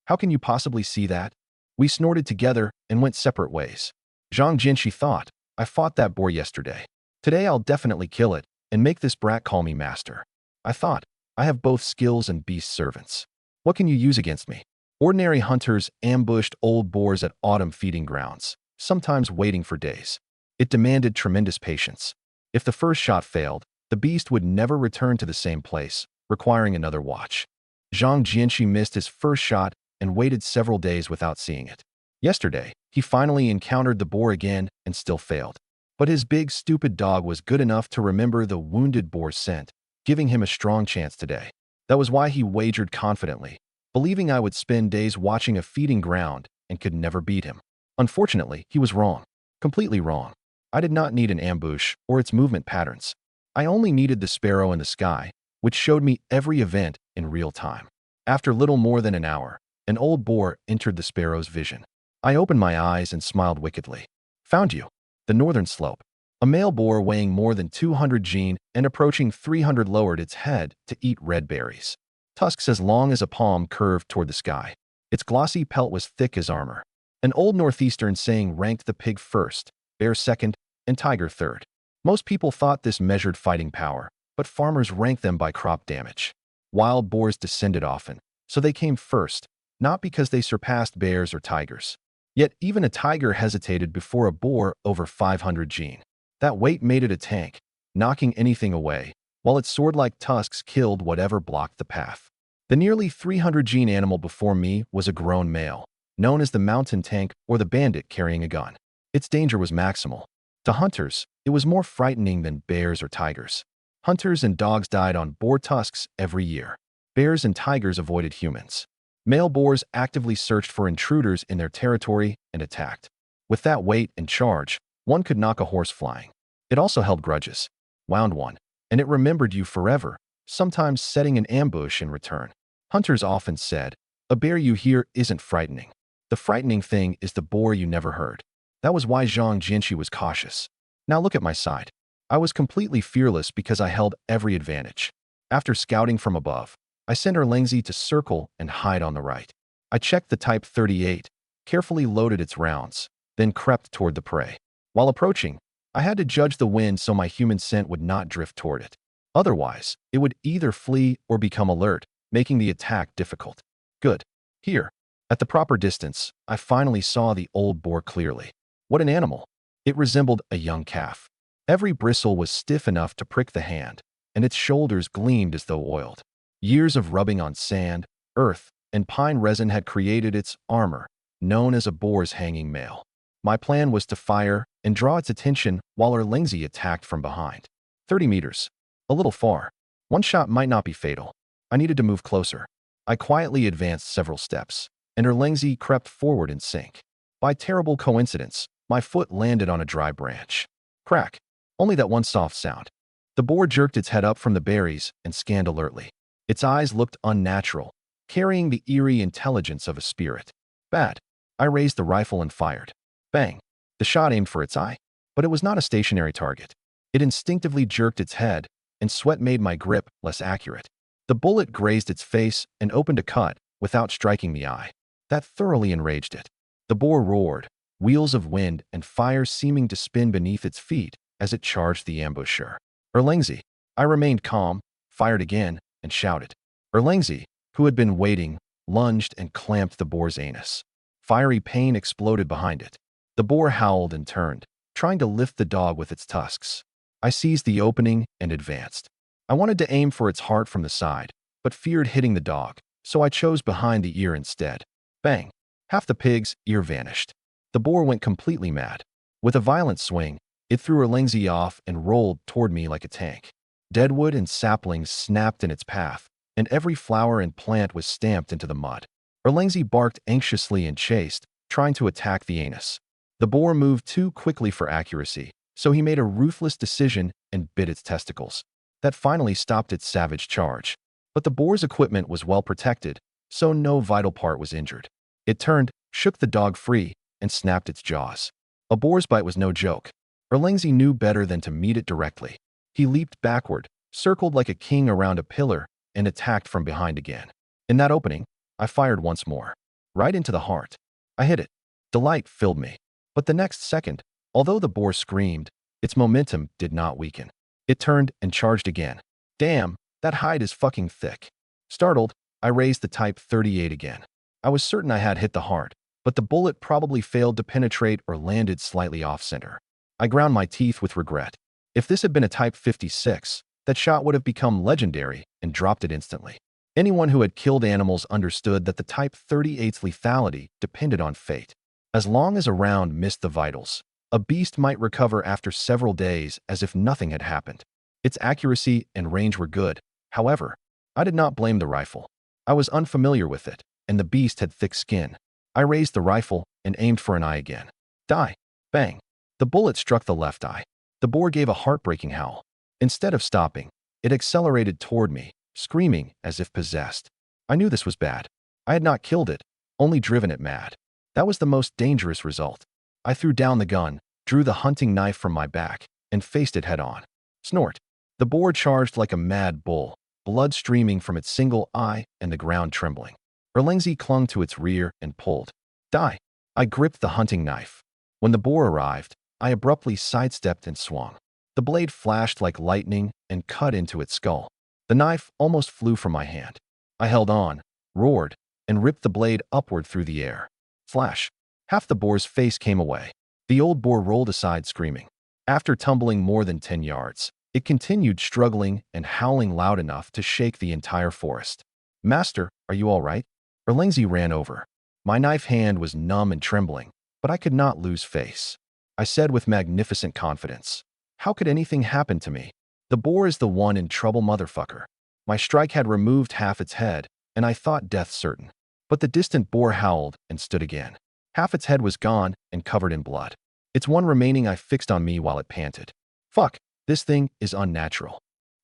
How can you possibly see that?" We snorted together and went separate ways. Zhang Jianqi thought, "I fought that boar yesterday. Today I'll definitely kill it and make this brat call me master." I thought, "I have both skills and beast servants. What can you use against me?" Ordinary hunters ambushed old boars at autumn feeding grounds, sometimes waiting for days. It demanded tremendous patience. If the first shot failed, the beast would never return to the same place, requiring another watch. Zhang Jianqi missed his first shot and waited several days without seeing it. Yesterday, he finally encountered the boar again and still failed. But his big, stupid dog was good enough to remember the wounded boar's scent, giving him a strong chance today. That was why he wagered confidently, believing I would spend days watching a feeding ground and could never beat him. Unfortunately, he was wrong. Completely wrong. I did not need an ambush or its movement patterns. I only needed the sparrow in the sky, which showed me every event in real time. After little more than an hour, an old boar entered the sparrow's vision. I opened my eyes and smiled wickedly. "Found you." The northern slope. A male boar weighing more than 200 gene and approaching 300 lowered its head to eat red berries. Tusks as long as a palm curved toward the sky. Its glossy pelt was thick as armor. An old northeastern saying ranked the pig first, bear second, and tiger third. Most people thought this measured fighting power, but farmers ranked them by crop damage. Wild boars descended often, so they came first, not because they surpassed bears or tigers. Yet even a tiger hesitated before a boar over 500 gene. That weight made it a tank, knocking anything away, while its sword-like tusks killed whatever blocked the path. The nearly 300 gene animal before me was a grown male, known as the mountain tank or the bandit carrying a gun. Its danger was maximal. To hunters, it was more frightening than bears or tigers. Hunters and dogs died on boar tusks every year. Bears and tigers avoided humans. Male boars actively searched for intruders in their territory and attacked. With that weight and charge, one could knock a horse flying. It also held grudges. Wound one, and it remembered you forever, sometimes setting an ambush in return. Hunters often said, "A bear you hear isn't frightening. The frightening thing is the boar you never heard." That was why Zhang Jianqi was cautious. Now look at my side. I was completely fearless because I held every advantage. After scouting from above, I sent Erlingzi to circle and hide on the right. I checked the Type 38, carefully loaded its rounds, then crept toward the prey. While approaching, I had to judge the wind so my human scent would not drift toward it. Otherwise, it would either flee or become alert, making the attack difficult. Good. Here, at the proper distance, I finally saw the old boar clearly. What an animal! It resembled a young calf. Every bristle was stiff enough to prick the hand, and its shoulders gleamed as though oiled. Years of rubbing on sand, earth, and pine resin had created its armor, known as a boar's hanging mail. My plan was to fire and draw its attention while Erlingzi attacked from behind. 30 meters. A little far. One shot might not be fatal. I needed to move closer. I quietly advanced several steps, and Erlingzi crept forward in sync. By terrible coincidence, my foot landed on a dry branch. Crack. Only that one soft sound. The boar jerked its head up from the berries and scanned alertly. Its eyes looked unnatural, carrying the eerie intelligence of a spirit. Bad. I raised the rifle and fired. Bang. The shot aimed for its eye, but it was not a stationary target. It instinctively jerked its head, and sweat made my grip less accurate. The bullet grazed its face and opened a cut without striking the eye. That thoroughly enraged it. The boar roared, wheels of wind and fire seeming to spin beneath its feet as it charged the ambusher. Erlangzi. I remained calm, fired again, and shouted. Erlangzi, who had been waiting, lunged and clamped the boar's anus. Fiery pain exploded behind it. The boar howled and turned, trying to lift the dog with its tusks. I seized the opening and advanced. I wanted to aim for its heart from the side, but feared hitting the dog, so I chose behind the ear instead. Bang! Half the pig's ear vanished. The boar went completely mad. With a violent swing, it threw Erlangzi off and rolled toward me like a tank. Deadwood and saplings snapped in its path, and every flower and plant was stamped into the mud. Erlangzi barked anxiously and chased, trying to attack the anus. The boar moved too quickly for accuracy, so he made a ruthless decision and bit its testicles. That finally stopped its savage charge. But the boar's equipment was well protected, so no vital part was injured. It turned, shook the dog free, and snapped its jaws. A boar's bite was no joke. Erlangzi knew better than to meet it directly. He leaped backward, circled like a king around a pillar, and attacked from behind again. In that opening, I fired once more. Right into the heart. I hit it. Delight filled me. But the next second, although the boar screamed, its momentum did not weaken. It turned and charged again. Damn, that hide is fucking thick. Startled, I raised the Type 38 again. I was certain I had hit the heart, but the bullet probably failed to penetrate or landed slightly off-center. I ground my teeth with regret. If this had been a Type 56, that shot would have become legendary and dropped it instantly. Anyone who had killed animals understood that the Type 38's lethality depended on fate. As long as a round missed the vitals, a beast might recover after several days as if nothing had happened. Its accuracy and range were good. However, I did not blame the rifle. I was unfamiliar with it, and the beast had thick skin. I raised the rifle and aimed for an eye again. Die! Bang! The bullet struck the left eye. The boar gave a heartbreaking howl. Instead of stopping, it accelerated toward me, screaming as if possessed. I knew this was bad. I had not killed it, only driven it mad. That was the most dangerous result. I threw down the gun, drew the hunting knife from my back, and faced it head-on. Snort. The boar charged like a mad bull, blood streaming from its single eye and the ground trembling. Erlangzi clung to its rear and pulled. Die! I gripped the hunting knife. When the boar arrived, I abruptly sidestepped and swung. The blade flashed like lightning and cut into its skull. The knife almost flew from my hand. I held on, roared, and ripped the blade upward through the air. Flash! Half the boar's face came away. The old boar rolled aside screaming. After tumbling more than 10 yards, it continued struggling and howling loud enough to shake the entire forest. Master, are you all right? Erlangzi ran over. My knife hand was numb and trembling, but I could not lose face. I said with magnificent confidence, how could anything happen to me? The boar is the one in trouble, motherfucker. My strike had removed half its head, and I thought death certain. But the distant boar howled and stood again. Half its head was gone and covered in blood. Its one remaining eye fixed on me while it panted. Fuck, this thing is unnatural.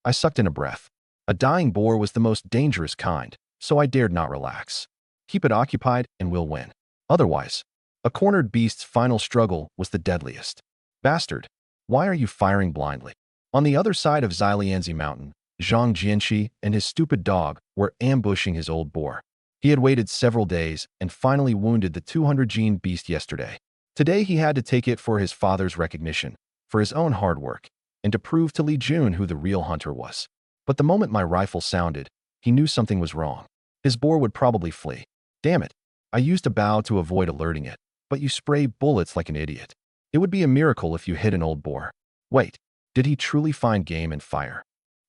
I sucked in a breath. A dying boar was the most dangerous kind, so I dared not relax. Keep it occupied and we'll win. Otherwise, a cornered beast's final struggle was the deadliest. Bastard, why are you firing blindly? On the other side of Xilianzi Mountain, Zhang Jianxi and his stupid dog were ambushing his old boar. He had waited several days and finally wounded the 200-gene beast yesterday. Today he had to take it for his father's recognition, for his own hard work, and to prove to Li Jun who the real hunter was. But the moment my rifle sounded, he knew something was wrong. His boar would probably flee. Damn it. I used a bow to avoid alerting it, but you spray bullets like an idiot. It would be a miracle if you hit an old boar. Wait, did he truly find game and fire?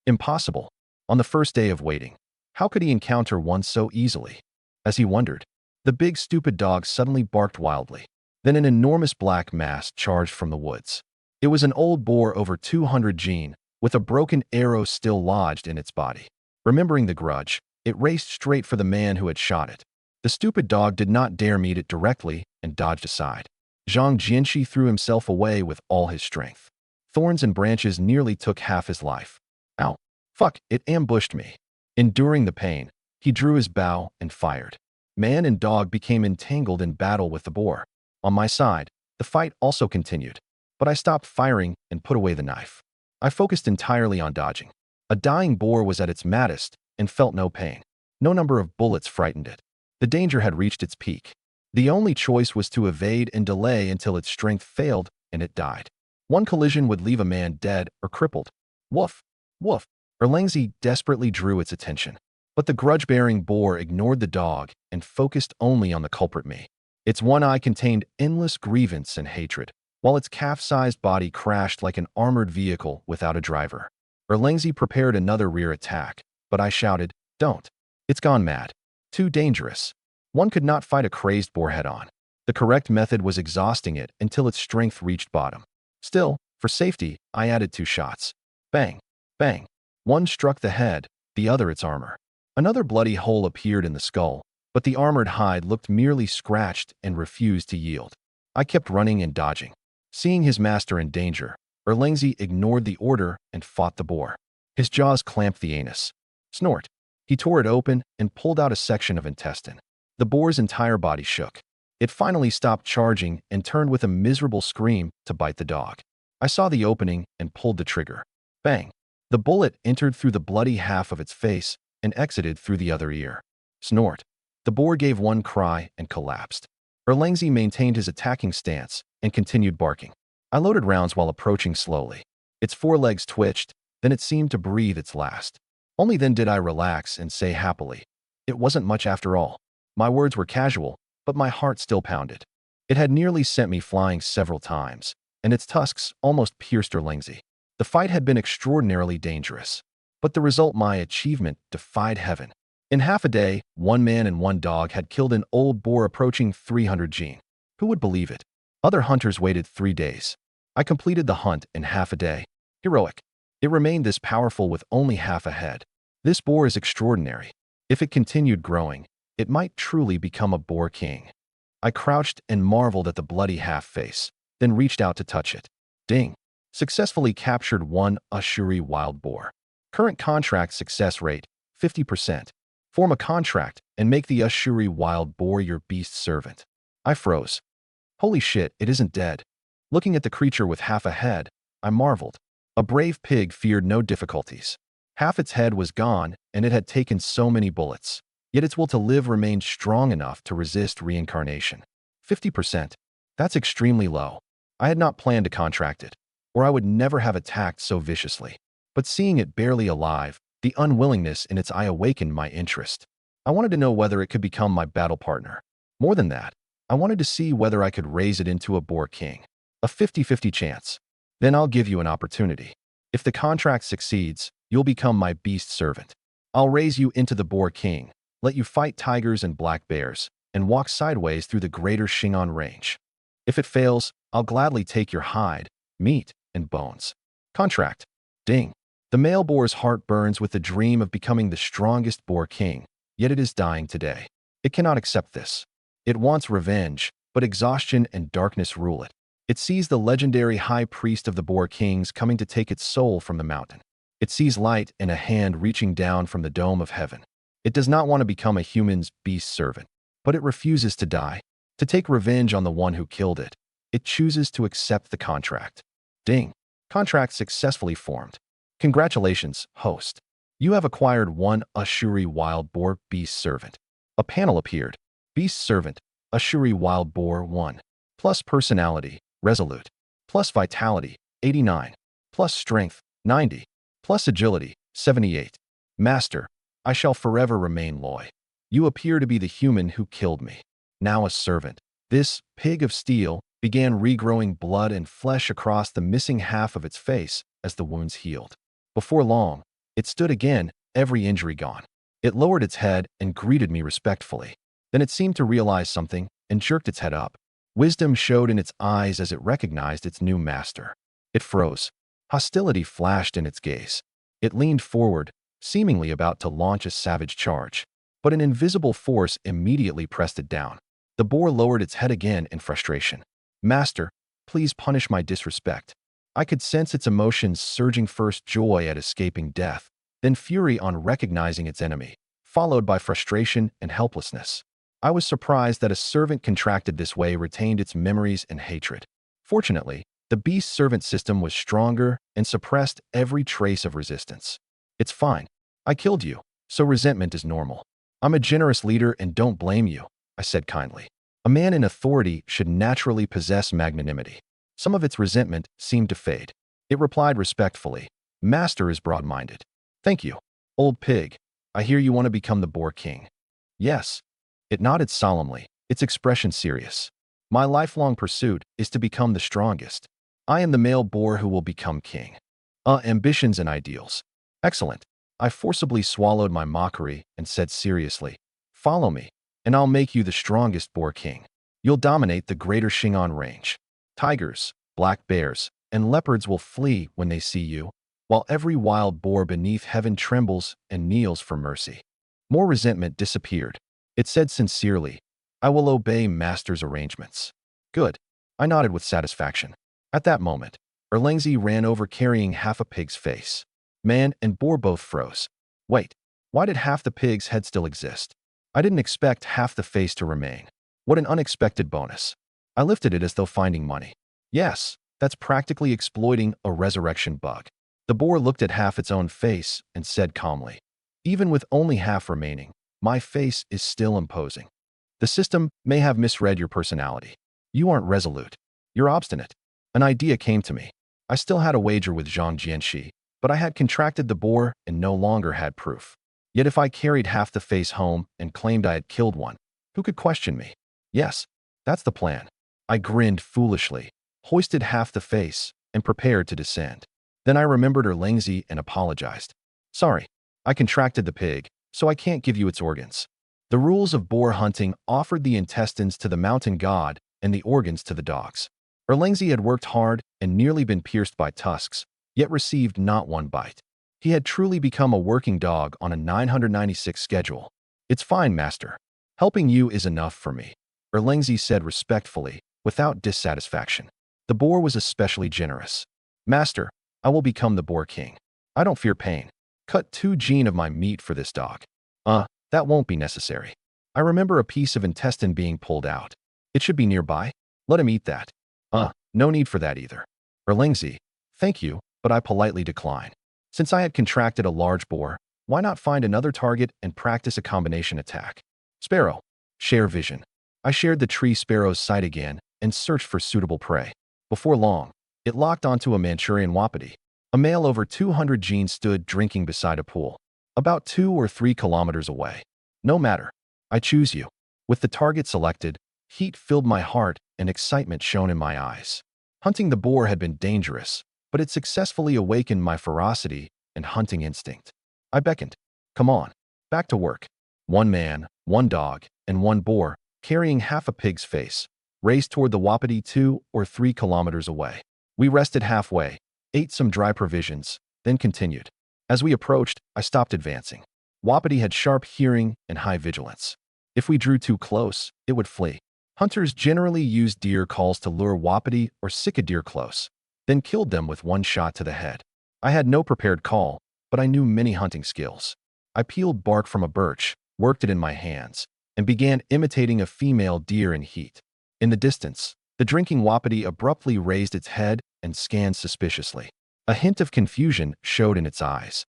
Impossible. On the first day of waiting, how could he encounter one so easily? As he wondered, the big stupid dog suddenly barked wildly. Then an enormous black mass charged from the woods. It was an old boar over 200 gene, with a broken arrow still lodged in its body. Remembering the grudge, it raced straight for the man who had shot it. The stupid dog did not dare meet it directly and dodged aside. Zhang Jianxi threw himself away with all his strength. Thorns and branches nearly took half his life. Ow. Fuck, it ambushed me. Enduring the pain, he drew his bow and fired. Man and dog became entangled in battle with the boar. On my side, the fight also continued, but I stopped firing and put away the knife. I focused entirely on dodging. A dying boar was at its maddest and felt no pain. No number of bullets frightened it. The danger had reached its peak. The only choice was to evade and delay until its strength failed and it died. One collision would leave a man dead or crippled. Woof, woof. Erlangzi desperately drew its attention. But the grudge-bearing boar ignored the dog and focused only on the culprit me. Its one eye contained endless grievance and hatred, while its calf-sized body crashed like an armored vehicle without a driver. Erlangzi prepared another rear attack, but I shouted, "Don't. It's gone mad. Too dangerous." One could not fight a crazed boar head-on. The correct method was exhausting it until its strength reached bottom. Still, for safety, I added 2 shots. Bang, bang. One struck the head, the other its armor. Another bloody hole appeared in the skull, but the armored hide looked merely scratched and refused to yield. I kept running and dodging. Seeing his master in danger, Erlangzi ignored the order and fought the boar. His jaws clamped the anus. Snort. He tore it open and pulled out a section of intestine. The boar's entire body shook. It finally stopped charging and turned with a miserable scream to bite the dog. I saw the opening and pulled the trigger. Bang. The bullet entered through the bloody half of its face and exited through the other ear. Snort. The boar gave one cry and collapsed. Erlangzi maintained his attacking stance and continued barking. I loaded rounds while approaching slowly. Its forelegs twitched, then it seemed to breathe its last. Only then did I relax and say happily, "It wasn't much after all." My words were casual, but my heart still pounded. It had nearly sent me flying several times, and its tusks almost pierced Erlangzi. The fight had been extraordinarily dangerous, but the result, my achievement, defied heaven. In half a day, 1 man and 1 dog had killed an old boar approaching 300 gene. Who would believe it? Other hunters waited 3 days. I completed the hunt in half a day. Heroic. It remained this powerful with only half a head. This boar is extraordinary. If it continued growing, it might truly become a boar king. I crouched and marveled at the bloody half-face, then reached out to touch it. Ding. Successfully captured 1 Ashuri wild boar. Current contract success rate, 50%. Form a contract and make the Ashuri wild boar your beast servant. I froze. Holy shit, it isn't dead. Looking at the creature with half a head, I marveled. A brave pig feared no difficulties. Half its head was gone, and it had taken so many bullets. Yet its will to live remained strong enough to resist reincarnation. 50%. That's extremely low. I had not planned to contract it, or I would never have attacked so viciously. But seeing it barely alive, the unwillingness in its eye awakened my interest. I wanted to know whether it could become my battle partner. More than that, I wanted to see whether I could raise it into a boar king. A 50-50 chance. Then I'll give you an opportunity. If the contract succeeds, you'll become my beast servant. I'll raise you into the boar king, let you fight tigers and black bears, and walk sideways through the greater Shingon range. If it fails, I'll gladly take your hide, meat, and bones. Contract. Ding. The male boar's heart burns with the dream of becoming the strongest boar king, yet it is dying today. It cannot accept this. It wants revenge, but exhaustion and darkness rule it. It sees the legendary high priest of the boar kings coming to take its soul from the mountain. It sees light and a hand reaching down from the dome of heaven. It does not want to become a human's beast servant, but it refuses to die, to take revenge on the one who killed it. It chooses to accept the contract. Ding. Contract successfully formed. Congratulations, host. You have acquired 1 Ashuri wild boar beast servant. A panel appeared. Beast servant, Ashuri wild boar 1. Plus personality, resolute. Plus vitality, 89. Plus strength, 90. Plus agility, 78. Master, I shall forever remain loyal. You appear to be the human who killed me. Now a servant. This pig of steel began regrowing blood and flesh across the missing half of its face as the wounds healed. Before long, it stood again, every injury gone. It lowered its head and greeted me respectfully. Then it seemed to realize something and jerked its head up. Wisdom showed in its eyes as it recognized its new master. It froze. Hostility flashed in its gaze. It leaned forward, seemingly about to launch a savage charge. But an invisible force immediately pressed it down. The boar lowered its head again in frustration. Master, please punish my disrespect. I could sense its emotions surging, first joy at escaping death, then fury on recognizing its enemy, followed by frustration and helplessness. I was surprised that a servant contracted this way retained its memories and hatred. Fortunately, the beast servant system was stronger and suppressed every trace of resistance. It's fine. I killed you, so resentment is normal. I'm a generous leader and don't blame you, I said kindly. A man in authority should naturally possess magnanimity. Some of its resentment seemed to fade. It replied respectfully, "Master is broad-minded." "Thank you. Old pig, I hear you want to become the boar king." "Yes." It nodded solemnly, its expression serious. "My lifelong pursuit is to become the strongest. I am the male boar who will become king." Ambitions and ideals. Excellent. I forcibly swallowed my mockery and said seriously, "Follow me, and I'll make you the strongest boar king. You'll dominate the greater Shingon range. Tigers, black bears, and leopards will flee when they see you, while every wild boar beneath heaven trembles and kneels for mercy." More resentment disappeared. It said sincerely, "I will obey master's arrangements." Good. I nodded with satisfaction. At that moment, Erlangzi ran over carrying half a pig's face. Man and boar both froze. Wait, why did half the pig's head still exist? I didn't expect half the face to remain. What an unexpected bonus. I lifted it as though finding money. Yes, that's practically exploiting a resurrection bug. The boar looked at half its own face and said calmly, "Even with only half remaining, my face is still imposing. The system may have misread your personality. You aren't resolute. You're obstinate." An idea came to me. I still had a wager with Zhang Jianxi, but I had contracted the boar and no longer had proof. Yet if I carried half the face home and claimed I had killed one, who could question me? Yes, that's the plan. I grinned foolishly, hoisted half the face, and prepared to descend. Then I remembered Erlangzi and apologized. "Sorry, I contracted the pig, so I can't give you its organs." The rules of boar hunting offered the intestines to the mountain god and the organs to the dogs. Erlangzi had worked hard and nearly been pierced by tusks, yet received not one bite. He had truly become a working dog on a 996 schedule. "It's fine, master. Helping you is enough for me," Erlangzi said respectfully, without dissatisfaction. The boar was especially generous. "Master, I will become the boar king. I don't fear pain. Cut 2 gene of my meat for this dog." That won't be necessary. I remember a piece of intestine being pulled out. It should be nearby. Let him eat that." No need for that either." Erlangzi, "Thank you, but I politely decline." Since I had contracted a large boar, why not find another target and practice a combination attack? Sparrow. Share vision. I shared the tree sparrow's sight again and searched for suitable prey. Before long, it locked onto a Manchurian wapiti. A male over 200 genes stood drinking beside a pool, about 2 or 3 kilometers away. "No matter. I choose you." With the target selected, heat filled my heart and excitement shone in my eyes. Hunting the boar had been dangerous, but it successfully awakened my ferocity and hunting instinct. I beckoned. "Come on, back to work." 1 man, 1 dog, and 1 boar, carrying half a pig's face, raced toward the wapiti 2 or 3 kilometers away. We rested halfway, ate some dry provisions, then continued. As we approached, I stopped advancing. Wapiti had sharp hearing and high vigilance. If we drew too close, it would flee. Hunters generally used deer calls to lure wapiti or sika deer close, then killed them with 1 shot to the head. I had no prepared call, but I knew many hunting skills. I peeled bark from a birch, worked it in my hands, and began imitating a female deer in heat. In the distance, the drinking wapiti abruptly raised its head and scanned suspiciously. A hint of confusion showed in its eyes.